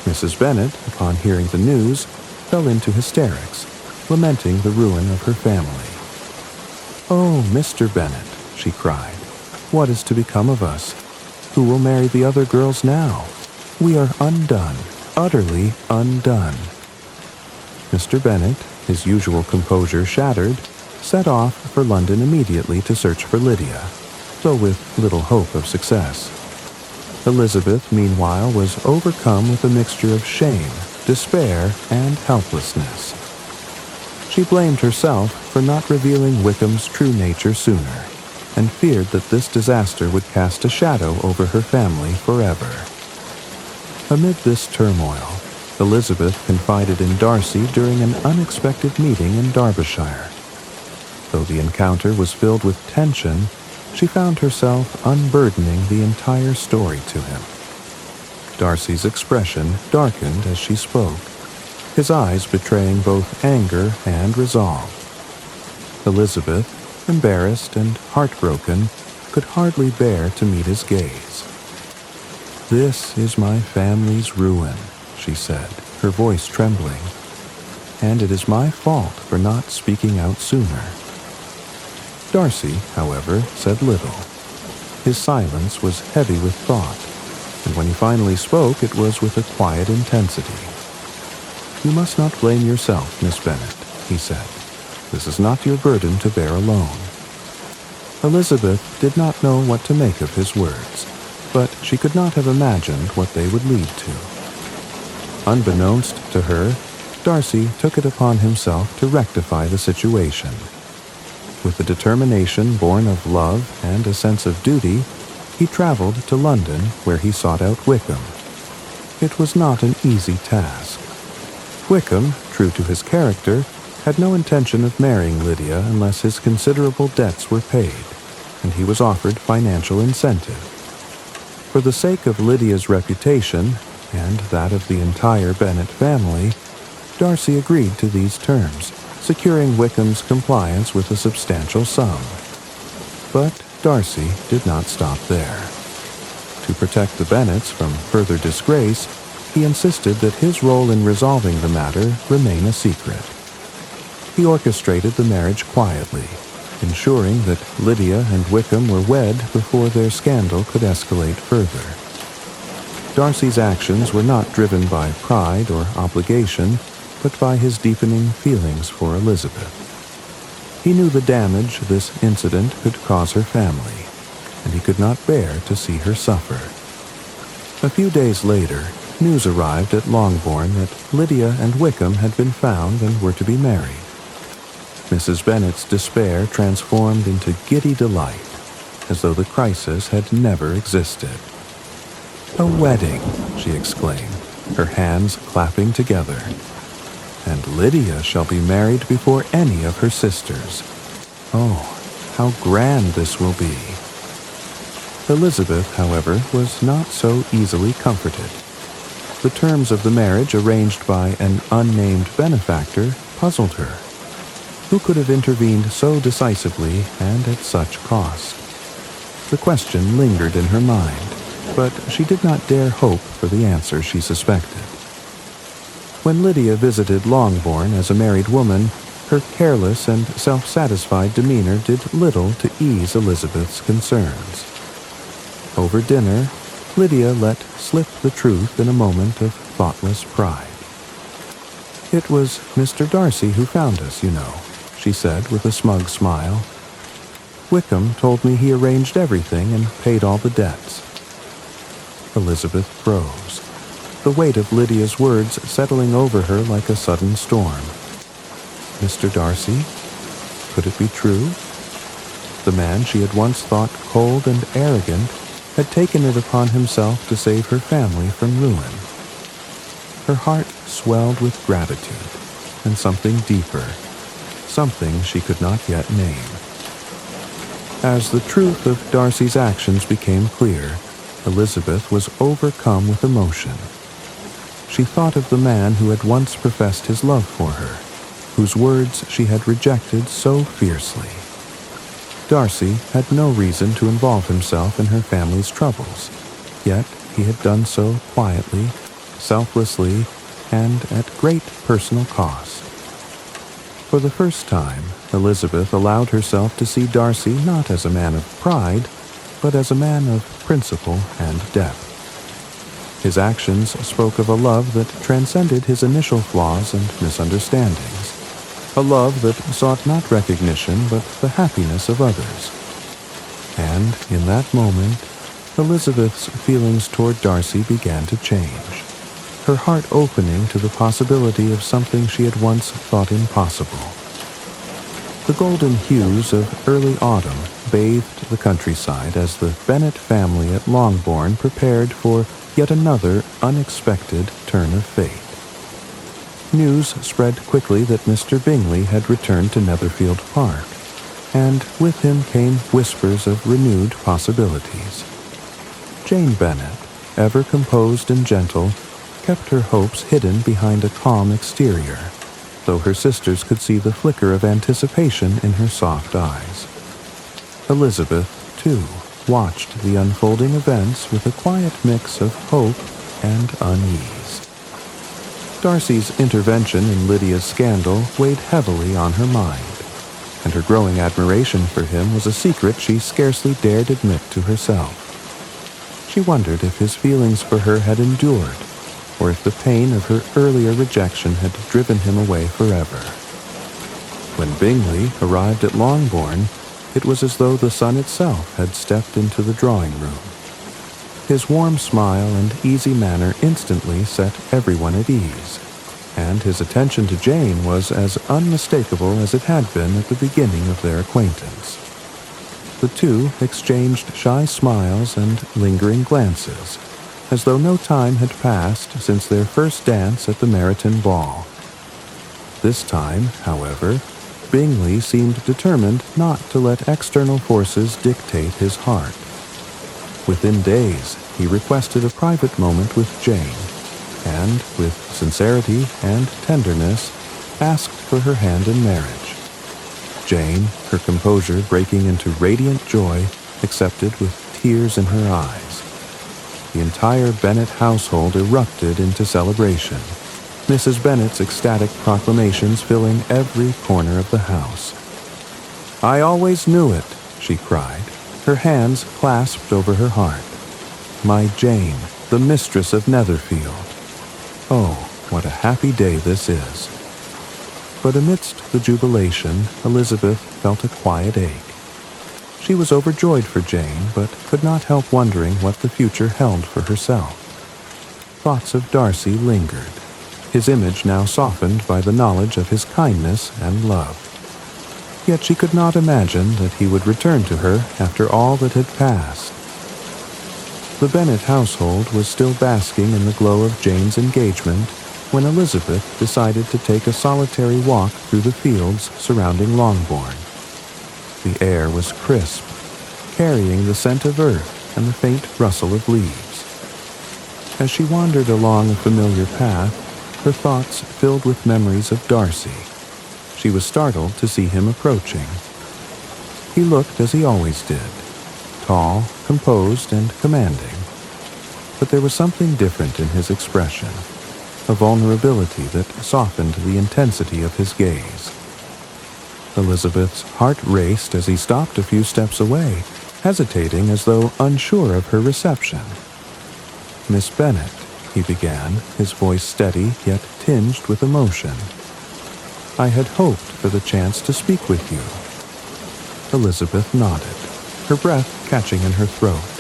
Mrs. Bennet, upon hearing the news, fell into hysterics, lamenting the ruin of her family. "Oh, Mr. Bennet," she cried, "what is to become of us? Who will marry the other girls now? We are undone, utterly undone." Mr. Bennet, his usual composure shattered, set off for London immediately to search for Lydia, though with little hope of success. Elizabeth, meanwhile, was overcome with a mixture of shame, despair, and helplessness. She blamed herself for not revealing Wickham's true nature sooner, and feared that this disaster would cast a shadow over her family forever. Amid this turmoil, Elizabeth confided in Darcy during an unexpected meeting in Derbyshire. Though the encounter was filled with tension, she found herself unburdening the entire story to him. Darcy's expression darkened as she spoke, his eyes betraying both anger and resolve. Elizabeth, embarrassed and heartbroken, could hardly bear to meet his gaze. "This is my family's ruin," she said, her voice trembling, "and it is my fault for not speaking out sooner." Darcy, however, said little. His silence was heavy with thought, and when he finally spoke, it was with a quiet intensity. "You must not blame yourself, Miss Bennet," he said. "This is not your burden to bear alone." Elizabeth did not know what to make of his words, but she could not have imagined what they would lead to. Unbeknownst to her, Darcy took it upon himself to rectify the situation. With a determination born of love and a sense of duty, he traveled to London, where he sought out Wickham. It was not an easy task. Wickham, true to his character, had no intention of marrying Lydia unless his considerable debts were paid, and he was offered financial incentive. For the sake of Lydia's reputation, and that of the entire Bennet family, Darcy agreed to these terms, securing Wickham's compliance with a substantial sum. But Darcy did not stop there. To protect the Bennets from further disgrace, he insisted that his role in resolving the matter remain a secret. He orchestrated the marriage quietly, ensuring that Lydia and Wickham were wed before their scandal could escalate further. Darcy's actions were not driven by pride or obligation, but by his deepening feelings for Elizabeth. He knew the damage this incident could cause her family, and he could not bear to see her suffer. A few days later, news arrived at Longbourn that Lydia and Wickham had been found and were to be married. Mrs. Bennet's despair transformed into giddy delight, as though the crisis had never existed. "A wedding," she exclaimed, her hands clapping together. "And Lydia shall be married before any of her sisters. Oh, how grand this will be." Elizabeth, however, was not so easily comforted. The terms of the marriage arranged by an unnamed benefactor puzzled her. Who could have intervened so decisively and at such cost? The question lingered in her mind, but she did not dare hope for the answer she suspected. When Lydia visited Longbourn as a married woman, her careless and self-satisfied demeanor did little to ease Elizabeth's concerns. Over dinner, Lydia let slip the truth in a moment of thoughtless pride. "It was Mr. Darcy who found us, you know," she said with a smug smile. "Wickham told me he arranged everything and paid all the debts." Elizabeth froze, the weight of Lydia's words settling over her like a sudden storm. Mr. Darcy? Could it be true? The man she had once thought cold and arrogant had taken it upon himself to save her family from ruin. Her heart swelled with gratitude and something deeper, something she could not yet name. As the truth of Darcy's actions became clear, Elizabeth was overcome with emotion. She thought of the man who had once professed his love for her, whose words she had rejected so fiercely. Darcy had no reason to involve himself in her family's troubles, yet he had done so quietly, selflessly, and at great personal cost. For the first time, Elizabeth allowed herself to see Darcy not as a man of pride, but as a man of principle and depth. His actions spoke of a love that transcended his initial flaws and misunderstandings, a love that sought not recognition but the happiness of others. And in that moment, Elizabeth's feelings toward Darcy began to change, her heart opening to the possibility of something she had once thought impossible. The golden hues of early autumn bathed the countryside as the Bennet family at Longbourn prepared for yet another unexpected turn of fate. News spread quickly that Mr. Bingley had returned to Netherfield Park, and with him came whispers of renewed possibilities. Jane Bennet, ever composed and gentle, kept her hopes hidden behind a calm exterior, though her sisters could see the flicker of anticipation in her soft eyes. Elizabeth, too, watched the unfolding events with a quiet mix of hope and unease. Darcy's intervention in Lydia's scandal weighed heavily on her mind, and her growing admiration for him was a secret she scarcely dared admit to herself. She wondered if his feelings for her had endured, or if the pain of her earlier rejection had driven him away forever. When Bingley arrived at Longbourn, it was as though the sun itself had stepped into the drawing room. His warm smile and easy manner instantly set everyone at ease, and his attention to Jane was as unmistakable as it had been at the beginning of their acquaintance. The two exchanged shy smiles and lingering glances, as though no time had passed since their first dance at the Meryton ball. This time, however, Bingley seemed determined not to let external forces dictate his heart. Within days, he requested a private moment with Jane, and, with sincerity and tenderness, asked for her hand in marriage. Jane, her composure breaking into radiant joy, accepted with tears in her eyes. The entire Bennet household erupted into celebration, Mrs. Bennet's ecstatic proclamations filling every corner of the house. "I always knew it," she cried, her hands clasped over her heart. "My Jane, the mistress of Netherfield. Oh, what a happy day this is." But amidst the jubilation, Elizabeth felt a quiet ache. She was overjoyed for Jane, but could not help wondering what the future held for herself. Thoughts of Darcy lingered, his image now softened by the knowledge of his kindness and love. Yet she could not imagine that he would return to her after all that had passed. The Bennet household was still basking in the glow of Jane's engagement when Elizabeth decided to take a solitary walk through the fields surrounding Longbourn. The air was crisp, carrying the scent of earth and the faint rustle of leaves. As she wandered along a familiar path, her thoughts filled with memories of Darcy. She was startled to see him approaching. He looked as he always did, tall, composed, and commanding. But there was something different in his expression, a vulnerability that softened the intensity of his gaze. Elizabeth's heart raced as he stopped a few steps away, hesitating as though unsure of her reception. "Miss Bennet," he began, his voice steady yet tinged with emotion. "I had hoped for the chance to speak with you." Elizabeth nodded, her breath catching in her throat.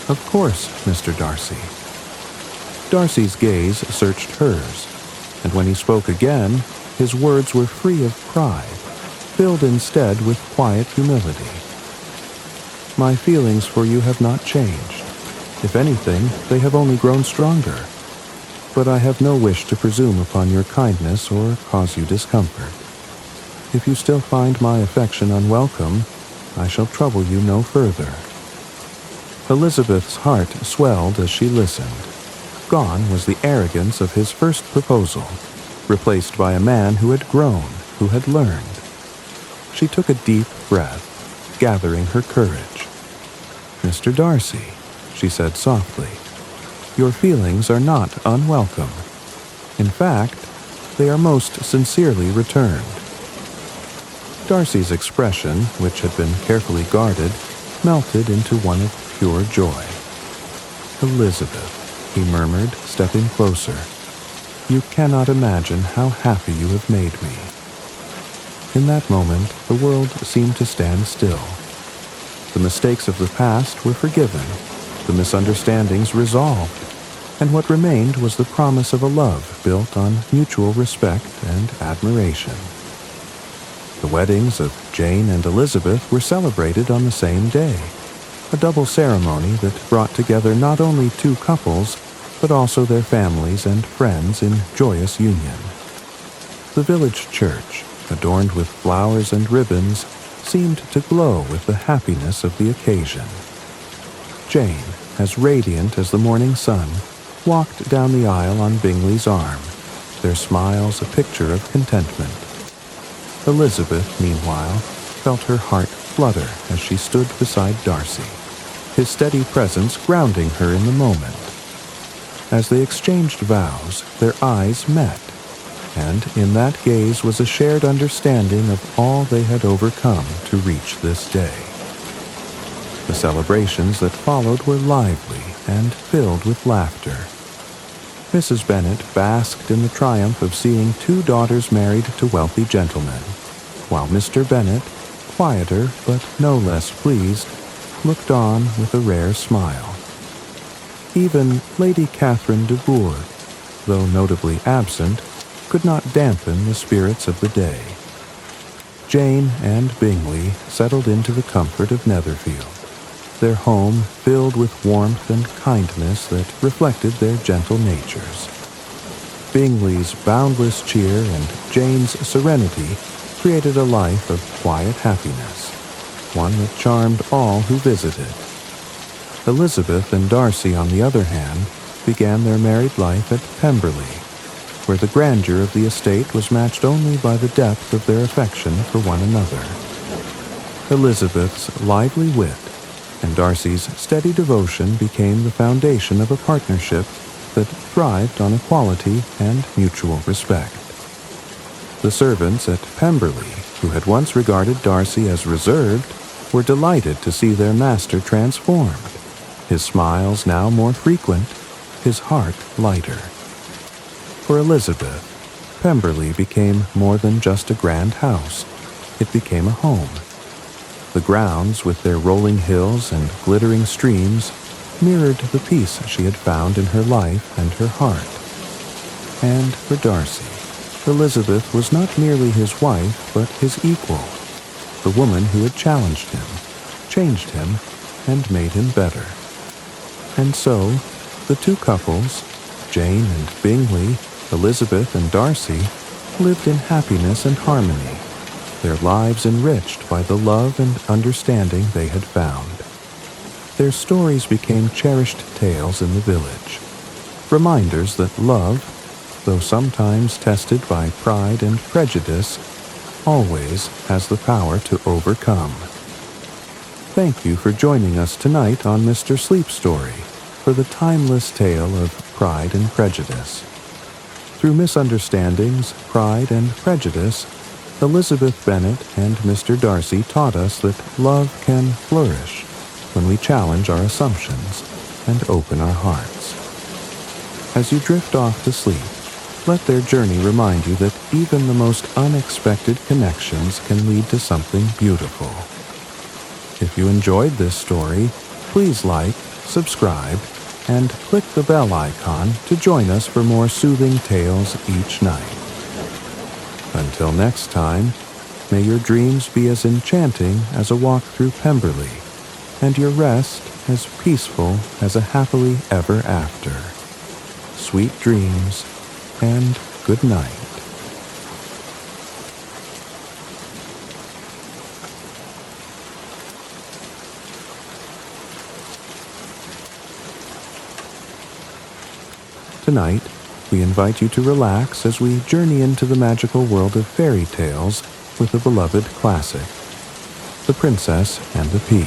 "Of course, Mr. Darcy." Darcy's gaze searched hers, and when he spoke again, his words were free of pride, filled instead with quiet humility. "My feelings for you have not changed. If anything, they have only grown stronger. But I have no wish to presume upon your kindness or cause you discomfort. If you still find my affection unwelcome, I shall trouble you no further." Elizabeth's heart swelled as she listened. Gone was the arrogance of his first proposal, replaced by a man who had grown, who had learned. She took a deep breath, gathering her courage. "Mr. Darcy," she said softly, "your feelings are not unwelcome. In fact, they are most sincerely returned." Darcy's expression, which had been carefully guarded, melted into one of pure joy. "Elizabeth," he murmured, stepping closer, "you cannot imagine how happy you have made me." In that moment, the world seemed to stand still. The mistakes of the past were forgiven, the misunderstandings resolved, and what remained was the promise of a love built on mutual respect and admiration. The weddings of Jane and Elizabeth were celebrated on the same day, a double ceremony that brought together not only two couples, but also their families and friends in joyous union. The village church, adorned with flowers and ribbons, seemed to glow with the happiness of the occasion. Jane, as radiant as the morning sun, walked down the aisle on Bingley's arm, their smiles a picture of contentment. Elizabeth, meanwhile, felt her heart flutter as she stood beside Darcy, his steady presence grounding her in the moment. As they exchanged vows, their eyes met, and in that gaze was a shared understanding of all they had overcome to reach this day. The celebrations that followed were lively and filled with laughter. Mrs. Bennet basked in the triumph of seeing two daughters married to wealthy gentlemen, while Mr. Bennet, quieter but no less pleased, looked on with a rare smile. Even Lady Catherine de Bourgh, though notably absent, could not dampen the spirits of the day. Jane and Bingley settled into the comfort of Netherfield, their home filled with warmth and kindness that reflected their gentle natures. Bingley's boundless cheer and Jane's serenity created a life of quiet happiness, one that charmed all who visited. Elizabeth and Darcy, on the other hand, began their married life at Pemberley, where the grandeur of the estate was matched only by the depth of their affection for one another. Elizabeth's lively wit and Darcy's steady devotion became the foundation of a partnership that thrived on equality and mutual respect. The servants at Pemberley, who had once regarded Darcy as reserved, were delighted to see their master transformed, his smiles now more frequent, his heart lighter. For Elizabeth, Pemberley became more than just a grand house. It became a home. The grounds, with their rolling hills and glittering streams, mirrored the peace she had found in her life and her heart. And for Darcy, Elizabeth was not merely his wife, but his equal, the woman who had challenged him, changed him, and made him better. And so, the two couples, Jane and Bingley, Elizabeth and Darcy, lived in happiness and harmony, their lives enriched by the love and understanding they had found. Their stories became cherished tales in the village, reminders that love, though sometimes tested by pride and prejudice, always has the power to overcome. Thank you for joining us tonight on Mr. Sleep Story for the timeless tale of Pride and Prejudice. Through misunderstandings, pride, and prejudice, Elizabeth Bennet and Mr. Darcy taught us that love can flourish when we challenge our assumptions and open our hearts. As you drift off to sleep, let their journey remind you that even the most unexpected connections can lead to something beautiful. If you enjoyed this story, please like, subscribe, and click the bell icon to join us for more soothing tales each night. Until next time, may your dreams be as enchanting as a walk through Pemberley, and your rest as peaceful as a happily ever after. Sweet dreams, and good night. Tonight, we invite you to relax as we journey into the magical world of fairy tales with a beloved classic, The Princess and the Pea.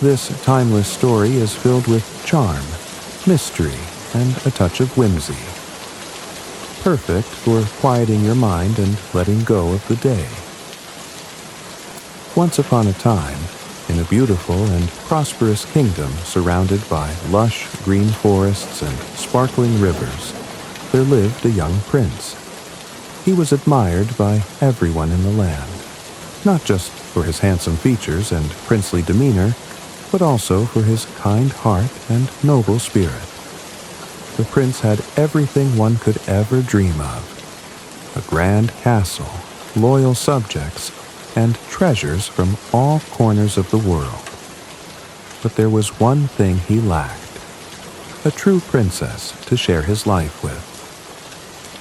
This timeless story is filled with charm, mystery, and a touch of whimsy. Perfect for quieting your mind and letting go of the day. Once upon a time, in a beautiful and prosperous kingdom surrounded by lush green forests and sparkling rivers, there lived a young prince. He was admired by everyone in the land, not just for his handsome features and princely demeanor, but also for his kind heart and noble spirit. The prince had everything one could ever dream of: a grand castle, loyal subjects, and treasures from all corners of the world. But there was one thing he lacked: a true princess to share his life with.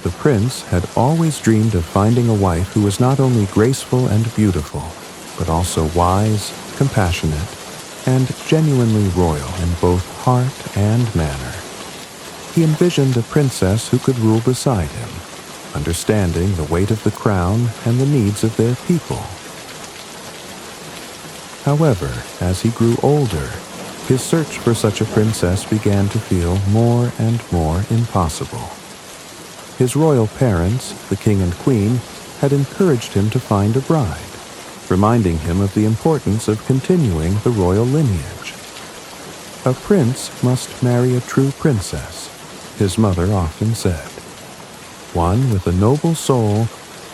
The prince had always dreamed of finding a wife who was not only graceful and beautiful, but also wise, compassionate, and genuinely royal in both heart and manner. He envisioned a princess who could rule beside him, understanding the weight of the crown and the needs of their people. However, as he grew older, his search for such a princess began to feel more and more impossible. His royal parents, the king and queen, had encouraged him to find a bride, reminding him of the importance of continuing the royal lineage. A prince must marry a true princess, his mother often said, one with a noble soul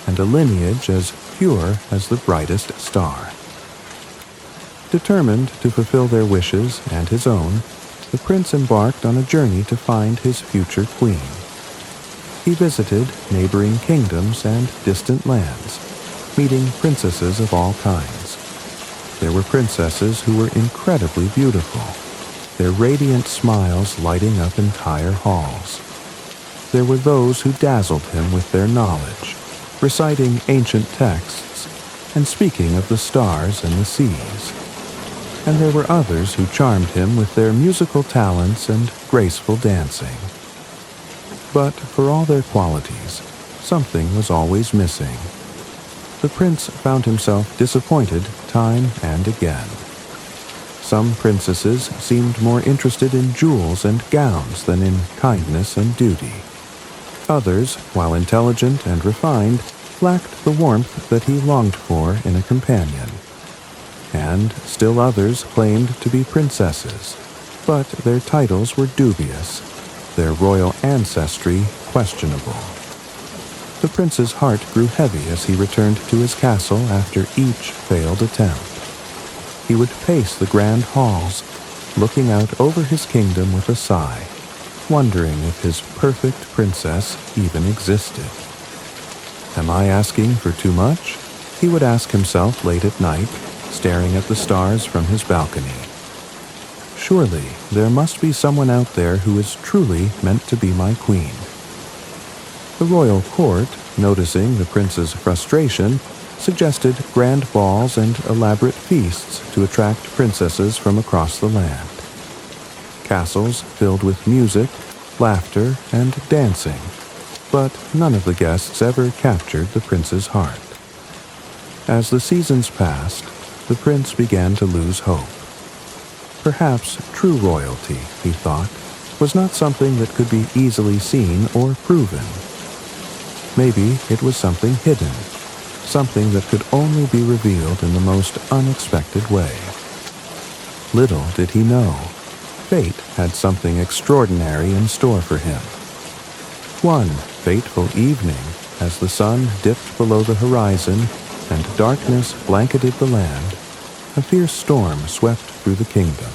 and a lineage as pure as the brightest star. Determined to fulfill their wishes and his own, the prince embarked on a journey to find his future queen. He visited neighboring kingdoms and distant lands, meeting princesses of all kinds. There were princesses who were incredibly beautiful, their radiant smiles lighting up entire halls. There were those who dazzled him with their knowledge, reciting ancient texts and speaking of the stars and the seas. and there were others who charmed him with their musical talents and graceful dancing. But for all their qualities, something was always missing. The prince found himself disappointed time and again. Some princesses seemed more interested in jewels and gowns than in kindness and duty. Others, while intelligent and refined, lacked the warmth that he longed for in a companion. And still others claimed to be princesses, but their titles were dubious, their royal ancestry questionable. The prince's heart grew heavy as he returned to his castle after each failed attempt. He would pace the grand halls, looking out over his kingdom with a sigh, wondering if his perfect princess even existed. Am I asking for too much? He would ask himself late at night, staring at the stars from his balcony. Surely there must be someone out there who is truly meant to be my queen. The royal court, noticing the prince's frustration, suggested grand balls and elaborate feasts to attract princesses from across the land. Castles filled with music, laughter, and dancing, but none of the guests ever captured the prince's heart. As the seasons passed, the prince began to lose hope. Perhaps true royalty, he thought, was not something that could be easily seen or proven. Maybe it was something hidden, something that could only be revealed in the most unexpected way. Little did he know, fate had something extraordinary in store for him. One fateful evening, as the sun dipped below the horizon and darkness blanketed the land, a fierce storm swept through the kingdom.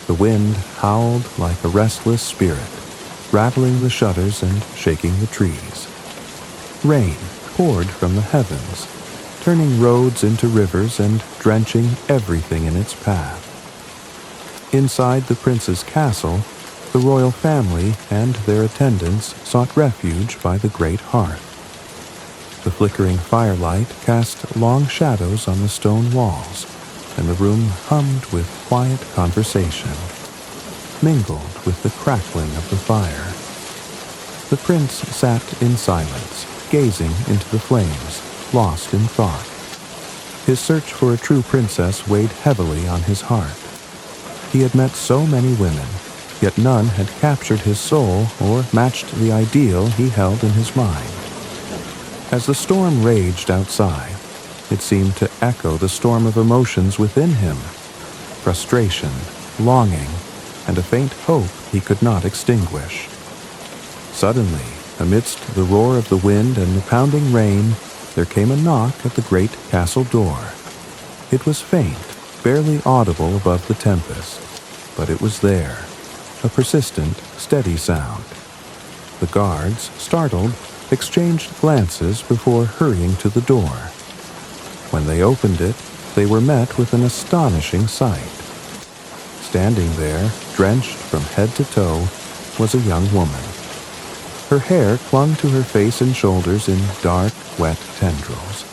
The wind howled like a restless spirit, rattling the shutters and shaking the trees. Rain poured from the heavens, turning roads into rivers and drenching everything in its path. Inside the prince's castle, the royal family and their attendants sought refuge by the great hearth. The flickering firelight cast long shadows on the stone walls, and the room hummed with quiet conversation, mingled with the crackling of the fire. The prince sat in silence, gazing into the flames, lost in thought. His search for a true princess weighed heavily on his heart. He had met so many women, yet none had captured his soul or matched the ideal he held in his mind. As the storm raged outside, it seemed to echo the storm of emotions within him: frustration, longing, and a faint hope he could not extinguish. Suddenly, amidst the roar of the wind and the pounding rain, there came a knock at the great castle door. It was faint, barely audible above the tempest, but it was there, a persistent, steady sound. The guards, startled, exchanged glances before hurrying to the door. When they opened it, they were met with an astonishing sight. Standing there, drenched from head to toe, was a young woman. Her hair clung to her face and shoulders in dark, wet tendrils,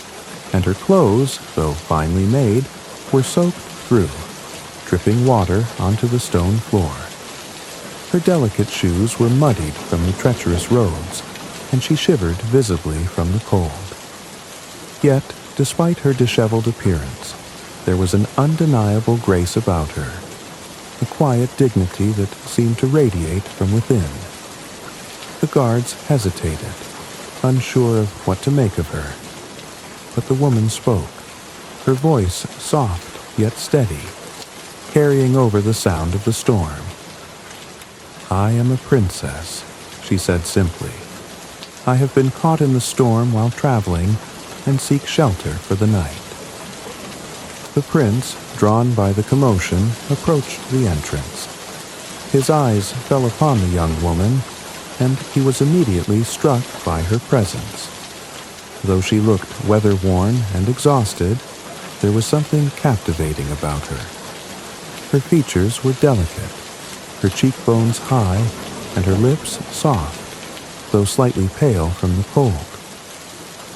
and her clothes, though finely made, were soaked through, dripping water onto the stone floor. Her delicate shoes were muddied from the treacherous roads, and she shivered visibly from the cold. Yet, despite her disheveled appearance, there was an undeniable grace about her, a quiet dignity that seemed to radiate from within. The guards hesitated, unsure of what to make of her. But the woman spoke, her voice soft yet steady, carrying over the sound of the storm. "I am a princess," she said simply. "I have been caught in the storm while traveling and seek shelter for the night." The prince, drawn by the commotion, approached the entrance. His eyes fell upon the young woman, and he was immediately struck by her presence. Though she looked weather-worn and exhausted, there was something captivating about her. Her features were delicate, her cheekbones high, and her lips soft, though slightly pale from the cold.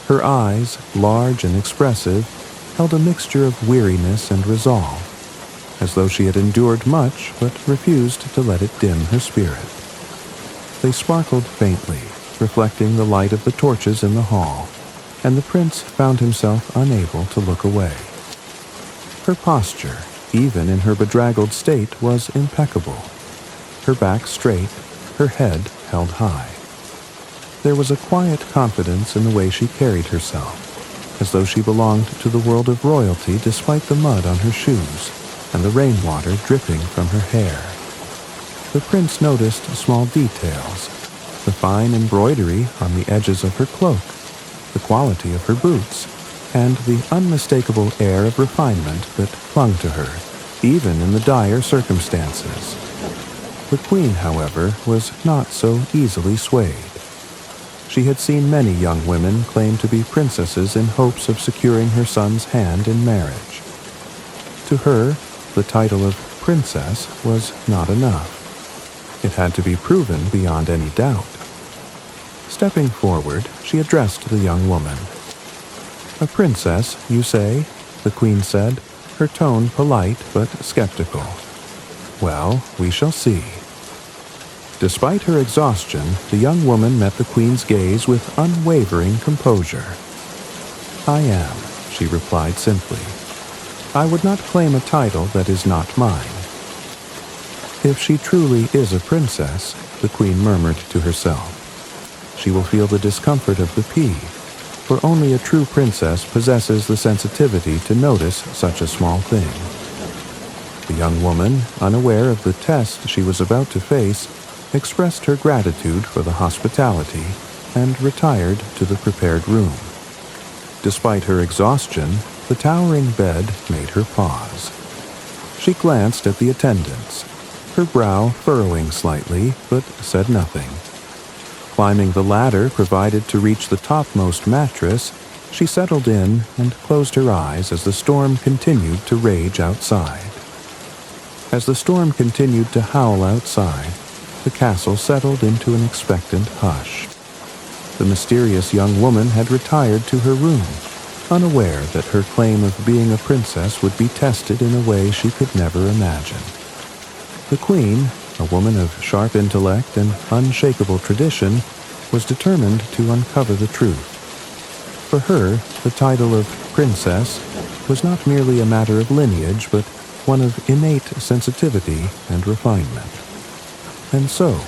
Her eyes, large and expressive, held a mixture of weariness and resolve, as though she had endured much but refused to let it dim her spirit. They sparkled faintly, reflecting the light of the torches in the hall, and the prince found himself unable to look away. Her posture, even in her bedraggled state, was impeccable. Her back straight, her head held high. There was a quiet confidence in the way she carried herself, as though she belonged to the world of royalty despite the mud on her shoes and the rainwater dripping from her hair. The prince noticed small details, the fine embroidery on the edges of her cloak, the quality of her boots, and the unmistakable air of refinement that clung to her, even in the dire circumstances. The queen, however, was not so easily swayed. She had seen many young women claim to be princesses in hopes of securing her son's hand in marriage. To her, the title of princess was not enough. It had to be proven beyond any doubt. Stepping forward, she addressed the young woman. "A princess, you say?" the queen said, her tone polite but skeptical. "Well, we shall see." Despite her exhaustion, the young woman met the queen's gaze with unwavering composure. "I am," she replied simply. "I would not claim a title that is not mine." "If she truly is a princess," the queen murmured to herself, "she will feel the discomfort of the pea, for only a true princess possesses the sensitivity to notice such a small thing." The young woman, unaware of the test she was about to face, expressed her gratitude for the hospitality and retired to the prepared room. Despite her exhaustion, the towering bed made her pause. She glanced at the attendants, her brow furrowing slightly, but said nothing. Climbing the ladder provided to reach the topmost mattress, she settled in and closed her eyes as the storm continued to rage outside. As the storm continued to howl outside, the castle settled into an expectant hush. The mysterious young woman had retired to her room, unaware that her claim of being a princess would be tested in a way she could never imagine. The queen, a woman of sharp intellect and unshakable tradition, was determined to uncover the truth. For her, the title of princess was not merely a matter of lineage, but one of innate sensitivity and refinement. And so,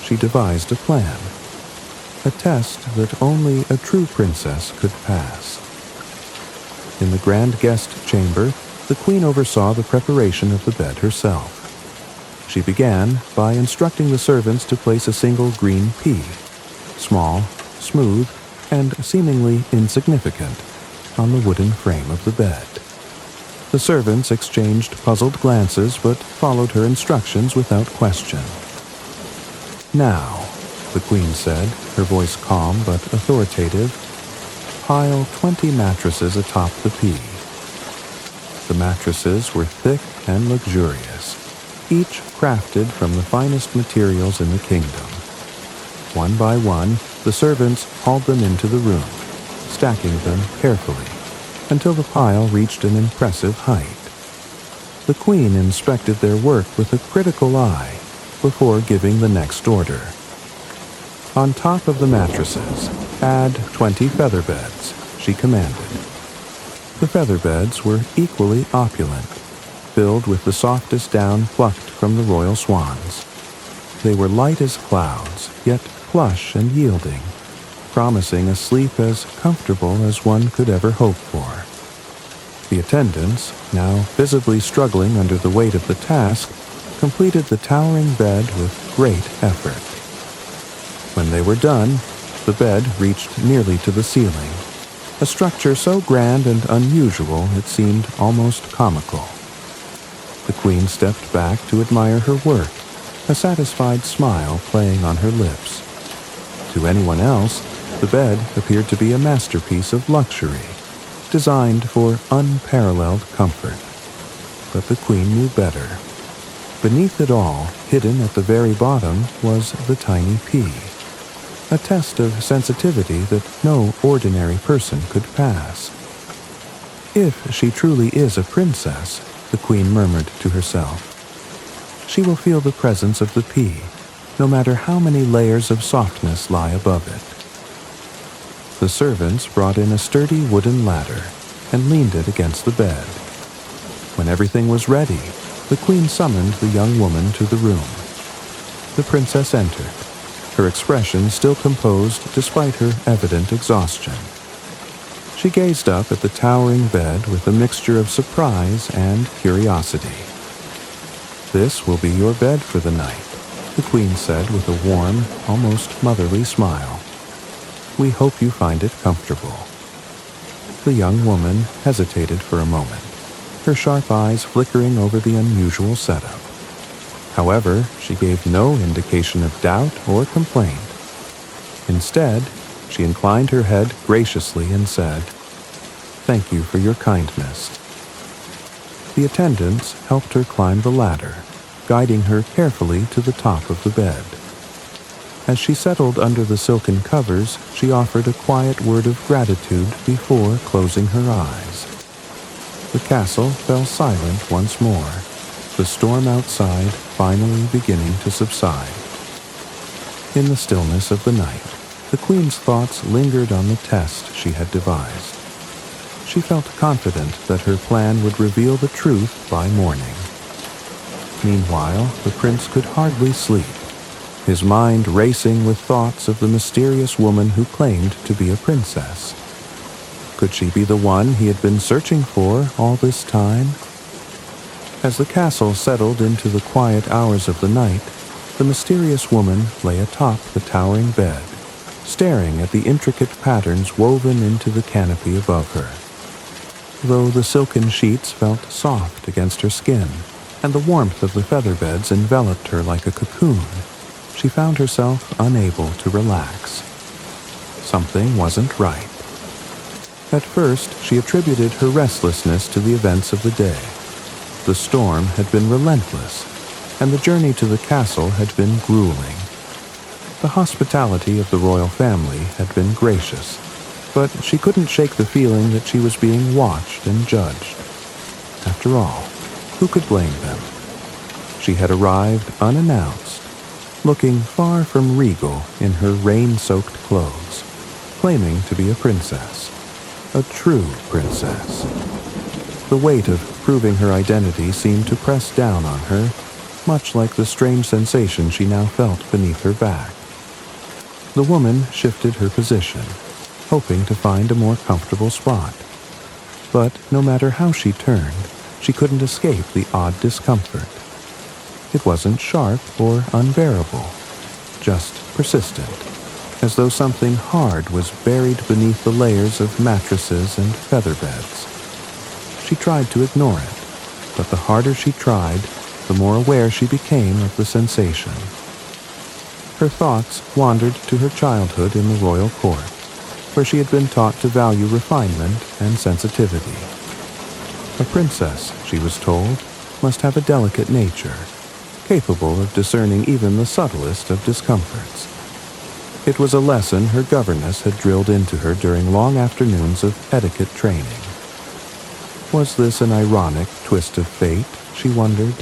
she devised a plan, a test that only a true princess could pass. In the grand guest chamber, the queen oversaw the preparation of the bed herself. She began by instructing the servants to place a single green pea, small, smooth, and seemingly insignificant, on the wooden frame of the bed. The servants exchanged puzzled glances but followed her instructions without question. "Now," the queen said, her voice calm but authoritative, "pile 20 mattresses atop the pea." The mattresses were thick and luxurious, each crafted from the finest materials in the kingdom. One by one, the servants hauled them into the room, stacking them carefully, until the pile reached an impressive height. The queen inspected their work with a critical eye before giving the next order. "On top of the mattresses, add 20 feather beds," she commanded. The feather beds were equally opulent, filled with the softest down plucked from the royal swans. They were light as clouds, yet plush and yielding, promising a sleep as comfortable as one could ever hope for. The attendants, now visibly struggling under the weight of the task, completed the towering bed with great effort. When they were done, the bed reached nearly to the ceiling, a structure so grand and unusual it seemed almost comical. The queen stepped back to admire her work, a satisfied smile playing on her lips. To anyone else, the bed appeared to be a masterpiece of luxury, designed for unparalleled comfort. But the queen knew better. Beneath it all, hidden at the very bottom, was the tiny pea, a test of sensitivity that no ordinary person could pass. If she truly is a princess, the queen murmured to herself. She will feel the presence of the pea, no matter how many layers of softness lie above it. The servants brought in a sturdy wooden ladder and leaned it against the bed. When everything was ready, the queen summoned the young woman to the room. The princess entered, her expression still composed despite her evident exhaustion. She gazed up at the towering bed with a mixture of surprise and curiosity. "This will be your bed for the night," the queen said with a warm, almost motherly smile. "We hope you find it comfortable." The young woman hesitated for a moment, her sharp eyes flickering over the unusual setup. However, she gave no indication of doubt or complaint. Instead, she inclined her head graciously and said, "Thank you for your kindness." The attendants helped her climb the ladder, guiding her carefully to the top of the bed. As she settled under the silken covers, she offered a quiet word of gratitude before closing her eyes. The castle fell silent once more, the storm outside finally beginning to subside. In the stillness of the night, the queen's thoughts lingered on the test she had devised. She felt confident that her plan would reveal the truth by morning. Meanwhile, the prince could hardly sleep, his mind racing with thoughts of the mysterious woman who claimed to be a princess. Could she be the one he had been searching for all this time? As the castle settled into the quiet hours of the night, the mysterious woman lay atop the towering bed, staring at the intricate patterns woven into the canopy above her. Though the silken sheets felt soft against her skin, and the warmth of the feather beds enveloped her like a cocoon, she found herself unable to relax. Something wasn't right. At first, she attributed her restlessness to the events of the day. The storm had been relentless, and the journey to the castle had been grueling. The hospitality of the royal family had been gracious, but she couldn't shake the feeling that she was being watched and judged. After all, who could blame them? She had arrived unannounced, looking far from regal in her rain-soaked clothes, claiming to be a princess, a true princess. The weight of proving her identity seemed to press down on her, much like the strange sensation she now felt beneath her back. The woman shifted her position, hoping to find a more comfortable spot. But no matter how she turned, she couldn't escape the odd discomfort. It wasn't sharp or unbearable, just persistent, as though something hard was buried beneath the layers of mattresses and feather beds. She tried to ignore it, but the harder she tried, the more aware she became of the sensation. Her thoughts wandered to her childhood in the royal court, where she had been taught to value refinement and sensitivity. A princess, she was told, must have a delicate nature, capable of discerning even the subtlest of discomforts. It was a lesson her governess had drilled into her during long afternoons of etiquette training. Was this an ironic twist of fate, she wondered,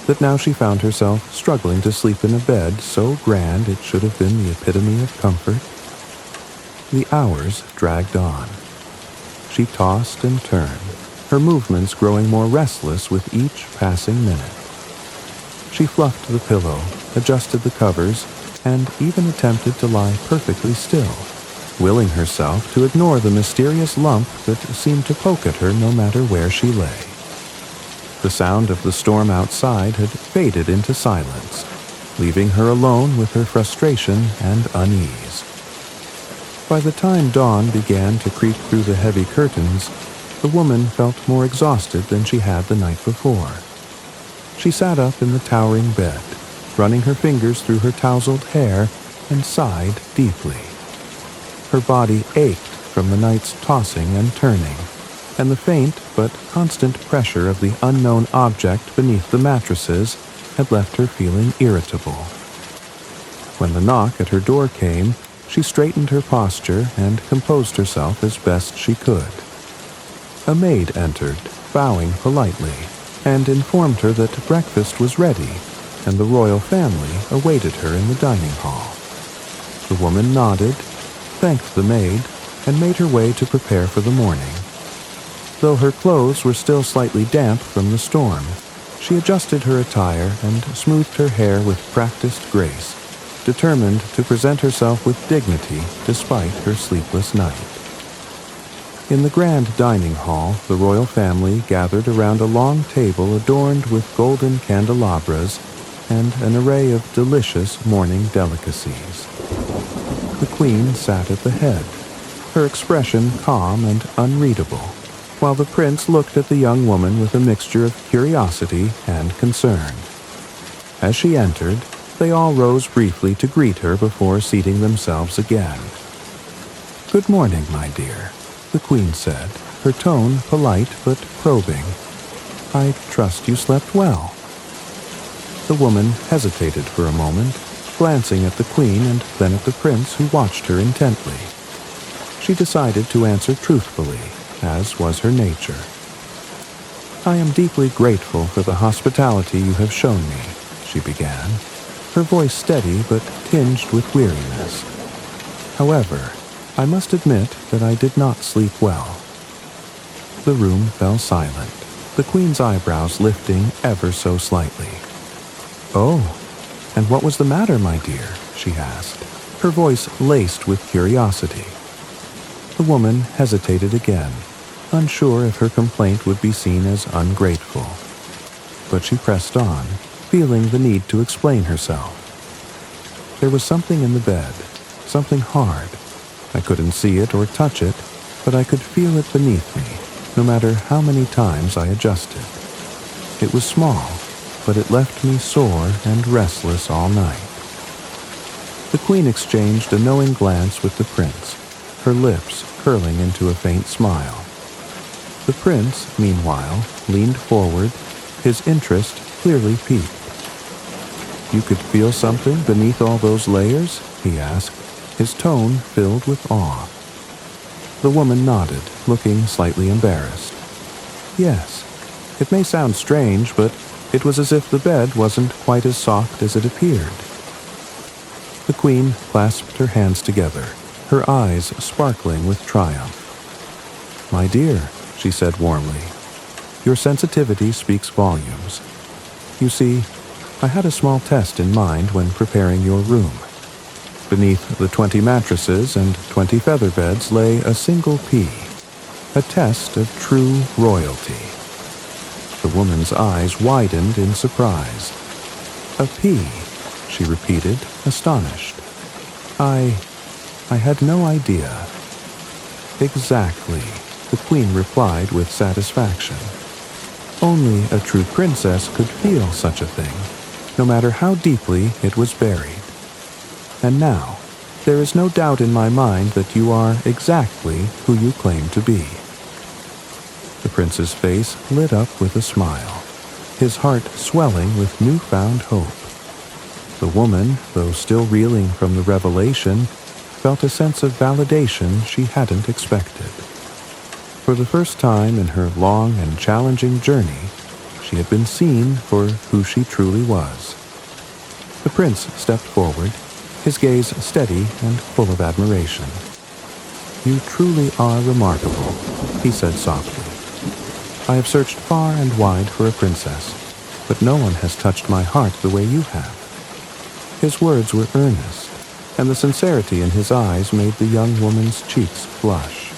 that now she found herself struggling to sleep in a bed so grand it should have been the epitome of comfort? The hours dragged on. She tossed and turned, her movements growing more restless with each passing minute. She fluffed the pillow, adjusted the covers, and even attempted to lie perfectly still, willing herself to ignore the mysterious lump that seemed to poke at her no matter where she lay. The sound of the storm outside had faded into silence, leaving her alone with her frustration and unease. By the time dawn began to creep through the heavy curtains, the woman felt more exhausted than she had the night before. She sat up in the towering bed, running her fingers through her tousled hair, and sighed deeply. Her body ached from the night's tossing and turning, and the faint but constant pressure of the unknown object beneath the mattresses had left her feeling irritable. When the knock at her door came, she straightened her posture and composed herself as best she could. A maid entered, bowing politely, and informed her that breakfast was ready and the royal family awaited her in the dining hall. The woman nodded, thanked the maid, and made her way to prepare for the morning. Though her clothes were still slightly damp from the storm, she adjusted her attire and smoothed her hair with practiced grace, determined to present herself with dignity despite her sleepless night. In the grand dining hall, the royal family gathered around a long table adorned with golden candelabras and an array of delicious morning delicacies. The queen sat at the head, her expression calm and unreadable, while the prince looked at the young woman with a mixture of curiosity and concern. As she entered, they all rose briefly to greet her before seating themselves again. "Good morning, my dear," the queen said, her tone polite but probing. "I trust you slept well." The woman hesitated for a moment, glancing at the queen and then at the prince, who watched her intently. She decided to answer truthfully, as was her nature. "I am deeply grateful for the hospitality you have shown me," she began, her voice steady but tinged with weariness. "However, I must admit that I did not sleep well." The room fell silent, the queen's eyebrows lifting ever so slightly. "Oh, and what was the matter, my dear?" she asked, her voice laced with curiosity. The woman hesitated again, unsure if her complaint would be seen as ungrateful. But she pressed on, feeling the need to explain herself. "There was something in the bed, something hard. I couldn't see it or touch it, but I could feel it beneath me, no matter how many times I adjusted. It was small, but it left me sore and restless all night." The queen exchanged a knowing glance with the prince, her lips curling into a faint smile. The prince, meanwhile, leaned forward, his interest clearly piqued. "You could feel something beneath all those layers?" he asked, his tone filled with awe. The woman nodded, looking slightly embarrassed. "Yes, it may sound strange, but it was as if the bed wasn't quite as soft as it appeared." The queen clasped her hands together, her eyes sparkling with triumph. "My dear," she said warmly, "your sensitivity speaks volumes. You see, I had a small test in mind when preparing your room. Beneath the 20 mattresses and 20 feather beds lay a single pea, a test of true royalty." The woman's eyes widened in surprise. "A pea," she repeated, astonished. I had no idea." "Exactly," the queen replied with satisfaction. "Only a true princess could feel such a thing, no matter how deeply it was buried. And now, there is no doubt in my mind that you are exactly who you claim to be." The prince's face lit up with a smile, his heart swelling with newfound hope. The woman, though still reeling from the revelation, felt a sense of validation she hadn't expected. For the first time in her long and challenging journey, she had been seen for who she truly was. The prince stepped forward, his gaze steady and full of admiration. "You truly are remarkable," he said softly. "I have searched far and wide for a princess, but no one has touched my heart the way you have." His words were earnest, and the sincerity in his eyes made the young woman's cheeks flush.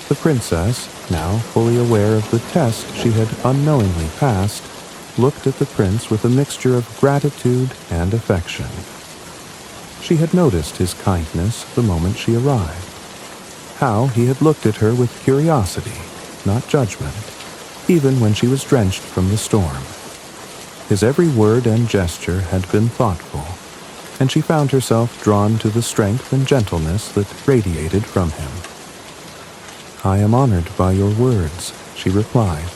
The princess, now fully aware of the test she had unknowingly passed, looked at the prince with a mixture of gratitude and affection. She had noticed his kindness the moment she arrived, how he had looked at her with curiosity, not judgment, even when she was drenched from the storm. His every word and gesture had been thoughtful, and she found herself drawn to the strength and gentleness that radiated from him. "I am honored by your words," she replied,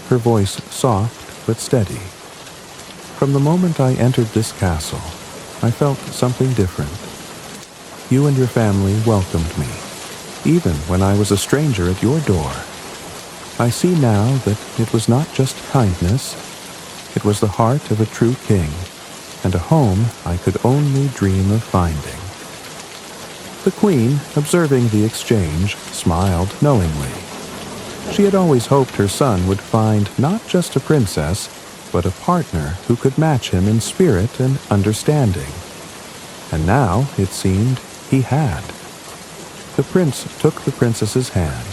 her voice soft but steady. "From the moment I entered this castle, I felt something different. You and your family welcomed me, even when I was a stranger at your door. I see now that it was not just kindness, it was the heart of a true king, and a home I could only dream of finding. The queen, observing the exchange, smiled knowingly. She had always hoped her son would find not just a princess, but a partner who could match him in spirit and understanding. And now, it seemed, he had. The prince took the princess's hand,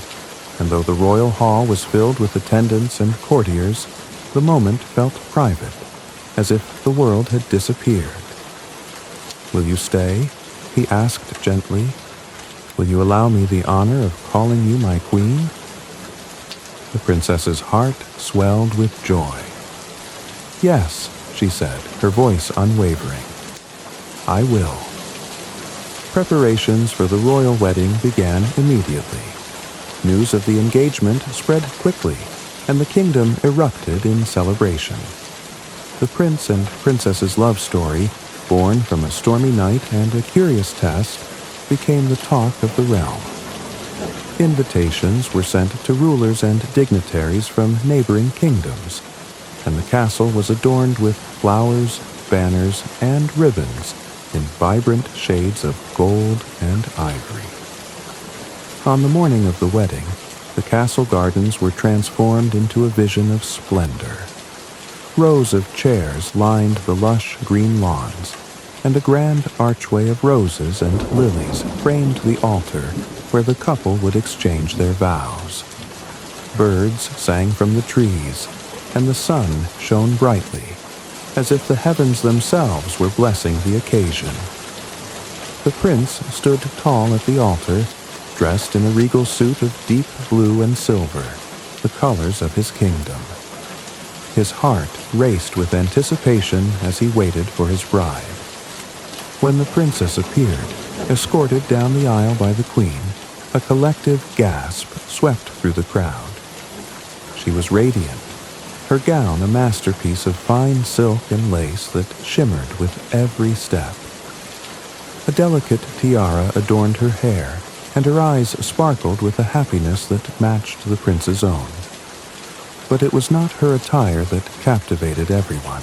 and though the royal hall was filled with attendants and courtiers, the moment felt private, as if the world had disappeared. "Will you stay?" he asked gently. "Will you allow me the honor of calling you my queen?" The princess's heart swelled with joy. "Yes," she said, her voice unwavering. "I will." Preparations for the royal wedding began immediately. News of the engagement spread quickly, and the kingdom erupted in celebration. The prince and princess's love story, born from a stormy night and a curious test, became the talk of the realm. Invitations were sent to rulers and dignitaries from neighboring kingdoms, and the castle was adorned with flowers, banners, and ribbons in vibrant shades of gold and ivory. On the morning of the wedding, the castle gardens were transformed into a vision of splendor. Rows of chairs lined the lush green lawns, and a grand archway of roses and lilies framed the altar where the couple would exchange their vows. Birds sang from the trees, and the sun shone brightly, as if the heavens themselves were blessing the occasion. The prince stood tall at the altar, dressed in a regal suit of deep blue and silver, the colors of his kingdom. His heart raced with anticipation as he waited for his bride. When the princess appeared, escorted down the aisle by the queen, a collective gasp swept through the crowd. She was radiant, her gown a masterpiece of fine silk and lace that shimmered with every step. A delicate tiara adorned her hair, and her eyes sparkled with a happiness that matched the prince's own. But it was not her attire that captivated everyone.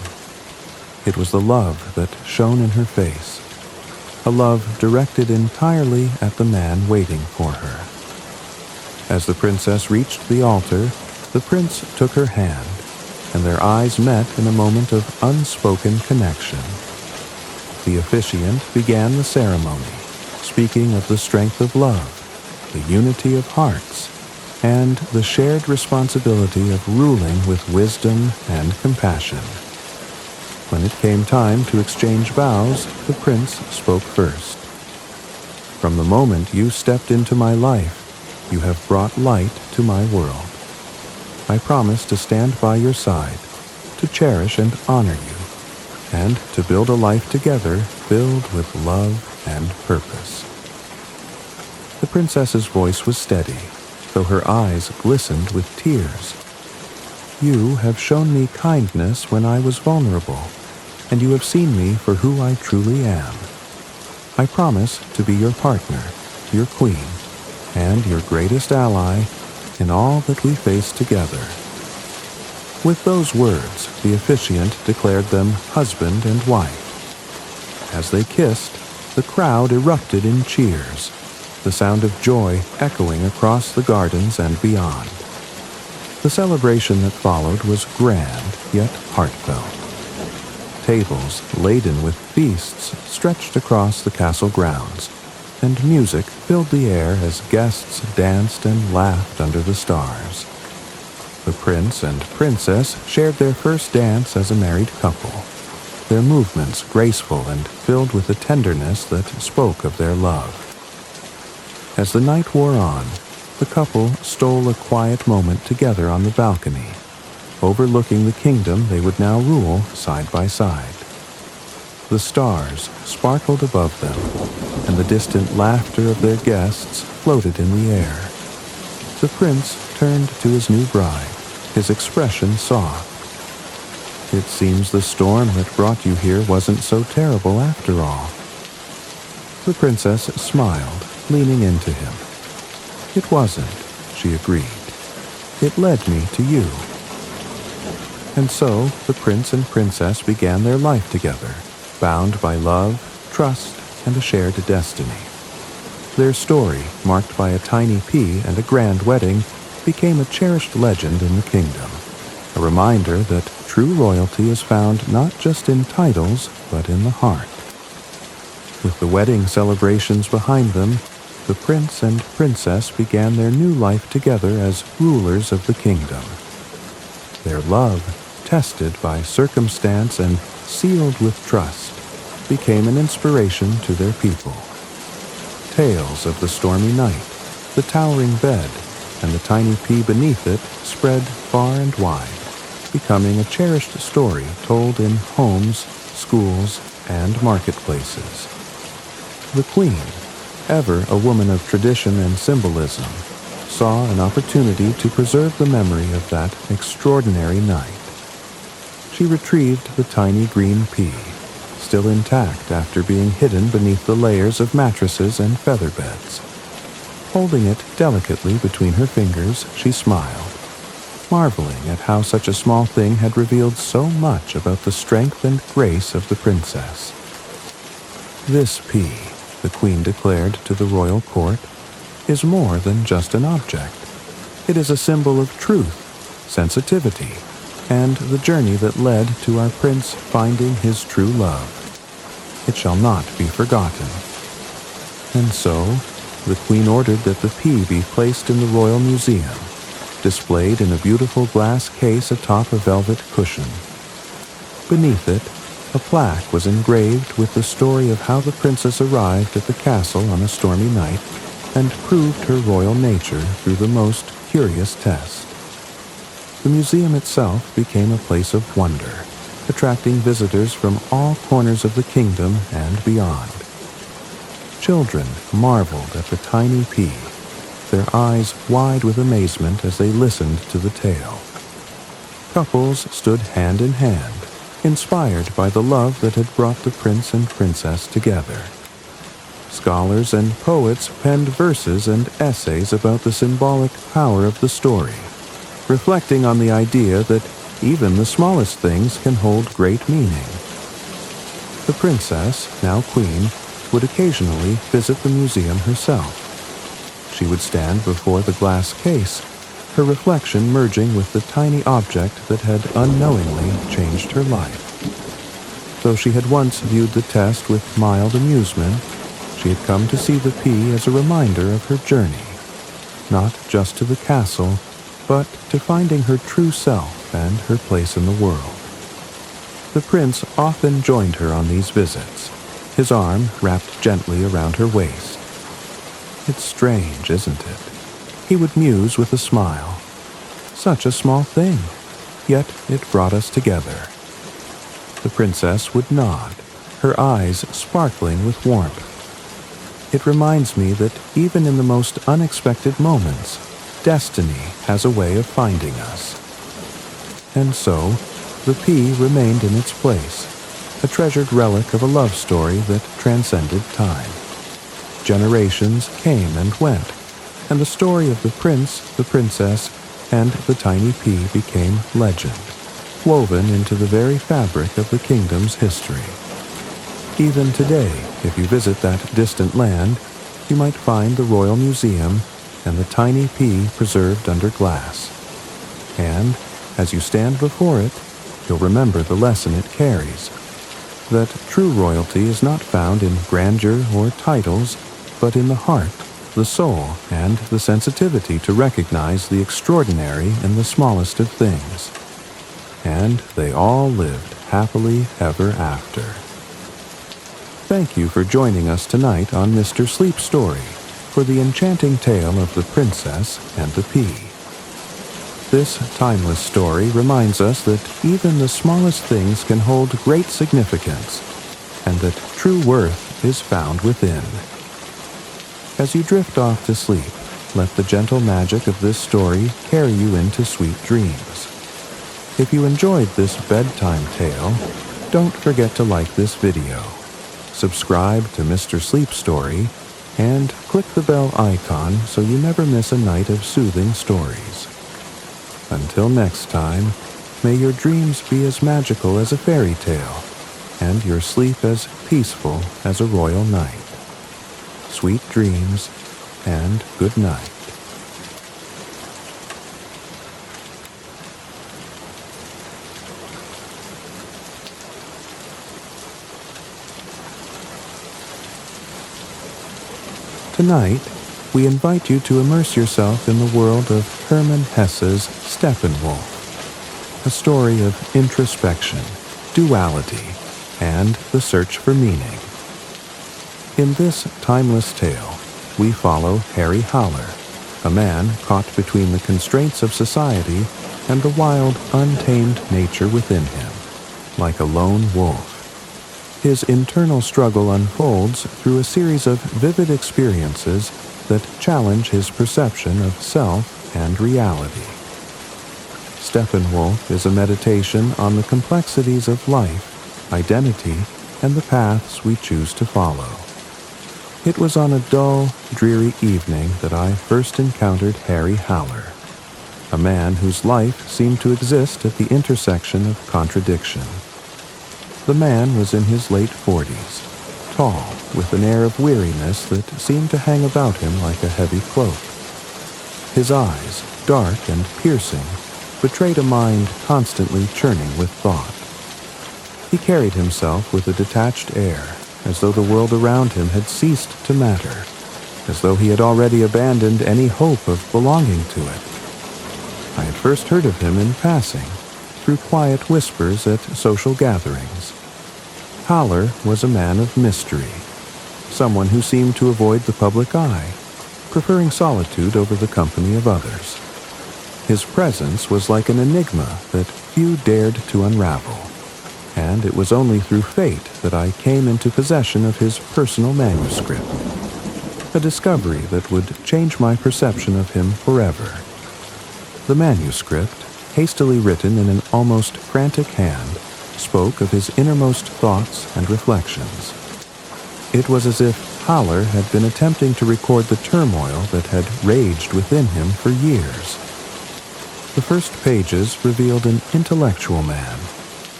It was the love that shone in her face, a love directed entirely at the man waiting for her. As the princess reached the altar, the prince took her hand, and their eyes met in a moment of unspoken connection. The officiant began the ceremony, speaking of the strength of love, the unity of hearts, and the shared responsibility of ruling with wisdom and compassion. When it came time to exchange vows, the prince spoke first. "From the moment you stepped into my life, you have brought light to my world. I promise to stand by your side, to cherish and honor you, and to build a life together filled with love and purpose." The princess's voice was steady, though her eyes glistened with tears. "You have shown me kindness when I was vulnerable, and you have seen me for who I truly am. I promise to be your partner, your queen, and your greatest ally in all that we face together." With those words, the officiant declared them husband and wife. As they kissed, the crowd erupted in cheers, the sound of joy echoing across the gardens and beyond. The celebration that followed was grand, yet heartfelt. Tables laden with feasts stretched across the castle grounds, and music filled the air as guests danced and laughed under the stars. The prince and princess shared their first dance as a married couple, their movements graceful and filled with a tenderness that spoke of their love. As the night wore on, the couple stole a quiet moment together on the balcony, overlooking the kingdom they would now rule side by side. The stars sparkled above them, and the distant laughter of their guests floated in the air. The prince turned to his new bride, his expression soft. "It seems the storm that brought you here wasn't so terrible after all." The princess smiled, leaning into him. "It wasn't," she agreed. it led me to you. And so the prince and princess began their life together, bound by love, trust, and a shared destiny. Their story, marked by a tiny pea and a grand wedding, became a cherished legend in the kingdom, a reminder that true royalty is found not just in titles, but in the heart. With the wedding celebrations behind them, the prince and princess began their new life together as rulers of the kingdom. Their love, tested by circumstance and sealed with trust, became an inspiration to their people. Tales of the stormy night, the towering bed, and the tiny pea beneath it spread far and wide, becoming a cherished story told in homes, schools, and marketplaces. The queen, ever a woman of tradition and symbolism, saw an opportunity to preserve the memory of that extraordinary night. She retrieved the tiny green pea, still intact after being hidden beneath the layers of mattresses and feather beds. Holding it delicately between her fingers, she smiled, marveling at how such a small thing had revealed so much about the strength and grace of the princess. This pea, the queen declared to the royal court, is more than just an object. It is a symbol of truth, sensitivity, and the journey that led to our prince finding his true love. It shall not be forgotten. And so, the queen ordered that the pea be placed in the royal museum, displayed in a beautiful glass case atop a velvet cushion. Beneath it, a plaque was engraved with the story of how the princess arrived at the castle on a stormy night and proved her royal nature through the most curious test. The museum itself became a place of wonder, attracting visitors from all corners of the kingdom and beyond. Children marveled at the tiny pea, their eyes wide with amazement as they listened to the tale. Couples stood hand in hand, inspired by the love that had brought the prince and princess together. Scholars and poets penned verses and essays about the symbolic power of the story, reflecting on the idea that even the smallest things can hold great meaning. The princess, now queen, would occasionally visit the museum herself. She would stand before the glass case, her reflection merging with the tiny object that had unknowingly changed her life. Though she had once viewed the test with mild amusement, she had come to see the pea as a reminder of her journey, not just to the castle, but to finding her true self and her place in the world. The prince often joined her on these visits, his arm wrapped gently around her waist. "It's strange, isn't it?" he would muse with a smile. "Such a small thing, yet it brought us together." The princess would nod, her eyes sparkling with warmth. "It reminds me that even in the most unexpected moments, destiny has a way of finding us." And so, the pea remained in its place, a treasured relic of a love story that transcended time. Generations came and went, and the story of the prince, the princess, and the tiny pea became legend, woven into the very fabric of the kingdom's history. Even today, if you visit that distant land, you might find the Royal Museum and the tiny pea preserved under glass. And, as you stand before it, you'll remember the lesson it carries, that true royalty is not found in grandeur or titles, but in the heart, the soul, and the sensitivity to recognize the extraordinary in the smallest of things. And they all lived happily ever after. Thank you for joining us tonight on Mr. Sleep Story for the enchanting tale of the princess and the pea. This timeless story reminds us that even the smallest things can hold great significance, and that true worth is found within. As you drift off to sleep, let the gentle magic of this story carry you into sweet dreams. If you enjoyed this bedtime tale, don't forget to like this video, subscribe to Mr. Sleep Story, and click the bell icon so you never miss a night of soothing stories. Until next time, may your dreams be as magical as a fairy tale, and your sleep as peaceful as a royal night. Sweet dreams, and good night. Tonight, we invite you to immerse yourself in the world of Hermann Hesse's Steppenwolf, a story of introspection, duality, and the search for meaning. In this timeless tale, we follow Harry Haller, a man caught between the constraints of society and the wild, untamed nature within him, like a lone wolf. His internal struggle unfolds through a series of vivid experiences that challenge his perception of self and reality. Steppenwolf is a meditation on the complexities of life, identity, and the paths we choose to follow. It was on a dull, dreary evening that I first encountered Harry Haller, a man whose life seemed to exist at the intersection of contradiction. The man was in his late 40s, tall, with an air of weariness that seemed to hang about him like a heavy cloak. His eyes, dark and piercing, betrayed a mind constantly churning with thought. He carried himself with a detached air, as though the world around him had ceased to matter, as though he had already abandoned any hope of belonging to it. I had first heard of him in passing, through quiet whispers at social gatherings. Haller was a man of mystery, someone who seemed to avoid the public eye, preferring solitude over the company of others. His presence was like an enigma that few dared to unravel, and it was only through fate that I came into possession of his personal manuscript, a discovery that would change my perception of him forever. The manuscript, hastily written in an almost frantic hand, spoke of his innermost thoughts and reflections. It was as if Haller had been attempting to record the turmoil that had raged within him for years. The first pages revealed an intellectual man,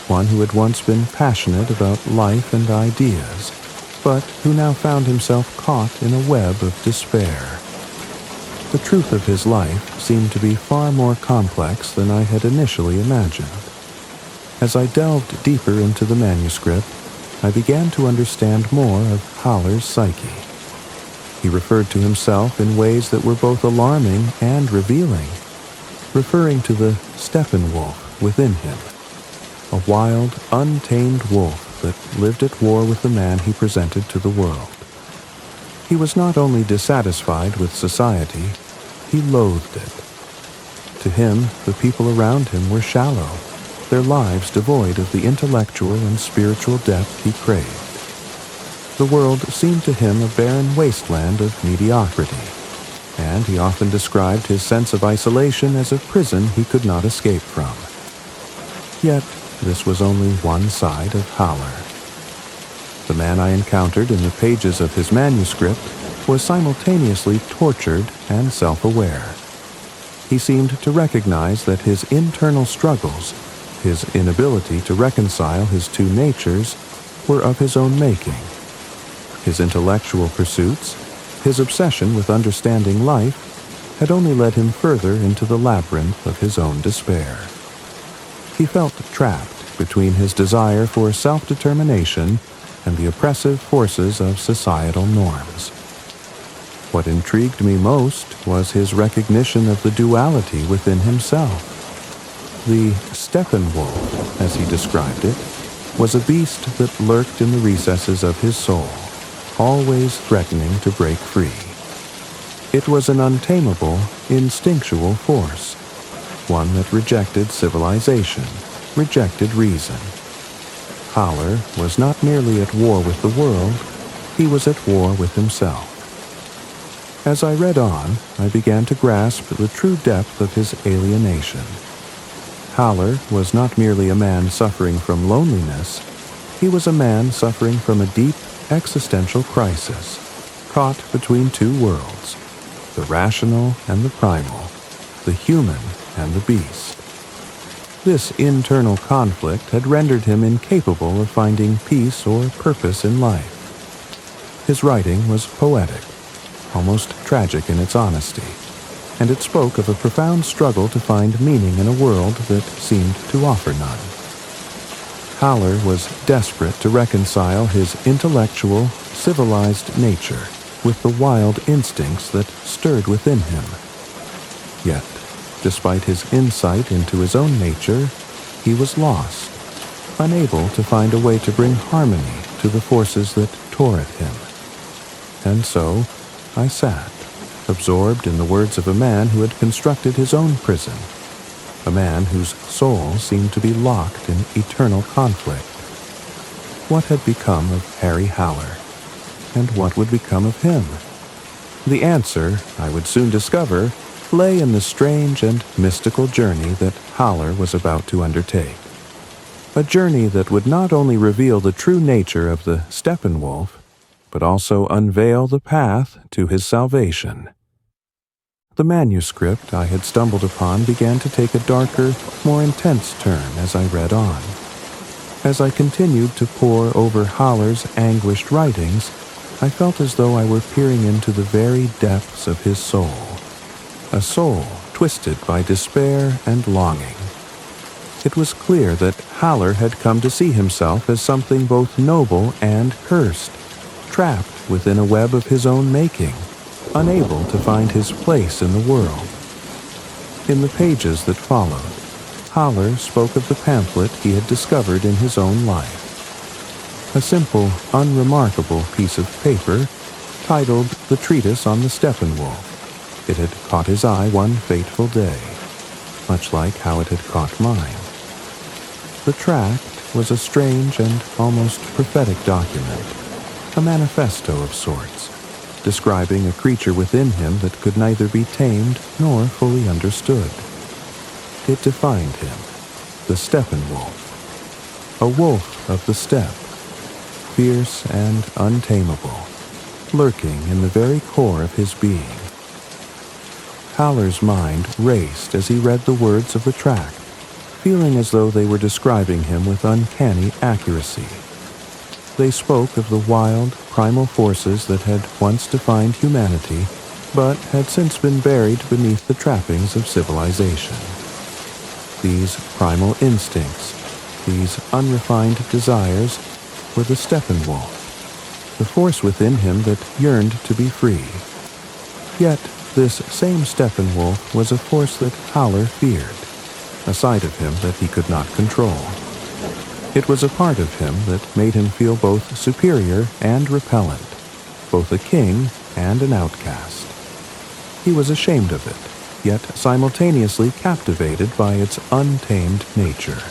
one who had once been passionate about life and ideas, but who now found himself caught in a web of despair. The truth of his life seemed to be far more complex than I had initially imagined. As I delved deeper into the manuscript, I began to understand more of Haller's psyche. He referred to himself in ways that were both alarming and revealing, referring to the Steppenwolf within him, a wild, untamed wolf that lived at war with the man he presented to the world. He was not only dissatisfied with society, he loathed it. To him, the people around him were shallow, their lives devoid of the intellectual and spiritual depth he craved. The world seemed to him a barren wasteland of mediocrity, and he often described his sense of isolation as a prison he could not escape from. Yet, this was only one side of Haller. The man I encountered in the pages of his manuscript was simultaneously tortured and self-aware. He seemed to recognize that his internal struggles, his inability to reconcile his two natures, were of his own making. His intellectual pursuits, his obsession with understanding life, had only led him further into the labyrinth of his own despair. He felt trapped between his desire for self-determination and the oppressive forces of societal norms. What intrigued me most was his recognition of the duality within himself. The Steppenwolf, as he described it, was a beast that lurked in the recesses of his soul, always threatening to break free. It was an untamable, instinctual force, one that rejected civilization, rejected reason. Haller was not merely at war with the world, he was at war with himself. As I read on, I began to grasp the true depth of his alienation. Haller was not merely a man suffering from loneliness, he was a man suffering from a deep existential crisis, caught between two worlds, the rational and the primal, the human and the beast. This internal conflict had rendered him incapable of finding peace or purpose in life. His writing was poetic, almost tragic in its honesty, and it spoke of a profound struggle to find meaning in a world that seemed to offer none. Haller was desperate to reconcile his intellectual, civilized nature with the wild instincts that stirred within him. Yet, despite his insight into his own nature, he was lost, unable to find a way to bring harmony to the forces that tore at him. And so, I sat, absorbed in the words of a man who had constructed his own prison, a man whose soul seemed to be locked in eternal conflict. What had become of Harry Haller? And what would become of him? The answer, I would soon discover, lay in the strange and mystical journey that Haller was about to undertake. A journey that would not only reveal the true nature of the Steppenwolf, but also unveil the path to his salvation. The manuscript I had stumbled upon began to take a darker, more intense turn as I read on. As I continued to pore over Haller's anguished writings, I felt as though I were peering into the very depths of his soul. A soul twisted by despair and longing. It was clear that Haller had come to see himself as something both noble and cursed, trapped within a web of his own making, unable to find his place in the world. In the pages that followed, Haller spoke of the pamphlet he had discovered in his own life. A simple, unremarkable piece of paper titled The Treatise on the Steppenwolf. It had caught his eye one fateful day, much like how it had caught mine. The tract was a strange and almost prophetic document, a manifesto of sorts, describing a creature within him that could neither be tamed nor fully understood. It defined him, the Steppenwolf, a wolf of the steppe, fierce and untamable, lurking in the very core of his being. Haller's mind raced as he read the words of the tract, feeling as though they were describing him with uncanny accuracy. They spoke of the wild, primal forces that had once defined humanity, but had since been buried beneath the trappings of civilization. These primal instincts, these unrefined desires, were the Steppenwolf, the force within him that yearned to be free. Yet this same Steppenwolf was a force that Haller feared, a side of him that he could not control. It was a part of him that made him feel both superior and repellent, both a king and an outcast. He was ashamed of it, yet simultaneously captivated by its untamed nature.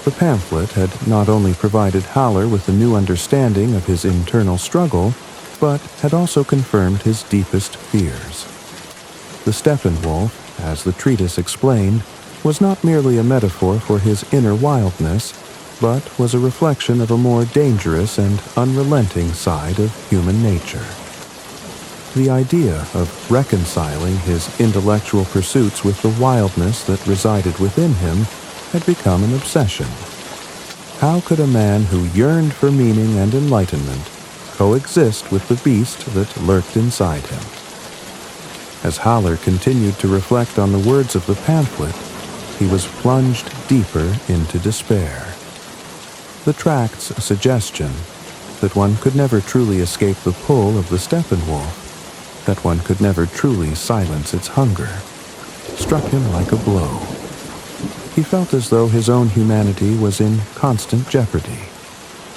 The pamphlet had not only provided Haller with a new understanding of his internal struggle, but had also confirmed his deepest fears. The Steppenwolf, as the treatise explained, was not merely a metaphor for his inner wildness, but was a reflection of a more dangerous and unrelenting side of human nature. The idea of reconciling his intellectual pursuits with the wildness that resided within him had become an obsession. How could a man who yearned for meaning and enlightenment coexist with the beast that lurked inside him? As Haller continued to reflect on the words of the pamphlet, he was plunged deeper into despair. The tract's suggestion that one could never truly escape the pull of the Steppenwolf, that one could never truly silence its hunger, struck him like a blow. He felt as though his own humanity was in constant jeopardy,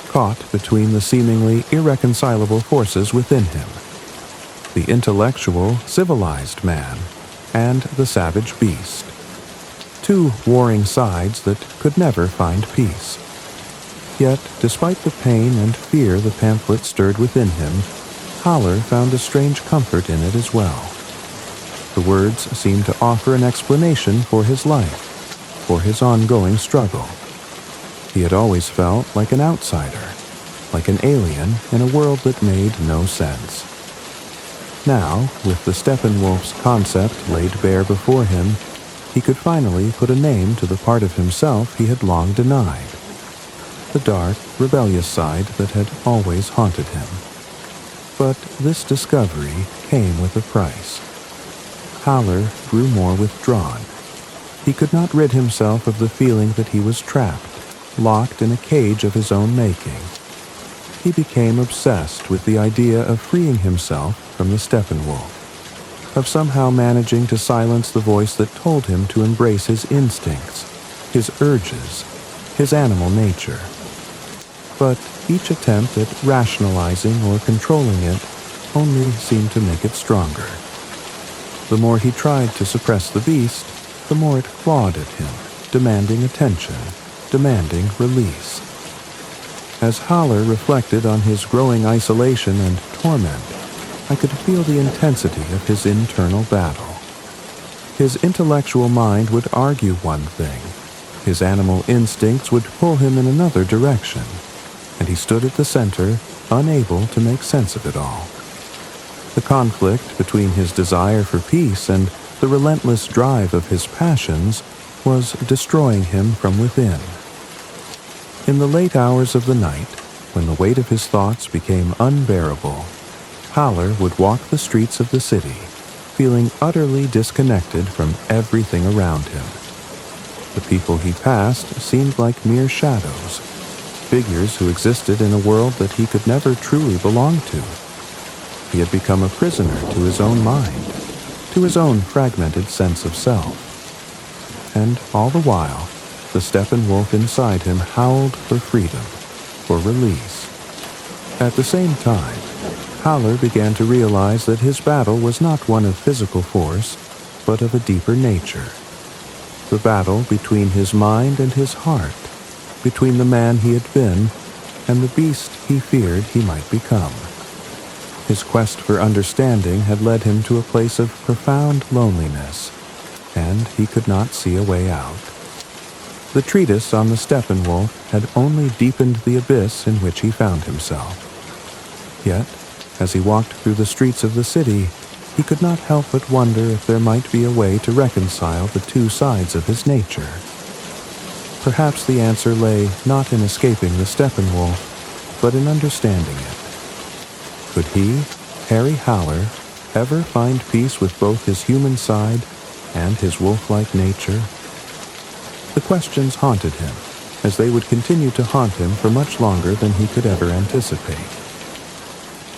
caught between the seemingly irreconcilable forces within him, the intellectual, civilized man and the savage beast, two warring sides that could never find peace. Yet, despite the pain and fear the pamphlet stirred within him, Haller found a strange comfort in it as well. The words seemed to offer an explanation for his life, for his ongoing struggle. He had always felt like an outsider, like an alien in a world that made no sense. Now, with the Steppenwolf's concept laid bare before him, He could finally put a name to the part of himself he had long denied, the dark, rebellious side that had always haunted him. But this discovery came with a price. Howler grew more withdrawn. He could not rid himself of the feeling that he was trapped, locked in a cage of his own making. He became obsessed with the idea of freeing himself from the Steppenwolf, of somehow managing to silence the voice that told him to embrace his instincts, his urges, his animal nature. But each attempt at rationalizing or controlling it only seemed to make it stronger. The more he tried to suppress the beast, the more it clawed at him, demanding attention, demanding release. As Howler reflected on his growing isolation and torment, I could feel the intensity of his internal battle. His intellectual mind would argue one thing, his animal instincts would pull him in another direction, and he stood at the center, unable to make sense of it all. The conflict between his desire for peace and the relentless drive of his passions was destroying him from within. In the late hours of the night, when the weight of his thoughts became unbearable, Howler would walk the streets of the city, feeling utterly disconnected from everything around him. The people he passed seemed like mere shadows, figures who existed in a world that he could never truly belong to. He had become a prisoner to his own mind, to his own fragmented sense of self. And all the while, the Steppenwolf inside him howled for freedom, for release. At the same time, Howler began to realize that his battle was not one of physical force, but of a deeper nature. The battle between his mind and his heart, between the man he had been and the beast he feared he might become. His quest for understanding had led him to a place of profound loneliness, and he could not see a way out. The treatise on the Steppenwolf had only deepened the abyss in which he found himself. Yet, as he walked through the streets of the city, he could not help but wonder if there might be a way to reconcile the two sides of his nature. Perhaps the answer lay not in escaping the Steppenwolf, but in understanding it. Could he, Harry Howler, ever find peace with both his human side and his wolf-like nature? The questions haunted him, as they would continue to haunt him for much longer than he could ever anticipate.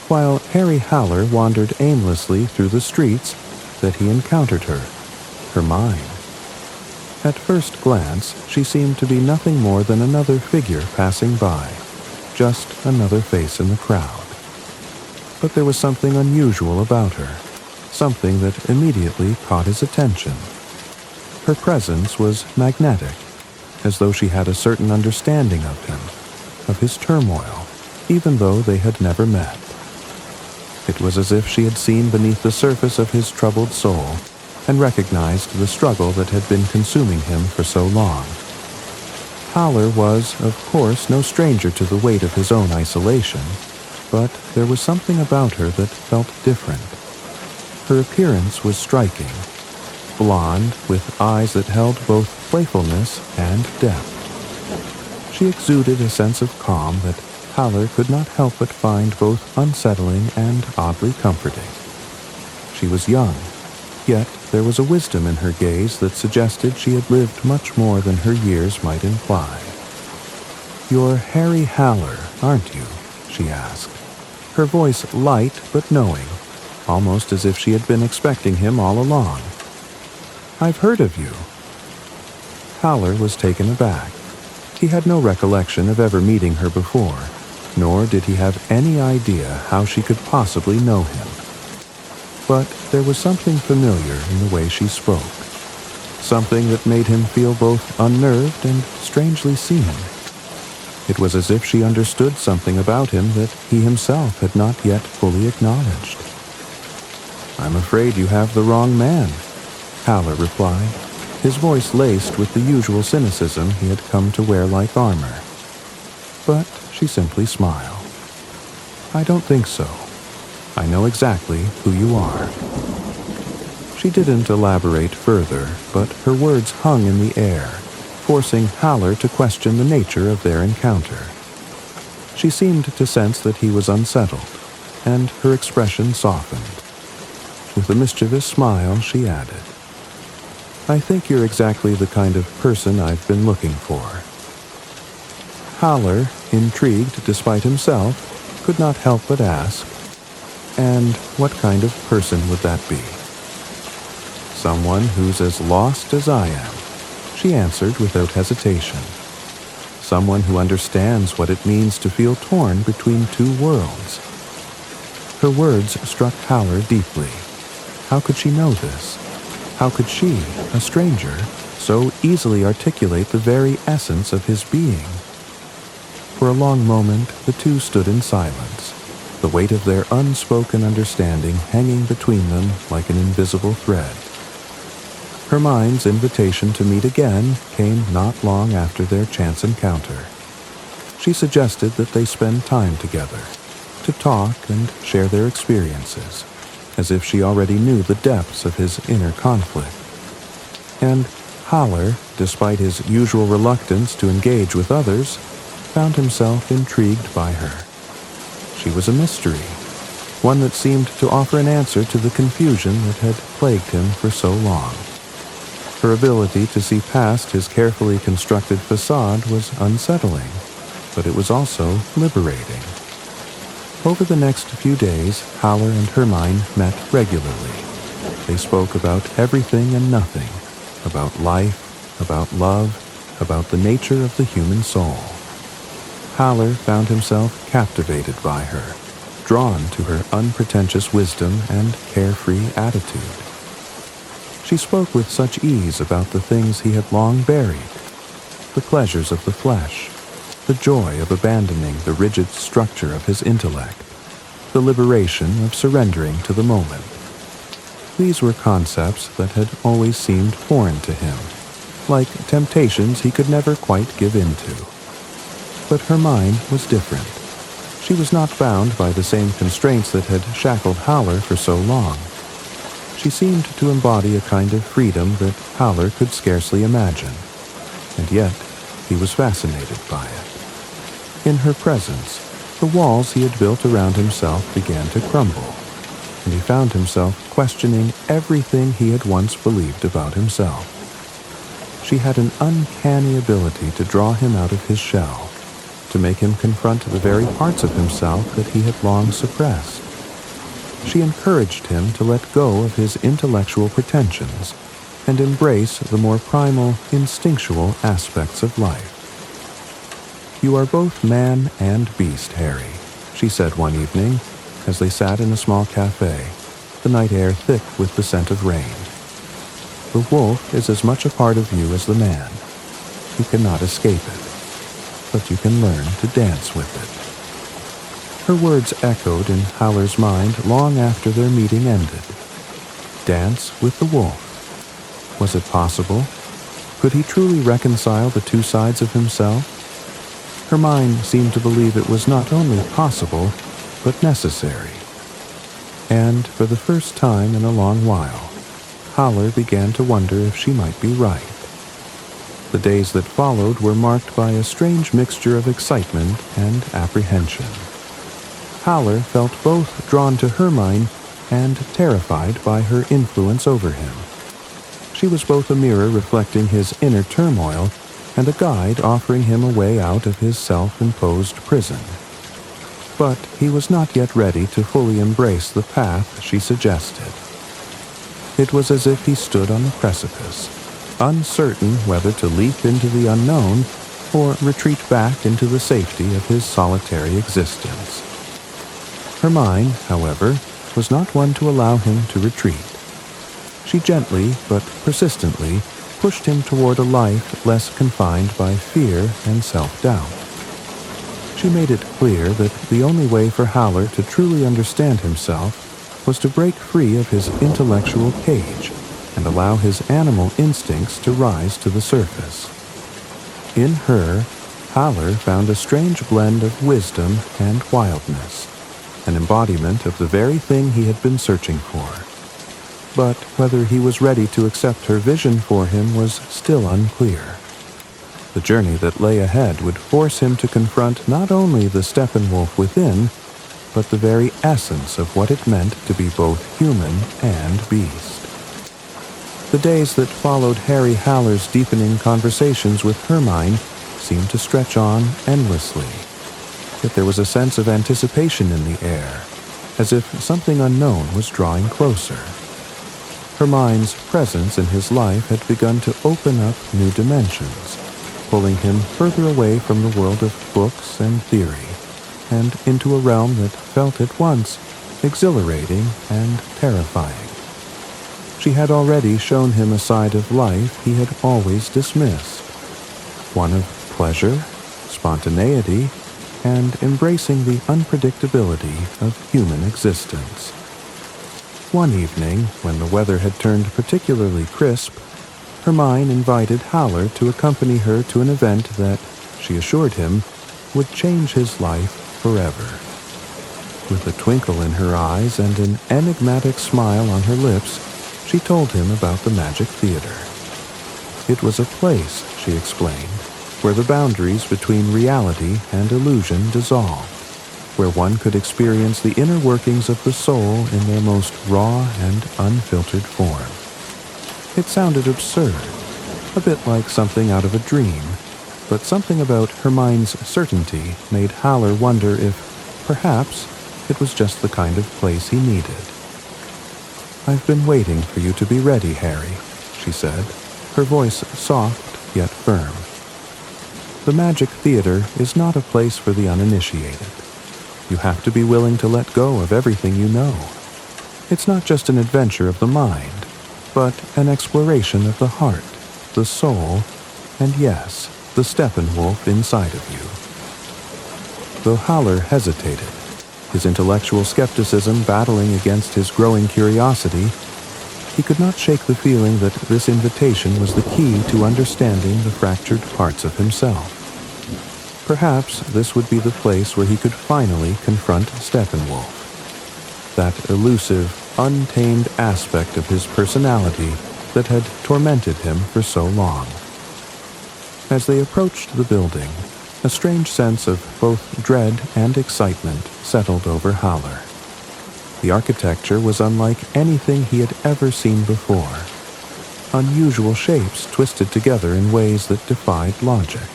While Harry Howler wandered aimlessly through the streets, that he encountered her mind. At first glance, she seemed to be nothing more than another figure passing by, just another face in the crowd. But there was something unusual about her, something that immediately caught his attention. Her presence was magnetic, as though she had a certain understanding of him, of his turmoil, even though they had never met. It was as if she had seen beneath the surface of his troubled soul and recognized the struggle that had been consuming him for so long. Howler was, of course, no stranger to the weight of his own isolation, but there was something about her that felt different. Her appearance was striking, blonde, with eyes that held both playfulness and depth. She exuded a sense of calm that Howler could not help but find both unsettling and oddly comforting. She was young, yet there was a wisdom in her gaze that suggested she had lived much more than her years might imply. "You're Harry Howler, aren't you?" she asked, her voice light but knowing, almost as if she had been expecting him all along. "I've heard of you." Howler was taken aback. He had no recollection of ever meeting her before, nor did he have any idea how she could possibly know him. But there was something familiar in the way she spoke, something that made him feel both unnerved and strangely seen. It was as if she understood something about him that he himself had not yet fully acknowledged. "I'm afraid you have the wrong man," Howler replied, his voice laced with the usual cynicism he had come to wear like armor. But she simply smiled. "I don't think so. I know exactly who you are." She didn't elaborate further, but her words hung in the air, forcing Haller to question the nature of their encounter. She seemed to sense that he was unsettled, and her expression softened. With a mischievous smile, she added, "I think you're exactly the kind of person I've been looking for." Haller, intrigued despite himself, could not help but ask, "And what kind of person would that be?" "Someone who's as lost as I am," she answered without hesitation. "Someone who understands what it means to feel torn between two worlds." Her words struck Haller deeply. How could she know this? How could she, a stranger, so easily articulate the very essence of his being? For a long moment, the two stood in silence, the weight of their unspoken understanding hanging between them like an invisible thread. Hermione's invitation to meet again came not long after their chance encounter. She suggested that they spend time together, to talk and share their experiences, as if she already knew the depths of his inner conflict. And Haller, despite his usual reluctance to engage with others, found himself intrigued by her. She was a mystery, one that seemed to offer an answer to the confusion that had plagued him for so long. Her ability to see past his carefully constructed facade was unsettling, but it was also liberating. Over the next few days, Haller and Hermione met regularly. They spoke about everything and nothing, about life, about love, about the nature of the human soul. Haller found himself captivated by her, drawn to her unpretentious wisdom and carefree attitude. She spoke with such ease about the things he had long buried, the pleasures of the flesh, the joy of abandoning the rigid structure of his intellect, the liberation of surrendering to the moment. These were concepts that had always seemed foreign to him, like temptations he could never quite give in to. But Hermione was different. She was not bound by the same constraints that had shackled Haller for so long. She seemed to embody a kind of freedom that Haller could scarcely imagine, and yet he was fascinated by it. In her presence, the walls he had built around himself began to crumble, and he found himself questioning everything he had once believed about himself. She had an uncanny ability to draw him out of his shell, to make him confront the very parts of himself that he had long suppressed. She encouraged him to let go of his intellectual pretensions and embrace the more primal, instinctual aspects of life. "You are both man and beast, Harry," she said one evening, as they sat in a small cafe, the night air thick with the scent of rain. "The wolf is as much a part of you as the man. You cannot escape it, but you can learn to dance with it." Her words echoed in Haller's mind long after their meeting ended. Dance with the wolf. Was it possible? Could he truly reconcile the two sides of himself? Her mind seemed to believe it was not only possible, but necessary. And for the first time in a long while, Haller began to wonder if she might be right. The days that followed were marked by a strange mixture of excitement and apprehension. Haller felt both drawn to Hermione and terrified by her influence over him. She was both a mirror reflecting his inner turmoil and a guide offering him a way out of his self-imposed prison. But he was not yet ready to fully embrace the path she suggested. It was as if he stood on the precipice, uncertain whether to leap into the unknown or retreat back into the safety of his solitary existence. Hermione, however, was not one to allow him to retreat. She gently but persistently pushed him toward a life less confined by fear and self-doubt. She made it clear that the only way for Haller to truly understand himself was to break free of his intellectual cage and allow his animal instincts to rise to the surface. In her, Haller found a strange blend of wisdom and wildness, an embodiment of the very thing he had been searching for. but whether he was ready to accept her vision for him was still unclear. The journey that lay ahead would force him to confront not only the Steppenwolf within, but the very essence of what it meant to be both human and beast. The days that followed Harry Haller's deepening conversations with Hermione seemed to stretch on endlessly, yet there was a sense of anticipation in the air, as if something unknown was drawing closer. Hermione's presence in his life had begun to open up new dimensions, pulling him further away from the world of books and theory, and into a realm that felt at once exhilarating and terrifying. She had already shown him a side of life he had always dismissed, one of pleasure, spontaneity, and embracing the unpredictability of human existence. One evening, when the weather had turned particularly crisp, Hermione invited Haller to accompany her to an event that, she assured him, would change his life forever. With a twinkle in her eyes and an enigmatic smile on her lips, she told him about the Magic Theater. It was a place, she explained, where the boundaries between reality and illusion dissolved, where one could experience the inner workings of the soul in their most raw and unfiltered form. It sounded absurd, a bit like something out of a dream, but something about Hermione's certainty made Haller wonder if, perhaps, it was just the kind of place he needed. "I've been waiting for you to be ready, Harry," she said, her voice soft yet firm. "The Magic Theater is not a place for the uninitiated. You have to be willing to let go of everything you know. It's not just an adventure of the mind, but an exploration of the heart, the soul, and yes, the Steppenwolf inside of you." Though Haller hesitated, his intellectual skepticism battling against his growing curiosity, he could not shake the feeling that this invitation was the key to understanding the fractured parts of himself. Perhaps this would be the place where he could finally confront Steppenwolf, that elusive, untamed aspect of his personality that had tormented him for so long. As they approached the building, a strange sense of both dread and excitement settled over Haller. The architecture was unlike anything he had ever seen before. Unusual shapes twisted together in ways that defied logic.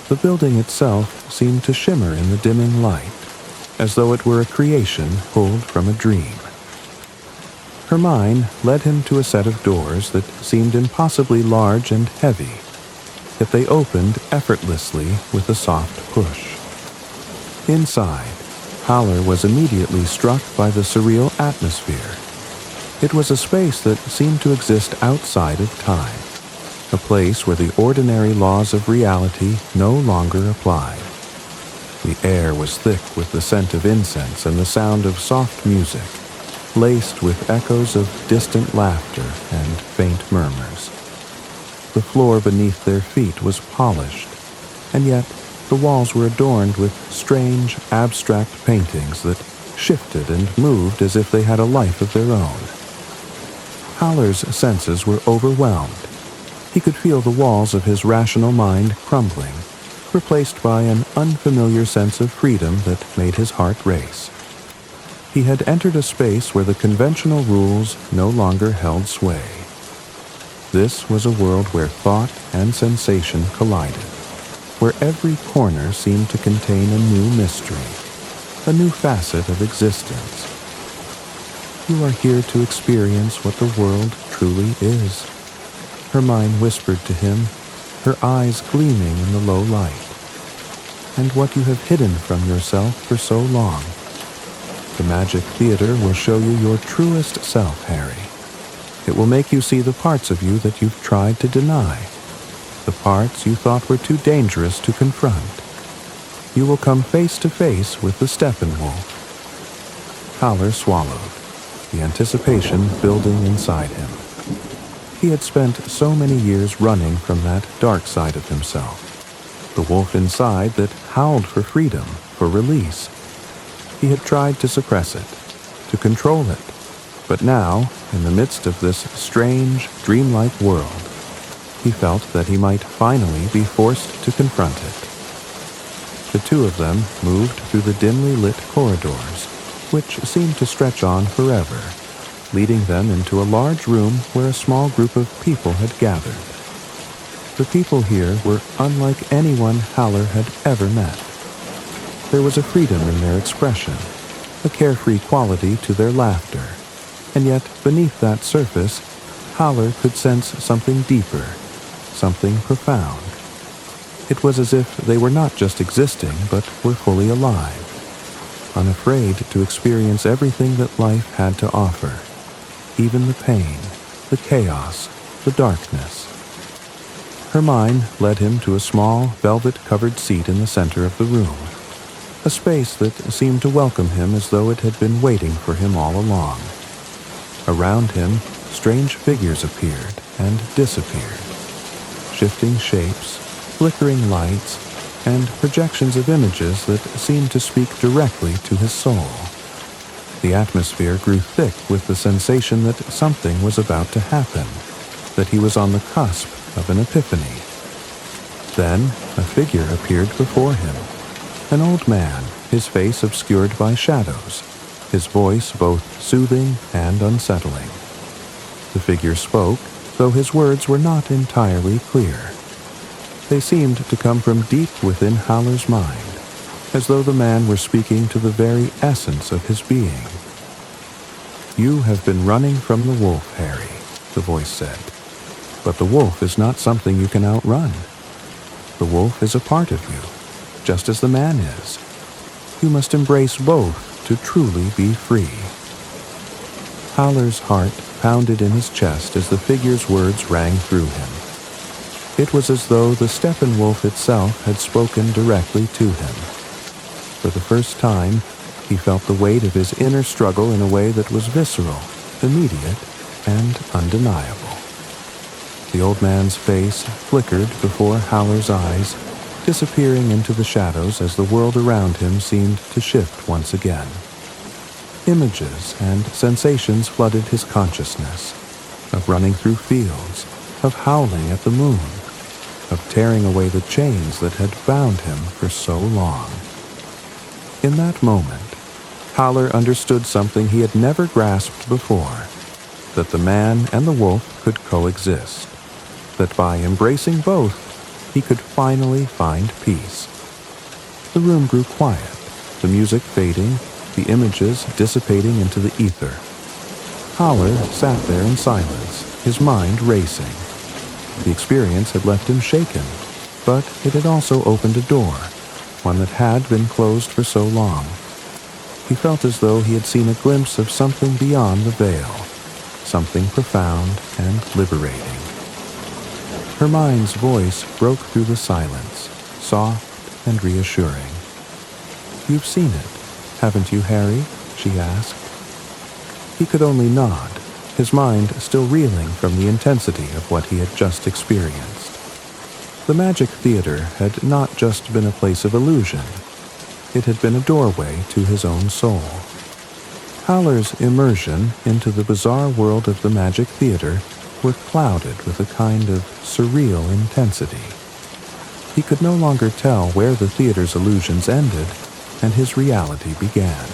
The building itself seemed to shimmer in the dimming light, as though it were a creation pulled from a dream. Hermione led him to a set of doors that seemed impossibly large and heavy, yet they opened effortlessly with a soft push. Inside, Haller was immediately struck by the surreal atmosphere. It was a space that seemed to exist outside of time, a place where the ordinary laws of reality no longer applied. The air was thick with the scent of incense and the sound of soft music, laced with echoes of distant laughter and faint murmurs. The floor beneath their feet was polished, and yet the walls were adorned with strange, abstract paintings that shifted and moved as if they had a life of their own. Haller's senses were overwhelmed. He could feel the walls of his rational mind crumbling, replaced by an unfamiliar sense of freedom that made his heart race. He had entered a space where the conventional rules no longer held sway. This was a world where thought and sensation collided, where every corner seemed to contain a new mystery, a new facet of existence. "You are here to experience what the world truly is," Hermione whispered to him, her eyes gleaming in the low light. "And what you have hidden from yourself for so long. The Magic Theater will show you your truest self, Harry. It will make you see the parts of you that you've tried to deny, the parts you thought were too dangerous to confront. You will come face to face with the Steppenwolf." Haller swallowed, the anticipation building inside him. He had spent so many years running from that dark side of himself, the wolf inside that howled for freedom, for release. He had tried to suppress it, to control it, But now, in the midst of this strange, dreamlike world, he felt that he might finally be forced to confront it. The two of them moved through the dimly lit corridors, which seemed to stretch on forever, leading them into a large room where a small group of people had gathered. The people here were unlike anyone Haller had ever met. There was a freedom in their expression, a carefree quality to their laughter, and yet beneath that surface, Haller could sense something deeper, something profound. It was as if they were not just existing, but were fully alive, unafraid to experience everything that life had to offer, even the pain, the chaos, the darkness. Hermione led him to a small, velvet-covered seat in the center of the room, a space that seemed to welcome him as though it had been waiting for him all along. Around him, strange figures appeared and disappeared, shifting shapes, flickering lights, and projections of images that seemed to speak directly to his soul. The atmosphere grew thick with the sensation that something was about to happen, that he was on the cusp of an epiphany. Then a figure appeared before him, an old man, his face obscured by shadows, his voice both soothing and unsettling. The figure spoke, though his words were not entirely clear. They seemed to come from deep within Haller's mind, as though the man were speaking to the very essence of his being. "You have been running from the wolf, Harry," the voice said. "But the wolf is not something you can outrun. The wolf is a part of you, just as the man is. You must embrace both to truly be free." Haller's heart pounded in his chest as the figure's words rang through him. It was as though the Steppenwolf itself had spoken directly to him. For the first time, he felt the weight of his inner struggle in a way that was visceral, immediate, and undeniable. The old man's face flickered before Haller's eyes, disappearing into the shadows as the world around him seemed to shift once again. Images and sensations flooded his consciousness, of running through fields, of howling at the moon, of tearing away the chains that had bound him for so long. In that moment, Haller understood something he had never grasped before, that the man and the wolf could coexist, that by embracing both, he could finally find peace. The room grew quiet, the music fading, the images dissipating into the ether. Haller sat there in silence, his mind racing. The experience had left him shaken, but it had also opened a door, one that had been closed for so long. He felt as though he had seen a glimpse of something beyond the veil, something profound and liberating. Hermione's voice broke through the silence, soft and reassuring. "You've seen it, haven't you, Harry?" she asked. He could only nod, his mind still reeling from the intensity of what he had just experienced. The Magic Theater had not just been a place of illusion. It had been a doorway to his own soul. Haller's immersion into the bizarre world of the Magic Theater were clouded with a kind of surreal intensity. He could no longer tell where the theater's illusions ended and his reality began.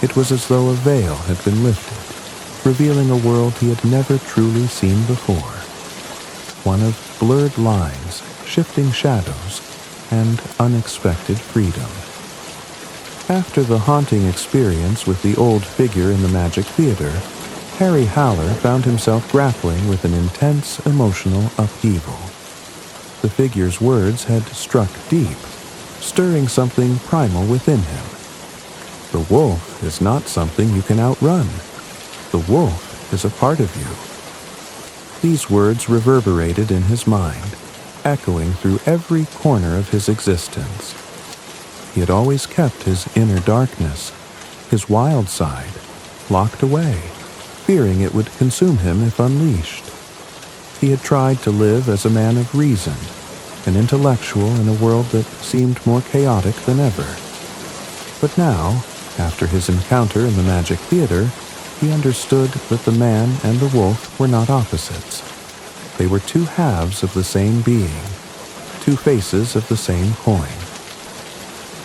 It was as though a veil had been lifted, revealing a world he had never truly seen before. One of blurred lines, shifting shadows, and unexpected freedom. After the haunting experience with the old figure in the Magic Theater, Harry Haller found himself grappling with an intense emotional upheaval. The figure's words had struck deep, stirring something primal within him. The wolf is not something you can outrun. The wolf is a part of you. These words reverberated in his mind, echoing through every corner of his existence. He had always kept his inner darkness, his wild side, locked away, fearing it would consume him if unleashed. He had tried to live as a man of reason, an intellectual in a world that seemed more chaotic than ever. But now, after his encounter in the Magic Theater, he understood that the man and the wolf were not opposites. They were two halves of the same being, two faces of the same coin.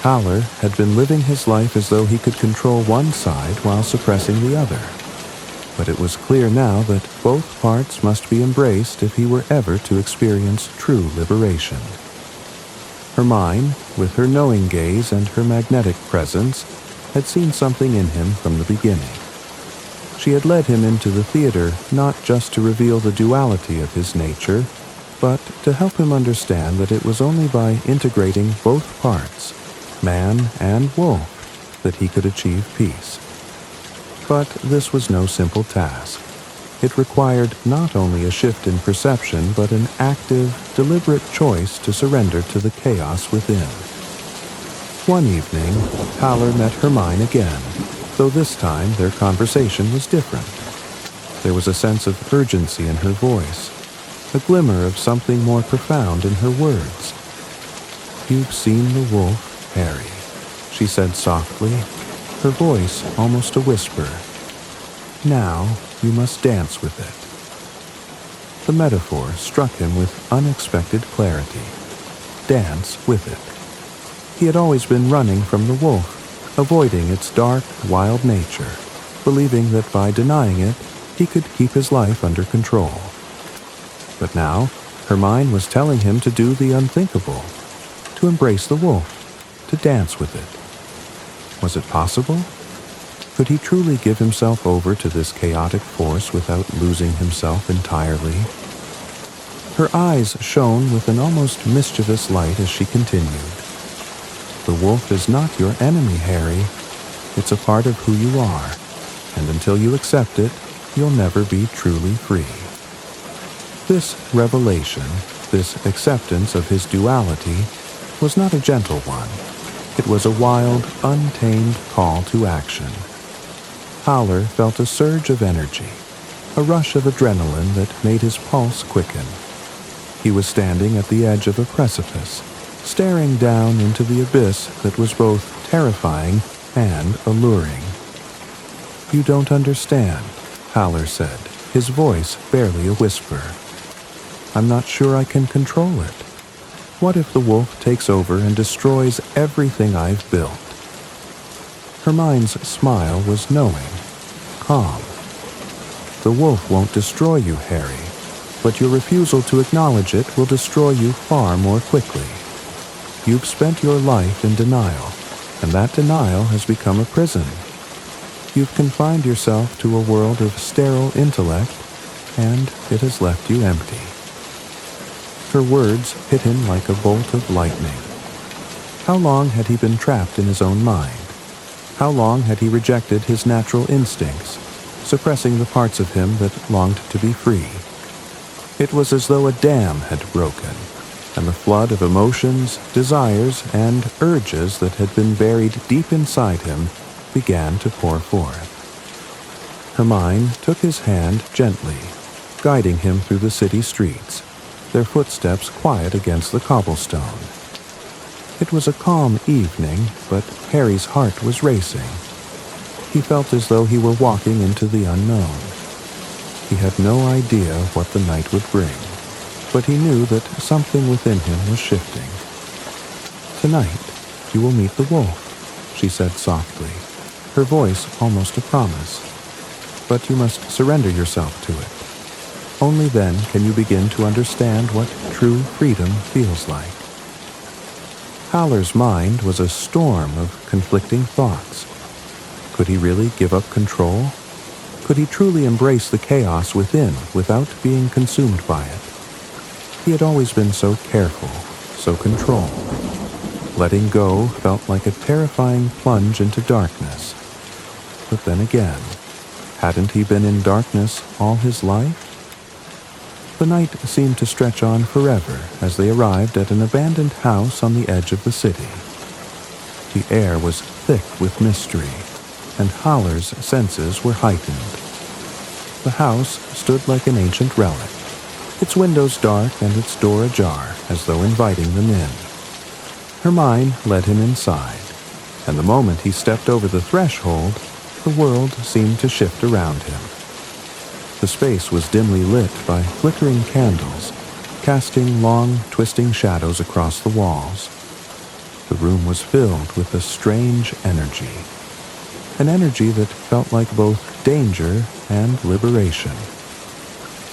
Howler had been living his life as though he could control one side while suppressing the other. But it was clear now that both parts must be embraced if he were ever to experience true liberation. Hermione, with her knowing gaze and her magnetic presence, had seen something in him from the beginning. She had led him into the theater not just to reveal the duality of his nature, but to help him understand that it was only by integrating both parts, man and wolf, that he could achieve peace. But this was no simple task. It required not only a shift in perception, but an active, deliberate choice to surrender to the chaos within. One evening, Howler met Hermione again, though this time their conversation was different. There was a sense of urgency in her voice, a glimmer of something more profound in her words. "You've seen the wolf, Harry," she said softly, her voice almost a whisper. "Now you must dance with it." The metaphor struck him with unexpected clarity. Dance with it. He had always been running from the wolf, avoiding its dark, wild nature, believing that by denying it, he could keep his life under control. But now, Hermione was telling him to do the unthinkable, to embrace the wolf, to dance with it. Was it possible? Could he truly give himself over to this chaotic force without losing himself entirely? Her eyes shone with an almost mischievous light as she continued. "The wolf is not your enemy, Harry. It's a part of who you are, and until you accept it, you'll never be truly free." This revelation, this acceptance of his duality, was not a gentle one. It was a wild, untamed call to action. Howler felt a surge of energy, a rush of adrenaline that made his pulse quicken. He was standing at the edge of a precipice, staring down into the abyss that was both terrifying and alluring. "You don't understand," Howler said, his voice barely a whisper. "I'm not sure I can control it. What if the wolf takes over and destroys everything I've built?" Hermione's smile was knowing, calm. "The wolf won't destroy you, Harry, but your refusal to acknowledge it will destroy you far more quickly. You've spent your life in denial, and that denial has become a prison. You've confined yourself to a world of sterile intellect, and it has left you empty." Her words hit him like a bolt of lightning. How long had he been trapped in his own mind? How long had he rejected his natural instincts, suppressing the parts of him that longed to be free? It was as though a dam had broken, and the flood of emotions, desires, and urges that had been buried deep inside him began to pour forth. Hermione took his hand gently, guiding him through the city streets, their footsteps quiet against the cobblestone. It was a calm evening, but Harry's heart was racing. He felt as though he were walking into the unknown. He had no idea what the night would bring, but he knew that something within him was shifting. "Tonight, you will meet the wolf," she said softly, her voice almost a promise. "But you must surrender yourself to it. Only then can you begin to understand what true freedom feels like." Howler's mind was a storm of conflicting thoughts. Could he really give up control? Could he truly embrace the chaos within without being consumed by it? He had always been so careful, so controlled. Letting go felt like a terrifying plunge into darkness. But then again, hadn't he been in darkness all his life? The night seemed to stretch on forever as they arrived at an abandoned house on the edge of the city. The air was thick with mystery, and Howler's senses were heightened. The house stood like an ancient relic, its windows dark and its door ajar as though inviting them in. Hermione led him inside, and the moment he stepped over the threshold, the world seemed to shift around him. The space was dimly lit by flickering candles, casting long, twisting shadows across the walls. The room was filled with a strange energy, an energy that felt like both danger and liberation.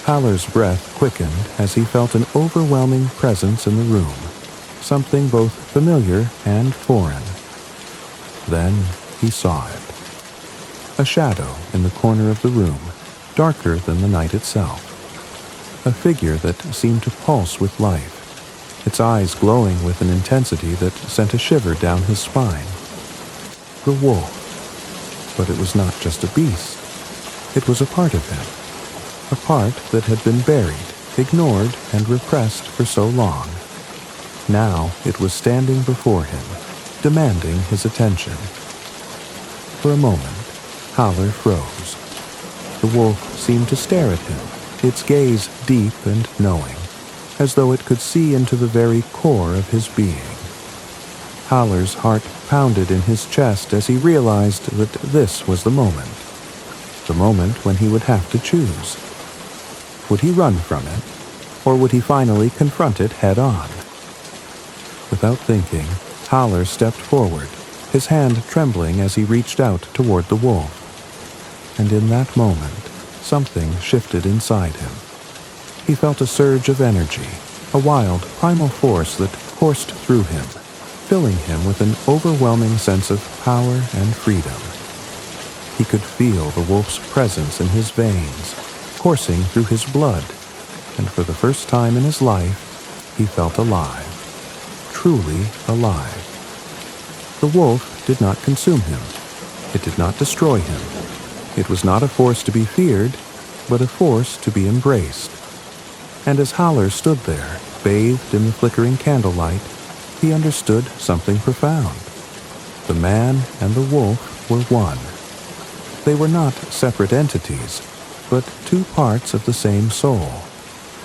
Haller's breath quickened as he felt an overwhelming presence in the room, something both familiar and foreign. Then he saw it. A shadow in the corner of the room, darker than the night itself. A figure that seemed to pulse with life, its eyes glowing with an intensity that sent a shiver down his spine. The wolf. But it was not just a beast. It was a part of him. A part that had been buried, ignored, and repressed for so long. Now it was standing before him, demanding his attention. For a moment, Haller froze. The wolf seemed to stare at him, its gaze deep and knowing, as though it could see into the very core of his being. Haller's heart pounded in his chest as he realized that this was the moment when he would have to choose. Would he run from it, or would he finally confront it head-on? Without thinking, Haller stepped forward, his hand trembling as he reached out toward the wolf. And in that moment, something shifted inside him. He felt a surge of energy, a wild, primal force that coursed through him, filling him with an overwhelming sense of power and freedom. He could feel the wolf's presence in his veins, coursing through his blood, and for the first time in his life, he felt alive, truly alive. The wolf did not consume him. It did not destroy him. It was not a force to be feared, but a force to be embraced. And as Haller stood there, bathed in the flickering candlelight, he understood something profound. The man and the wolf were one. They were not separate entities, but two parts of the same soul,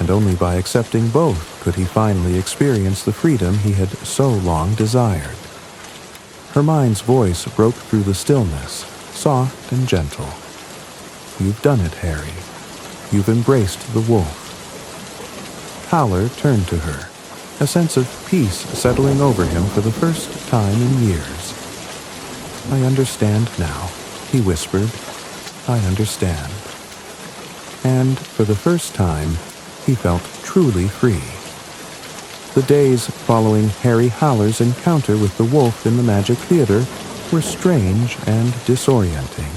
and only by accepting both could he finally experience the freedom he had so long desired. Hermione's voice broke through the stillness, soft and gentle. "You've done it, Harry. You've embraced the wolf." Haller turned to her, a sense of peace settling over him for the first time in years. "I understand now," he whispered. "I understand." And for the first time, he felt truly free. The days following Harry Haller's encounter with the wolf in the Magic Theater were strange and disorienting.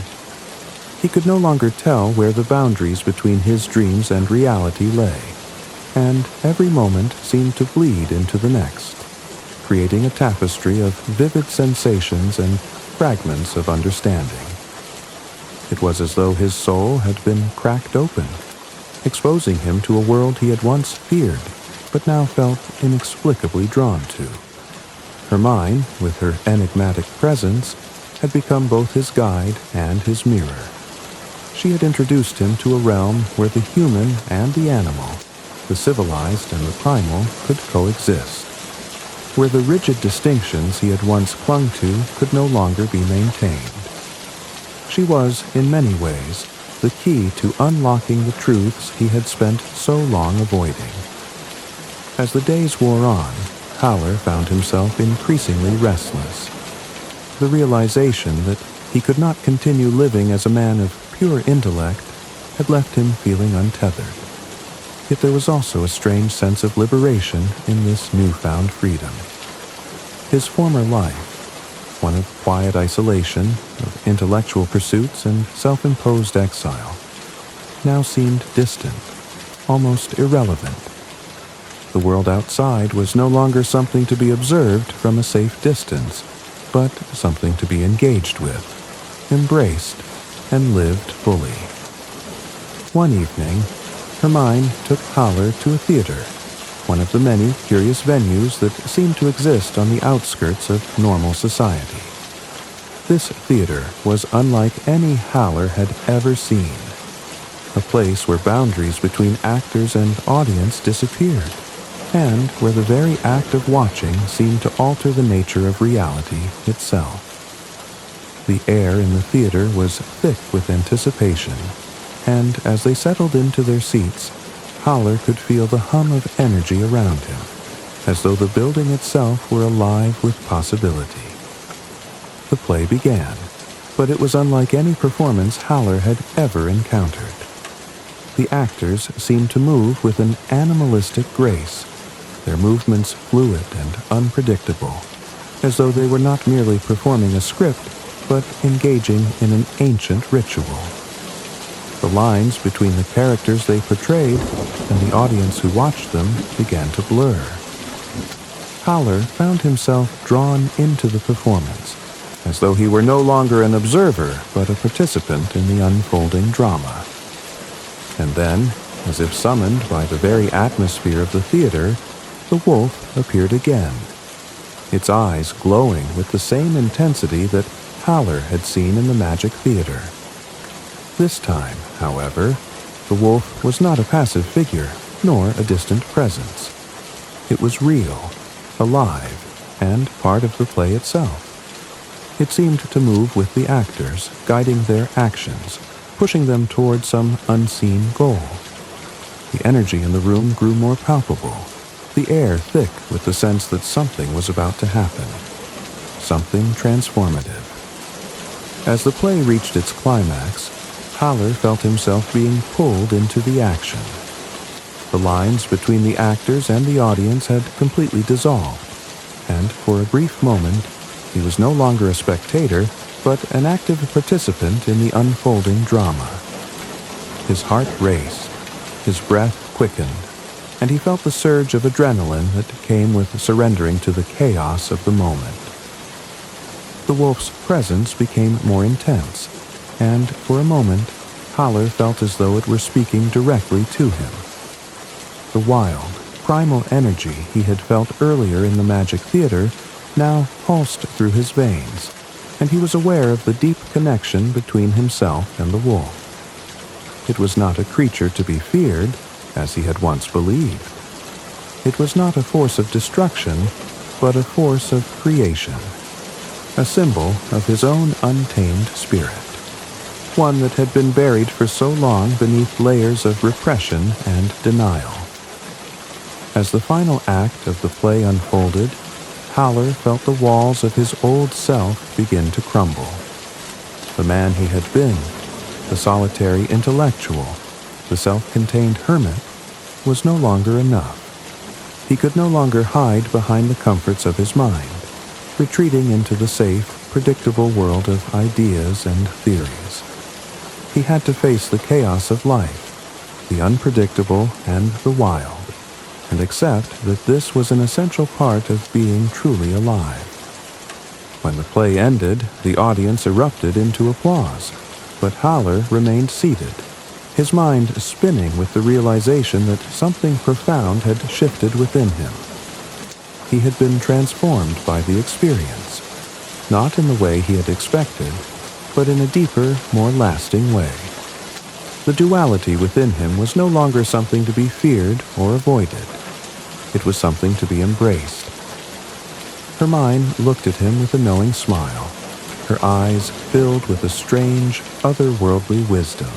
He could no longer tell where the boundaries between his dreams and reality lay, and every moment seemed to bleed into the next, creating a tapestry of vivid sensations and fragments of understanding. It was as though his soul had been cracked open, exposing him to a world he had once feared, but now felt inexplicably drawn to. Hermione, with her enigmatic presence, had become both his guide and his mirror. She had introduced him to a realm where the human and the animal, the civilized and the primal, could coexist, where the rigid distinctions he had once clung to could no longer be maintained. She was, in many ways, the key to unlocking the truths he had spent so long avoiding. As the days wore on, Haller found himself increasingly restless. The realization that he could not continue living as a man of pure intellect had left him feeling untethered. Yet there was also a strange sense of liberation in this newfound freedom. His former life, one of quiet isolation, of intellectual pursuits and self-imposed exile, now seemed distant, almost irrelevant. The world outside was no longer something to be observed from a safe distance, but something to be engaged with, embraced, and lived fully. One evening, Hermione took Haller to a theater, one of the many curious venues that seemed to exist on the outskirts of normal society. This theater was unlike any Haller had ever seen, a place where boundaries between actors and audience disappeared, and where the very act of watching seemed to alter the nature of reality itself. The air in the theater was thick with anticipation, and as they settled into their seats, Howler could feel the hum of energy around him, as though the building itself were alive with possibility. The play began, but it was unlike any performance Howler had ever encountered. The actors seemed to move with an animalistic grace, their movements fluid and unpredictable, as though they were not merely performing a script, but engaging in an ancient ritual. The lines between the characters they portrayed and the audience who watched them began to blur. Howler found himself drawn into the performance, as though he were no longer an observer, but a participant in the unfolding drama. And then, as if summoned by the very atmosphere of the theater, the wolf appeared again, its eyes glowing with the same intensity that Howler had seen in the Magic Theater. This time, however, the wolf was not a passive figure, nor a distant presence. It was real, alive, and part of the play itself. It seemed to move with the actors, guiding their actions, pushing them toward some unseen goal. The energy in the room grew more palpable, the air thick with the sense that something was about to happen, something transformative. As the play reached its climax, Howler felt himself being pulled into the action. The lines between the actors and the audience had completely dissolved, and for a brief moment, he was no longer a spectator, but an active participant in the unfolding drama. His heart raced, his breath quickened, and he felt the surge of adrenaline that came with surrendering to the chaos of the moment. The wolf's presence became more intense, and for a moment, Howler felt as though it were speaking directly to him. The wild, primal energy he had felt earlier in the Magic Theater now pulsed through his veins, and he was aware of the deep connection between himself and the wolf. It was not a creature to be feared, as he had once believed. It was not a force of destruction, but a force of creation, a symbol of his own untamed spirit, one that had been buried for so long beneath layers of repression and denial. As the final act of the play unfolded, Howler felt the walls of his old self begin to crumble. The man he had been, the solitary intellectual, the self-contained hermit, was no longer enough. He could no longer hide behind the comforts of his mind, retreating into the safe, predictable world of ideas and theories. He had to face the chaos of life, the unpredictable and the wild, and accept that this was an essential part of being truly alive. When the play ended, the audience erupted into applause, but Howler remained seated, his mind spinning with the realization that something profound had shifted within him. He had been transformed by the experience, not in the way he had expected, but in a deeper, more lasting way. The duality within him was no longer something to be feared or avoided. It was something to be embraced. Hermione looked at him with a knowing smile, her eyes filled with a strange, otherworldly wisdom.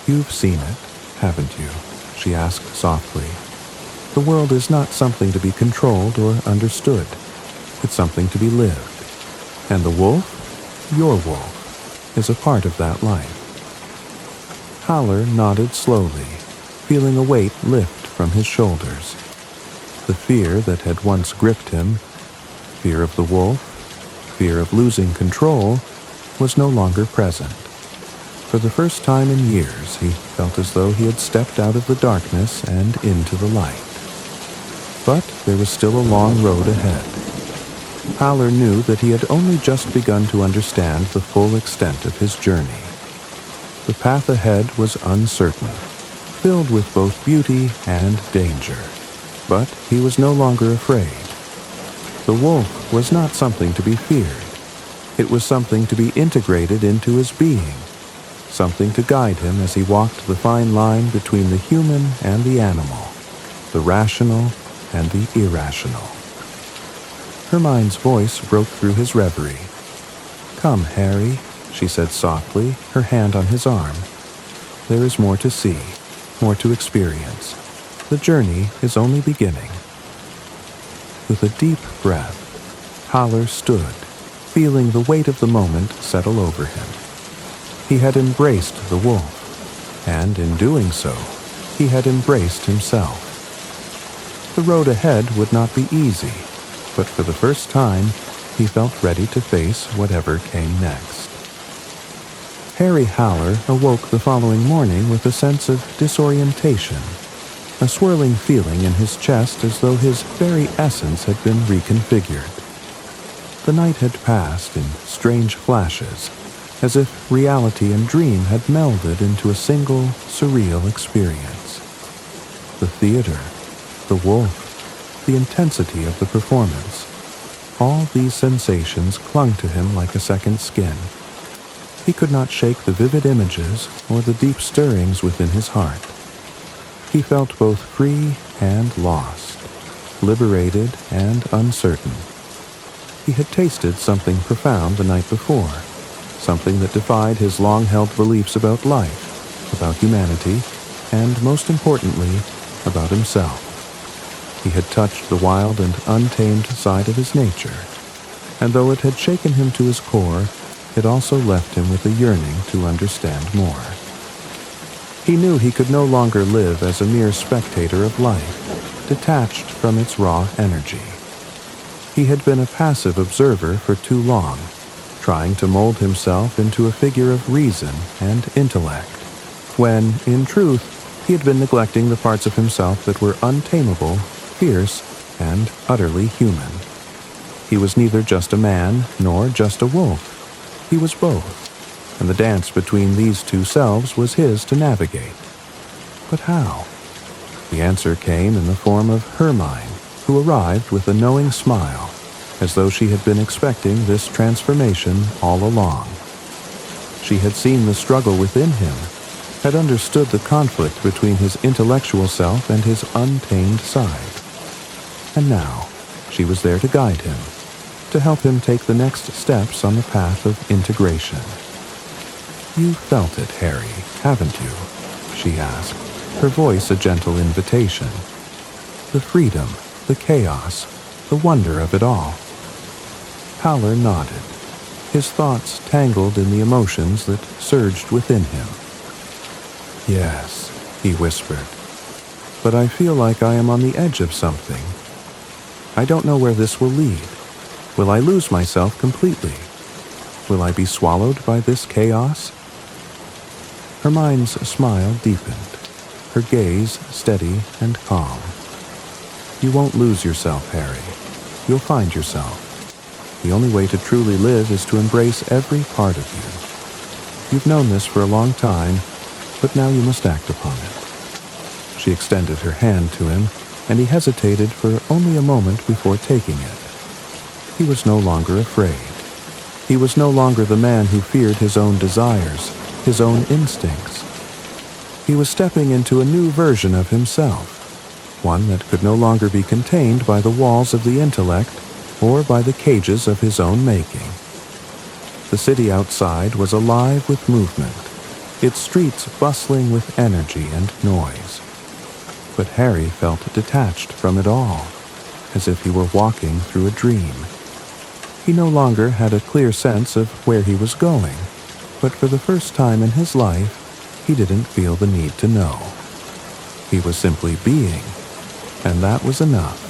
"You've seen it, haven't you?" she asked softly. "The world is not something to be controlled or understood. It's something to be lived. And the wolf, your wolf, is a part of that life." Howler nodded slowly, feeling a weight lift from his shoulders. The fear that had once gripped him, fear of the wolf, fear of losing control, was no longer present. For the first time in years, he felt as though he had stepped out of the darkness and into the light. But there was still a long road ahead. Howler knew that he had only just begun to understand the full extent of his journey. The path ahead was uncertain, filled with both beauty and danger. But he was no longer afraid. The wolf was not something to be feared. It was something to be integrated into his being, something to guide him as he walked the fine line between the human and the animal, the rational and the irrational. Hermione's voice broke through his reverie. "Come, Harry," she said softly, her hand on his arm. "There is more to see, more to experience. The journey is only beginning." With a deep breath, Haller stood, feeling the weight of the moment settle over him. He had embraced the wolf, and in doing so, he had embraced himself. The road ahead would not be easy, but for the first time, he felt ready to face whatever came next. Harry Haller awoke the following morning with a sense of disorientation, a swirling feeling in his chest as though his very essence had been reconfigured. The night had passed in strange flashes, as if reality and dream had melded into a single, surreal experience. The theater, the wolf, the intensity of the performance, all these sensations clung to him like a second skin. He could not shake the vivid images or the deep stirrings within his heart. He felt both free and lost, liberated and uncertain. He had tasted something profound the night before, something that defied his long-held beliefs about life, about humanity, and most importantly, about himself. He had touched the wild and untamed side of his nature, and though it had shaken him to his core, it also left him with a yearning to understand more. He knew he could no longer live as a mere spectator of life, detached from its raw energy. He had been a passive observer for too long, trying to mold himself into a figure of reason and intellect, when, in truth, he had been neglecting the parts of himself that were untamable, fierce, and utterly human. He was neither just a man nor just a wolf. He was both, and the dance between these two selves was his to navigate. But how? The answer came in the form of Hermione, who arrived with a knowing smile, as though she had been expecting this transformation all along. She had seen the struggle within him, had understood the conflict between his intellectual self and his untamed side. And now, she was there to guide him, to help him take the next steps on the path of integration. "You felt it, Harry, haven't you?" she asked, her voice a gentle invitation. "The freedom, the chaos, the wonder of it all." Haller nodded, his thoughts tangled in the emotions that surged within him. "Yes," he whispered, "but I feel like I am on the edge of something. I don't know where this will lead. Will I lose myself completely? Will I be swallowed by this chaos?" Hermione's smile deepened, her gaze steady and calm. "You won't lose yourself, Harry. You'll find yourself. The only way to truly live is to embrace every part of you. You've known this for a long time, but now you must act upon it." She extended her hand to him, and he hesitated for only a moment before taking it. He was no longer afraid. He was no longer the man who feared his own desires, his own instincts. He was stepping into a new version of himself, one that could no longer be contained by the walls of the intellect or by the cages of his own making. The city outside was alive with movement, its streets bustling with energy and noise. But Harry felt detached from it all, as if he were walking through a dream. He no longer had a clear sense of where he was going, but for the first time in his life, he didn't feel the need to know. He was simply being, and that was enough.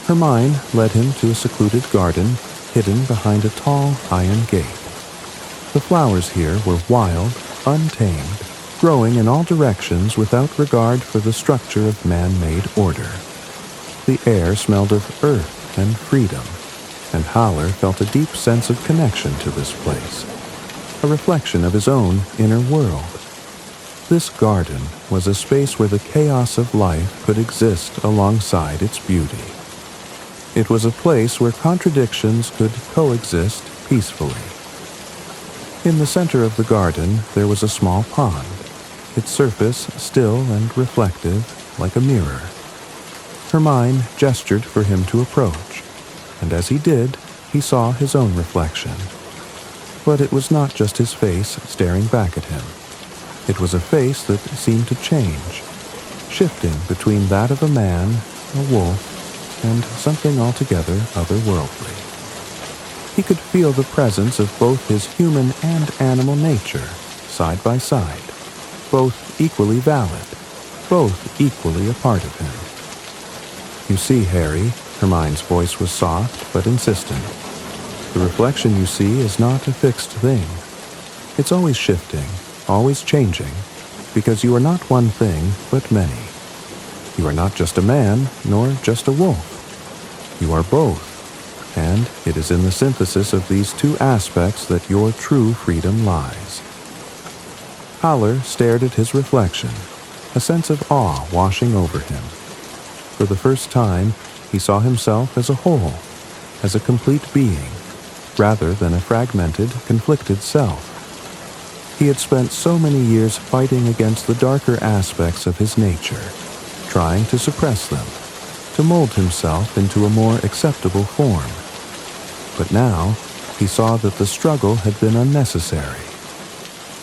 Hermione led him to a secluded garden hidden behind a tall iron gate. The flowers here were wild, untamed, growing in all directions without regard for the structure of man-made order. The air smelled of earth and freedom, and Haller felt a deep sense of connection to this place, a reflection of his own inner world. This garden was a space where the chaos of life could exist alongside its beauty. It was a place where contradictions could coexist peacefully. In the center of the garden, there was a small pond, its surface still and reflective like a mirror. Hermione gestured for him to approach, and as he did, he saw his own reflection, But it was not just his face staring back at him. It was a face that seemed to change, shifting between that of a man, a wolf, and something altogether otherworldly. He could feel the presence of both his human and animal nature, side by side, both equally valid, both equally a part of him. "You see, Harry," Hermione's voice was soft but insistent, "the reflection you see is not a fixed thing. It's always shifting, always changing, because you are not one thing, but many. You are not just a man, nor just a wolf. You are both, and it is in the synthesis of these two aspects that your true freedom lies." Howler stared at his reflection, a sense of awe washing over him. For the first time, he saw himself as a whole, as a complete being, rather than a fragmented, conflicted self. He had spent so many years fighting against the darker aspects of his nature, trying to suppress them, to mold himself into a more acceptable form. But now, he saw that the struggle had been unnecessary.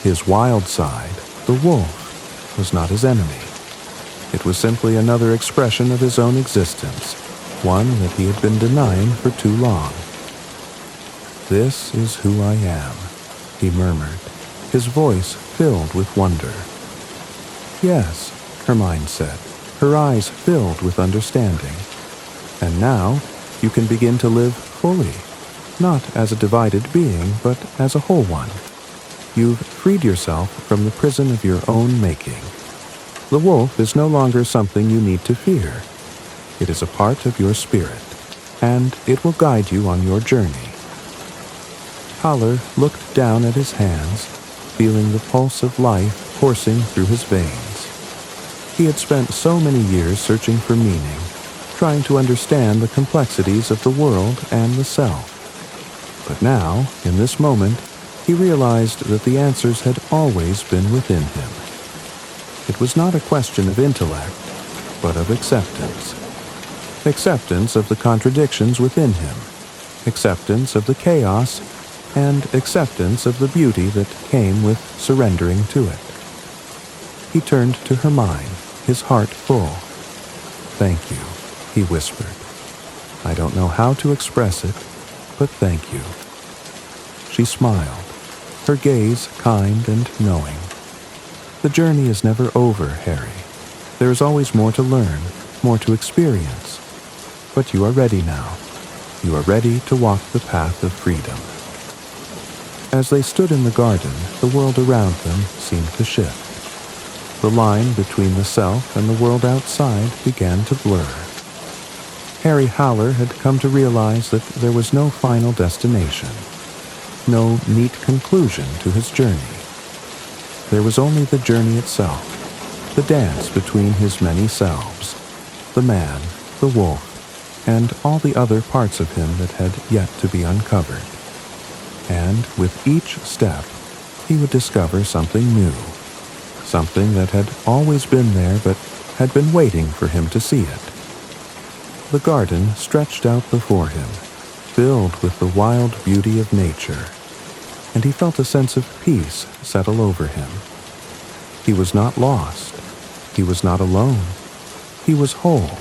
His wild side, the wolf, was not his enemy. It was simply another expression of his own existence, one that he had been denying for too long. "This is who I am," he murmured, his voice filled with wonder. "Yes," Hermione said, her eyes filled with understanding. "And now you can begin to live fully, not as a divided being, but as a whole one. You've freed yourself from the prison of your own making. The wolf is no longer something you need to fear. It is a part of your spirit, and it will guide you on your journey." Howler looked down at his hands, feeling the pulse of life coursing through his veins. He had spent so many years searching for meaning, trying to understand the complexities of the world and the self. But now, in this moment, he realized that the answers had always been within him. It was not a question of intellect, but of acceptance. Acceptance of the contradictions within him, acceptance of the chaos, and acceptance of the beauty that came with surrendering to it. He turned to Hermione, his heart full. "Thank you," he whispered. "I don't know how to express it, but thank you." She smiled, her gaze kind and knowing. "The journey is never over, Harry. There is always more to learn, more to experience. But you are ready now. You are ready to walk the path of freedom." As they stood in the garden, the world around them seemed to shift. The line between the self and the world outside began to blur. Harry Howler had come to realize that there was no final destination, no neat conclusion to his journey. There was only the journey itself, the dance between his many selves, the man, the wolf, and all the other parts of him that had yet to be uncovered. And with each step, he would discover something new, something that had always been there but had been waiting for him to see it. The garden stretched out before him, filled with the wild beauty of nature, and he felt a sense of peace settle over him. He was not lost. He was not alone. He was whole.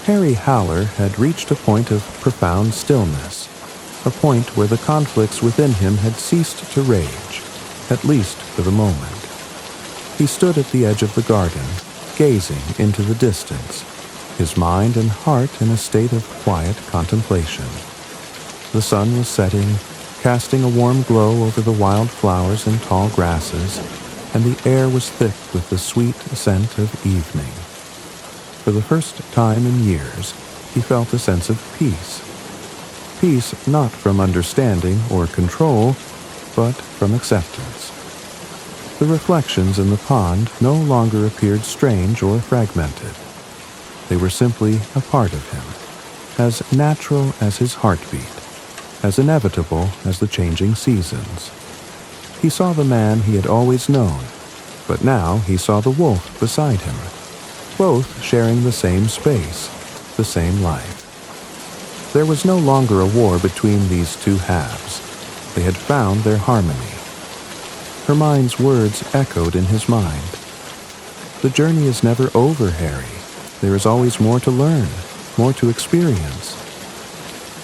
Harry Howler had reached a point of profound stillness, a point where the conflicts within him had ceased to rage, at least for the moment. He stood at the edge of the garden, gazing into the distance, his mind and heart in a state of quiet contemplation. The sun was setting, casting a warm glow over the wild flowers and tall grasses, and the air was thick with the sweet scent of evening. For the first time in years, he felt a sense of peace. Peace not from understanding or control, but from acceptance. The reflections in the pond no longer appeared strange or fragmented. They were simply a part of him, as natural as his heartbeat, as inevitable as the changing seasons. He saw the man he had always known, but now he saw the wolf beside him, both sharing the same space, the same life. There was no longer a war between these two halves. They had found their harmony. Hermione's words echoed in his mind. The journey is never over, Harry. There is always more to learn, more to experience.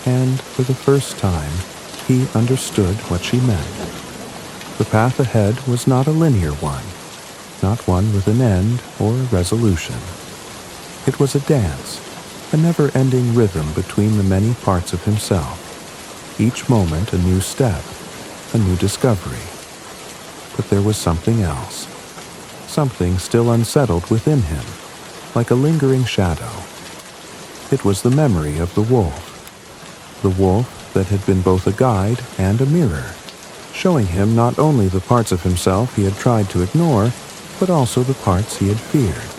And for the first time, he understood what she meant. The path ahead was not a linear one, not one with an end or a resolution. It was a dance, a never-ending rhythm between the many parts of himself. Each moment a new step, a new discovery. But there was something else, something still unsettled within him, like a lingering shadow. It was the memory of the wolf that had been both a guide and a mirror, showing him not only the parts of himself he had tried to ignore, but also the parts he had feared.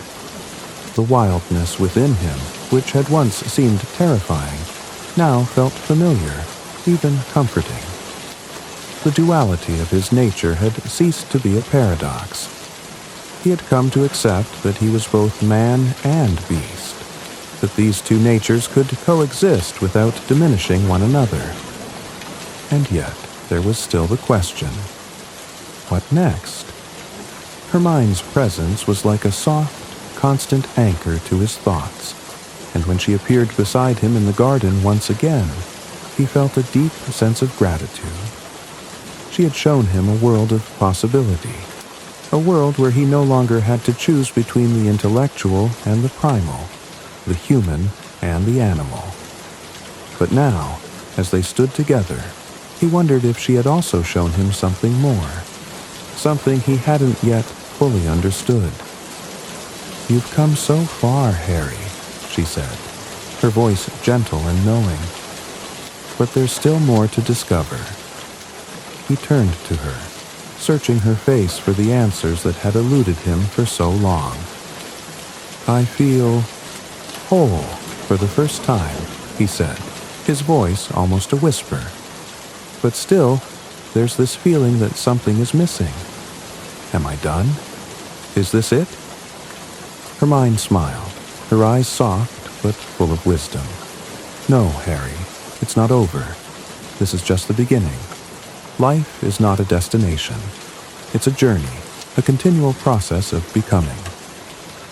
The wildness within him, which had once seemed terrifying, now felt familiar, even comforting. The duality of his nature had ceased to be a paradox. He had come to accept that he was both man and beast, that these two natures could coexist without diminishing one another. And yet, there was still the question. What next? Hermione's presence was like a soft, constant anchor to his thoughts, and when she appeared beside him in the garden once again, he felt a deep sense of gratitude. She had shown him a world of possibility, a world where he no longer had to choose between the intellectual and the primal, the human and the animal. But now, as they stood together, he wondered if she had also shown him something more, something he hadn't yet fully understood. "You've come so far, Harry," she said, her voice gentle and knowing. "But there's still more to discover." He turned to her, searching her face for the answers that had eluded him for so long. "I feel whole for the first time," he said, his voice almost a whisper. "But still, there's this feeling that something is missing. Am I done? Is this it?" Hermione smiled, her eyes soft but full of wisdom. "No, Harry, it's not over. This is just the beginning. Life is not a destination. It's a journey, a continual process of becoming.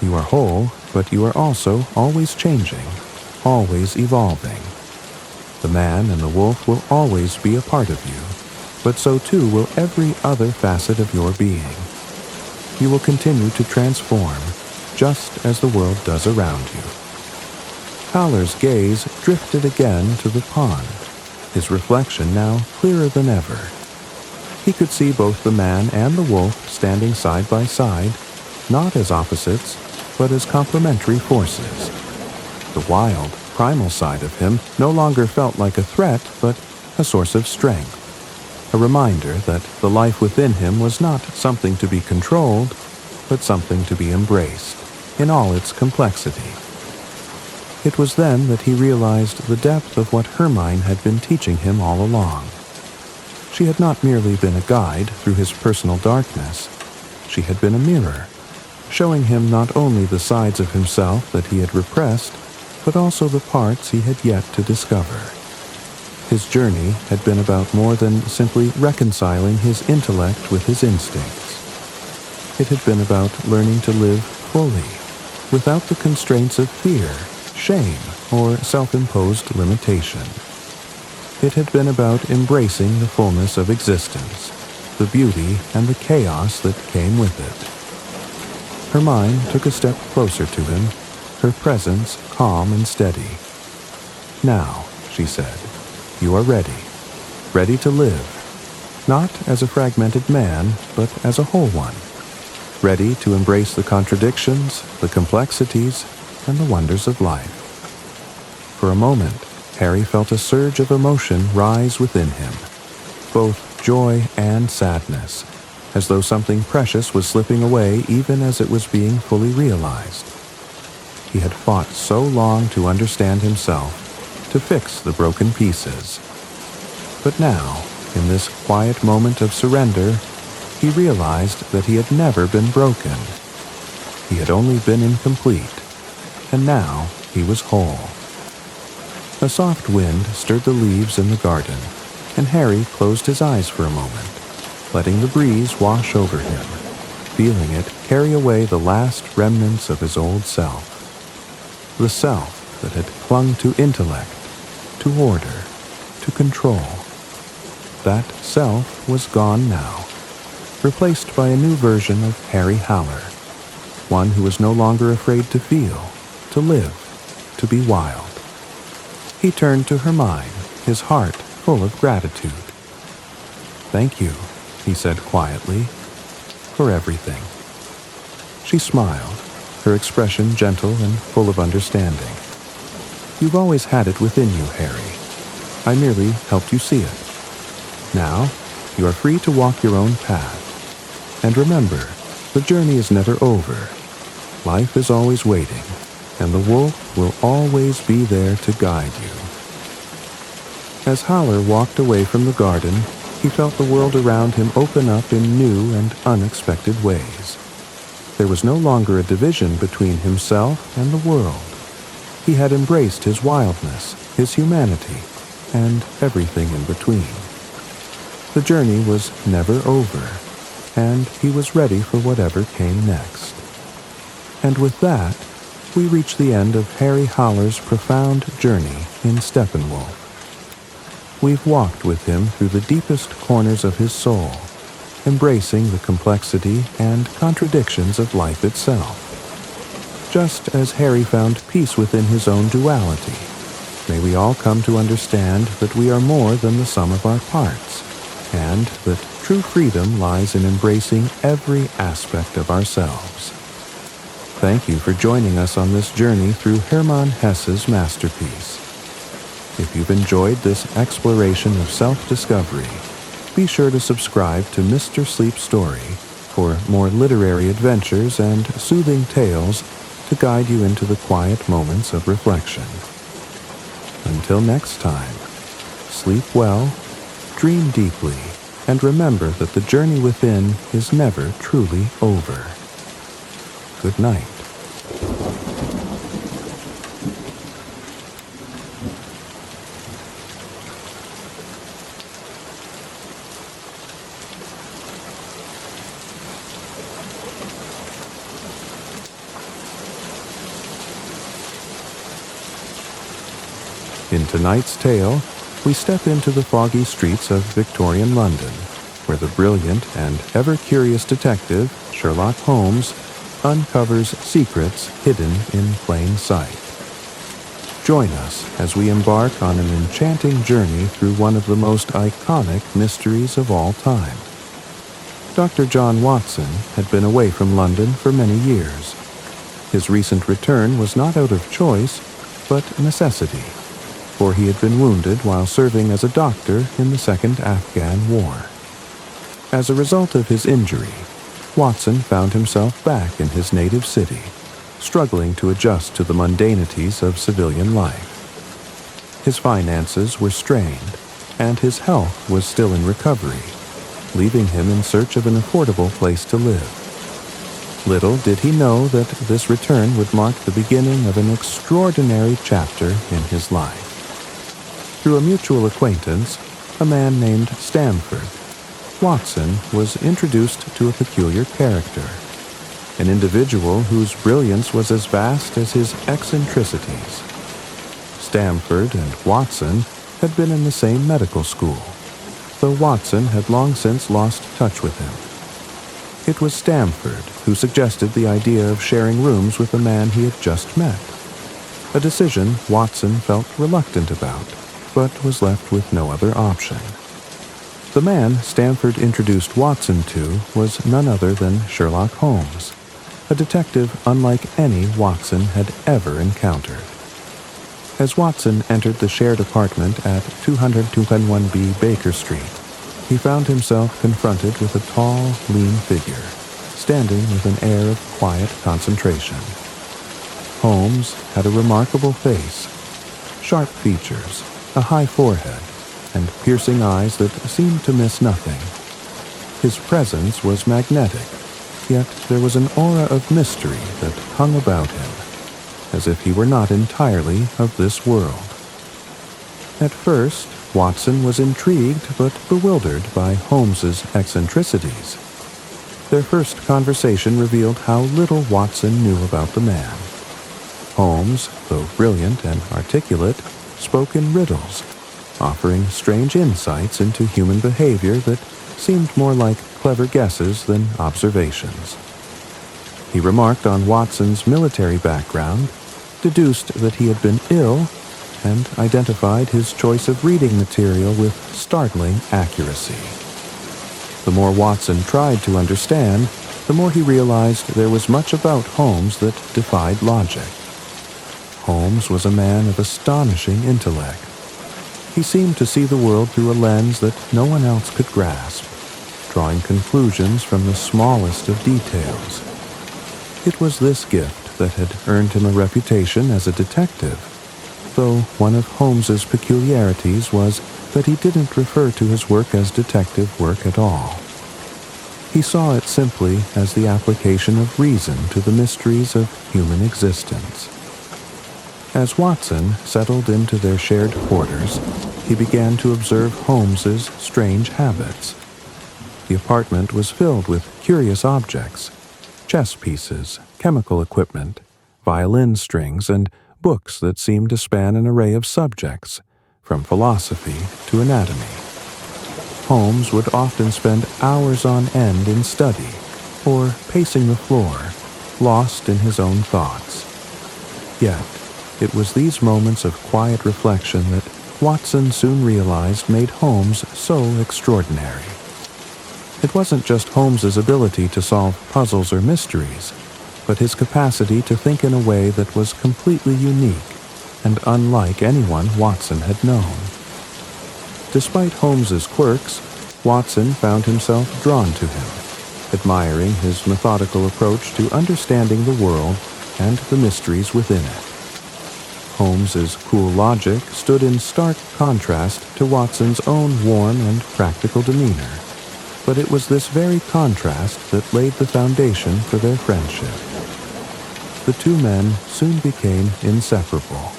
You are whole, but you are also always changing, always evolving. The man and the wolf will always be a part of you, but so too will every other facet of your being. You will continue to transform, just as the world does around you." Fowler's gaze drifted again to the pond, his reflection now clearer than ever. He could see both the man and the wolf standing side by side, not as opposites, but as complementary forces. The wild, primal side of him no longer felt like a threat, but a source of strength, a reminder that the life within him was not something to be controlled, but something to be embraced, in all its complexity. It was then that he realized the depth of what Hermione had been teaching him all along. She had not merely been a guide through his personal darkness. She had been a mirror, showing him not only the sides of himself that he had repressed, but also the parts he had yet to discover. His journey had been about more than simply reconciling his intellect with his instincts. It had been about learning to live fully, without the constraints of fear, shame, or self-imposed limitation. It had been about embracing the fullness of existence, the beauty and the chaos that came with it. Hermione took a step closer to him, her presence calm and steady. "Now," she said, "you are ready. Ready to live. Not as a fragmented man, but as a whole one. Ready to embrace the contradictions, the complexities, and the wonders of life." For a moment, Harry felt a surge of emotion rise within him, both joy and sadness, as though something precious was slipping away even as it was being fully realized. He had fought so long to understand himself, to fix the broken pieces. But now, in this quiet moment of surrender, he realized that he had never been broken. He had only been incomplete, and now he was whole. A soft wind stirred the leaves in the garden, and Harry closed his eyes for a moment, letting the breeze wash over him, feeling it carry away the last remnants of his old self. The self that had clung to intellect, to order, to control. That self was gone now, replaced by a new version of Harry Haller, one who was no longer afraid to feel, to live, to be wild. He turned to Hermione, his heart full of gratitude. "Thank you," he said quietly, "for everything." She smiled, her expression gentle and full of understanding. "You've always had it within you, Harry. I merely helped you see it. Now, you are free to walk your own path. And remember, the journey is never over. Life is always waiting, and the wolf will always be there to guide you." As Haller walked away from the garden, he felt the world around him open up in new and unexpected ways. There was no longer a division between himself and the world. He had embraced his wildness, his humanity, and everything in between. The journey was never over, and he was ready for whatever came next. And with that, we reach the end of Harry Haller's profound journey in Steppenwolf. We've walked with him through the deepest corners of his soul, embracing the complexity and contradictions of life itself. Just as Harry found peace within his own duality, may we all come to understand that we are more than the sum of our parts, and that true freedom lies in embracing every aspect of ourselves. Thank you for joining us on this journey through Hermann Hesse's masterpiece. If you've enjoyed this exploration of self-discovery, be sure to subscribe to Mr. Sleep Story for more literary adventures and soothing tales to guide you into the quiet moments of reflection. Until next time, sleep well, dream deeply, and remember that the journey within is never truly over. Good night. In tonight's tale, we step into the foggy streets of Victorian London, where the brilliant and ever-curious detective, Sherlock Holmes, uncovers secrets hidden in plain sight. Join us as we embark on an enchanting journey through one of the most iconic mysteries of all time. Dr. John Watson had been away from London for many years. His recent return was not out of choice, but necessity, for he had been wounded while serving as a doctor in the Second Afghan War. As a result of his injury, Watson found himself back in his native city, struggling to adjust to the mundanities of civilian life. His finances were strained, and his health was still in recovery, leaving him in search of an affordable place to live. Little did he know that this return would mark the beginning of an extraordinary chapter in his life. Through a mutual acquaintance, a man named Stamford, Watson was introduced to a peculiar character, an individual whose brilliance was as vast as his eccentricities. Stamford and Watson had been in the same medical school, though Watson had long since lost touch with him. It was Stamford who suggested the idea of sharing rooms with a man he had just met, a decision Watson felt reluctant about, but was left with no other option. The man Stamford introduced Watson to was none other than Sherlock Holmes, a detective unlike any Watson had ever encountered. As Watson entered the shared apartment at 221B Baker Street, he found himself confronted with a tall, lean figure, standing with an air of quiet concentration. Holmes had a remarkable face, sharp features, a high forehead, and piercing eyes that seemed to miss nothing. His presence was magnetic, yet there was an aura of mystery that hung about him, as if he were not entirely of this world. At first, Watson was intrigued but bewildered by Holmes's eccentricities. Their first conversation revealed how little Watson knew about the man. Holmes, though brilliant and articulate, spoke in riddles, offering strange insights into human behavior that seemed more like clever guesses than observations. He remarked on Watson's military background, deduced that he had been ill, and identified his choice of reading material with startling accuracy. The more Watson tried to understand, the more he realized there was much about Holmes that defied logic. Holmes was a man of astonishing intellect. He seemed to see the world through a lens that no one else could grasp, drawing conclusions from the smallest of details. It was this gift that had earned him a reputation as a detective, though one of Holmes's peculiarities was that he didn't refer to his work as detective work at all. He saw it simply as the application of reason to the mysteries of human existence. As Watson settled into their shared quarters, he began to observe Holmes's strange habits. The apartment was filled with curious objects, chess pieces, chemical equipment, violin strings, and books that seemed to span an array of subjects, from philosophy to anatomy. Holmes would often spend hours on end in study, or pacing the floor, lost in his own thoughts. Yet, it was these moments of quiet reflection that Watson soon realized made Holmes so extraordinary. It wasn't just Holmes's ability to solve puzzles or mysteries, but his capacity to think in a way that was completely unique and unlike anyone Watson had known. Despite Holmes's quirks, Watson found himself drawn to him, admiring his methodical approach to understanding the world and the mysteries within it. Holmes's cool logic stood in stark contrast to Watson's own warm and practical demeanor, but it was this very contrast that laid the foundation for their friendship. The two men soon became inseparable,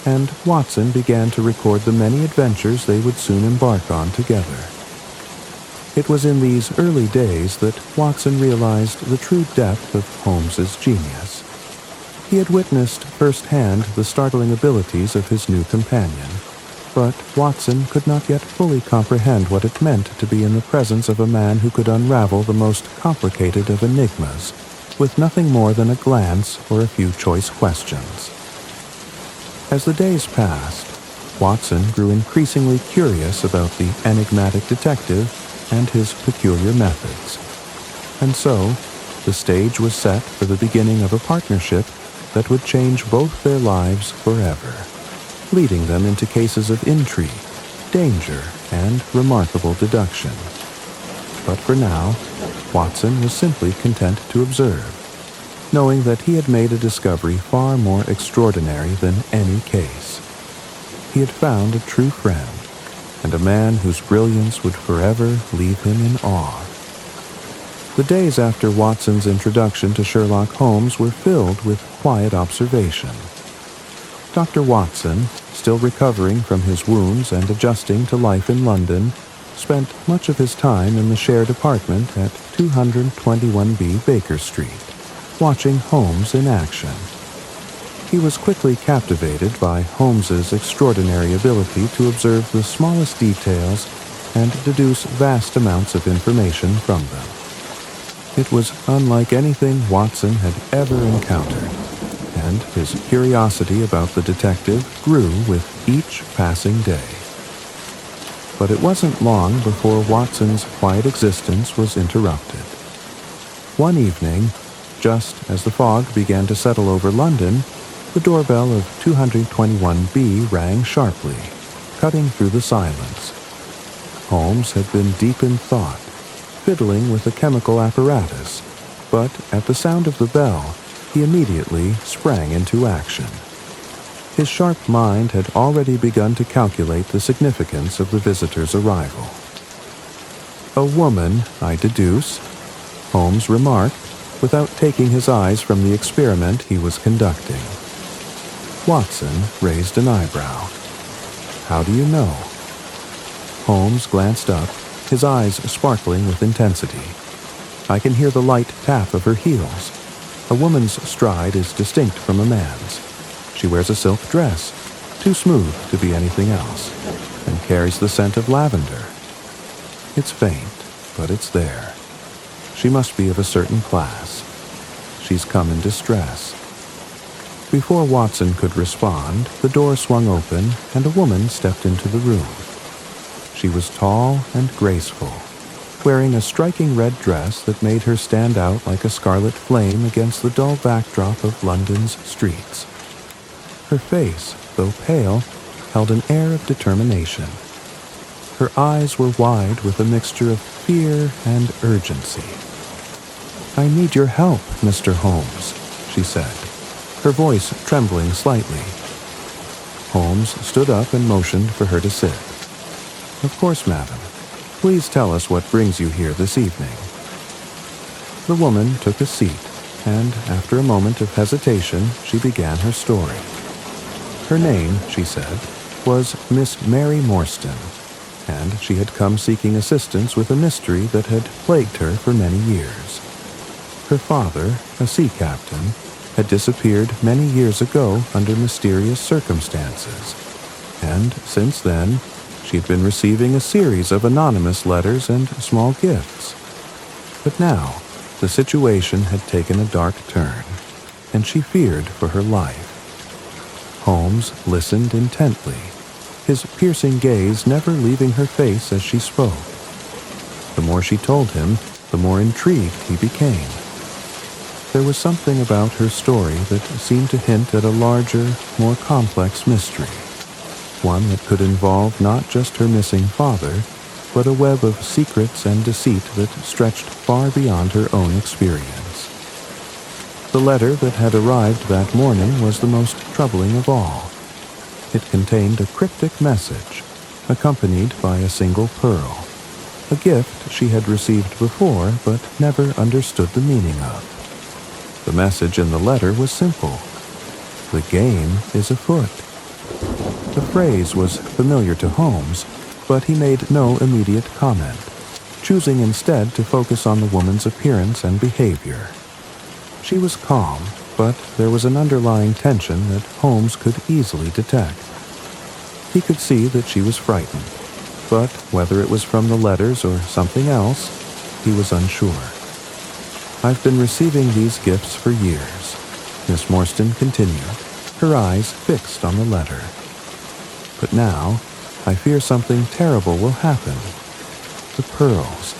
and Watson began to record the many adventures they would soon embark on together. It was in these early days that Watson realized the true depth of Holmes's genius. He had witnessed firsthand the startling abilities of his new companion, but Watson could not yet fully comprehend what it meant to be in the presence of a man who could unravel the most complicated of enigmas, with nothing more than a glance or a few choice questions. As the days passed, Watson grew increasingly curious about the enigmatic detective and his peculiar methods. And so, the stage was set for the beginning of a partnership that would change both their lives forever, leading them into cases of intrigue, danger, and remarkable deduction. But for now, Watson was simply content to observe, knowing that he had made a discovery far more extraordinary than any case. He had found a true friend, and a man whose brilliance would forever leave him in awe. The days after Watson's introduction to Sherlock Holmes were filled with quiet observation. Dr. Watson, still recovering from his wounds and adjusting to life in London, spent much of his time in the shared apartment at 221B Baker Street, watching Holmes in action. He was quickly captivated by Holmes's extraordinary ability to observe the smallest details and deduce vast amounts of information from them. It was unlike anything Watson had ever encountered, and his curiosity about the detective grew with each passing day. But it wasn't long before Watson's quiet existence was interrupted. One evening, just as the fog began to settle over London, the doorbell of 221B rang sharply, cutting through the silence. Holmes had been deep in thought, fiddling with a chemical apparatus, but at the sound of the bell, he immediately sprang into action. His sharp mind had already begun to calculate the significance of the visitor's arrival. "A woman, I deduce," Holmes remarked, without taking his eyes from the experiment he was conducting. Watson raised an eyebrow. "How do you know?" Holmes glanced up, his eyes sparkling with intensity. I can hear the light tap of her heels. A woman's stride is distinct from a man's. She wears a silk dress, too smooth to be anything else, and carries the scent of lavender. It's faint, but it's there. She must be of a certain class. She's come in distress. Before Watson could respond, the door swung open and a woman stepped into the room. She was tall and graceful, wearing a striking red dress that made her stand out like a scarlet flame against the dull backdrop of London's streets. Her face, though pale, held an air of determination. Her eyes were wide with a mixture of fear and urgency. "I need your help, Mr. Holmes," she said, her voice trembling slightly. Holmes stood up and motioned for her to sit. "Of course, madam. Please tell us what brings you here this evening." The woman took a seat, and after a moment of hesitation, she began her story. Her name, she said, was Miss Mary Morstan, and she had come seeking assistance with a mystery that had plagued her for many years. Her father, a sea captain, had disappeared many years ago under mysterious circumstances, and since then, she had been receiving a series of anonymous letters and small gifts. But now, the situation had taken a dark turn, and she feared for her life. Holmes listened intently, his piercing gaze never leaving her face as she spoke. The more she told him, the more intrigued he became. There was something about her story that seemed to hint at a larger, more complex mystery, one that could involve not just her missing father, but a web of secrets and deceit that stretched far beyond her own experience. The letter that had arrived that morning was the most troubling of all. It contained a cryptic message, accompanied by a single pearl, a gift she had received before but never understood the meaning of. The message in the letter was simple. "The game is afoot." The phrase was familiar to Holmes, but he made no immediate comment, choosing instead to focus on the woman's appearance and behavior. She was calm, but there was an underlying tension that Holmes could easily detect. He could see that she was frightened, but whether it was from the letters or something else, he was unsure. "I've been receiving these gifts for years," Miss Morstan continued, her eyes fixed on the letter. "But now, I fear something terrible will happen. The pearls.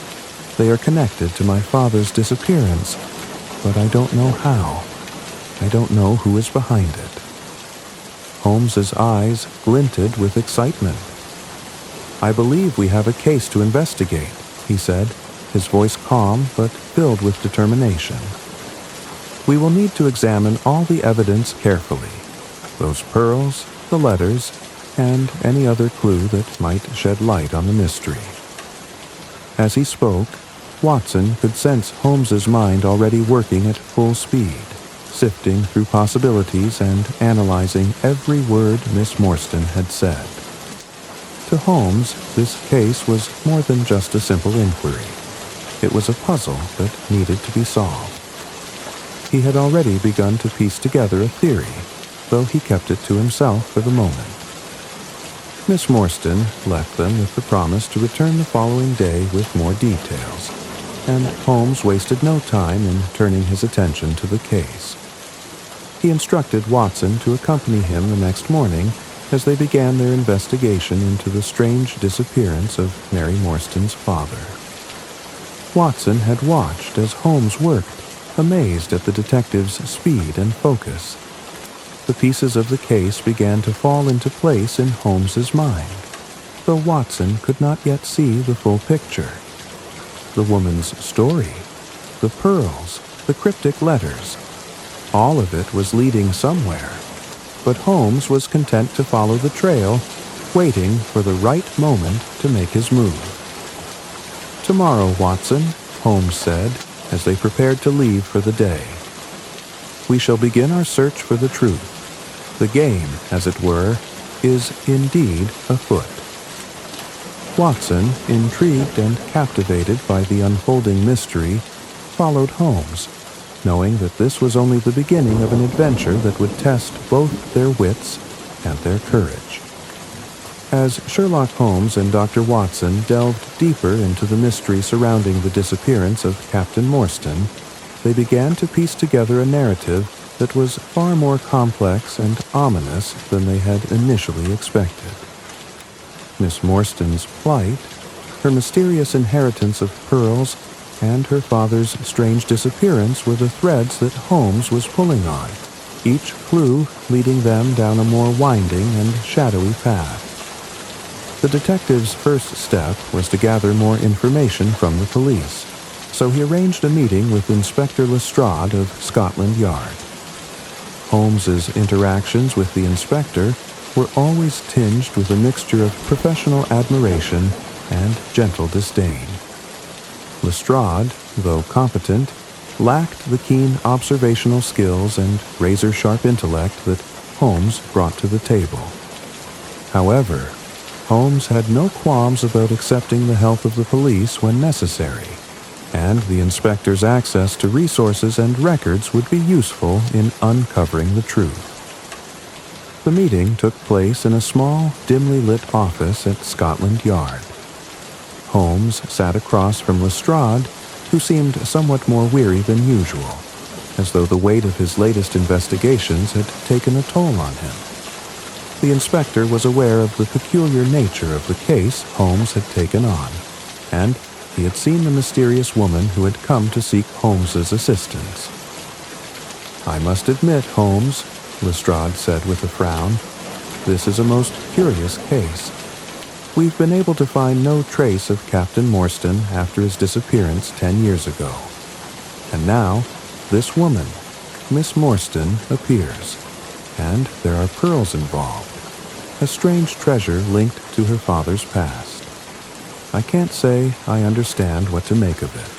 They are connected to my father's disappearance, but I don't know how. I don't know who is behind it." Holmes's eyes glinted with excitement. "I believe we have a case to investigate," he said, his voice calm but filled with determination. "We will need to examine all the evidence carefully. Those pearls, the letters, and any other clue that might shed light on the mystery." As he spoke, Watson could sense Holmes's mind already working at full speed, sifting through possibilities and analyzing every word Miss Morstan had said. To Holmes, this case was more than just a simple inquiry. It was a puzzle that needed to be solved. He had already begun to piece together a theory, though he kept it to himself for the moment. Miss Morstan left them with the promise to return the following day with more details, and Holmes wasted no time in turning his attention to the case. He instructed Watson to accompany him the next morning as they began their investigation into the strange disappearance of Mary Morstan's father. Watson had watched as Holmes worked, amazed at the detective's speed and focus. The pieces of the case began to fall into place in Holmes's mind, though Watson could not yet see the full picture. The woman's story, the pearls, the cryptic letters, all of it was leading somewhere, but Holmes was content to follow the trail, waiting for the right moment to make his move. "Tomorrow, Watson," Holmes said, as they prepared to leave for the day. "We shall begin our search for the truth. The game, as it were, is indeed afoot." Watson, intrigued and captivated by the unfolding mystery, followed Holmes, knowing that this was only the beginning of an adventure that would test both their wits and their courage. As Sherlock Holmes and Dr. Watson delved deeper into the mystery surrounding the disappearance of Captain Morstan, they began to piece together a narrative that was far more complex and ominous than they had initially expected. Miss Morstan's plight, her mysterious inheritance of pearls, and her father's strange disappearance were the threads that Holmes was pulling on, each clue leading them down a more winding and shadowy path. The detective's first step was to gather more information from the police, so he arranged a meeting with Inspector Lestrade of Scotland Yard. Holmes's interactions with the inspector were always tinged with a mixture of professional admiration and gentle disdain. Lestrade, though competent, lacked the keen observational skills and razor-sharp intellect that Holmes brought to the table. However, Holmes had no qualms about accepting the help of the police when necessary, and the inspector's access to resources and records would be useful in uncovering the truth. The meeting took place in a small, dimly lit office at Scotland Yard. Holmes sat across from Lestrade, who seemed somewhat more weary than usual, as though the weight of his latest investigations had taken a toll on him. The inspector was aware of the peculiar nature of the case Holmes had taken on, and he had seen the mysterious woman who had come to seek Holmes's assistance. "I must admit, Holmes," Lestrade said with a frown, "this is a most curious case. We've been able to find no trace of Captain Morstan after his disappearance 10 years ago. And now, this woman, Miss Morstan, appears, and there are pearls involved, a strange treasure linked to her father's past. I can't say I understand what to make of it."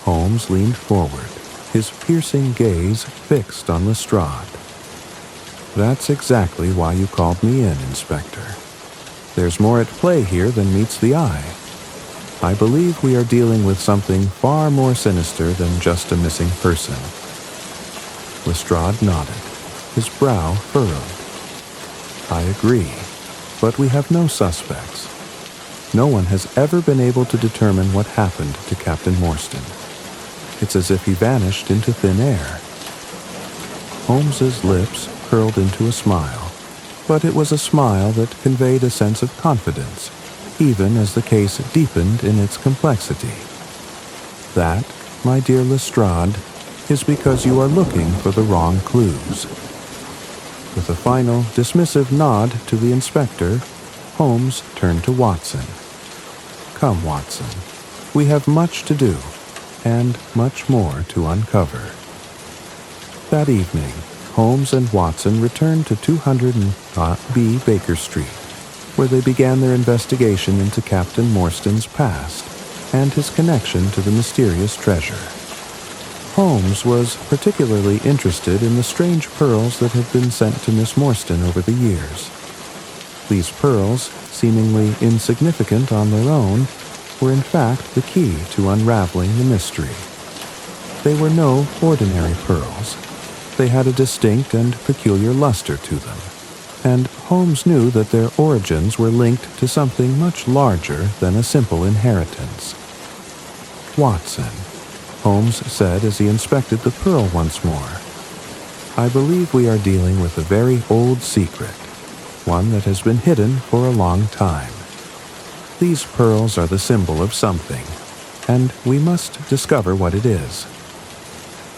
Holmes leaned forward, his piercing gaze fixed on Lestrade. "That's exactly why you called me in, Inspector. There's more at play here than meets the eye. I believe we are dealing with something far more sinister than just a missing person." Lestrade nodded, his brow furrowed. "I agree, but we have no suspects. No one has ever been able to determine what happened to Captain Morstan. It's as if he vanished into thin air." Holmes's lips curled into a smile, but it was a smile that conveyed a sense of confidence, even as the case deepened in its complexity. "That, my dear Lestrade, is because you are looking for the wrong clues." With a final, dismissive nod to the inspector, Holmes turned to Watson. "Come, Watson, we have much to do, and much more to uncover." That evening, Holmes and Watson returned to 200B Baker Street, where they began their investigation into Captain Morstan's past and his connection to the mysterious treasure. Holmes was particularly interested in the strange pearls that had been sent to Miss Morstan over the years. These pearls, seemingly insignificant on their own, were in fact the key to unraveling the mystery. They were no ordinary pearls. They had a distinct and peculiar luster to them, and Holmes knew that their origins were linked to something much larger than a simple inheritance. "Watson," Holmes said as he inspected the pearl once more, "I believe we are dealing with a very old secret, one that has been hidden for a long time. These pearls are the symbol of something, and we must discover what it is."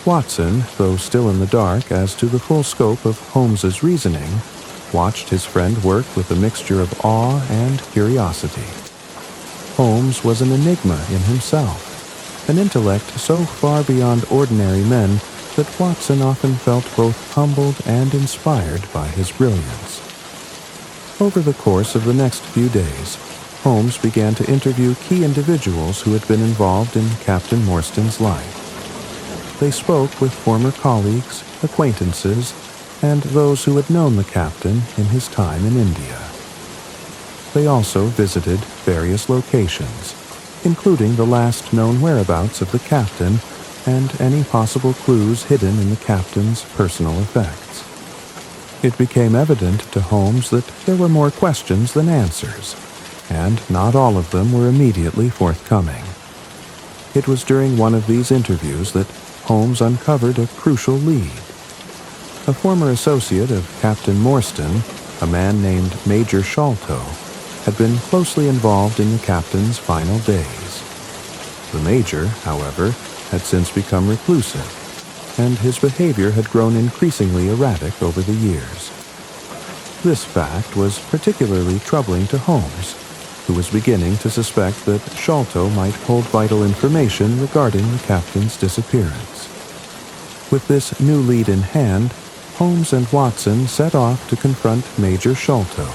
Watson, though still in the dark as to the full scope of Holmes's reasoning, watched his friend work with a mixture of awe and curiosity. Holmes was an enigma in himself, an intellect so far beyond ordinary men that Watson often felt both humbled and inspired by his brilliance. Over the course of the next few days, Holmes began to interview key individuals who had been involved in Captain Morstan's life. They spoke with former colleagues, acquaintances, and those who had known the captain in his time in India. They also visited various locations, including the last known whereabouts of the captain and any possible clues hidden in the captain's personal effects. It became evident to Holmes that there were more questions than answers, and not all of them were immediately forthcoming. It was during one of these interviews that Holmes uncovered a crucial lead. A former associate of Captain Morstan, a man named Major Sholto, had been closely involved in the captain's final days. The Major, however, had since become reclusive, and his behavior had grown increasingly erratic over the years. This fact was particularly troubling to Holmes, who was beginning to suspect that Sholto might hold vital information regarding the captain's disappearance. With this new lead in hand, Holmes and Watson set off to confront Major Sholto,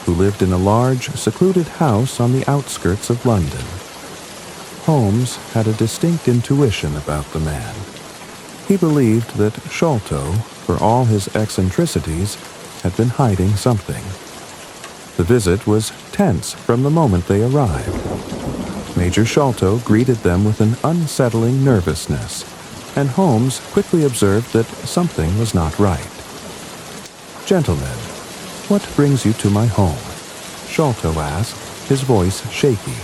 who lived in a large, secluded house on the outskirts of London. Holmes had a distinct intuition about the man. He believed that Sholto, for all his eccentricities, had been hiding something. The visit was tense from the moment they arrived. Major Sholto greeted them with an unsettling nervousness, and Holmes quickly observed that something was not right. "Gentlemen, what brings you to my home?" Sholto asked, his voice shaky.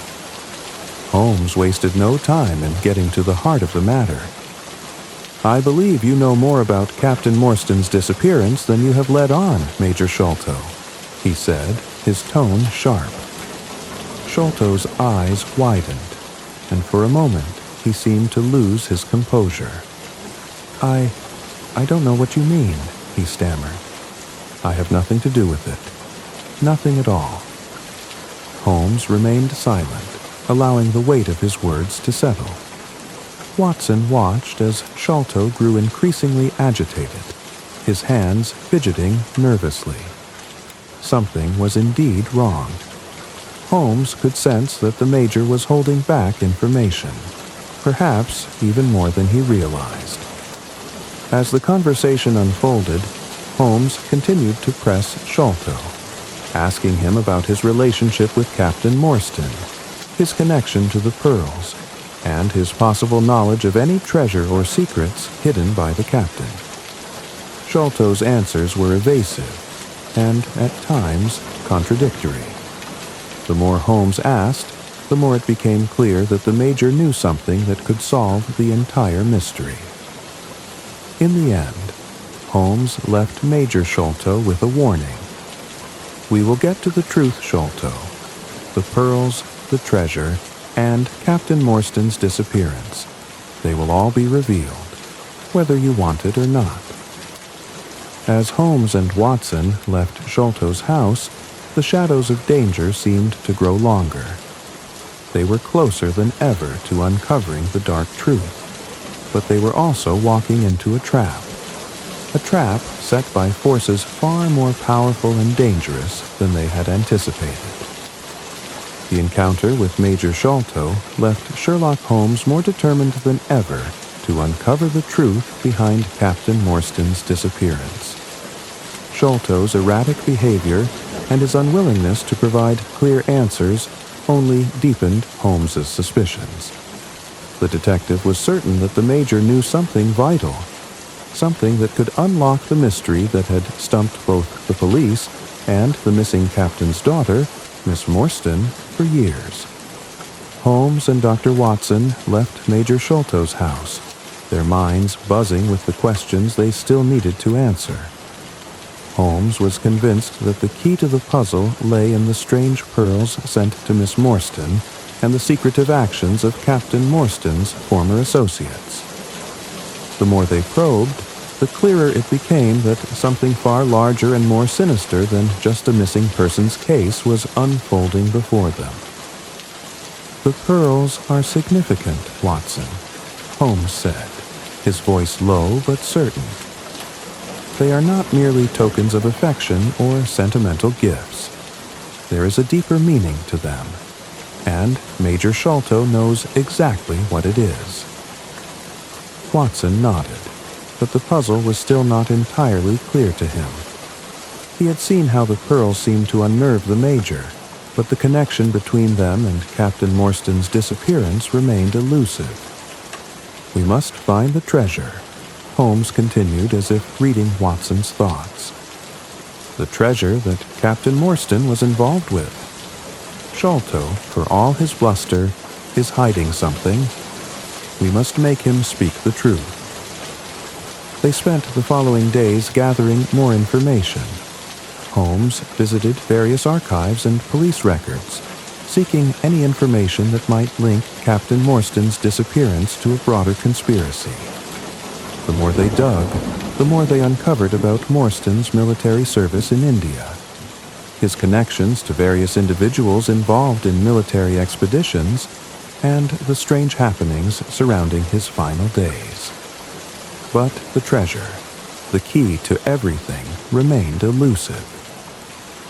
Holmes wasted no time in getting to the heart of the matter. "I believe you know more about Captain Morstan's disappearance than you have let on, Major Sholto," he said, his tone sharp. Sholto's eyes widened, and for a moment he seemed to lose his composure. I don't know what you mean," he stammered. "I have nothing to do with it. Nothing at all." Holmes remained silent, allowing the weight of his words to settle. Watson watched as Sholto grew increasingly agitated, his hands fidgeting nervously. Something was indeed wrong. Holmes could sense that the Major was holding back information, perhaps even more than he realized. As the conversation unfolded, Holmes continued to press Sholto, asking him about his relationship with Captain Morstan, his connection to the pearls, and his possible knowledge of any treasure or secrets hidden by the captain. Sholto's answers were evasive, and at times contradictory. The more Holmes asked, the more it became clear that the Major knew something that could solve the entire mystery. In the end, Holmes left Major Sholto with a warning. "We will get to the truth, Sholto. The pearls, the treasure, and Captain Morstan's disappearance. They will all be revealed, whether you want it or not." As Holmes and Watson left Sholto's house, the shadows of danger seemed to grow longer. They were closer than ever to uncovering the dark truth, but they were also walking into a trap set by forces far more powerful and dangerous than they had anticipated. The encounter with Major Sholto left Sherlock Holmes more determined than ever to uncover the truth behind Captain Morstan's disappearance. Sholto's erratic behavior and his unwillingness to provide clear answers only deepened Holmes's suspicions. The detective was certain that the Major knew something vital, something that could unlock the mystery that had stumped both the police and the missing captain's daughter, Miss Morstan, for years. Holmes and Dr. Watson left Major Sholto's house, their minds buzzing with the questions they still needed to answer. Holmes was convinced that the key to the puzzle lay in the strange pearls sent to Miss Morstan and the secretive actions of Captain Morstan's former associates. The more they probed, the clearer it became that something far larger and more sinister than just a missing persons case was unfolding before them. "The pearls are significant, Watson," Holmes said, his voice low but certain. "They are not merely tokens of affection or sentimental gifts. There is a deeper meaning to them, and Major Sholto knows exactly what it is." Watson nodded, but the puzzle was still not entirely clear to him. He had seen how the pearls seemed to unnerve the Major, but the connection between them and Captain Morstan's disappearance remained elusive. "We must find the treasure," Holmes continued as if reading Watson's thoughts. "The treasure that Captain Morstan was involved with. Sholto, for all his bluster, is hiding something. We must make him speak the truth." They spent the following days gathering more information. Holmes visited various archives and police records, seeking any information that might link Captain Morstan's disappearance to a broader conspiracy. The more they dug, the more they uncovered about Morstan's military service in India, his connections to various individuals involved in military expeditions, and the strange happenings surrounding his final days. But the treasure, the key to everything, remained elusive.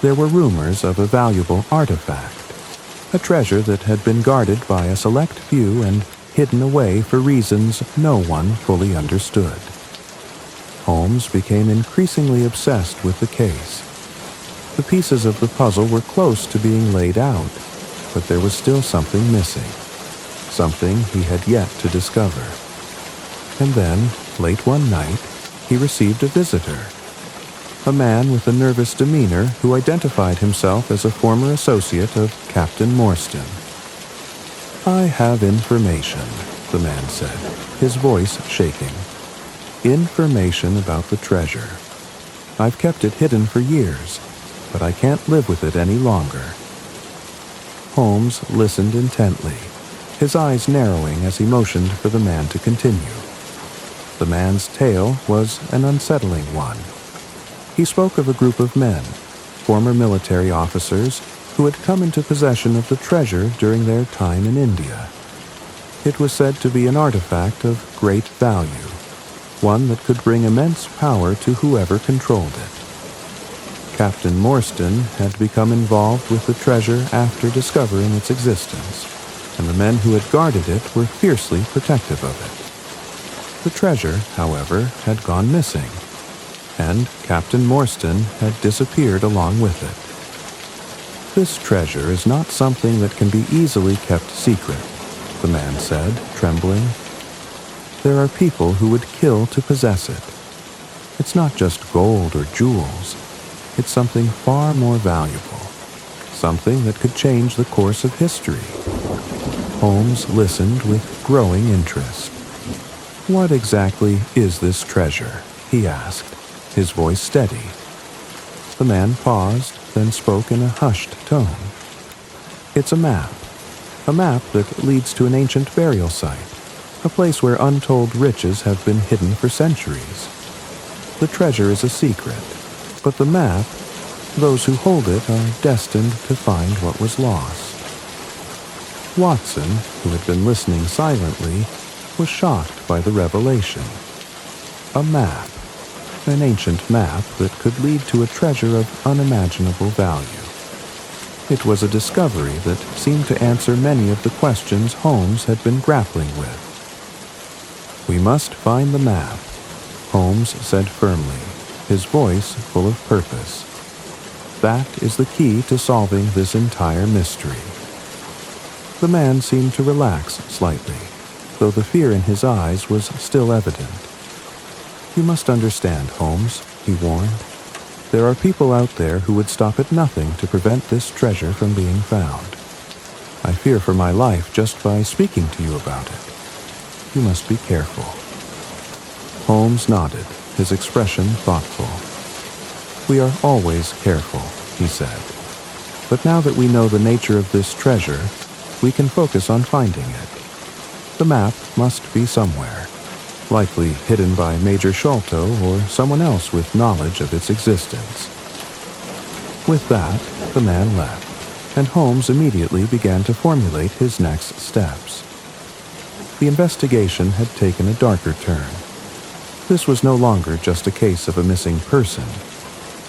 There were rumors of a valuable artifact, a treasure that had been guarded by a select few and hidden away for reasons no one fully understood. Holmes became increasingly obsessed with the case. The pieces of the puzzle were close to being laid out, but there was still something missing, something he had yet to discover. And then, late one night, he received a visitor, a man with a nervous demeanor who identified himself as a former associate of Captain Morstan. "I have information," the man said, his voice shaking. "Information about the treasure. I've kept it hidden for years, but I can't live with it any longer." Holmes listened intently, his eyes narrowing as he motioned for the man to continue. The man's tale was an unsettling one. He spoke of a group of men, former military officers, who had come into possession of the treasure during their time in India. It was said to be an artifact of great value, one that could bring immense power to whoever controlled it. Captain Morstan had become involved with the treasure after discovering its existence, and the men who had guarded it were fiercely protective of it. The treasure, however, had gone missing, and Captain Morstan had disappeared along with it. "This treasure is not something that can be easily kept secret," the man said, trembling. "There are people who would kill to possess it. It's not just gold or jewels. It's something far more valuable, something that could change the course of history." Holmes listened with growing interest. "What exactly is this treasure?" he asked, his voice steady. The man paused, then spoke in a hushed tone. "It's a map that leads to an ancient burial site, a place where untold riches have been hidden for centuries. The treasure is a secret, but the map, those who hold it are destined to find what was lost." Watson, who had been listening silently, was shocked by the revelation. A map, an ancient map that could lead to a treasure of unimaginable value. It was a discovery that seemed to answer many of the questions Holmes had been grappling with. "We must find the map," Holmes said firmly, his voice full of purpose. "That is the key to solving this entire mystery." The man seemed to relax slightly, though the fear in his eyes was still evident. "You must understand, Holmes," he warned. "There are people out there who would stop at nothing to prevent this treasure from being found. I fear for my life just by speaking to you about it. You must be careful." Holmes nodded, his expression thoughtful. "We are always careful," he said. "But now that we know the nature of this treasure, we can focus on finding it. The map must be somewhere, likely hidden by Major Sholto or someone else with knowledge of its existence." With that, the man left, and Holmes immediately began to formulate his next steps. The investigation had taken a darker turn. This was no longer just a case of a missing person.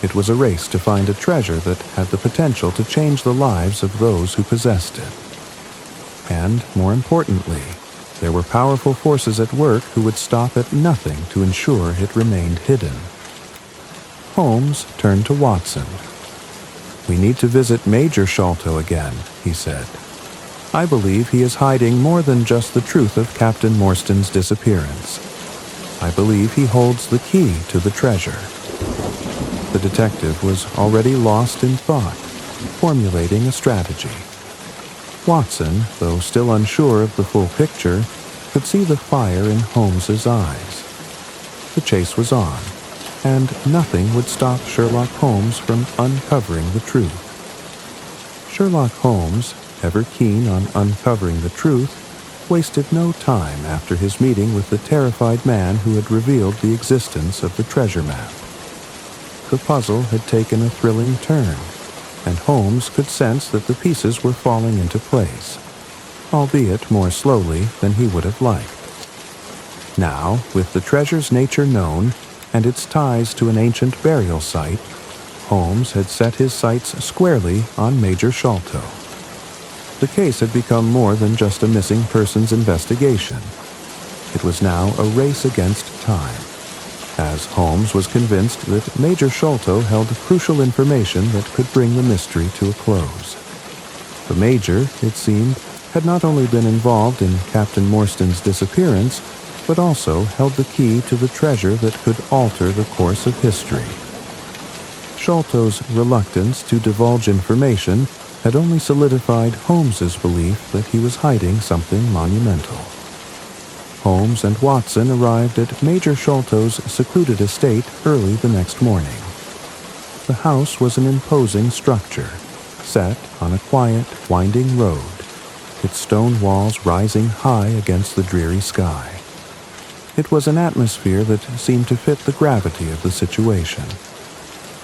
It was a race to find a treasure that had the potential to change the lives of those who possessed it. And, more importantly, there were powerful forces at work who would stop at nothing to ensure it remained hidden. Holmes turned to Watson. "We need to visit Major Sholto again," he said. "I believe he is hiding more than just the truth of Captain Morstan's disappearance. I believe he holds the key to the treasure." The detective was already lost in thought, formulating a strategy. Watson, though still unsure of the full picture, could see the fire in Holmes's eyes. The chase was on, and nothing would stop Sherlock Holmes from uncovering the truth. Sherlock Holmes, ever keen on uncovering the truth, wasted no time after his meeting with the terrified man who had revealed the existence of the treasure map. The puzzle had taken a thrilling turn, and Holmes could sense that the pieces were falling into place, albeit more slowly than he would have liked. Now, with the treasure's nature known and its ties to an ancient burial site, Holmes had set his sights squarely on Major Sholto. The case had become more than just a missing persons investigation. It was now a race against time, as Holmes was convinced that Major Sholto held crucial information that could bring the mystery to a close. The Major, it seemed, had not only been involved in Captain Morstan's disappearance, but also held the key to the treasure that could alter the course of history. Sholto's reluctance to divulge information had only solidified Holmes's belief that he was hiding something monumental. Holmes and Watson arrived at Major Sholto's secluded estate early the next morning. The house was an imposing structure, set on a quiet, winding road, its stone walls rising high against the dreary sky. It was an atmosphere that seemed to fit the gravity of the situation.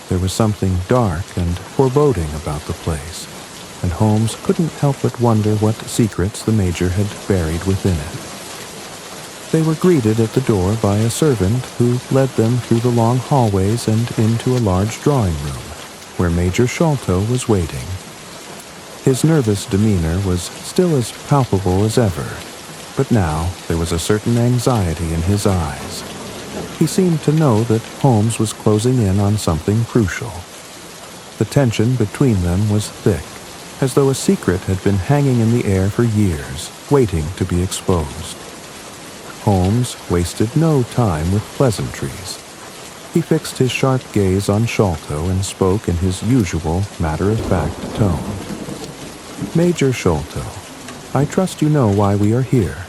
There was something dark and foreboding about the place, and Holmes couldn't help but wonder what secrets the Major had buried within it. They were greeted at the door by a servant who led them through the long hallways and into a large drawing room, where Major Sholto was waiting. His nervous demeanor was still as palpable as ever, but now there was a certain anxiety in his eyes. He seemed to know that Holmes was closing in on something crucial. The tension between them was thick, as though a secret had been hanging in the air for years, waiting to be exposed. Holmes wasted no time with pleasantries. He fixed his sharp gaze on Sholto and spoke in his usual matter-of-fact tone. "Major Sholto, I trust you know why we are here.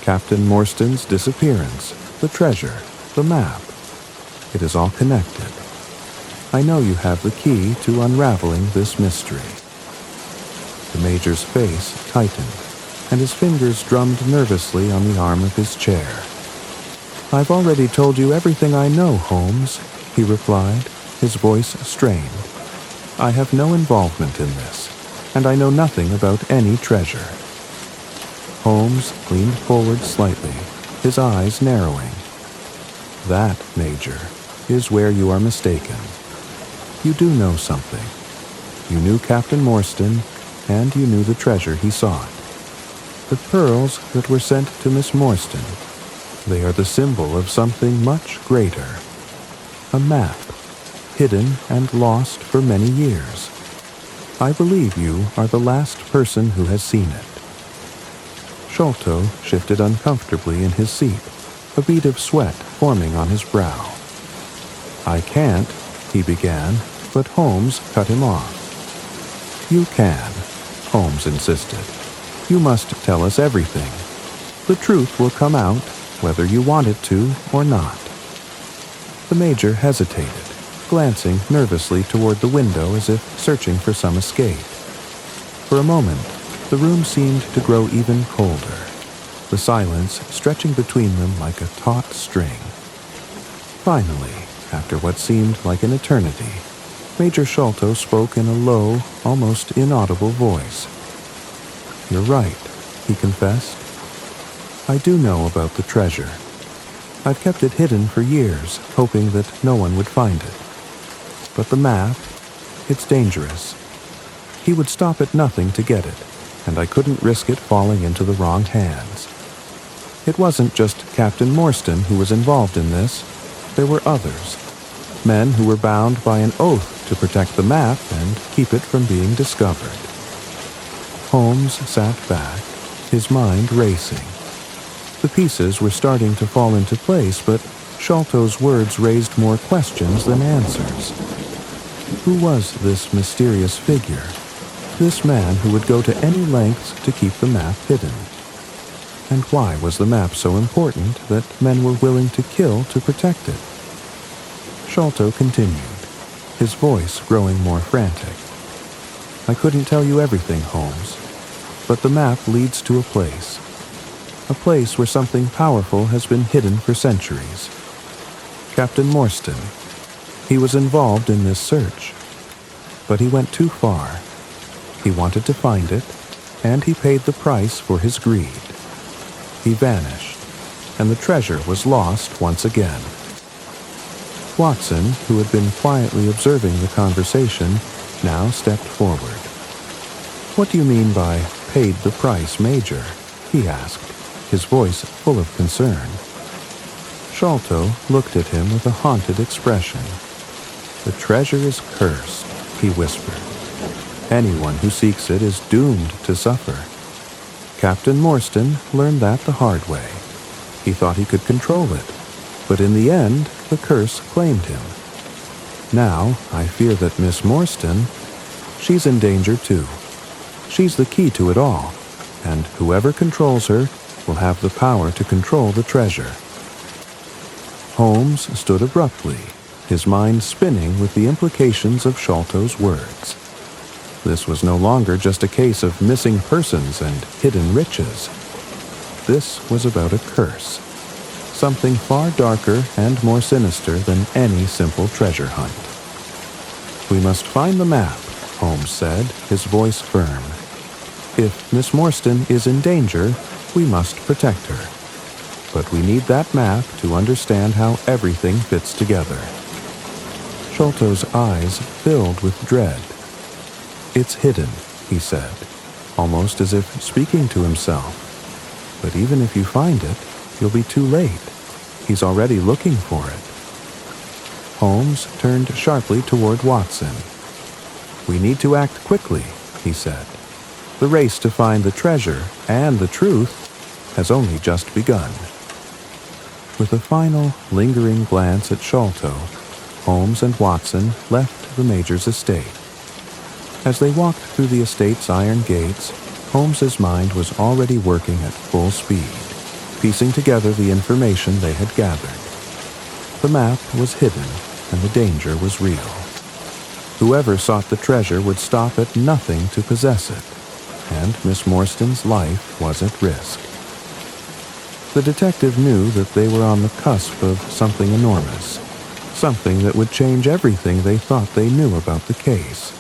Captain Morstan's disappearance, the treasure, the map. It is all connected. I know you have the key to unraveling this mystery." The Major's face tightened, and his fingers drummed nervously on the arm of his chair. "I've already told you everything I know, Holmes," he replied, his voice strained. "I have no involvement in this, and I know nothing about any treasure." Holmes leaned forward slightly, his eyes narrowing. "That, Major, is where you are mistaken. You do know something. You knew Captain Morstan, and you knew the treasure he sought. The pearls that were sent to Miss Morstan, they are the symbol of something much greater. A map, hidden and lost for many years. I believe you are the last person who has seen it." Sholto shifted uncomfortably in his seat, a bead of sweat forming on his brow. "I can't," he began, but Holmes cut him off. "You can," Holmes insisted. "You must tell us everything. The truth will come out, whether you want it to or not." The Major hesitated, glancing nervously toward the window as if searching for some escape. For a moment, the room seemed to grow even colder, the silence stretching between them like a taut string. Finally, after what seemed like an eternity, Major Sholto spoke in a low, almost inaudible voice. "You're right," he confessed. "I do know about the treasure. I've kept it hidden for years, hoping that no one would find it. But the map, it's dangerous. He would stop at nothing to get it, and I couldn't risk it falling into the wrong hands. It wasn't just Captain Morstan who was involved in this. There were others. men who were bound by an oath to protect the map and keep it from being discovered. Holmes sat back, his mind racing. The pieces were starting to fall into place, but Sholto's words raised more questions than answers. Who was this mysterious figure? This man who would go to any lengths to keep the map hidden? And why was the map so important that men were willing to kill to protect it? Sholto continued, his voice growing more frantic. I couldn't tell you everything, Holmes, but the map leads to a place where something powerful has been hidden for centuries. Captain Morstan, he was involved in this search, but he went too far. He wanted to find it, and he paid the price for his greed. He vanished, and the treasure was lost once again. Watson, who had been quietly observing the conversation, now stepped forward. What do you mean by paid the price, Major? He asked, his voice full of concern. Sholto looked at him with a haunted expression. The treasure is cursed, he whispered. Anyone who seeks it is doomed to suffer. Captain Morstan learned that the hard way. He thought he could control it, but in the end, the curse claimed him. Now, I fear that Miss Morstan, she's in danger too. She's the key to it all, and whoever controls her will have the power to control the treasure. Holmes stood abruptly, his mind spinning with the implications of Sholto's words. This was no longer just a case of missing persons and hidden riches. This was about a curse, something far darker and more sinister than any simple treasure hunt. We must find the map, Holmes said, his voice firm. If Miss Morstan is in danger, we must protect her. But we need that map to understand how everything fits together. Sholto's eyes filled with dread. It's hidden, he said, almost as if speaking to himself. But even if you find it, you'll be too late. He's already looking for it. Holmes turned sharply toward Watson. We need to act quickly, he said. The race to find the treasure and the truth has only just begun. With a final, lingering glance at Sholto, Holmes and Watson left the Major's estate. As they walked through the estate's iron gates, Holmes's mind was already working at full speed, piecing together the information they had gathered. The map was hidden, and the danger was real. Whoever sought the treasure would stop at nothing to possess it, and Miss Morstan's life was at risk. The detective knew that they were on the cusp of something enormous, something that would change everything they thought they knew about the case.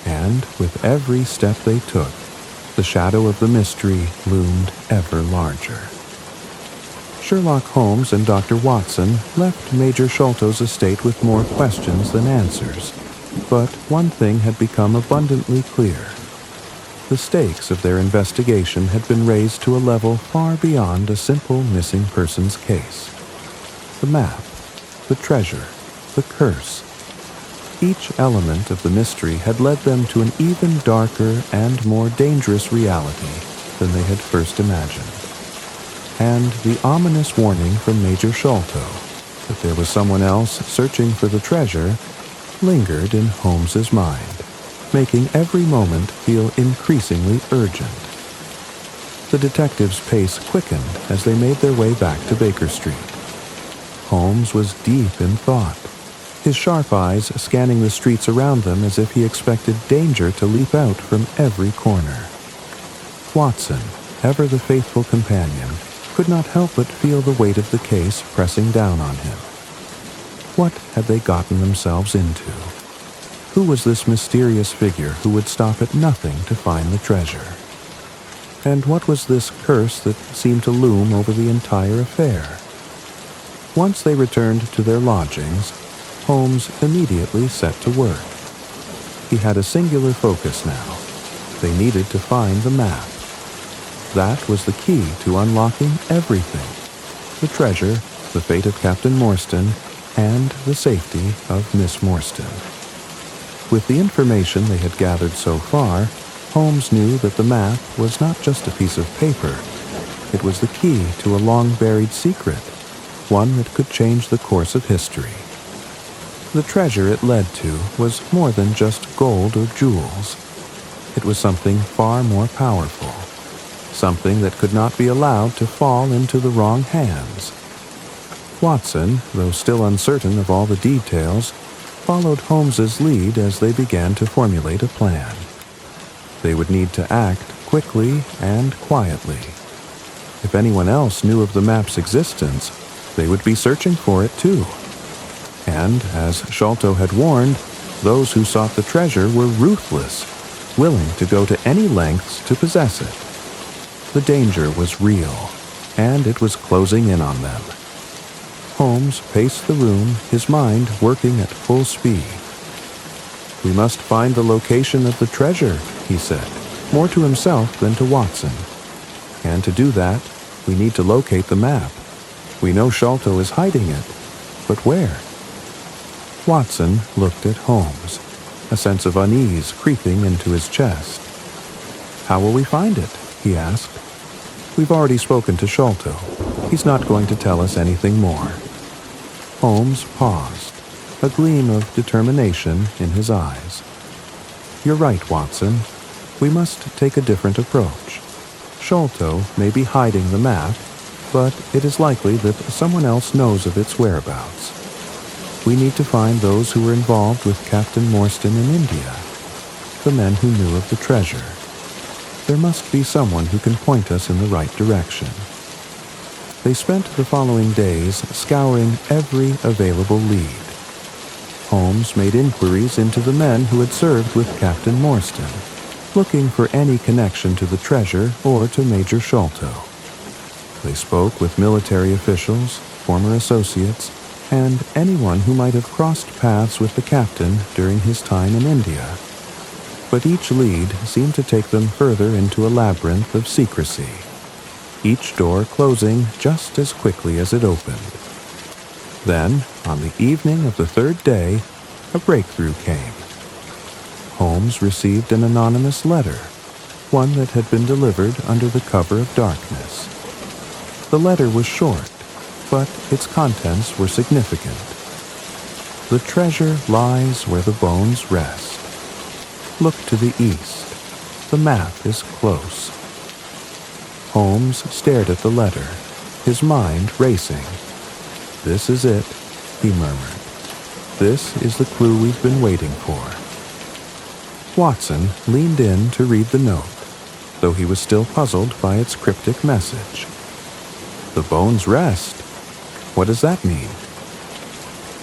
And with every step they took, the shadow of the mystery loomed ever larger. Sherlock Holmes and Dr. Watson left Major Sholto's estate with more questions than answers, but one thing had become abundantly clear. The stakes of their investigation had been raised to a level far beyond a simple missing persons case. The map, the treasure, the curse. Each element of the mystery had led them to an even darker and more dangerous reality than they had first imagined. And the ominous warning from Major Sholto that there was someone else searching for the treasure lingered in Holmes's mind, making every moment feel increasingly urgent. The detectives' pace quickened as they made their way back to Baker Street. Holmes was deep in thought, his sharp eyes scanning the streets around them as if he expected danger to leap out from every corner. Watson, ever the faithful companion, could not help but feel the weight of the case pressing down on him. What had they gotten themselves into? Who was this mysterious figure who would stop at nothing to find the treasure? And what was this curse that seemed to loom over the entire affair? Once they returned to their lodgings, Holmes immediately set to work. He had a singular focus now. They needed to find the map. That was the key to unlocking everything. The treasure, the fate of Captain Morstan, and the safety of Miss Morstan. With the information they had gathered so far, Holmes knew that the map was not just a piece of paper. It was the key to a long-buried secret, one that could change the course of history. The treasure it led to was more than just gold or jewels. It was something far more powerful, something that could not be allowed to fall into the wrong hands. Watson, though still uncertain of all the details, followed Holmes's lead as they began to formulate a plan. They would need to act quickly and quietly. If anyone else knew of the map's existence, they would be searching for it too. And, as Sholto had warned, those who sought the treasure were ruthless, willing to go to any lengths to possess it. The danger was real, and it was closing in on them. Holmes paced the room, his mind working at full speed. "We must find the location of the treasure," he said, more to himself than to Watson. "And to do that, we need to locate the map. We know Sholto is hiding it, but where?" Watson looked at Holmes, a sense of unease creeping into his chest. "How will we find it?" he asked. "We've already spoken to Sholto. He's not going to tell us anything more." Holmes paused, a gleam of determination in his eyes. "You're right, Watson. We must take a different approach. Sholto may be hiding the map, but it is likely that someone else knows of its whereabouts. We need to find those who were involved with Captain Morstan in India, the men who knew of the treasure. There must be someone who can point us in the right direction." They spent the following days scouring every available lead. Holmes made inquiries into the men who had served with Captain Morstan, looking for any connection to the treasure or to Major Sholto. They spoke with military officials, former associates, and anyone who might have crossed paths with the captain during his time in India. But each lead seemed to take them further into a labyrinth of secrecy, each door closing just as quickly as it opened. Then, on the evening of the third day, a breakthrough came. Holmes received an anonymous letter, one that had been delivered under the cover of darkness. The letter was short, but its contents were significant. "The treasure lies where the bones rest. Look to the east. The map is close." Holmes stared at the letter, his mind racing. "This is it," he murmured. "This is the clue we've been waiting for." Watson leaned in to read the note, though he was still puzzled by its cryptic message. "The bones rest? What does that mean?"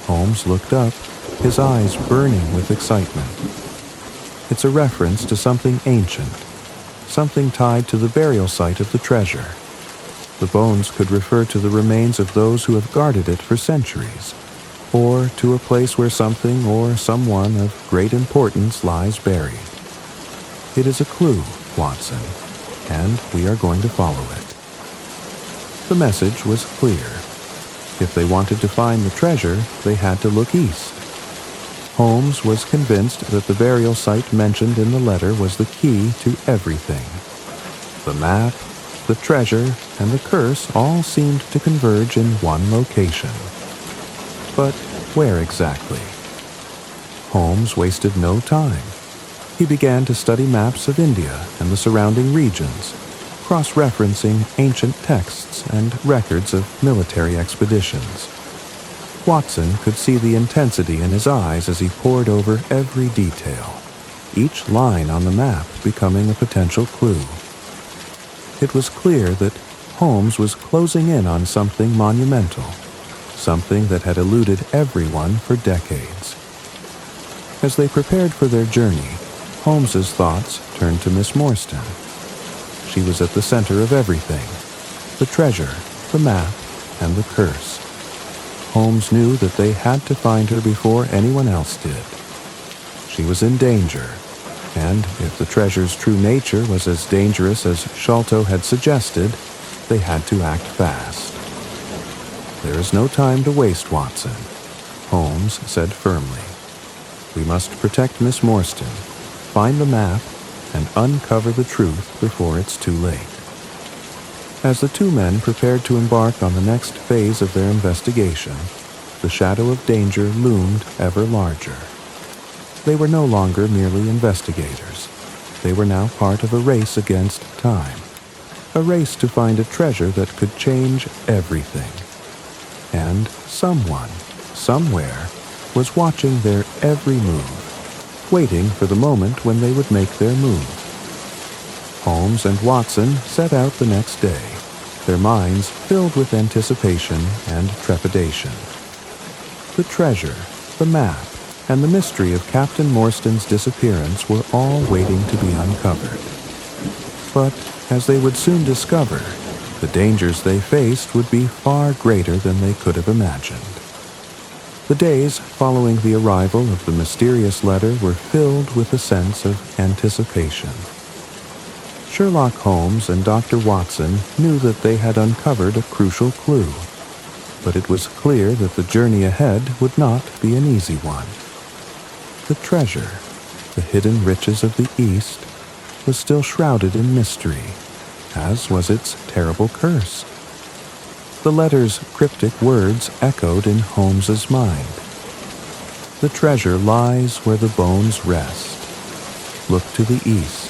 Holmes looked up, his eyes burning with excitement. "It's a reference to something ancient, something tied to the burial site of the treasure. The bones could refer to the remains of those who have guarded it for centuries, or to a place where something or someone of great importance lies buried. It is a clue, Watson, and we are going to follow it." The message was clear. If they wanted to find the treasure, they had to look east. Holmes was convinced that the burial site mentioned in the letter was the key to everything. The map, the treasure, and the curse all seemed to converge in one location. But where exactly? Holmes wasted no time. He began to study maps of India and the surrounding regions, cross-referencing ancient texts and records of military expeditions. Watson could see the intensity in his eyes as he pored over every detail, each line on the map becoming a potential clue. It was clear that Holmes was closing in on something monumental, something that had eluded everyone for decades. As they prepared for their journey, Holmes's thoughts turned to Miss Morstan. She was at the center of everything: the treasure, the map, and the curse. Holmes knew that they had to find her before anyone else did. She was in danger, and if the treasure's true nature was as dangerous as Sholto had suggested, they had to act fast. "There is no time to waste, Watson. Holmes said firmly. "We must protect Miss Morstan, find the map, and uncover the truth before it's too late." As the two men prepared to embark on the next phase of their investigation, the shadow of danger loomed ever larger. They were no longer merely investigators. They were now part of a race against time, a race to find a treasure that could change everything. And someone, somewhere, was watching their every move, waiting for the moment when they would make their move. Holmes and Watson set out the next day, their minds filled with anticipation and trepidation. The treasure, the map, and the mystery of Captain Morstan's disappearance were all waiting to be uncovered. But, as they would soon discover, the dangers they faced would be far greater than they could have imagined. The days following the arrival of the mysterious letter were filled with a sense of anticipation. Sherlock Holmes and Dr. Watson knew that they had uncovered a crucial clue, but it was clear that the journey ahead would not be an easy one. The treasure, the hidden riches of the East, was still shrouded in mystery, as was its terrible curse. The letter's cryptic words echoed in Holmes's mind. "The treasure lies where the bones rest. Look to the east.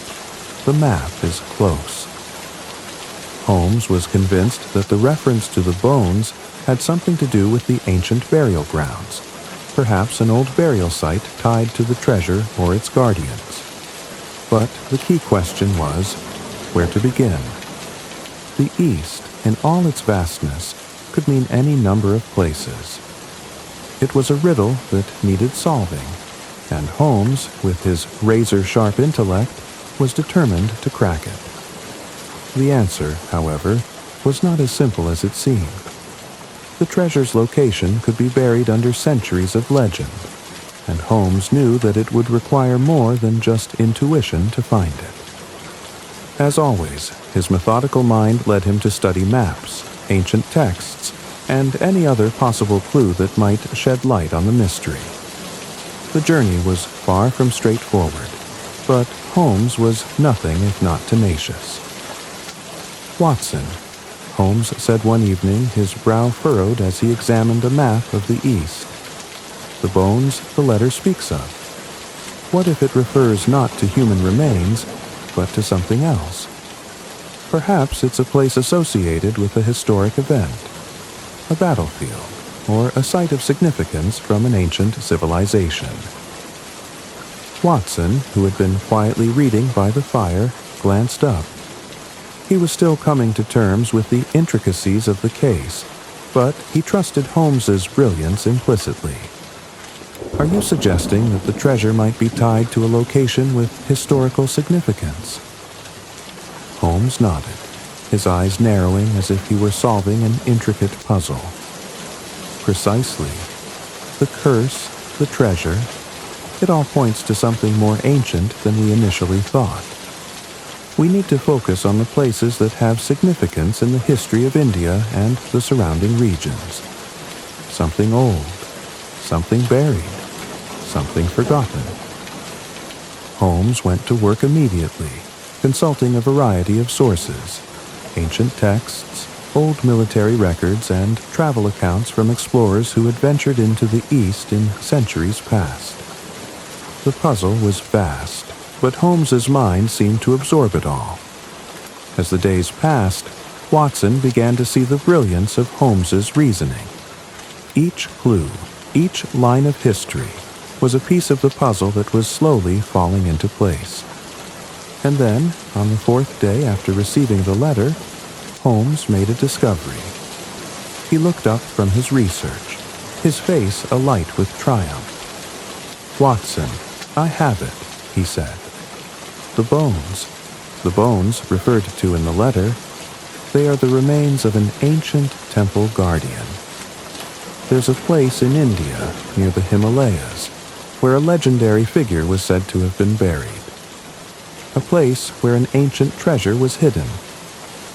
The map is close." Holmes was convinced that the reference to the bones had something to do with the ancient burial grounds, perhaps an old burial site tied to the treasure or its guardians. But the key question was, where to begin? The East, in all its vastness, could mean any number of places. It was a riddle that needed solving, and Holmes, with his razor-sharp intellect, was determined to crack it. The answer, however, was not as simple as it seemed. The treasure's location could be buried under centuries of legend, and Holmes knew that it would require more than just intuition to find it. As always, his methodical mind led him to study maps, ancient texts, and any other possible clue that might shed light on the mystery. The journey was far from straightforward, but Holmes was nothing if not tenacious. "Watson," Holmes said one evening, his brow furrowed as he examined a map of the East. "The bones the letter speaks of. What if it refers not to human remains, but to something else? Perhaps it's a place associated with a historic event, a battlefield, or a site of significance from an ancient civilization." Watson, who had been quietly reading by the fire, glanced up. He was still coming to terms with the intricacies of the case, but he trusted Holmes's brilliance implicitly. "Are you suggesting that the treasure might be tied to a location with historical significance?" Holmes nodded, his eyes narrowing as if he were solving an intricate puzzle. "Precisely. The curse, the treasure, it all points to something more ancient than we initially thought. We need to focus on the places that have significance in the history of India and the surrounding regions. Something old, something buried, something forgotten." Holmes went to work immediately, consulting a variety of sources, ancient texts, old military records, and travel accounts from explorers who had ventured into the East in centuries past. The puzzle was vast, but Holmes's mind seemed to absorb it all. As the days passed, Watson began to see the brilliance of Holmes's reasoning. Each clue, each line of history, was a piece of the puzzle that was slowly falling into place. And then, on the fourth day after receiving the letter, Holmes made a discovery. He looked up from his research, his face alight with triumph. "Watson, I have it," he said. The bones referred to in the letter, they are the remains of an ancient temple guardian. There's a place in India, near the Himalayas, where a legendary figure was said to have been buried. A place where an ancient treasure was hidden,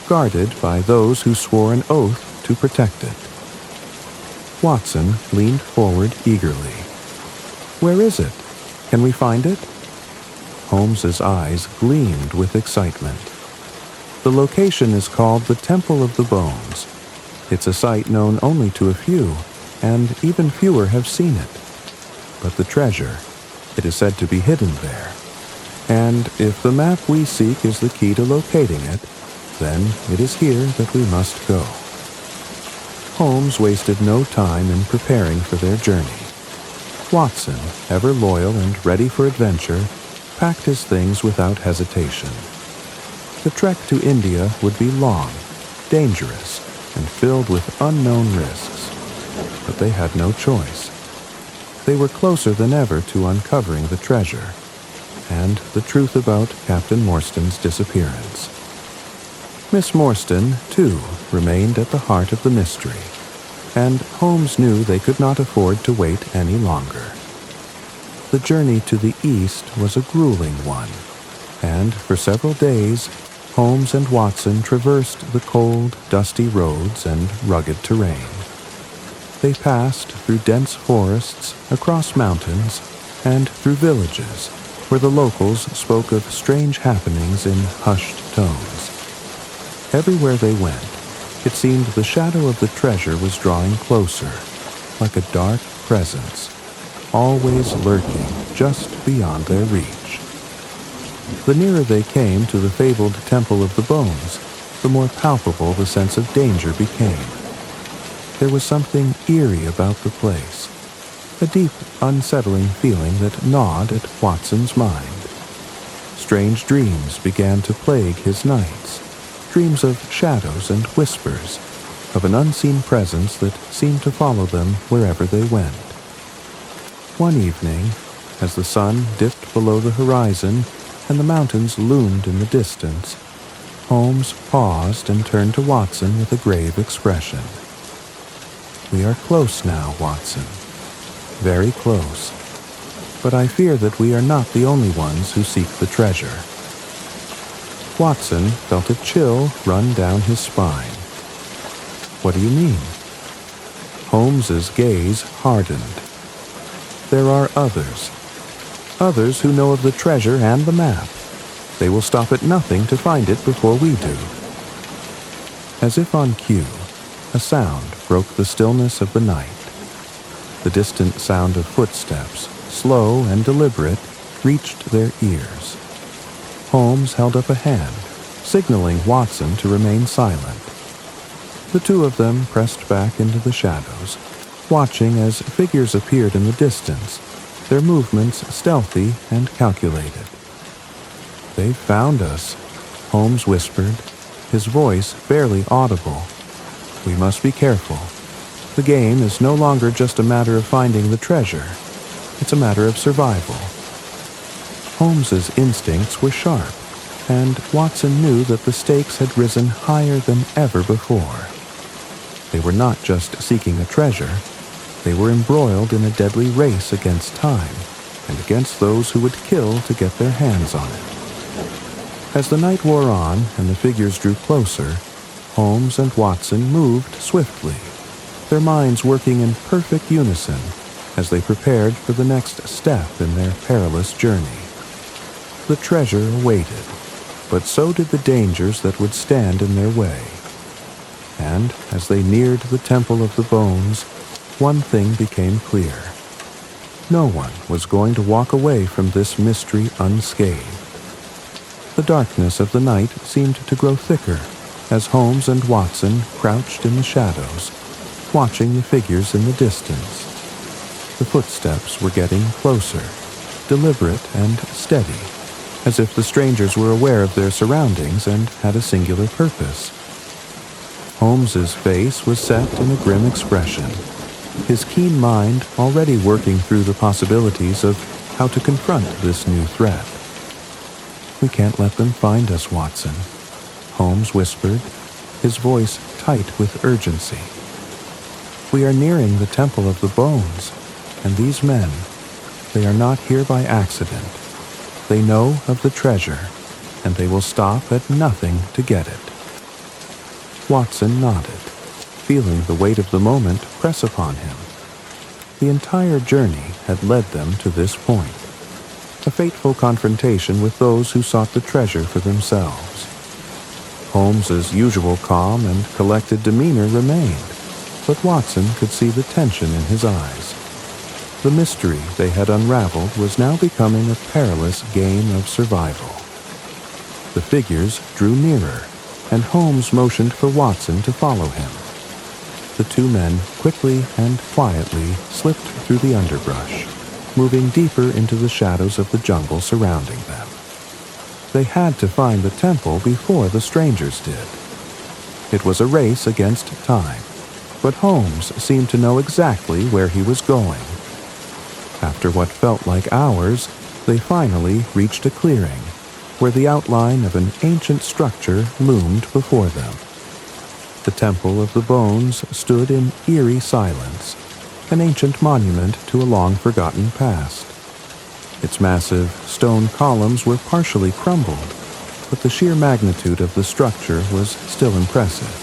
guarded by those who swore an oath to protect it. Watson leaned forward eagerly. "Where is it? Can we find it?" Holmes's eyes gleamed with excitement. "The location is called the Temple of the Bones. It's a site known only to a few, and even fewer have seen it. But the treasure, it is said to be hidden there. And if the map we seek is the key to locating it, then it is here that we must go." Holmes wasted no time in preparing for their journey. Watson, ever loyal and ready for adventure, packed his things without hesitation. The trek to India would be long, dangerous, and filled with unknown risks. But they had no choice. They were closer than ever to uncovering the treasure, and the truth about Captain Morstan's disappearance. Miss Morstan, too, remained at the heart of the mystery, and Holmes knew they could not afford to wait any longer. The journey to the east was a grueling one, and for several days, Holmes and Watson traversed the cold, dusty roads and rugged terrain. They passed through dense forests, across mountains, and through villages, where the locals spoke of strange happenings in hushed tones. Everywhere they went, it seemed the shadow of the treasure was drawing closer, like a dark presence, always lurking just beyond their reach. The nearer they came to the fabled Temple of the Bones, the more palpable the sense of danger became. There was something eerie about the place, a deep, unsettling feeling that gnawed at Watson's mind. Strange dreams began to plague his nights, dreams of shadows and whispers, of an unseen presence that seemed to follow them wherever they went. One evening, as the sun dipped below the horizon and the mountains loomed in the distance, Holmes paused and turned to Watson with a grave expression. "We are close now, Watson. Very close. But I fear that we are not the only ones who seek the treasure." Watson felt a chill run down his spine. "What do you mean?" Holmes's gaze hardened. "There are others who know of the treasure and the map. They will stop at nothing to find it before we do." As if on cue, a sound broke the stillness of the night. The distant sound of footsteps, slow and deliberate, reached their ears. Holmes held up a hand, signaling Watson to remain silent. The two of them pressed back into the shadows, watching as figures appeared in the distance, their movements stealthy and calculated. "They've found us," Holmes whispered, his voice barely audible. "We must be careful. The game is no longer just a matter of finding the treasure. It's a matter of survival." Holmes's instincts were sharp, and Watson knew that the stakes had risen higher than ever before. They were not just seeking a treasure. They were embroiled in a deadly race against time, and against those who would kill to get their hands on it. As the night wore on and the figures drew closer, Holmes and Watson moved swiftly, their minds working in perfect unison as they prepared for the next step in their perilous journey. The treasure awaited, but so did the dangers that would stand in their way. And as they neared the Temple of the Bones, one thing became clear. No one was going to walk away from this mystery unscathed. The darkness of the night seemed to grow thicker as Holmes and Watson crouched in the shadows, watching the figures in the distance. The footsteps were getting closer, deliberate and steady, as if the strangers were aware of their surroundings and had a singular purpose. Holmes's face was set in a grim expression, his keen mind already working through the possibilities of how to confront this new threat. "We can't let them find us, Watson," Holmes whispered, his voice tight with urgency. "We are nearing the Temple of the Bones, and these men, they are not here by accident. They know of the treasure, and they will stop at nothing to get it." Watson nodded, feeling the weight of the moment press upon him. The entire journey had led them to this point, a fateful confrontation with those who sought the treasure for themselves. Holmes's usual calm and collected demeanor remained, but Watson could see the tension in his eyes. The mystery they had unraveled was now becoming a perilous game of survival. The figures drew nearer, and Holmes motioned for Watson to follow him. The two men quickly and quietly slipped through the underbrush, moving deeper into the shadows of the jungle surrounding them. They had to find the temple before the strangers did. It was a race against time, but Holmes seemed to know exactly where he was going. After what felt like hours, they finally reached a clearing, where the outline of an ancient structure loomed before them. The Temple of the Bones stood in eerie silence, an ancient monument to a long-forgotten past. Its massive stone columns were partially crumbled, but the sheer magnitude of the structure was still impressive.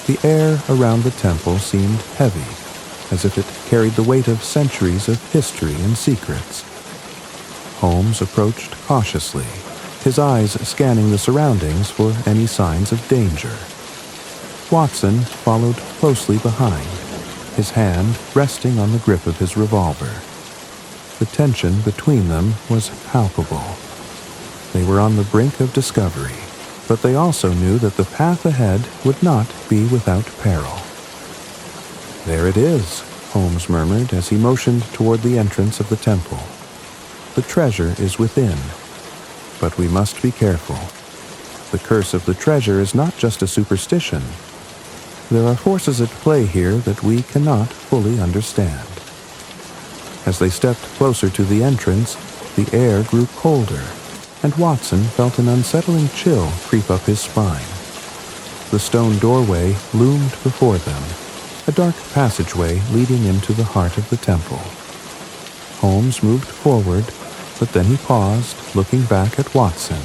The air around the temple seemed heavy, as if it carried the weight of centuries of history and secrets. Holmes approached cautiously, his eyes scanning the surroundings for any signs of danger. Watson followed closely behind, his hand resting on the grip of his revolver. The tension between them was palpable. They were on the brink of discovery, but they also knew that the path ahead would not be without peril. "There it is," Holmes murmured as he motioned toward the entrance of the temple. "The treasure is within, but we must be careful. The curse of the treasure is not just a superstition. There are forces at play here that we cannot fully understand." As they stepped closer to the entrance, the air grew colder, and Watson felt an unsettling chill creep up his spine. The stone doorway loomed before them, a dark passageway leading into the heart of the temple. Holmes moved forward, but then he paused, looking back at Watson.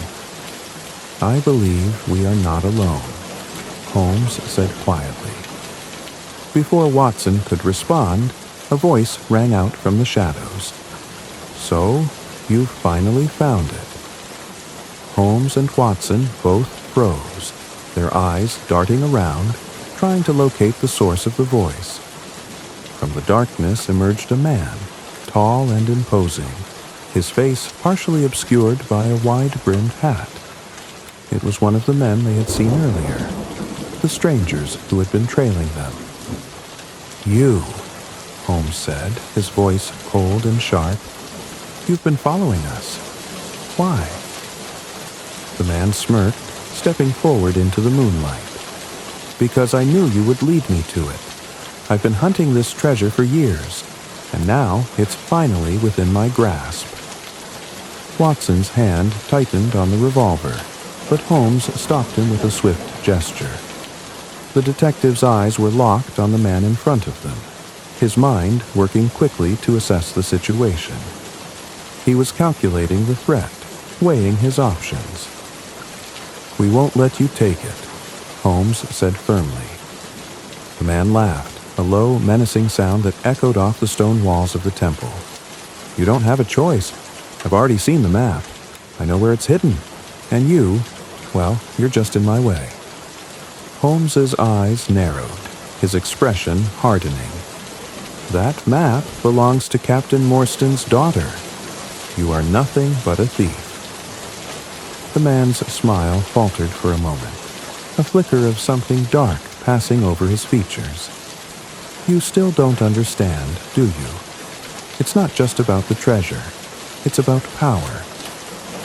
"I believe we are not alone," Holmes said quietly. Before Watson could respond, a voice rang out from the shadows. "So, you've finally found it." Holmes and Watson both froze, their eyes darting around, trying to locate the source of the voice. From the darkness emerged a man, tall and imposing, his face partially obscured by a wide-brimmed hat. It was one of the men they had seen earlier, the strangers who had been trailing them. "You," Holmes said, his voice cold and sharp. "You've been following us. Why?" The man smirked, stepping forward into the moonlight. "Because I knew you would lead me to it. I've been hunting this treasure for years, and now it's finally within my grasp." Watson's hand tightened on the revolver, but Holmes stopped him with a swift gesture. The detective's eyes were locked on the man in front of them, his mind working quickly to assess the situation. He was calculating the threat, weighing his options. "We won't let you take it," Holmes said firmly. The man laughed, a low, menacing sound that echoed off the stone walls of the temple. "You don't have a choice. I've already seen the map. I know where it's hidden. And you, well, you're just in my way." Holmes's eyes narrowed, his expression hardening. "That map belongs to Captain Morstan's daughter. You are nothing but a thief." The man's smile faltered for a moment, a flicker of something dark passing over his features. "You still don't understand, do you? It's not just about the treasure. It's about power.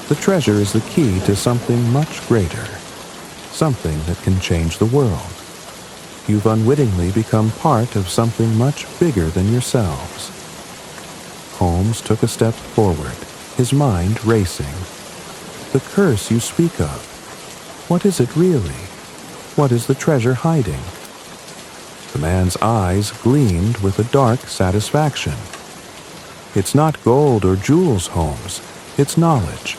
The treasure is the key to something much greater, something that can change the world. You've unwittingly become part of something much bigger than yourselves." Holmes took a step forward, his mind racing. "The curse you speak of. What is it really? What is the treasure hiding?" The man's eyes gleamed with a dark satisfaction. "It's not gold or jewels, Holmes. It's knowledge.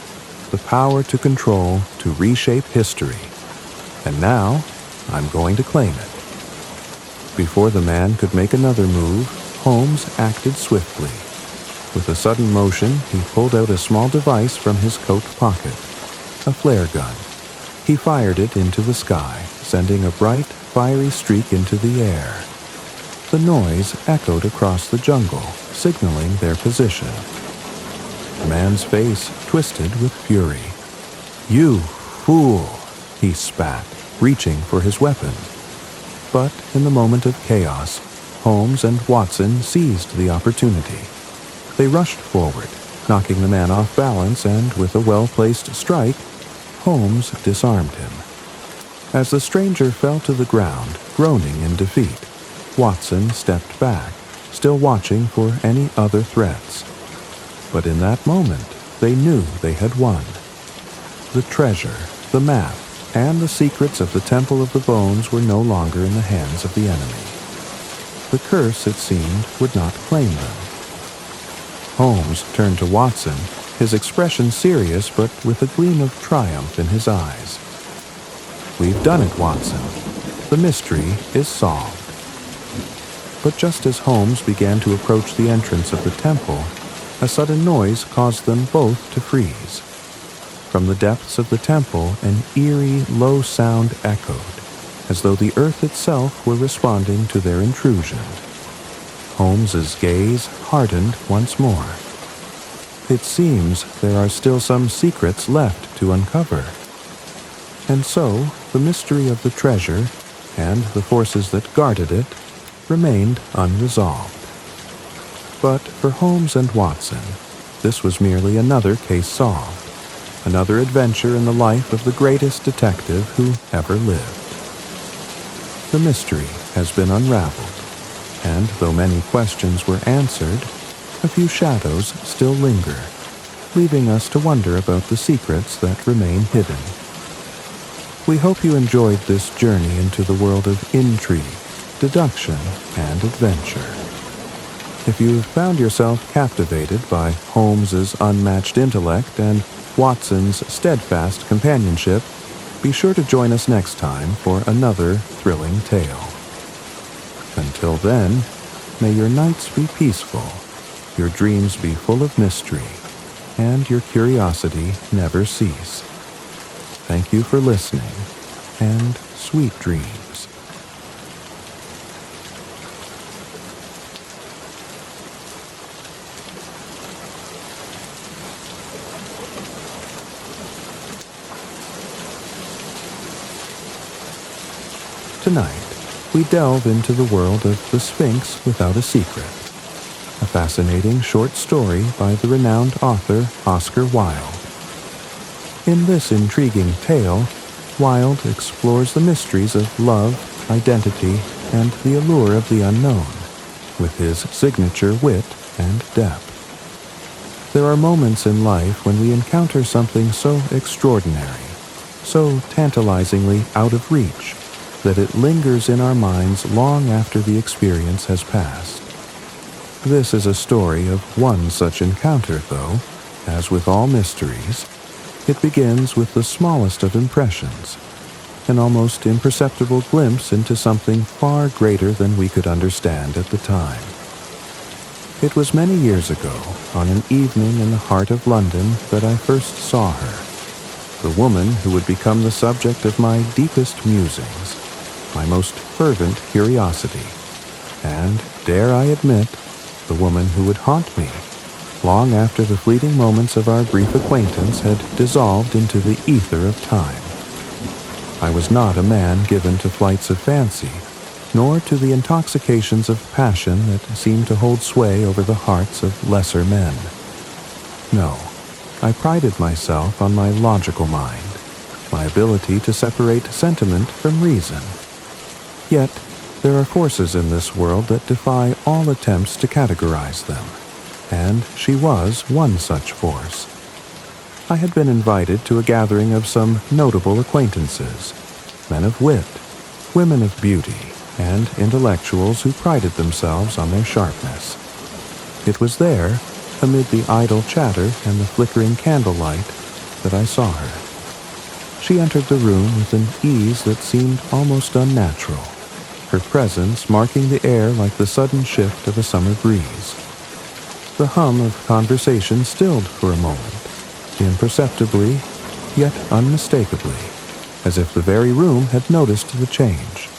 The power to control, to reshape history. And now, I'm going to claim it." before the man could make another move, Holmes acted swiftly. With a sudden motion, he pulled out a small device from his coat pocket, a flare gun. He fired it into the sky, sending a bright, fiery streak into the air. The noise echoed across the jungle, signaling their position. The man's face twisted with fury. "You fool!" he spat, reaching for his weapon. But in the moment of chaos, Holmes and Watson seized the opportunity. They rushed forward, knocking the man off balance, and with a well-placed strike, Holmes disarmed him. As the stranger fell to the ground, groaning in defeat, Watson stepped back, still watching for any other threats. But in that moment, they knew they had won. The treasure, the map, and the secrets of the Temple of the Bones were no longer in the hands of the enemy. The curse, it seemed, would not claim them. Holmes turned to Watson, his expression serious but with a gleam of triumph in his eyes. "We've done it, Watson. The mystery is solved." But just as Holmes began to approach the entrance of the temple, a sudden noise caused them both to freeze. From the depths of the temple, an eerie, low sound echoed, as though the earth itself were responding to their intrusion. Holmes's gaze hardened once more. It seems there are still some secrets left to uncover. And so, the mystery of the treasure, and the forces that guarded it, remained unresolved. But for Holmes and Watson, this was merely another case solved, another adventure in the life of the greatest detective who ever lived. The mystery has been unraveled, and though many questions were answered, a few shadows still linger, leaving us to wonder about the secrets that remain hidden. We hope you enjoyed this journey into the world of intrigue, deduction, and adventure. If you've found yourself captivated by Holmes's unmatched intellect and Watson's steadfast companionship, be sure to join us next time for another thrilling tale. Until then, may your nights be peaceful, your dreams be full of mystery, and your curiosity never cease. Thank you for listening, and sweet dreams. Tonight, we delve into the world of The Sphinx Without a Secret, a fascinating short story by the renowned author Oscar Wilde. In this intriguing tale, Wilde explores the mysteries of love, identity, and the allure of the unknown, with his signature wit and depth. There are moments in life when we encounter something so extraordinary, so tantalizingly out of reach, that it lingers in our minds long after the experience has passed. This is a story of one such encounter, though, as with all mysteries, it begins with the smallest of impressions, an almost imperceptible glimpse into something far greater than we could understand at the time. It was many years ago, on an evening in the heart of London, that I first saw her, the woman who would become the subject of my deepest musings, my most fervent curiosity, and, dare I admit, the woman who would haunt me, long after the fleeting moments of our brief acquaintance had dissolved into the ether of time. I was not a man given to flights of fancy, nor to the intoxications of passion that seem to hold sway over the hearts of lesser men. No, I prided myself on my logical mind, my ability to separate sentiment from reason. Yet, there are forces in this world that defy all attempts to categorize them, and she was one such force. I had been invited to a gathering of some notable acquaintances, men of wit, women of beauty, and intellectuals who prided themselves on their sharpness. It was there, amid the idle chatter and the flickering candlelight, that I saw her. She entered the room with an ease that seemed almost unnatural, her presence marking the air like the sudden shift of a summer breeze. The hum of conversation stilled for a moment, imperceptibly, yet unmistakably, as if the very room had noticed the change.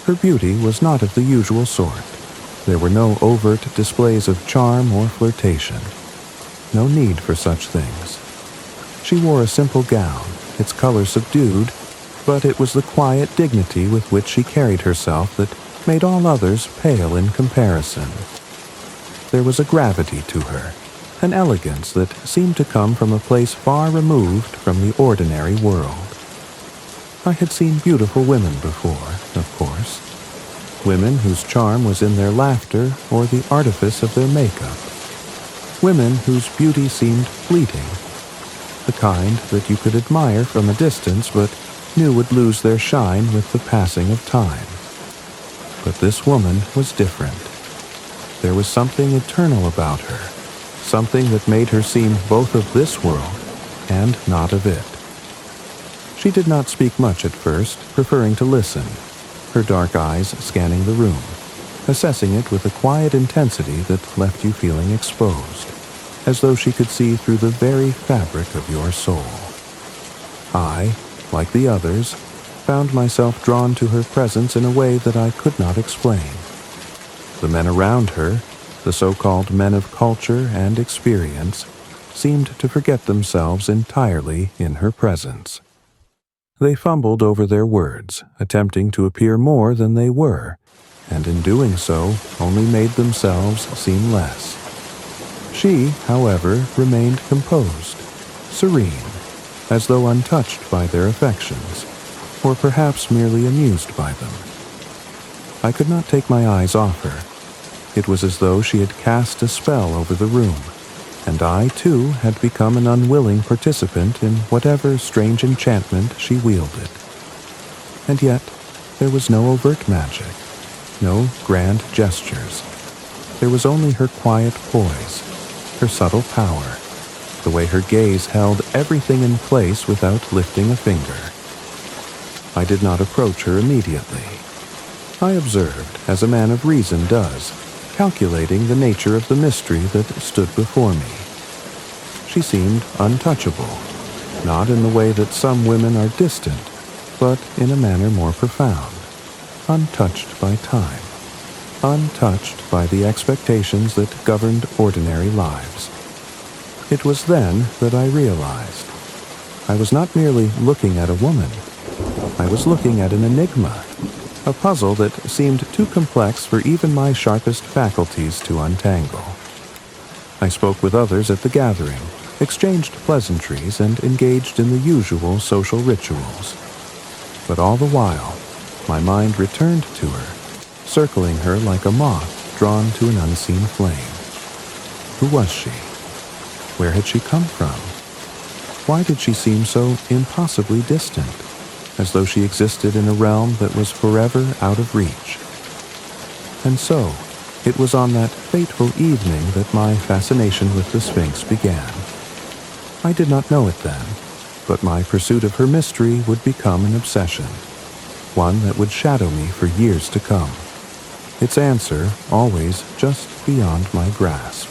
Her beauty was not of the usual sort. There were no overt displays of charm or flirtation. No need for such things. She wore a simple gown, its color subdued, but it was the quiet dignity with which she carried herself that made all others pale in comparison. There was a gravity to her, an elegance that seemed to come from a place far removed from the ordinary world. I had seen beautiful women before, of course. Women whose charm was in their laughter or the artifice of their makeup. Women whose beauty seemed fleeting, the kind that you could admire from a distance but knew would lose their shine with the passing of time. But this woman was different. There was something eternal about her, something that made her seem both of this world and not of it. She did not speak much at first, preferring to listen, her dark eyes scanning the room, assessing it with a quiet intensity that left you feeling exposed, as though she could see through the very fabric of your soul. I, like the others, found myself drawn to her presence in a way that I could not explain. The men around her, the so-called men of culture and experience, seemed to forget themselves entirely in her presence. They fumbled over their words, attempting to appear more than they were, and in doing so only made themselves seem less. She, however, remained composed, serene, as though untouched by their affections, or perhaps merely amused by them. I could not take my eyes off her. It was as though she had cast a spell over the room, and I, too, had become an unwilling participant in whatever strange enchantment she wielded. And yet, there was no overt magic, no grand gestures. There was only her quiet poise, her subtle power, the way her gaze held everything in place without lifting a finger. I did not approach her immediately. I observed, as a man of reason does, calculating the nature of the mystery that stood before me. She seemed untouchable, not in the way that some women are distant, but in a manner more profound, untouched by time, untouched by the expectations that governed ordinary lives. It was then that I realized I was not merely looking at a woman. I was looking at an enigma, a puzzle that seemed too complex for even my sharpest faculties to untangle. I spoke with others at the gathering, exchanged pleasantries, and engaged in the usual social rituals. But all the while, my mind returned to her, circling her like a moth drawn to an unseen flame. Who was she? Where had she come from? Why did she seem so impossibly distant, as though she existed in a realm that was forever out of reach? And so, it was on that fateful evening that my fascination with the Sphinx began. I did not know it then, but my pursuit of her mystery would become an obsession, one that would shadow me for years to come, its answer always just beyond my grasp.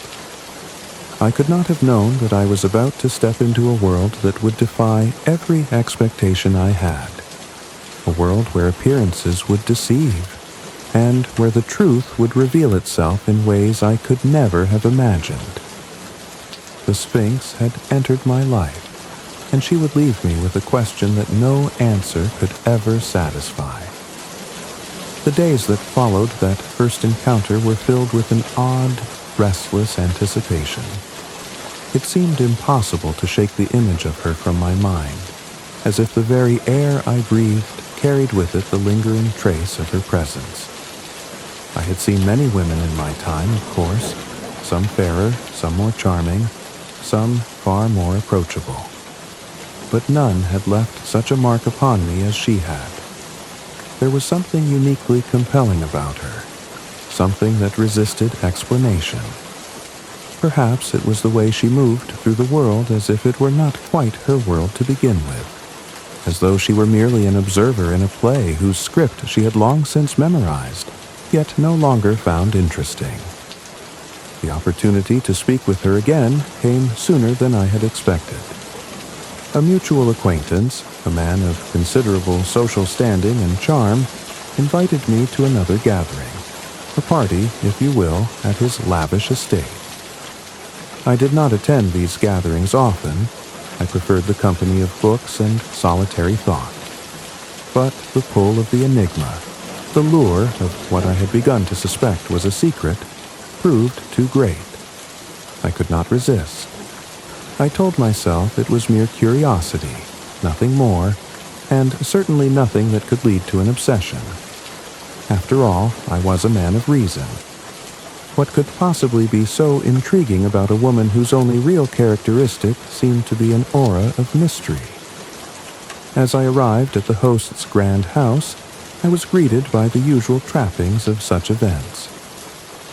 I could not have known that I was about to step into a world that would defy every expectation I had, a world where appearances would deceive, and where the truth would reveal itself in ways I could never have imagined. The Sphinx had entered my life, and she would leave me with a question that no answer could ever satisfy. The days that followed that first encounter were filled with an odd, restless anticipation. It seemed impossible to shake the image of her from my mind, as if the very air I breathed carried with it the lingering trace of her presence. I had seen many women in my time, of course, some fairer, some more charming, some far more approachable. But none had left such a mark upon me as she had. There was something uniquely compelling about her, something that resisted explanation. Perhaps it was the way she moved through the world as if it were not quite her world to begin with, as though she were merely an observer in a play whose script she had long since memorized, yet no longer found interesting. The opportunity to speak with her again came sooner than I had expected. A mutual acquaintance, a man of considerable social standing and charm, invited me to another gathering, a party, if you will, at his lavish estate. I did not attend these gatherings often. I preferred the company of books and solitary thought. But the pull of the enigma, the lure of what I had begun to suspect was a secret, proved too great. I could not resist. I told myself it was mere curiosity, nothing more, and certainly nothing that could lead to an obsession. After all, I was a man of reason. What could possibly be so intriguing about a woman whose only real characteristic seemed to be an aura of mystery? As I arrived at the host's grand house, I was greeted by the usual trappings of such events.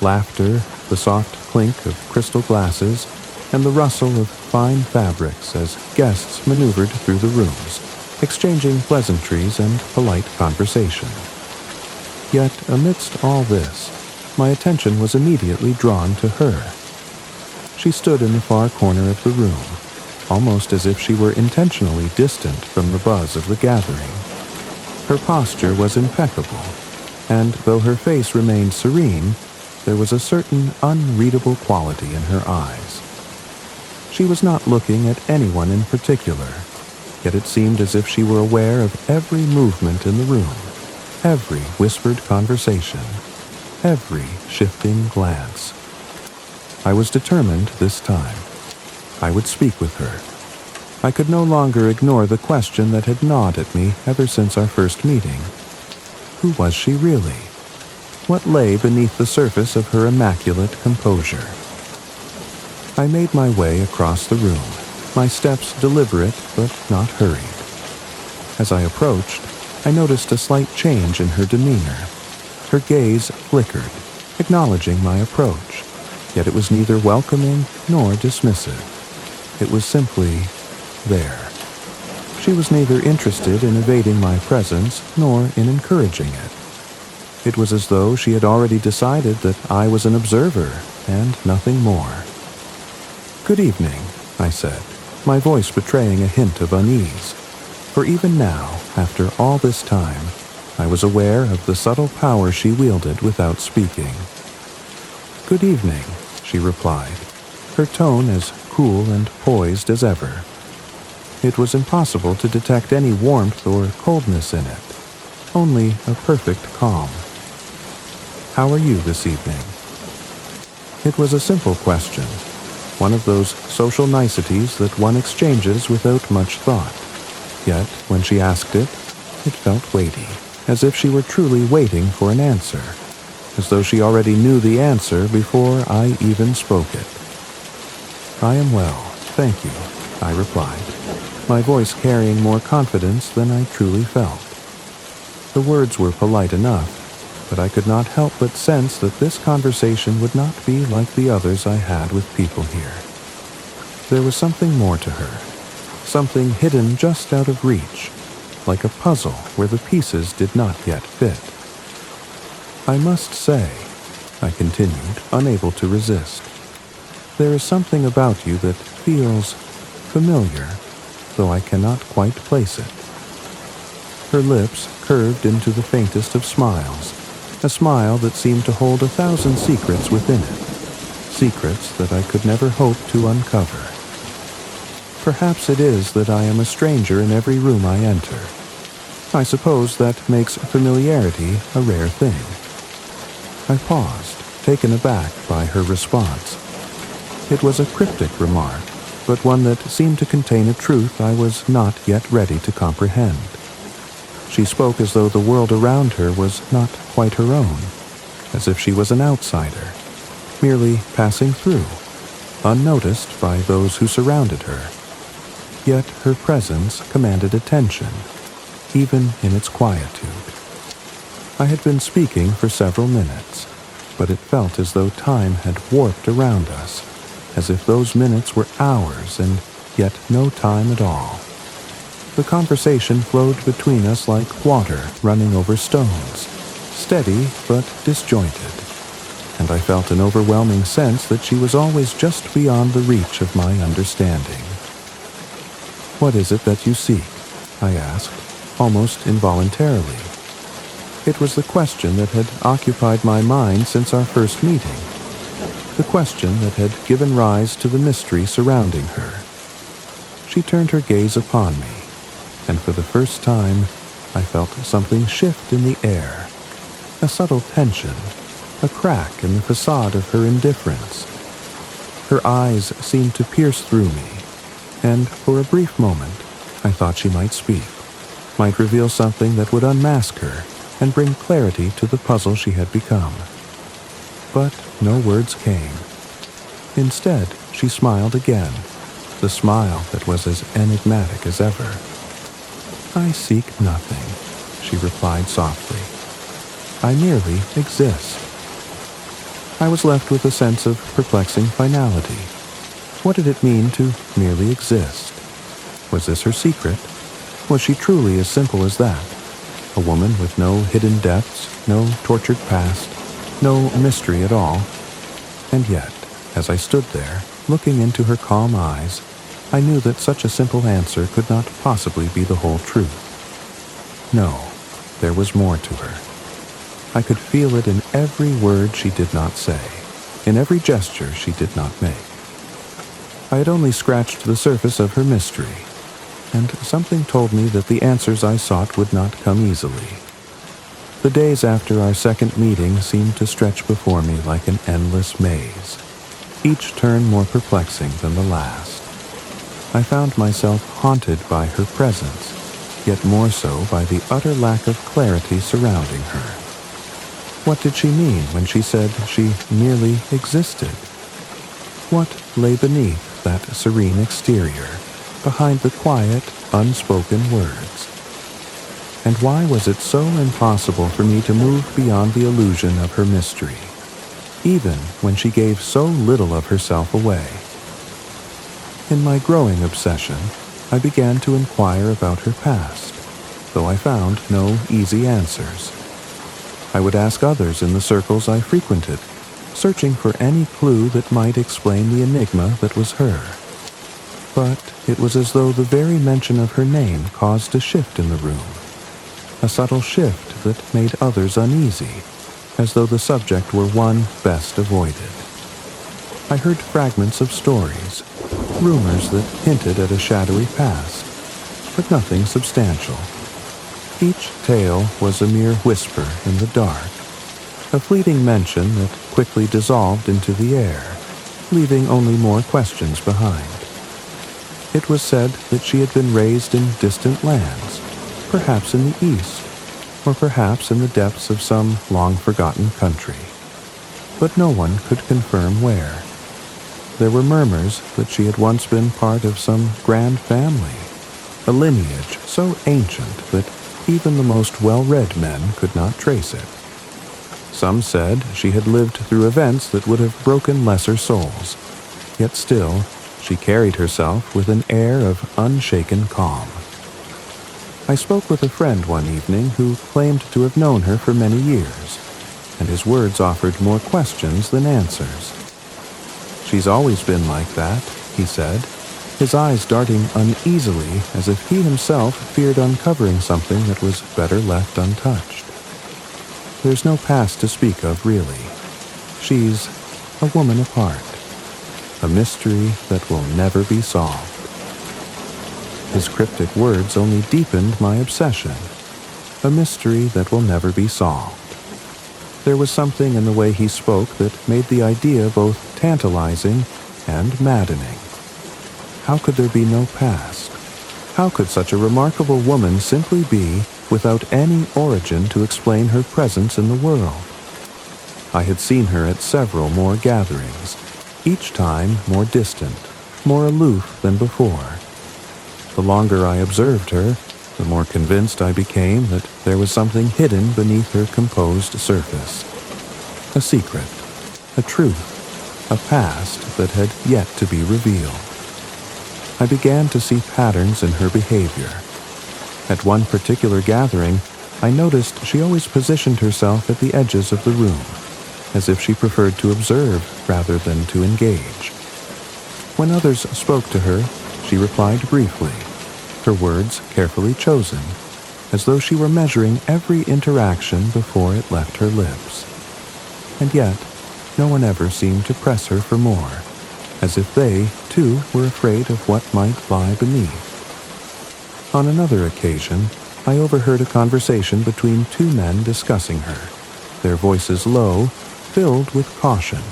Laughter, the soft clink of crystal glasses, and the rustle of fine fabrics as guests maneuvered through the rooms, exchanging pleasantries and polite conversation. Yet, amidst all this, my attention was immediately drawn to her. She stood in the far corner of the room, almost as if she were intentionally distant from the buzz of the gathering. Her posture was impeccable, and though her face remained serene, there was a certain unreadable quality in her eyes. She was not looking at anyone in particular, yet it seemed as if she were aware of every movement in the room, every whispered conversation, every shifting glance. I was determined this time. I would speak with her. I could no longer ignore the question that had gnawed at me ever since our first meeting. Who was she really? What lay beneath the surface of her immaculate composure? I made my way across the room, my steps deliberate but not hurried. As I approached, I noticed a slight change in her demeanor. Her gaze flickered, acknowledging my approach, yet it was neither welcoming nor dismissive. It was simply there. She was neither interested in evading my presence nor in encouraging it. It was as though she had already decided that I was an observer and nothing more. "Good evening," I said, my voice betraying a hint of unease, for even now, after all this time, I was aware of the subtle power she wielded without speaking. "Good evening," she replied, her tone as cool and poised as ever. It was impossible to detect any warmth or coldness in it, only a perfect calm. "How are you this evening?" It was a simple question, one of those social niceties that one exchanges without much thought. Yet, when she asked it, it felt weighty, as if she were truly waiting for an answer, as though she already knew the answer before I even spoke it. "I am well, thank you," I replied, my voice carrying more confidence than I truly felt. The words were polite enough, but I could not help but sense that this conversation would not be like the others I had with people here. There was something more to her, something hidden just out of reach, like a puzzle where the pieces did not yet fit. "I must say," I continued, unable to resist, "there is something about you that feels familiar, though I cannot quite place it." Her lips curved into the faintest of smiles, a smile that seemed to hold 1,000 secrets within it, secrets that I could never hope to uncover. Perhaps it is that I am a stranger in every room I enter. I suppose that makes familiarity a rare thing. I paused, taken aback by her response. It was a cryptic remark, but one that seemed to contain a truth I was not yet ready to comprehend. She spoke as though the world around her was not quite her own, as if she was an outsider, merely passing through, unnoticed by those who surrounded her. Yet her presence commanded attention, even in its quietude. I had been speaking for several minutes, but it felt as though time had warped around us, as if those minutes were hours and yet no time at all. The conversation flowed between us like water running over stones, steady but disjointed, and I felt an overwhelming sense that she was always just beyond the reach of my understanding. "What is it that you seek?" I asked, almost involuntarily. It was the question that had occupied my mind since our first meeting, the question that had given rise to the mystery surrounding her. She turned her gaze upon me, and for the first time I felt something shift in the air, a subtle tension, a crack in the facade of her indifference. Her eyes seemed to pierce through me, and for a brief moment I thought she might speak, might reveal something that would unmask her and bring clarity to the puzzle she had become. But no words came. Instead, she smiled again, the smile that was as enigmatic as ever. "I seek nothing," she replied softly. "I merely exist." I was left with a sense of perplexing finality. What did it mean to merely exist? Was this her secret? Was she truly as simple as that? A woman with no hidden depths, no tortured past, no mystery at all? And yet, as I stood there, looking into her calm eyes, I knew that such a simple answer could not possibly be the whole truth. No, there was more to her. I could feel it in every word she did not say, in every gesture she did not make. I had only scratched the surface of her mystery, and something told me that the answers I sought would not come easily. The days after our second meeting seemed to stretch before me like an endless maze, each turn more perplexing than the last. I found myself haunted by her presence, yet more so by the utter lack of clarity surrounding her. What did she mean when she said she merely existed? What lay beneath that serene exterior, behind the quiet, unspoken words? And why was it so impossible for me to move beyond the illusion of her mystery, even when she gave so little of herself away? In my growing obsession, I began to inquire about her past, though I found no easy answers. I would ask others in the circles I frequented, searching for any clue that might explain the enigma that was her. But it was as though the very mention of her name caused a shift in the room, a subtle shift that made others uneasy, as though the subject were one best avoided. I heard fragments of stories, rumors that hinted at a shadowy past, but nothing substantial. Each tale was a mere whisper in the dark, a fleeting mention that quickly dissolved into the air, leaving only more questions behind. It was said that she had been raised in distant lands, perhaps in the east, or perhaps in the depths of some long-forgotten country. But no one could confirm where. There were murmurs that she had once been part of some grand family, a lineage so ancient that even the most well-read men could not trace it. Some said she had lived through events that would have broken lesser souls, yet still she carried herself with an air of unshaken calm. I spoke with a friend one evening who claimed to have known her for many years, and his words offered more questions than answers. "She's always been like that," he said, his eyes darting uneasily as if he himself feared uncovering something that was better left untouched. "There's no past to speak of, really. She's a woman apart, a mystery that will never be solved." His cryptic words only deepened my obsession, a mystery that will never be solved. There was something in the way he spoke that made the idea both tantalizing and maddening. How could there be no past? How could such a remarkable woman simply be without any origin to explain her presence in the world? I had seen her at several more gatherings, each time more distant, more aloof than before. The longer I observed her, the more convinced I became that there was something hidden beneath her composed surface. A secret, a truth, a past that had yet to be revealed. I began to see patterns in her behavior, At one particular gathering, I noticed she always positioned herself at the edges of the room, as if she preferred to observe rather than to engage. When others spoke to her, she replied briefly, her words carefully chosen, as though she were measuring every interaction before it left her lips. And yet, no one ever seemed to press her for more, as if they, too, were afraid of what might lie beneath. On another occasion, I overheard a conversation between two men discussing her, their voices low, filled with caution.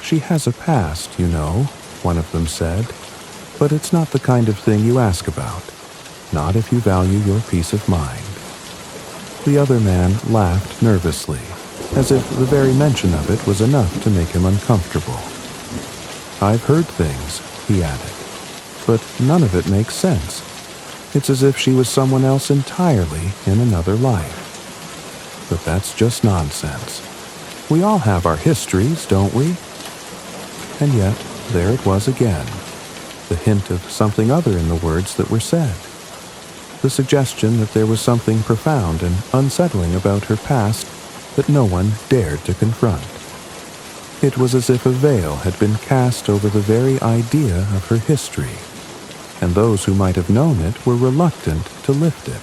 "She has a past, you know," one of them said, "but it's not the kind of thing you ask about, not if you value your peace of mind." The other man laughed nervously, as if the very mention of it was enough to make him uncomfortable. "I've heard things," he added, "but none of it makes sense. It's as if she was someone else entirely in another life. But that's just nonsense. We all have our histories, don't we?" And yet, there it was again, the hint of something other in the words that were said. The suggestion that there was something profound and unsettling about her past that no one dared to confront. It was as if a veil had been cast over the very idea of her history, and those who might have known it were reluctant to lift it.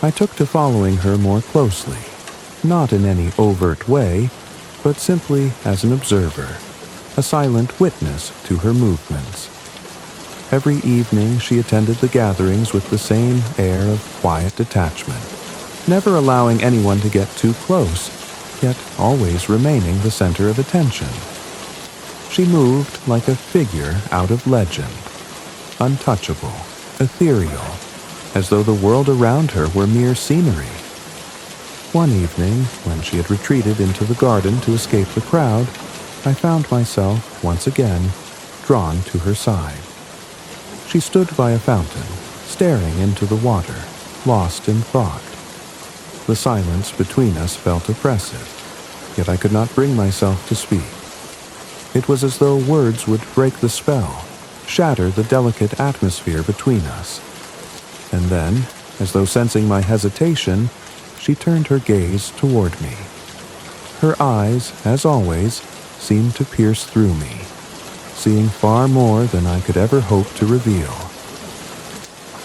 I took to following her more closely, not in any overt way, but simply as an observer, a silent witness to her movements. Every evening she attended the gatherings with the same air of quiet detachment, never allowing anyone to get too close, yet always remaining the center of attention. She moved like a figure out of legend, untouchable, ethereal, as though the world around her were mere scenery. One evening, when she had retreated into the garden to escape the crowd, I found myself, once again, drawn to her side. She stood by a fountain, staring into the water, lost in thought. The silence between us felt oppressive, yet I could not bring myself to speak. It was as though words would break the spell, shatter the delicate atmosphere between us. And then, as though sensing my hesitation, she turned her gaze toward me. Her eyes, as always, seemed to pierce through me, seeing far more than I could ever hope to reveal.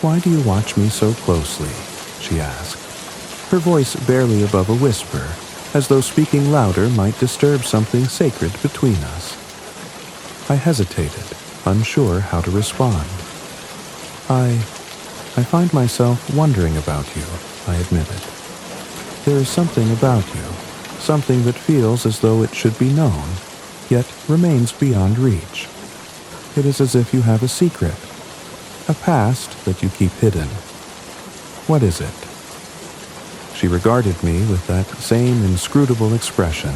"Why do you watch me so closely?" she asked, her voice barely above a whisper, as though speaking louder might disturb something sacred between us. I hesitated, unsure how to respond. I find myself wondering about you," I admitted. "There is something about you, something that feels as though it should be known, yet remains beyond reach. It is as if you have a secret, a past that you keep hidden. What is it?" She regarded me with that same inscrutable expression,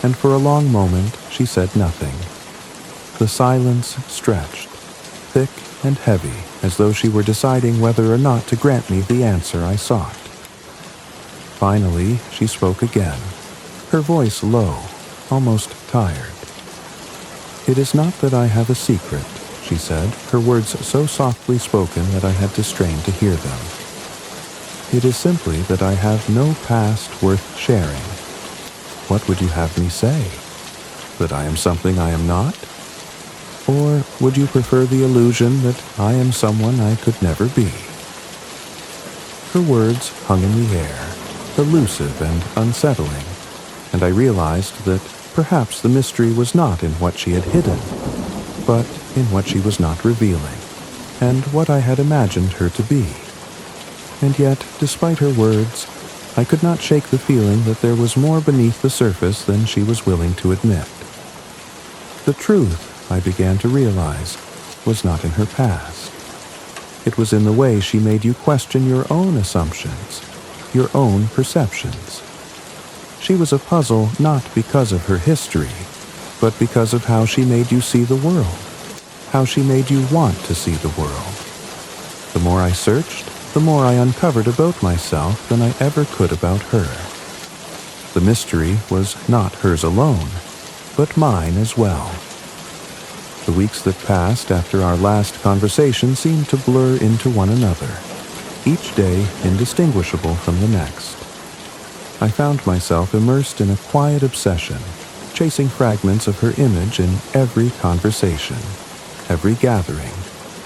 and for a long moment she said nothing. The silence stretched, thick and heavy, as though she were deciding whether or not to grant me the answer I sought. Finally, she spoke again, her voice low, almost tired. "It is not that I have a secret," she said, her words so softly spoken that I had to strain to hear them. "It is simply that I have no past worth sharing. What would you have me say? That I am something I am not? Or would you prefer the illusion that I am someone I could never be?" Her words hung in the air, elusive and unsettling, and I realized that perhaps the mystery was not in what she had hidden, but in what she was not revealing, and what I had imagined her to be. And yet, despite her words, I could not shake the feeling that there was more beneath the surface than she was willing to admit. The truth, I began to realize, was not in her past. It was in the way she made you question your own assumptions, your own perceptions. She was a puzzle not because of her history, but because of how she made you see the world, how she made you want to see the world. The more I searched, the more I uncovered about myself than I ever could about her. The mystery was not hers alone, but mine as well. The weeks that passed after our last conversation seemed to blur into one another, each day indistinguishable from the next. I found myself immersed in a quiet obsession, chasing fragments of her image in every conversation, every gathering,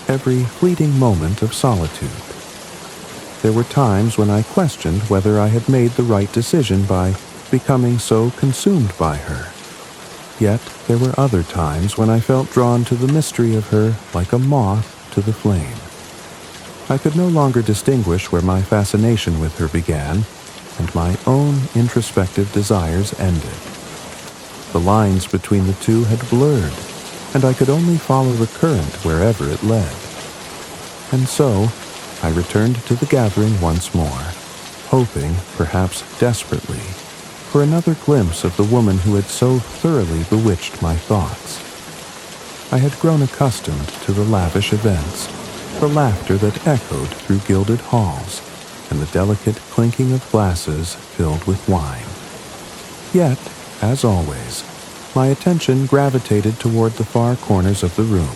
every fleeting moment of solitude. There were times when I questioned whether I had made the right decision by becoming so consumed by her. Yet there were other times when I felt drawn to the mystery of her like a moth to the flame. I could no longer distinguish where my fascination with her began and my own introspective desires ended. The lines between the two had blurred, and I could only follow the current wherever it led. And so, I returned to the gathering once more, hoping, perhaps desperately, for another glimpse of the woman who had so thoroughly bewitched my thoughts. I had grown accustomed to the lavish events, the laughter that echoed through gilded halls, and the delicate clinking of glasses filled with wine. Yet, as always, my attention gravitated toward the far corners of the room,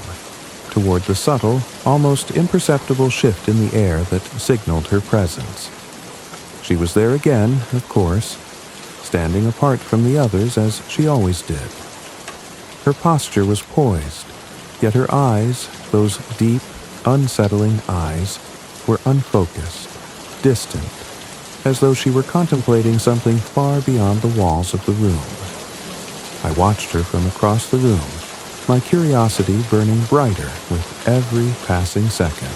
toward the subtle, almost imperceptible shift in the air that signaled her presence. She was there again, of course, standing apart from the others as she always did. Her posture was poised, yet her eyes, those deep, unsettling eyes, were unfocused, distant, as though she were contemplating something far beyond the walls of the room. I watched her from across the room, my curiosity burning brighter with every passing second.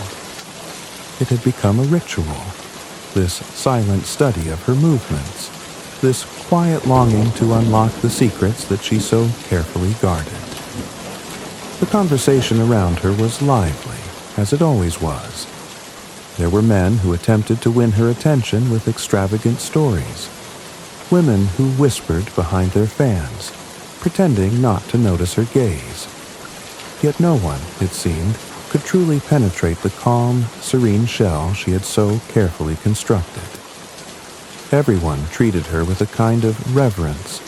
It had become a ritual, this silent study of her movements, this quiet longing to unlock the secrets that she so carefully guarded. The conversation around her was lively, as it always was. There were men who attempted to win her attention with extravagant stories, women who whispered behind their fans, pretending not to notice her gaze. Yet no one, it seemed, could truly penetrate the calm, serene shell she had so carefully constructed. Everyone treated her with a kind of reverence,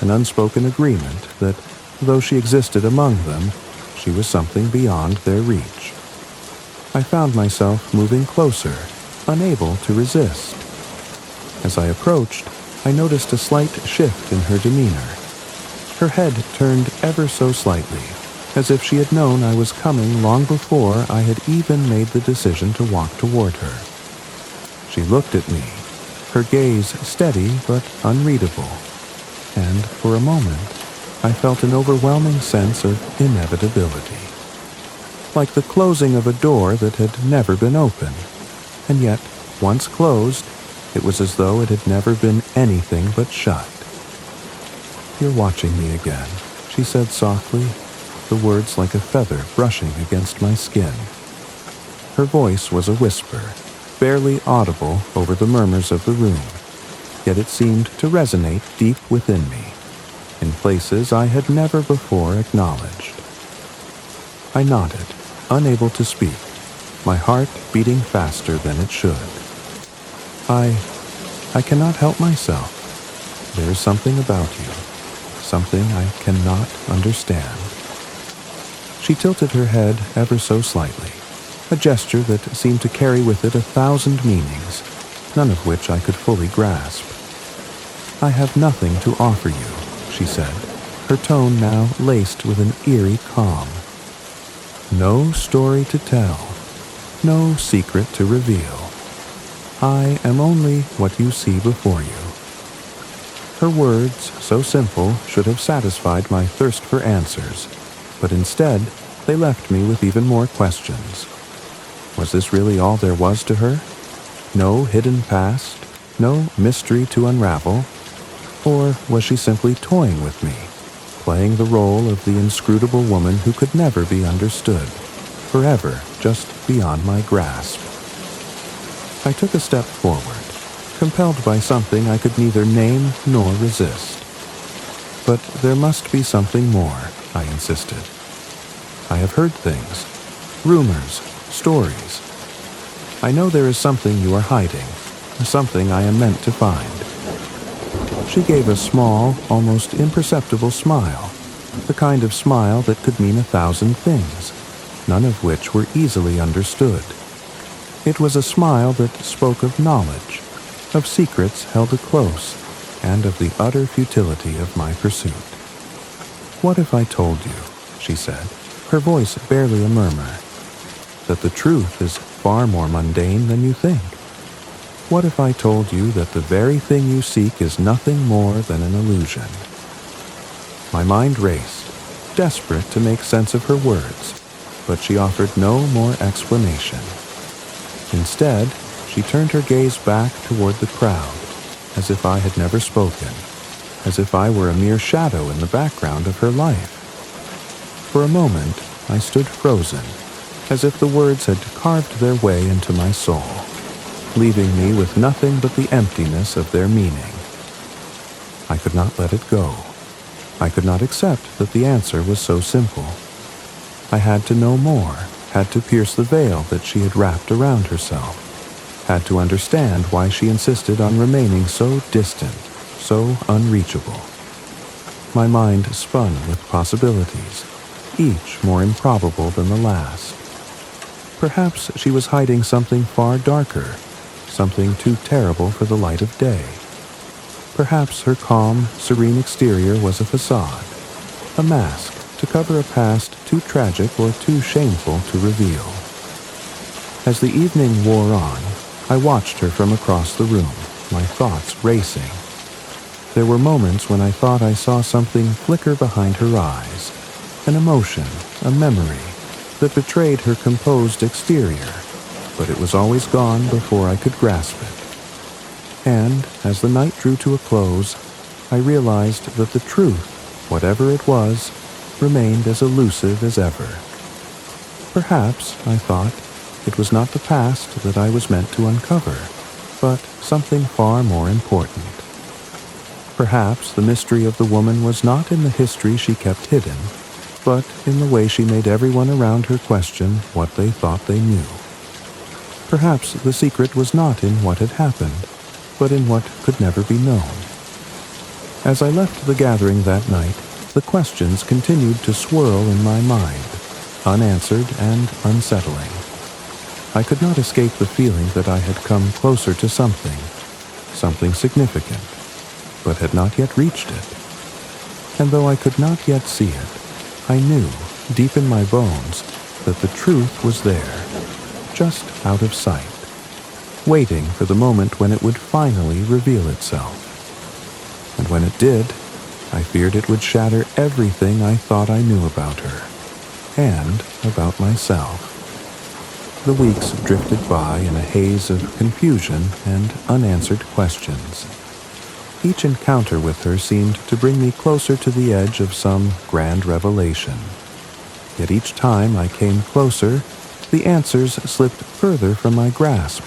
an unspoken agreement that, though she existed among them, she was something beyond their reach. I found myself moving closer, unable to resist. As I approached, I noticed a slight shift in her demeanor. Her head turned ever so slightly, as if she had known I was coming long before I had even made the decision to walk toward her. She looked at me, her gaze steady but unreadable, and for a moment I felt an overwhelming sense of inevitability. Like the closing of a door that had never been open, and yet, once closed, it was as though it had never been anything but shut. "You're watching me again," she said softly, the words like a feather brushing against my skin. Her voice was a whisper, barely audible over the murmurs of the room, yet it seemed to resonate deep within me, in places I had never before acknowledged. I nodded, unable to speak, my heart beating faster than it should. I cannot help myself. There is something about you, something I cannot understand." She tilted her head ever so slightly, a gesture that seemed to carry with it 1,000 meanings, none of which I could fully grasp. "I have nothing to offer you," she said, her tone now laced with an eerie calm. "No story to tell, no secret to reveal. I am only what you see before you." Her words, so simple, should have satisfied my thirst for answers, but instead, they left me with even more questions. Was this really all there was to her? No hidden past, no mystery to unravel? Or was she simply toying with me, playing the role of the inscrutable woman who could never be understood, forever just beyond my grasp? I took a step forward, compelled by something I could neither name nor resist. "But there must be something more," I insisted. "I have heard things, rumors, stories. I know there is something you are hiding, something I am meant to find." She gave a small, almost imperceptible smile, the kind of smile that could mean 1,000 things, none of which were easily understood. It was a smile that spoke of knowledge, of secrets held close, and of the utter futility of my pursuit. "What if I told you," she said, her voice barely a murmur, "that the truth is far more mundane than you think? What if I told you that the very thing you seek is nothing more than an illusion?" My mind raced, desperate to make sense of her words, but she offered no more explanation. Instead, she turned her gaze back toward the crowd, as if I had never spoken, as if I were a mere shadow in the background of her life. For a moment, I stood frozen, as if the words had carved their way into my soul, leaving me with nothing but the emptiness of their meaning. I could not let it go. I could not accept that the answer was so simple. I had to know more, had to pierce the veil that she had wrapped around herself, had to understand why she insisted on remaining so distant, so unreachable. My mind spun with possibilities, each more improbable than the last. Perhaps she was hiding something far darker, something too terrible for the light of day. Perhaps her calm, serene exterior was a facade, a mask to cover a past too tragic or too shameful to reveal. As the evening wore on, I watched her from across the room, my thoughts racing. There were moments when I thought I saw something flicker behind her eyes, an emotion, a memory, that betrayed her composed exterior, but it was always gone before I could grasp it. And, as the night drew to a close, I realized that the truth, whatever it was, remained as elusive as ever. Perhaps, I thought, it was not the past that I was meant to uncover, but something far more important. Perhaps the mystery of the woman was not in the history she kept hidden, but in the way she made everyone around her question what they thought they knew. Perhaps the secret was not in what had happened, but in what could never be known. As I left the gathering that night, the questions continued to swirl in my mind, unanswered and unsettling. I could not escape the feeling that I had come closer to something significant, but had not yet reached it. And though I could not yet see it, I knew, deep in my bones, that the truth was there, just out of sight, waiting for the moment when it would finally reveal itself. And when it did, I feared it would shatter everything I thought I knew about her, and about myself. The weeks drifted by in a haze of confusion and unanswered questions. Each encounter with her seemed to bring me closer to the edge of some grand revelation. Yet each time I came closer, the answers slipped further from my grasp,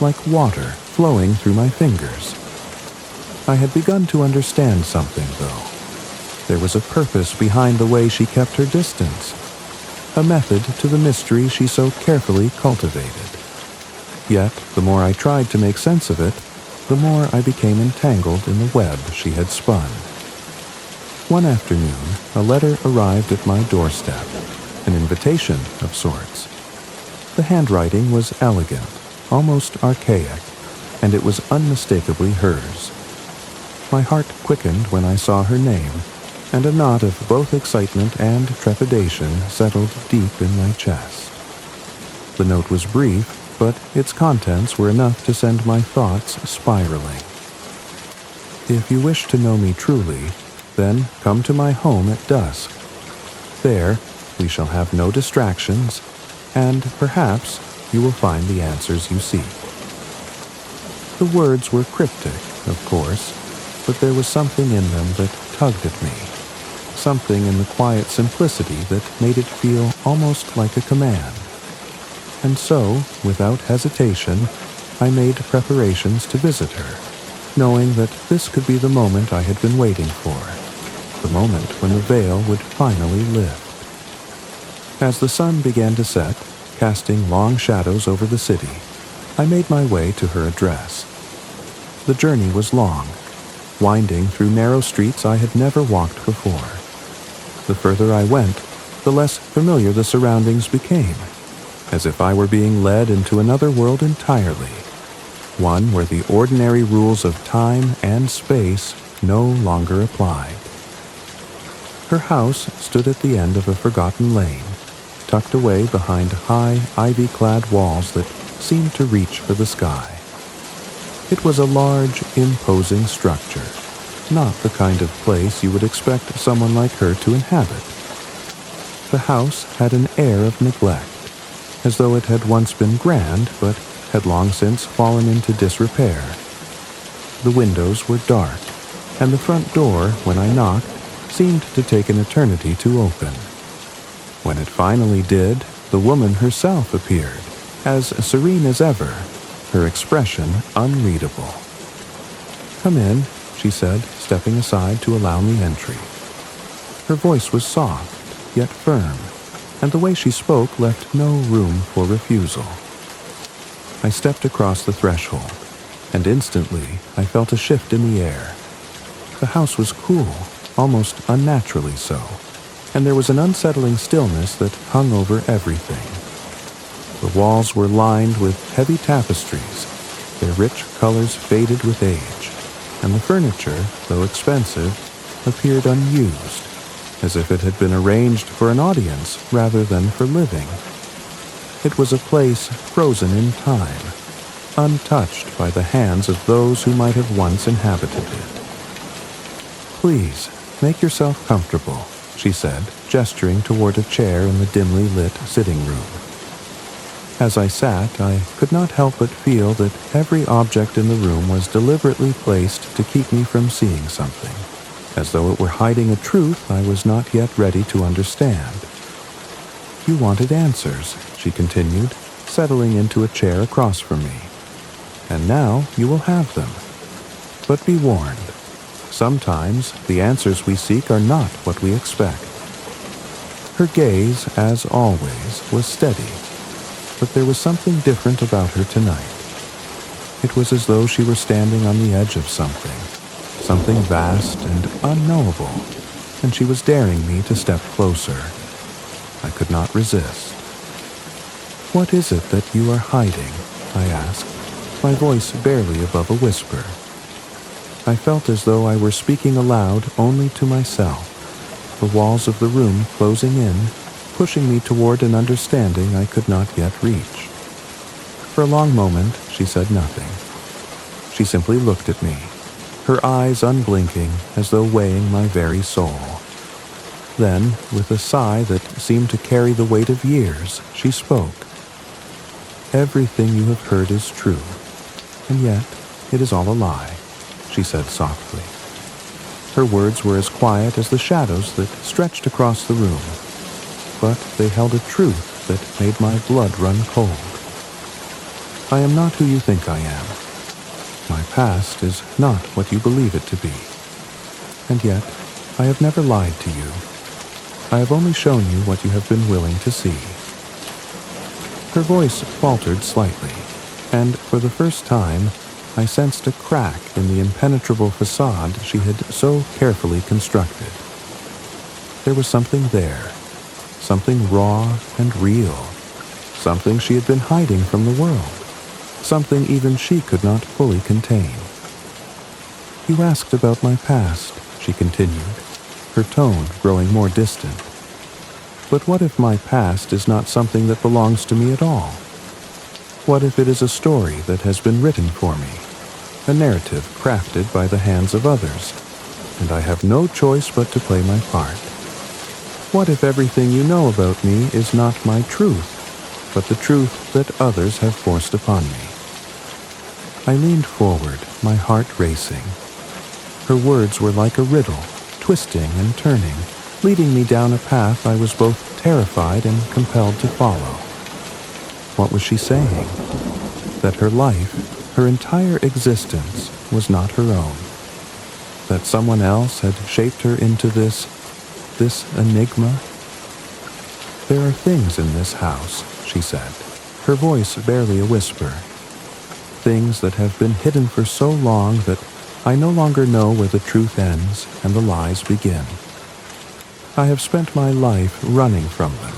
like water flowing through my fingers. I had begun to understand something, though. There was a purpose behind the way she kept her distance, a method to the mystery she so carefully cultivated. Yet, the more I tried to make sense of it, the more I became entangled in the web she had spun. One afternoon, a letter arrived at my doorstep, an invitation of sorts. The handwriting was elegant, almost archaic, and it was unmistakably hers. My heart quickened when I saw her name, and a knot of both excitement and trepidation settled deep in my chest. The note was brief, but its contents were enough to send my thoughts spiraling. "If you wish to know me truly, then come to my home at dusk. There, we shall have no distractions, and perhaps you will find the answers you seek." The words were cryptic, of course, but there was something in them that tugged at me, something in the quiet simplicity that made it feel almost like a command. And so, without hesitation, I made preparations to visit her, knowing that this could be the moment I had been waiting for, the moment when the veil would finally lift. As the sun began to set, casting long shadows over the city, I made my way to her address. The journey was long, winding through narrow streets I had never walked before. The further I went, the less familiar the surroundings became. as if I were being led into another world entirely, one where the ordinary rules of time and space no longer applied. Her house stood at the end of a forgotten lane, tucked away behind high, ivy-clad walls that seemed to reach for the sky. It was a large, imposing structure, not the kind of place you would expect someone like her to inhabit. The house had an air of neglect, as though it had once been grand but had long since fallen into disrepair. The windows were dark, and the front door, when I knocked, seemed to take an eternity to open. When it finally did, the woman herself appeared, as serene as ever, her expression unreadable. "Come in," she said, stepping aside to allow me entry. Her voice was soft, yet firm, and the way she spoke left no room for refusal. I stepped across the threshold, and instantly I felt a shift in the air. The house was cool, almost unnaturally so, and there was an unsettling stillness that hung over everything. The walls were lined with heavy tapestries, their rich colors faded with age, and the furniture, though expensive, appeared unused, as if it had been arranged for an audience rather than for living. It was a place frozen in time, untouched by the hands of those who might have once inhabited it. "Please, make yourself comfortable," she said, gesturing toward a chair in the dimly lit sitting room. As I sat, I could not help but feel that every object in the room was deliberately placed to keep me from seeing something, as though it were hiding a truth I was not yet ready to understand. "You wanted answers," she continued, settling into a chair across from me. "And now you will have them. But be warned, sometimes the answers we seek are not what we expect." Her gaze, as always, was steady, but there was something different about her tonight. It was as though she were standing on the edge of something vast and unknowable, and she was daring me to step closer. I could not resist. "What is it that you are hiding?" I asked, my voice barely above a whisper. I felt as though I were speaking aloud only to myself, the walls of the room closing in, pushing me toward an understanding I could not yet reach. For a long moment, she said nothing. She simply looked at me, her eyes unblinking as though weighing my very soul. Then, with a sigh that seemed to carry the weight of years, she spoke. "Everything you have heard is true, and yet it is all a lie," she said softly. Her words were as quiet as the shadows that stretched across the room, but they held a truth that made my blood run cold. "I am not who you think I am. My past is not what you believe it to be. And yet, I have never lied to you. I have only shown you what you have been willing to see." Her voice faltered slightly, and for the first time, I sensed a crack in the impenetrable facade she had so carefully constructed. There was something there, something raw and real, something she had been hiding from the world, something even she could not fully contain. "You asked about my past," she continued, her tone growing more distant. "But what if my past is not something that belongs to me at all? What if it is a story that has been written for me, a narrative crafted by the hands of others, and I have no choice but to play my part? What if everything you know about me is not my truth, but the truth that others have forced upon me?" I leaned forward, my heart racing. Her words were like a riddle, twisting and turning, leading me down a path I was both terrified and compelled to follow. What was she saying? That her life, her entire existence, was not her own. That someone else had shaped her into this enigma? "There are things in this house," she said, her voice barely a whisper. "Things that have been hidden for so long that I no longer know where the truth ends and the lies begin. I have spent my life running from them,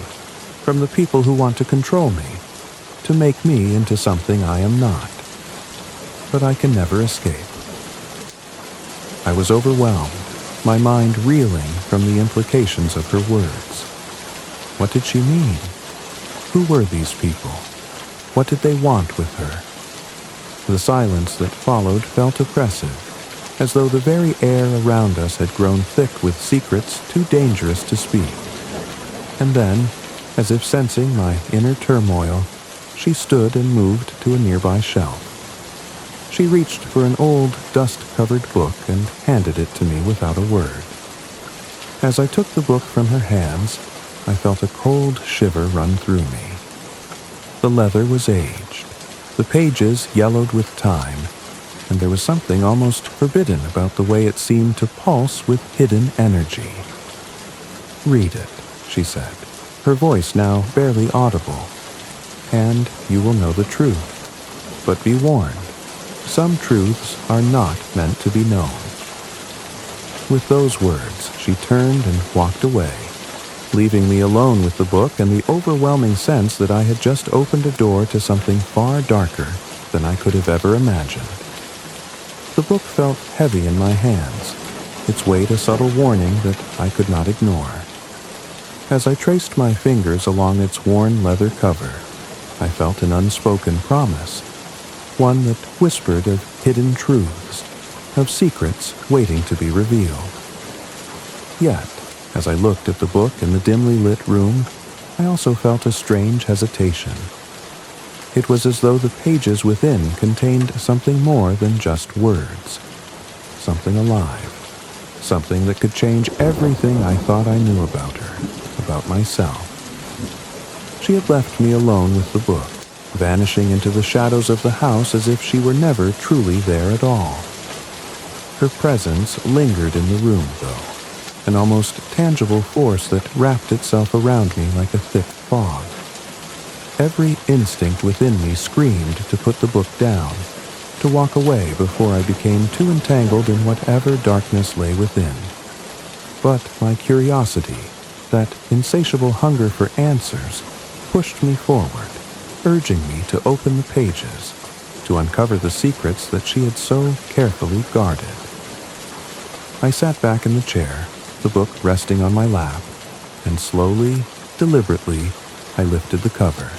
from the people who want to control me, to make me into something I am not. But I can never escape. I was overwhelmed, my mind reeling from the implications of her words. What did she mean? Who were these people? What did they want with her? The silence that followed felt oppressive, as though the very air around us had grown thick with secrets too dangerous to speak. And then, as if sensing my inner turmoil, she stood and moved to a nearby shelf. She reached for an old, dust-covered book and handed it to me without a word. As I took the book from her hands, I felt a cold shiver run through me. The leather was aged, the pages yellowed with time, and there was something almost forbidden about the way it seemed to pulse with hidden energy. "Read it," she said, her voice now barely audible, "and you will know the truth. But be warned, some truths are not meant to be known." With those words, she turned and walked away, leaving me alone with the book and the overwhelming sense that I had just opened a door to something far darker than I could have ever imagined. The book felt heavy in my hands, its weight a subtle warning that I could not ignore. As I traced my fingers along its worn leather cover, I felt an unspoken promise, one that whispered of hidden truths, of secrets waiting to be revealed. Yet, as I looked at the book in the dimly lit room, I also felt a strange hesitation. It was as though the pages within contained something more than just words, something alive, something that could change everything I thought I knew about her, about myself. She had left me alone with the book, vanishing into the shadows of the house as if she were never truly there at all. Her presence lingered in the room, though, an almost tangible force that wrapped itself around me like a thick fog. Every instinct within me screamed to put the book down, to walk away before I became too entangled in whatever darkness lay within. But my curiosity, that insatiable hunger for answers, pushed me forward, urging me to open the pages, to uncover the secrets that she had so carefully guarded. I sat back in the chair, the book resting on my lap, and slowly, deliberately, I lifted the cover.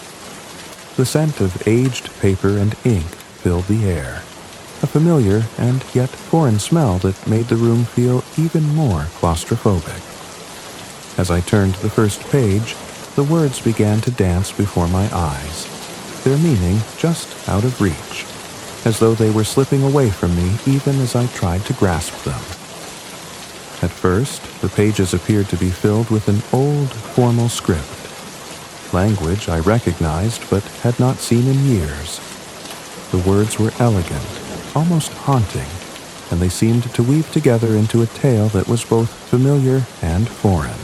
The scent of aged paper and ink filled the air, a familiar and yet foreign smell that made the room feel even more claustrophobic. As I turned the first page, the words began to dance before my eyes, their meaning just out of reach, as though they were slipping away from me even as I tried to grasp them. At first, the pages appeared to be filled with an old, formal script, language I recognized but had not seen in years. The words were elegant, almost haunting, and they seemed to weave together into a tale that was both familiar and foreign.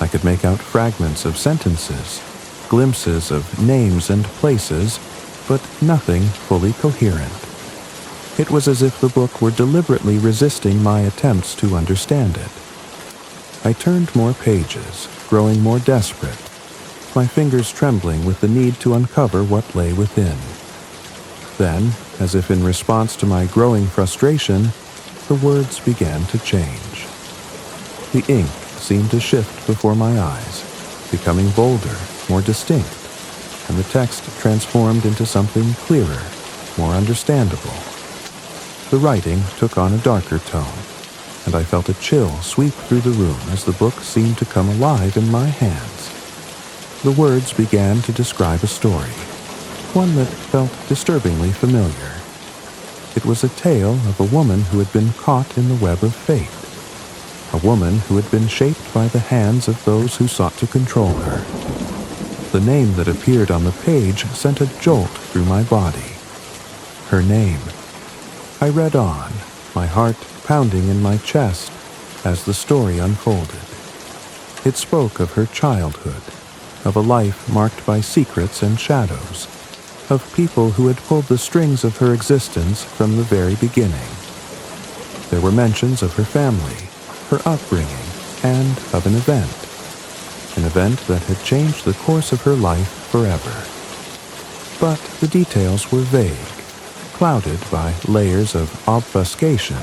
I could make out fragments of sentences, glimpses of names and places, but nothing fully coherent. It was as if the book were deliberately resisting my attempts to understand it. I turned more pages, growing more desperate, my fingers trembling with the need to uncover what lay within. Then, as if in response to my growing frustration, the words began to change. The ink seemed to shift before my eyes, becoming bolder, more distinct, and the text transformed into something clearer, more understandable. The writing took on a darker tone, and I felt a chill sweep through the room as the book seemed to come alive in my hands. The words began to describe a story, one that felt disturbingly familiar. It was a tale of a woman who had been caught in the web of fate, a woman who had been shaped by the hands of those who sought to control her. The name that appeared on the page sent a jolt through my body. Her name. I read on, my heart pounding in my chest as the story unfolded. It spoke of her childhood, of a life marked by secrets and shadows, of people who had pulled the strings of her existence from the very beginning. There were mentions of her family, her upbringing, and of an event that had changed the course of her life forever. But the details were vague, clouded by layers of obfuscation,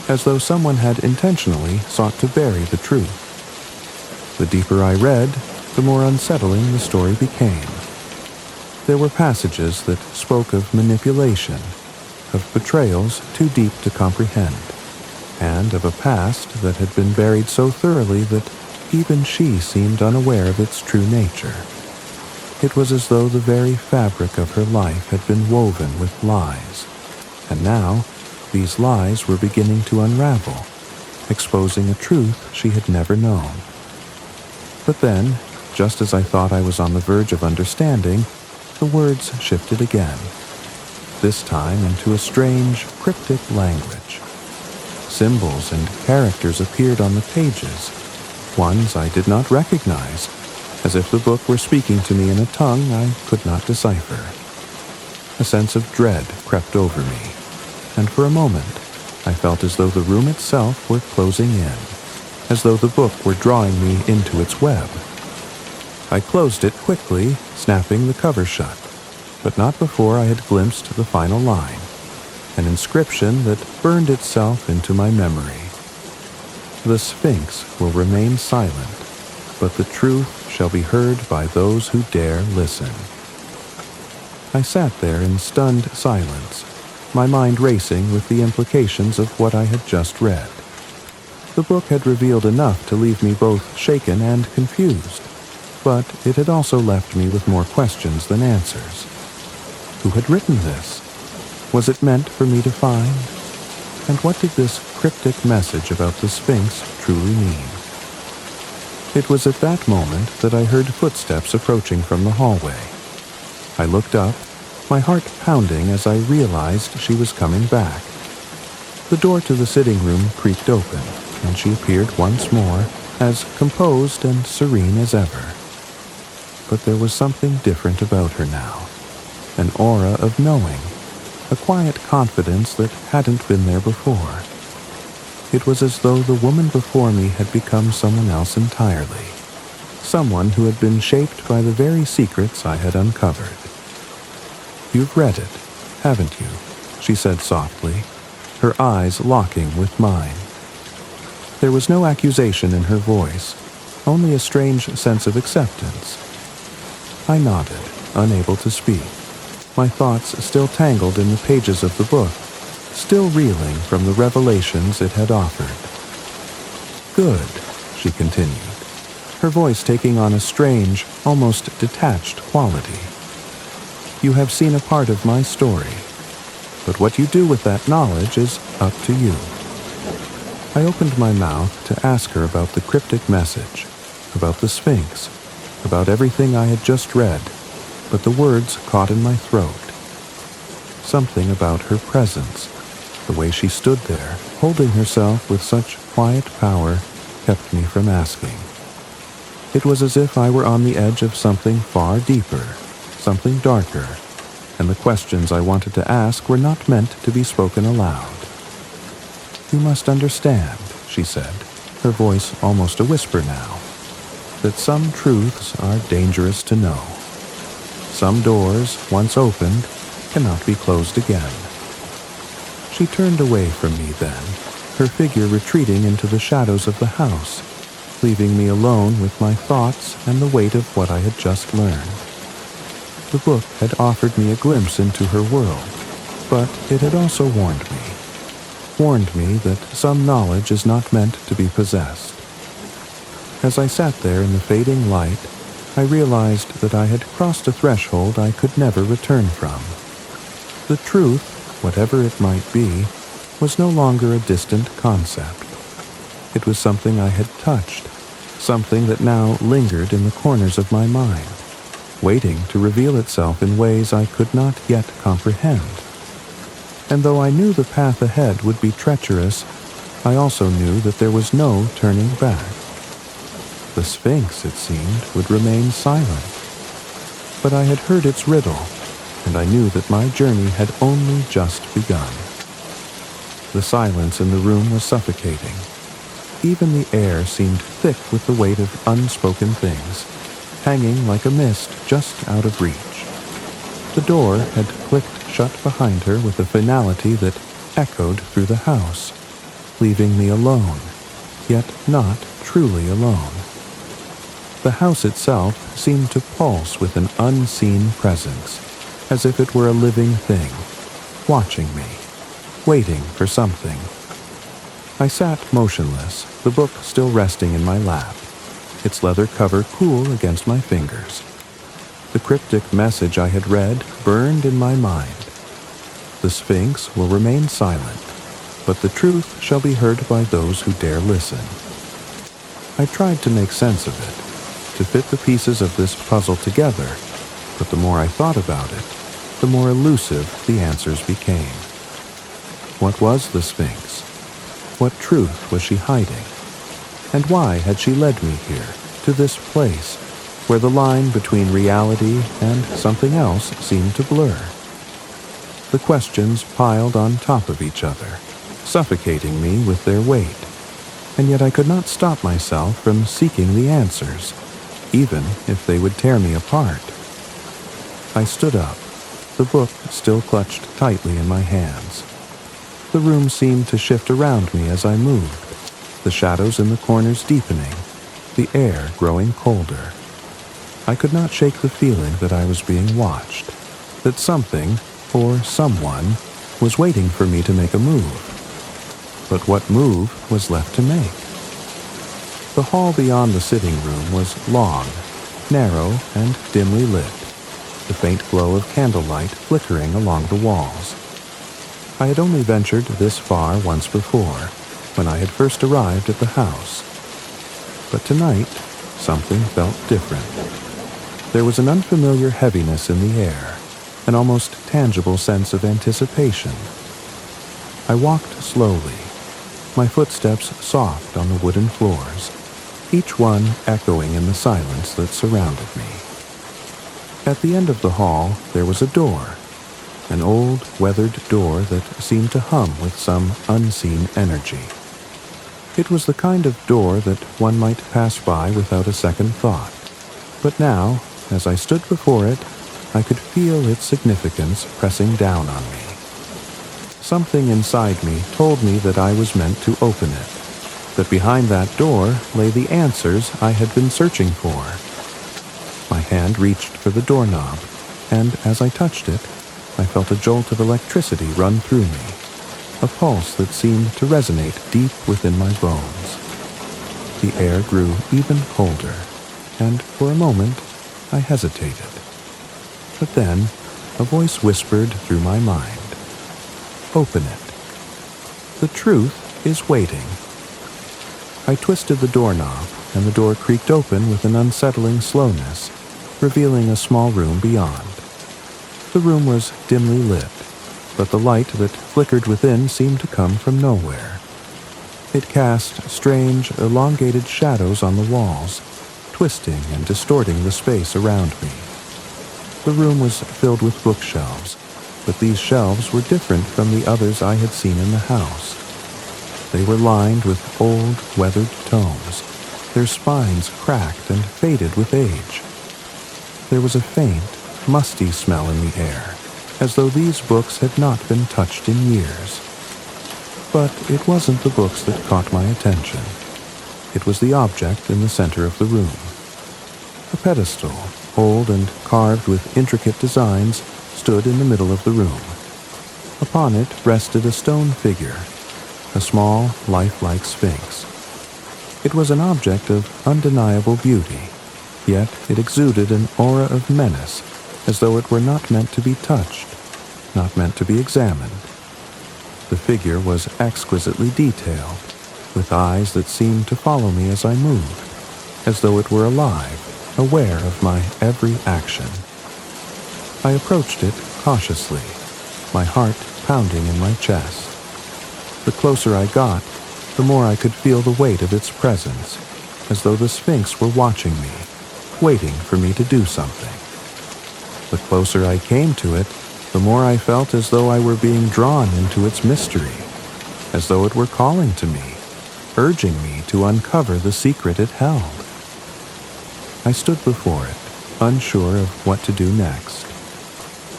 as though someone had intentionally sought to bury the truth. The deeper I read, the more unsettling the story became. There were passages that spoke of manipulation, of betrayals too deep to comprehend, and of a past that had been buried so thoroughly that even she seemed unaware of its true nature. It was as though the very fabric of her life had been woven with lies, and now these lies were beginning to unravel, exposing a truth she had never known. But then, just as I thought I was on the verge of understanding, the words shifted again, this time into a strange, cryptic language. Symbols and characters appeared on the pages, ones I did not recognize, as if the book were speaking to me in a tongue I could not decipher. A sense of dread crept over me, and for a moment I felt as though the room itself were closing in, as though the book were drawing me into its web. I closed it quickly, snapping the cover shut, but not before I had glimpsed the final line, an inscription that burned itself into my memory. The Sphinx will remain silent, but the truth shall be heard by those who dare listen. I sat there in stunned silence, my mind racing with the implications of what I had just read. The book had revealed enough to leave me both shaken and confused, but it had also left me with more questions than answers. Who had written this? Was it meant for me to find? And what did this cryptic message about the Sphinx truly mean? It was at that moment that I heard footsteps approaching from the hallway. I looked up, my heart pounding as I realized she was coming back. The door to the sitting room creaked open, and she appeared once more, as composed and serene as ever. But there was something different about her now, an aura of knowing, a quiet confidence that hadn't been there before. It was as though the woman before me had become someone else entirely, someone who had been shaped by the very secrets I had uncovered. "You've read it, haven't you?" she said softly, her eyes locking with mine. There was no accusation in her voice, only a strange sense of acceptance. I nodded, unable to speak, my thoughts still tangled in the pages of the book, still reeling from the revelations it had offered. "Good," she continued, her voice taking on a strange, almost detached quality. "You have seen a part of my story, but what you do with that knowledge is up to you." I opened my mouth to ask her about the cryptic message, about the Sphinx, about everything I had just read, but the words caught in my throat. Something about her presence, the way she stood there, holding herself with such quiet power, kept me from asking. It was as if I were on the edge of something far deeper, something darker, and the questions I wanted to ask were not meant to be spoken aloud. "You must understand," she said, her voice almost a whisper now, "that some truths are dangerous to know. Some doors, once opened, cannot be closed again." She turned away from me then, her figure retreating into the shadows of the house, leaving me alone with my thoughts and the weight of what I had just learned. The book had offered me a glimpse into her world, but it had also warned me that some knowledge is not meant to be possessed. As I sat there in the fading light, I realized that I had crossed a threshold I could never return from. The truth, whatever it might be, was no longer a distant concept. It was something I had touched, something that now lingered in the corners of my mind, waiting to reveal itself in ways I could not yet comprehend. And though I knew the path ahead would be treacherous, I also knew that there was no turning back. The Sphinx, it seemed, would remain silent. But I had heard its riddle, and I knew that my journey had only just begun. The silence in the room was suffocating. Even the air seemed thick with the weight of unspoken things, hanging like a mist just out of reach. The door had clicked shut behind her with a finality that echoed through the house, leaving me alone, yet not truly alone. The house itself seemed to pulse with an unseen presence, as if it were a living thing, watching me, waiting for something. I sat motionless, the book still resting in my lap, its leather cover cool against my fingers. The cryptic message I had read burned in my mind. The Sphinx will remain silent, but the truth shall be heard by those who dare listen. I tried to make sense of it, to fit the pieces of this puzzle together, but the more I thought about it, the more elusive the answers became. What was the Sphinx? What truth was she hiding? And why had she led me here, to this place, where the line between reality and something else seemed to blur? The questions piled on top of each other, suffocating me with their weight, and yet I could not stop myself from seeking the answers, even if they would tear me apart. I stood up, the book still clutched tightly in my hands. The room seemed to shift around me as I moved, the shadows in the corners deepening, the air growing colder. I could not shake the feeling that I was being watched, that something, or someone, was waiting for me to make a move. But what move was left to make? The hall beyond the sitting room was long, narrow, and dimly lit, the faint glow of candlelight flickering along the walls. I had only ventured this far once before, when I had first arrived at the house. But tonight, something felt different. There was an unfamiliar heaviness in the air, an almost tangible sense of anticipation. I walked slowly, my footsteps soft on the wooden floors, each one echoing in the silence that surrounded me. At the end of the hall, there was a door, an old, weathered door that seemed to hum with some unseen energy. It was the kind of door that one might pass by without a second thought, but now, as I stood before it, I could feel its significance pressing down on me. Something inside me told me that I was meant to open it, that behind that door lay the answers I had been searching for. My hand reached for the doorknob, and as I touched it, I felt a jolt of electricity run through me, a pulse that seemed to resonate deep within my bones. The air grew even colder, and for a moment I hesitated. But then a voice whispered through my mind, "Open it. The truth is waiting." I twisted the doorknob, and the door creaked open with an unsettling slowness, revealing a small room beyond. The room was dimly lit, but the light that flickered within seemed to come from nowhere. It cast strange, elongated shadows on the walls, twisting and distorting the space around me. The room was filled with bookshelves, but these shelves were different from the others I had seen in the house. They were lined with old, weathered tomes, their spines cracked and faded with age. There was a faint, musty smell in the air, as though these books had not been touched in years. But it wasn't the books that caught my attention. It was the object in the center of the room. A pedestal, old and carved with intricate designs, stood in the middle of the room. Upon it rested a stone figure, a small, lifelike sphinx. It was an object of undeniable beauty, yet it exuded an aura of menace, as though it were not meant to be touched, not meant to be examined. The figure was exquisitely detailed, with eyes that seemed to follow me as I moved, as though it were alive, aware of my every action. I approached it cautiously, my heart pounding in my chest. The closer I got, the more I could feel the weight of its presence, as though the Sphinx were watching me, waiting for me to do something. The closer I came to it, the more I felt as though I were being drawn into its mystery, as though it were calling to me, urging me to uncover the secret it held. I stood before it, unsure of what to do next.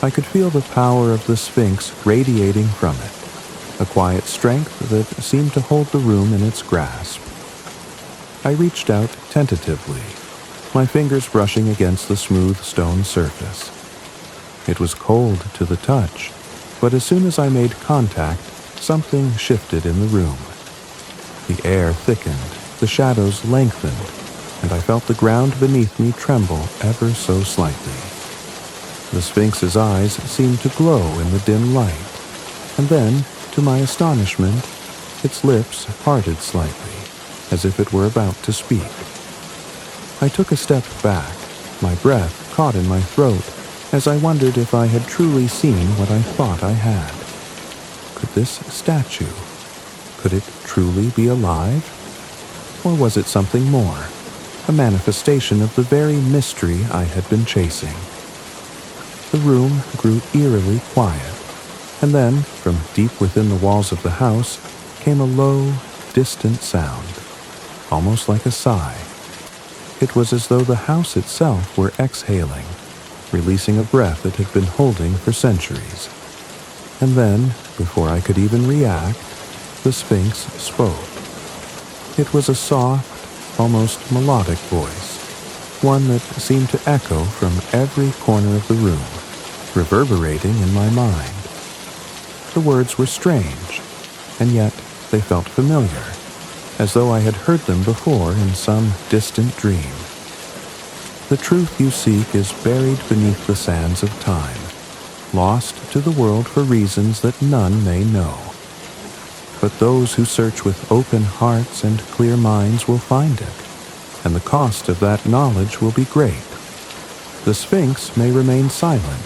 I could feel the power of the Sphinx radiating from it, a quiet strength that seemed to hold the room in its grasp. I reached out tentatively, my fingers brushing against the smooth stone surface. It was cold to the touch, but as soon as I made contact, something shifted in the room. The air thickened, the shadows lengthened, and I felt the ground beneath me tremble ever so slightly. The Sphinx's eyes seemed to glow in the dim light, and then, to my astonishment, its lips parted slightly, as if it were about to speak. I took a step back, my breath caught in my throat, as I wondered if I had truly seen what I thought I had. Could this statue, could it truly be alive? Or was it something more, a manifestation of the very mystery I had been chasing? The room grew eerily quiet, and then, from deep within the walls of the house, came a low, distant sound, almost like a sigh. It was as though the house itself were exhaling, releasing a breath it had been holding for centuries. And then, before I could even react, the Sphinx spoke. It was a soft, almost melodic voice, one that seemed to echo from every corner of the room, reverberating in my mind. The words were strange, and yet they felt familiar, as though I had heard them before in some distant dream. The truth you seek is buried beneath the sands of time, lost to the world for reasons that none may know. But those who search with open hearts and clear minds will find it, and the cost of that knowledge will be great. The Sphinx may remain silent,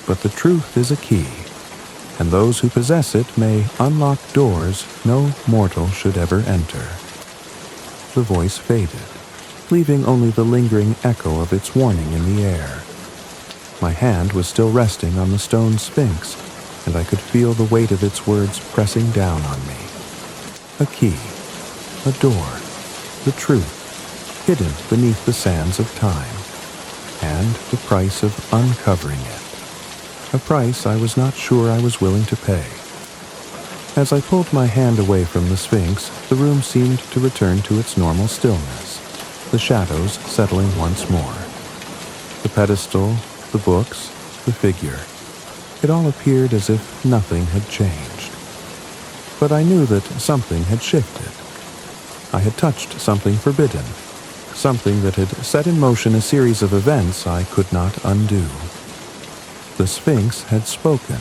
but the truth is a key, and those who possess it may unlock doors no mortal should ever enter. The voice faded, leaving only the lingering echo of its warning in the air. My hand was still resting on the stone Sphinx, and I could feel the weight of its words pressing down on me. A key, a door, the truth, hidden beneath the sands of time, and the price of uncovering it. A price I was not sure I was willing to pay. As I pulled my hand away from the Sphinx, the room seemed to return to its normal stillness, the shadows settling once more. The pedestal, the books, the figure. It all appeared as if nothing had changed. But I knew that something had shifted. I had touched something forbidden, something that had set in motion a series of events I could not undo. The Sphinx had spoken,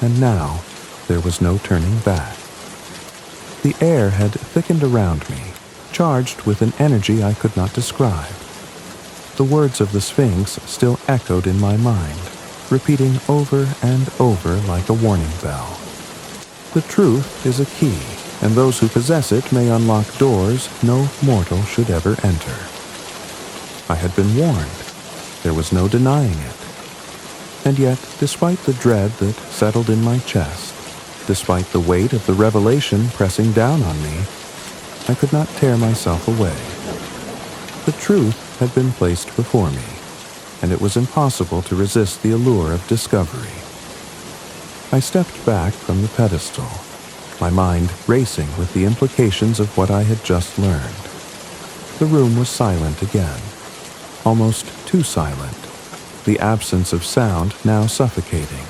and now there was no turning back. The air had thickened around me, charged with an energy I could not describe. The words of the Sphinx still echoed in my mind, repeating over and over like a warning bell. The truth is a key, and those who possess it may unlock doors no mortal should ever enter. I had been warned. There was no denying it. And yet, despite the dread that settled in my chest, despite the weight of the revelation pressing down on me, I could not tear myself away. The truth had been placed before me, and it was impossible to resist the allure of discovery. I stepped back from the pedestal, my mind racing with the implications of what I had just learned. The room was silent again, almost too silent, the absence of sound now suffocating.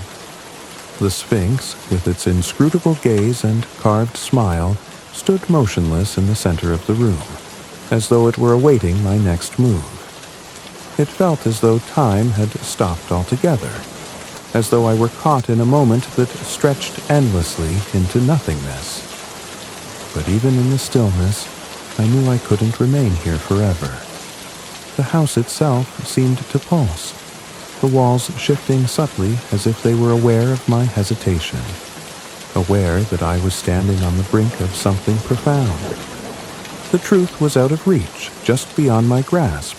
The Sphinx, with its inscrutable gaze and carved smile, stood motionless in the center of the room, as though it were awaiting my next move. It felt as though time had stopped altogether, as though I were caught in a moment that stretched endlessly into nothingness. But even in the stillness, I knew I couldn't remain here forever. The house itself seemed to pulse, the walls shifting subtly as if they were aware of my hesitation, aware that I was standing on the brink of something profound. The truth was out of reach, just beyond my grasp,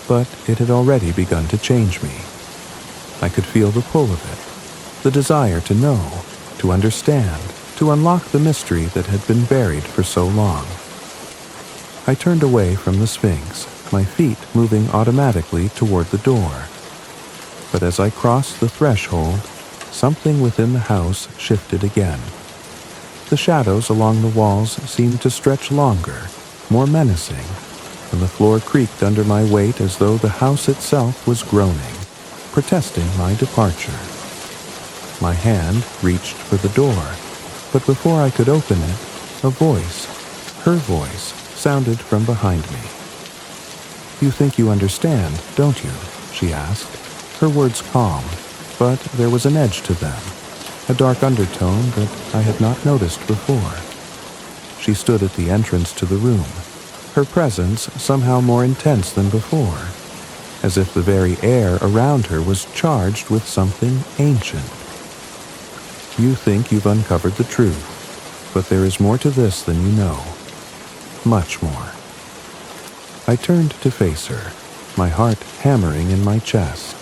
but it had already begun to change me. I could feel the pull of it, the desire to know, to understand, to unlock the mystery that had been buried for so long. I turned away from the Sphinx, my feet moving automatically toward the door. But as I crossed the threshold, something within the house shifted again. The shadows along the walls seemed to stretch longer, more menacing, and the floor creaked under my weight as though the house itself was groaning, protesting my departure. My hand reached for the door, but before I could open it, a voice, her voice, sounded from behind me. "You think you understand, don't you?" she asked, her words calm, but there was an edge to them, a dark undertone that I had not noticed before. She stood at the entrance to the room, her presence somehow more intense than before, as if the very air around her was charged with something ancient. "You think you've uncovered the truth, but there is more to this than you know. Much more." I turned to face her, my heart hammering in my chest.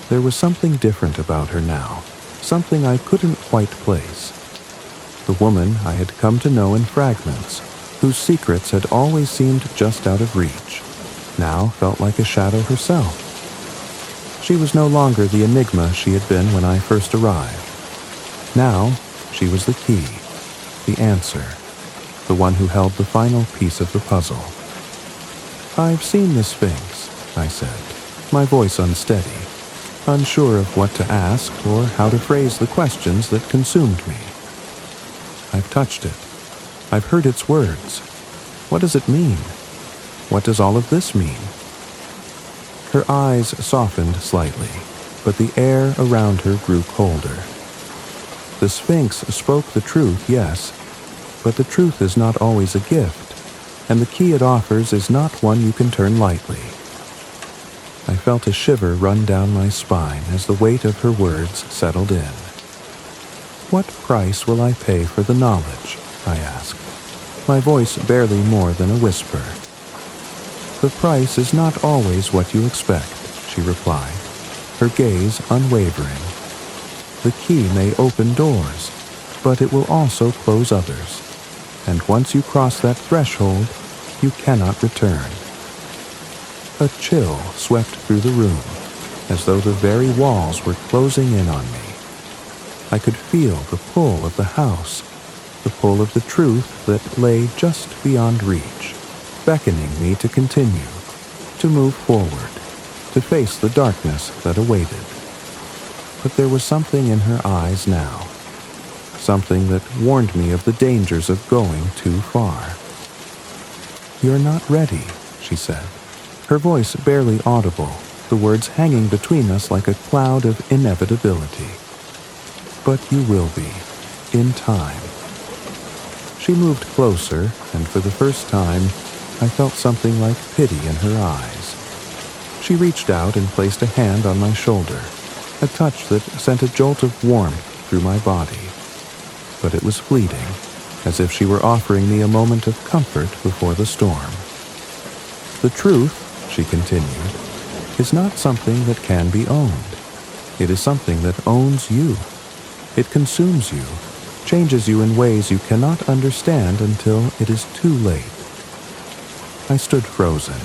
There was something different about her now, something I couldn't quite place. The woman I had come to know in fragments, whose secrets had always seemed just out of reach, now felt like a shadow herself. She was no longer the enigma she had been when I first arrived. Now, she was the key, the answer, the one who held the final piece of the puzzle. "I've seen the Sphinx," I said, my voice unsteady, unsure of what to ask or how to phrase the questions that consumed me. "I've touched it. I've heard its words. What does it mean? What does all of this mean?" Her eyes softened slightly, but the air around her grew colder. "The Sphinx spoke the truth, yes, but the truth is not always a gift, and the key it offers is not one you can turn lightly." I felt a shiver run down my spine as the weight of her words settled in. "What price will I pay for the knowledge?" I asked, my voice barely more than a whisper. "The price is not always what you expect," she replied, her gaze unwavering. "The key may open doors, but it will also close others, and once you cross that threshold, you cannot return." A chill swept through the room, as though the very walls were closing in on me. I could feel the pull of the house, the pull of the truth that lay just beyond reach, beckoning me to continue, to move forward, to face the darkness that awaited. But there was something in her eyes now, something that warned me of the dangers of going too far. "You're not ready," she said, her voice barely audible, the words hanging between us like a cloud of inevitability. "But you will be, in time." She moved closer, and for the first time, I felt something like pity in her eyes. She reached out and placed a hand on my shoulder, a touch that sent a jolt of warmth through my body. But it was fleeting, as if she were offering me a moment of comfort before the storm. "The truth," she continued, "is not something that can be owned. It is something that owns you. It consumes you, changes you in ways you cannot understand until it is too late." I stood frozen,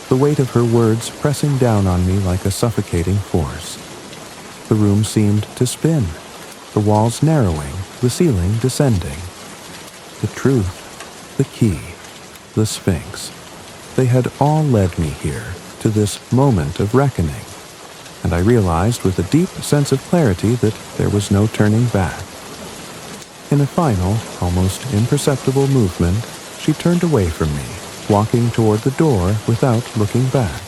the weight of her words pressing down on me like a suffocating force. The room seemed to spin, the walls narrowing, the ceiling descending. The truth, the key, the Sphinx, they had all led me here, to this moment of reckoning, and I realized with a deep sense of clarity that there was no turning back. In a final, almost imperceptible movement, she turned away from me, walking toward the door without looking back.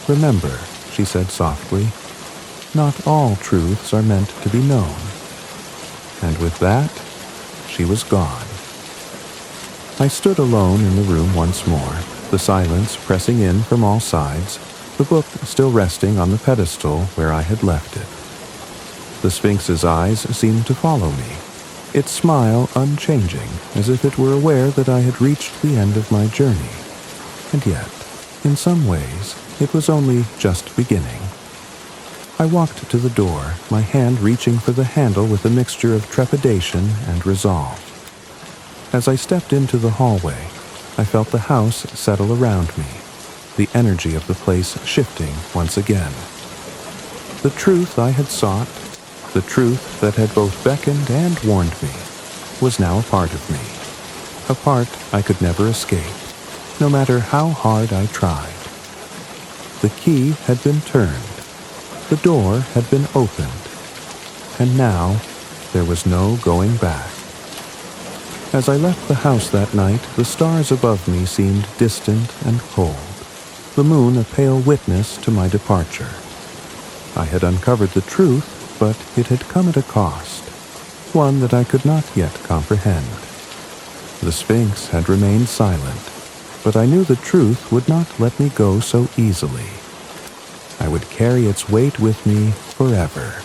"Remember," she said softly, "not all truths are meant to be known." And with that, she was gone. I stood alone in the room once more, the silence pressing in from all sides, the book still resting on the pedestal where I had left it. The Sphinx's eyes seemed to follow me, its smile unchanging, as if it were aware that I had reached the end of my journey. And yet, in some ways, it was only just beginning. I walked to the door, my hand reaching for the handle with a mixture of trepidation and resolve. As I stepped into the hallway, I felt the house settle around me, the energy of the place shifting once again. The truth I had sought, the truth that had both beckoned and warned me, was now a part of me, a part I could never escape, no matter how hard I tried. The key had been turned, the door had been opened, and now there was no going back. As I left the house that night, the stars above me seemed distant and cold, the moon a pale witness to my departure. I had uncovered the truth, but it had come at a cost, one that I could not yet comprehend. The Sphinx had remained silent, but I knew the truth would not let me go so easily. I would carry its weight with me forever.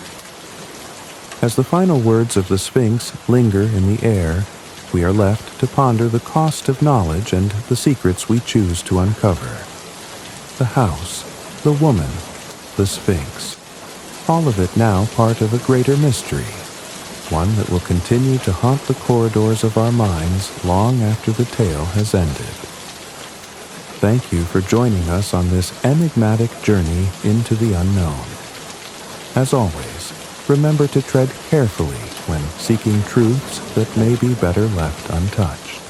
As the final words of the Sphinx linger in the air, we are left to ponder the cost of knowledge and the secrets we choose to uncover. The house, the woman, the Sphinx, all of it now part of a greater mystery, one that will continue to haunt the corridors of our minds long after the tale has ended. Thank you for joining us on this enigmatic journey into the unknown. As always, remember to tread carefully when seeking truths that may be better left untouched.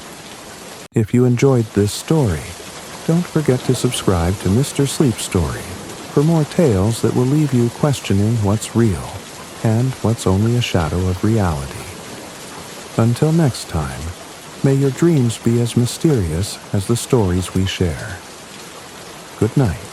If you enjoyed this story, don't forget to subscribe to Mr. Sleep Story for more tales that will leave you questioning what's real and what's only a shadow of reality. Until next time, may your dreams be as mysterious as the stories we share. Good night.